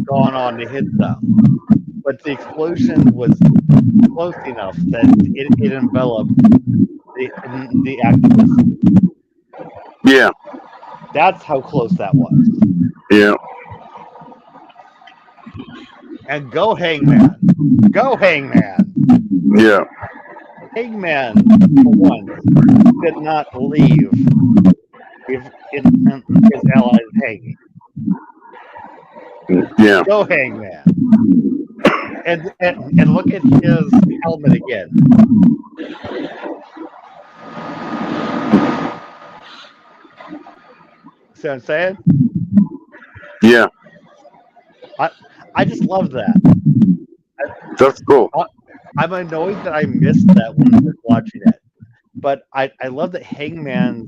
gone on to hit them. But the explosion was close enough that it enveloped the activist. Yeah. That's how close that was. Yeah. And go Hangman. Go Hangman. Yeah. Hangman, for one, did not leave his allies hanging. Yeah. Go Hangman. And look at his helmet again. See what I'm saying? Yeah. I just love that. That's cool. I'm annoyed that I missed that when I was watching it. But I love that Hangman's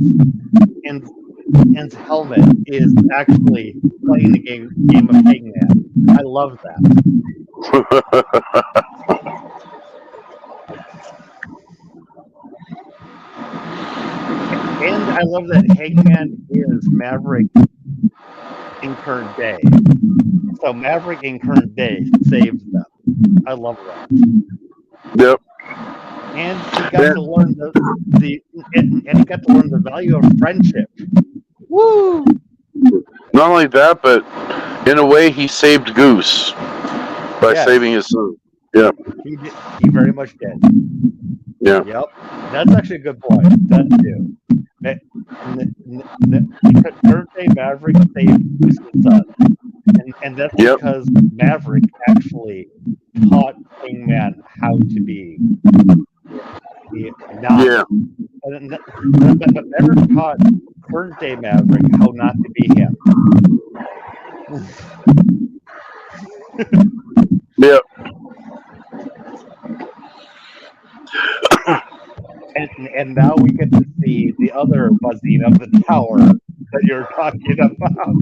helmet is actually playing the game of Hangman. I love that. And I love that Hangman is Maverick in current day. So Maverick in current day saves them. I love that. Yep. And he got to learn he got to learn the value of friendship. Woo! Not only that, but in a way, he saved Goose by saving his son. Yeah. He very much did. Yeah. Yep. That's actually a good point. That too. Current day Maverick saved Goose's son. And that's because Maverick actually taught Hangman how to be not. Yeah. But never taught current day Maverick how not to be him. Yep. And now we get to see the other buzzing of the tower that you're talking about.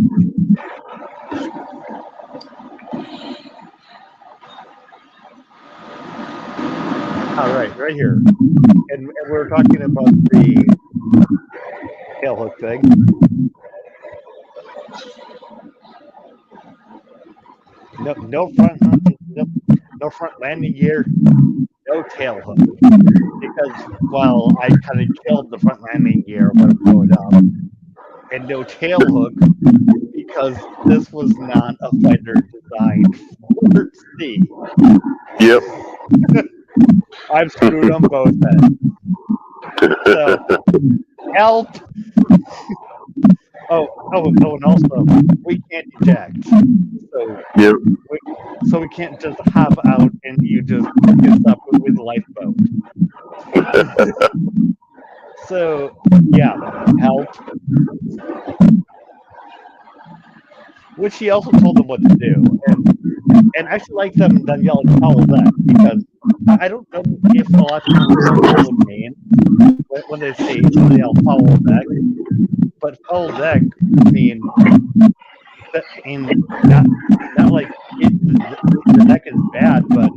All right, right here. And we're talking about the tail hook thing. No front landing gear, no tail hook. Because, well, I kind of killed the front landing gear when it blew up. And no tail hook because this was not a fighter designed for sea. Yep. I've screwed them both then. So, help! And also, we can't eject. So, Yep. we can't just hop out and you just pick us up with a lifeboat. So, yeah, help. Which he also told them what to do. And I actually like them yelling follow that, because I don't know if a lot of people know the name when they yell follow deck, but follow deck means that not like the deck is bad, but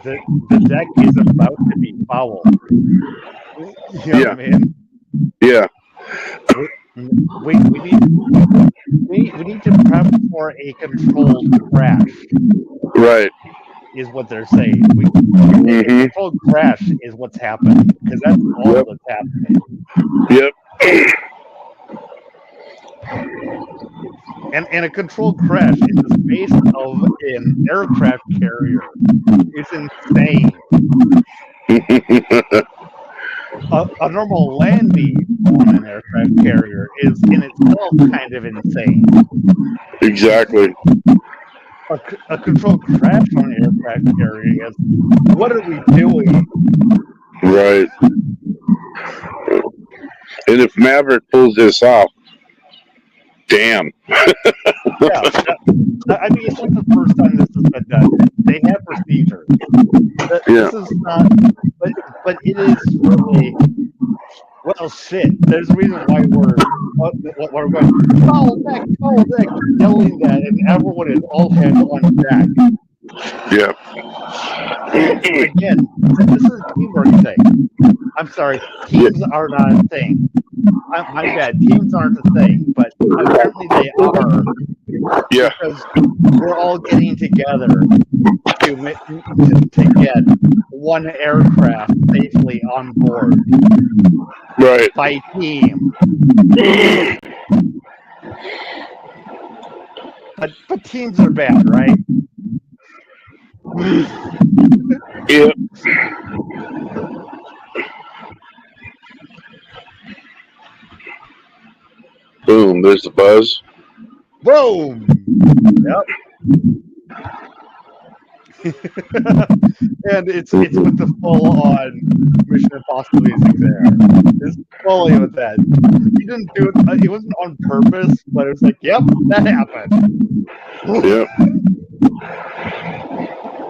the deck is about to be fouled. You know what I mean? Yeah. We need to prep for a controlled crash. Right. Is what they're saying. A controlled crash is what's happening, because that's all that's happening. Yep. And a controlled crash in the space of an aircraft carrier is insane. A normal landing on an aircraft carrier is in itself kind of insane. Exactly. A controlled crash on an aircraft carrier is, what are we doing? Right. And if Maverick pulls this off, damn. Yeah, I mean, it's not the first time this has been done. They have procedures. This is not, but it is really, well, shit. There's a reason why we're going, follow deck, yelling that, and everyone is all hands on deck. Yeah. Again, this is a teamwork thing. I'm sorry, teams are not a thing. My bad, teams aren't a thing, but apparently they are. Yeah. Because we're all getting together to get one aircraft safely on board. Right. By team. But teams are bad, right? Yep. Boom, there's the buzz. Boom! Yep. And it's with the full-on Mission Impossible music there. It's fully with that. He didn't do it. It wasn't on purpose, but it was like, yep, that happened. Yep.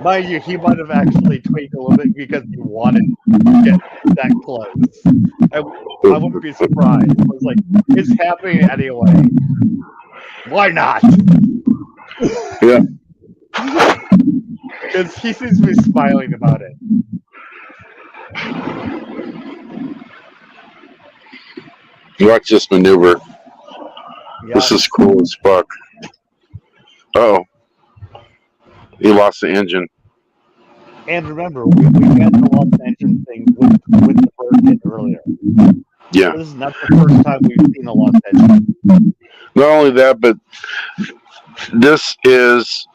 Mind you, he might have actually tweaked a little bit because he wanted to get that close. I wouldn't be surprised. I was like, it's happening anyway. Why not? Yeah. Because he seems to be smiling about it. Watch this maneuver. Yep. This is cool as fuck. Uh-oh. He lost the engine. And remember, we got the lost engine thing with the first hit earlier. Yeah. This is not the first time we've seen a lost engine. Not only that, but this is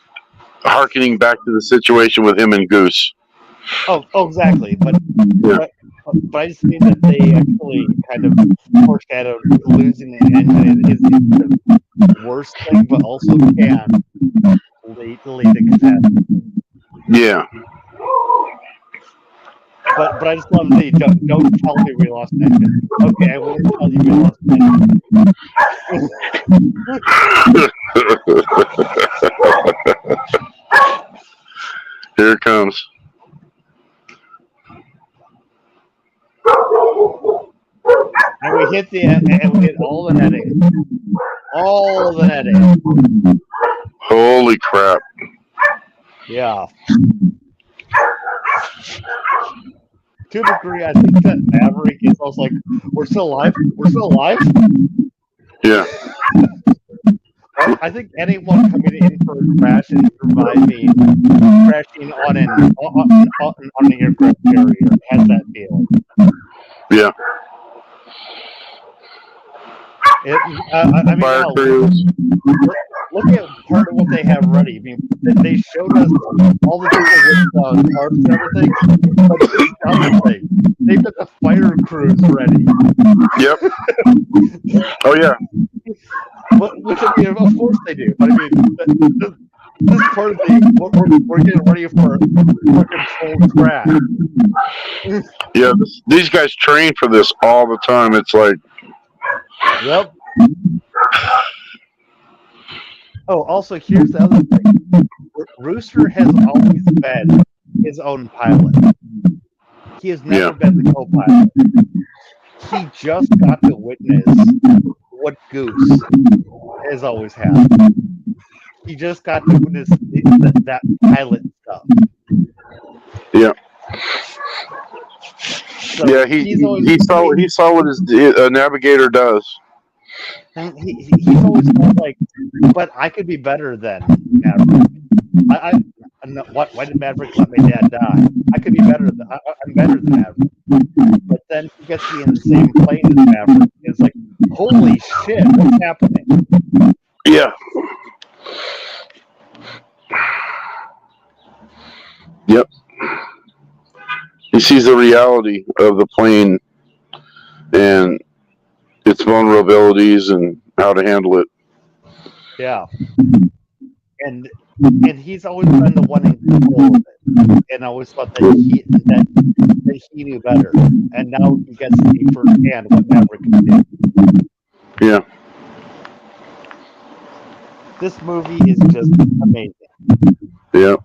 harkening back to the situation with him and Goose. Oh, exactly. But I just mean that they actually kind of foreshadowed losing the engine is the worst thing, but also can lead to catastrophe. Yeah. But I just love the don't tell me we lost an engine. Okay, I won't tell you we lost an engine. Here it comes. And we hit all the netting. All the netting. Holy crap. Yeah. To a degree, I think that Maverick is also like, we're still alive? We're still alive? Yeah. I think anyone coming in for a crash and surviving crashing on an aircraft carrier has that feeling. Yeah. I mean, Fire no, crews. look at part of what they have ready. I mean, they showed us all the people with tarps and everything, but here's the other thing. They've got the fire crews ready. Yep. Oh yeah. Which I mean, of course they do. But I mean, this part of the we're getting ready for controlled crash. Yeah. These guys train for this all the time. It's like. Yep. Oh, also, here's the other thing. Rooster has always been his own pilot. He has never been the co-pilot. He just got to witness what Goose has always had. He just got to witness that pilot stuff. Yeah. So Yeah, he saw what his navigator does. And he's always felt like, but I could be better than Maverick. Why did Maverick let my dad die? I could be better. I'm better than Maverick. But then he gets to be in the same plane as Maverick. And it's like, holy shit, what's happening? Yeah. Yep. He sees the reality of the plane and its vulnerabilities and how to handle it. Yeah. And he's always been the one in control of it. And I always thought that he knew better. And now he gets to see firsthand what Maverick can do. Yeah. This movie is just amazing. Yeah.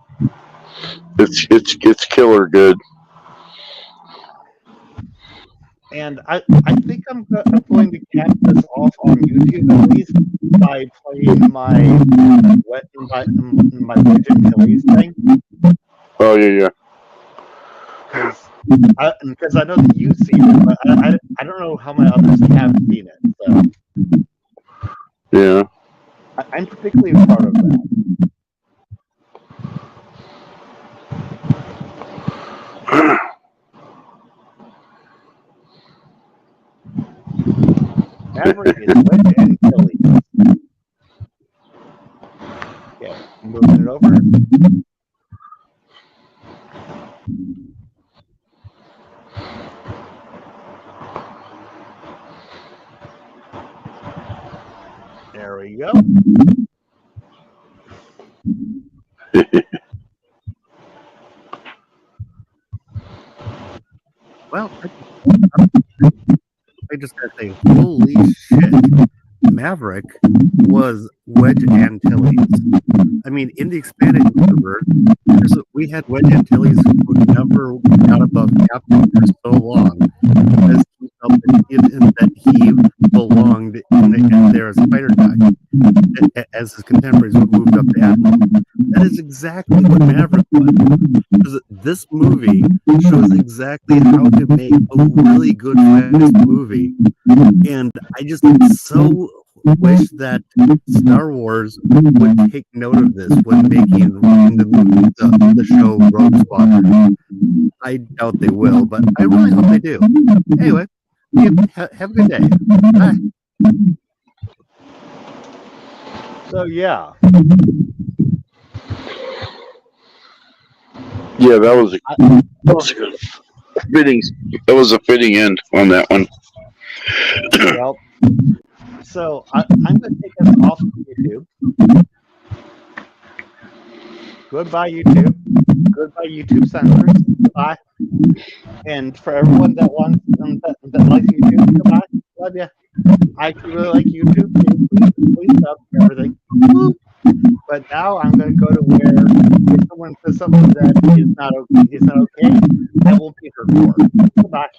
It's killer good. And I think I'm going to cap this off on YouTube at least by playing my Wedge Achilles thing. Oh yeah. Because I know that you've seen it, but I don't know how many others have seen it. So yeah. I'm particularly proud of that. Maverick is Wedge Achilles. Okay, moving it over. There we go. Well, I just gotta say, holy shit. Maverick was Wedge Antilles. I mean, in the expanded universe, we had Wedge Antilles who never got above captain for so long because he felt that he belonged in there as a fighter guy, as his contemporaries moved up to admiral. That is exactly what Maverick was. This movie shows exactly how to make a really good fantasy movie, and I just so wish that Star Wars would take note of this when making the show Rogue Squadron. I doubt they will, but I really hope they do. Anyway, have a good day. Bye. So yeah. Yeah, that was a good fitting. That was a fitting end on that one. Well, so I'm going to take us off of YouTube. Goodbye, YouTube. Goodbye, YouTube censors. Goodbye. And for everyone that wants that likes YouTube, goodbye. Love ya. I actually really like YouTube. Please stop everything. But now I'm going to go to where if someone says something that is not okay, I will be hurt for. Goodbye.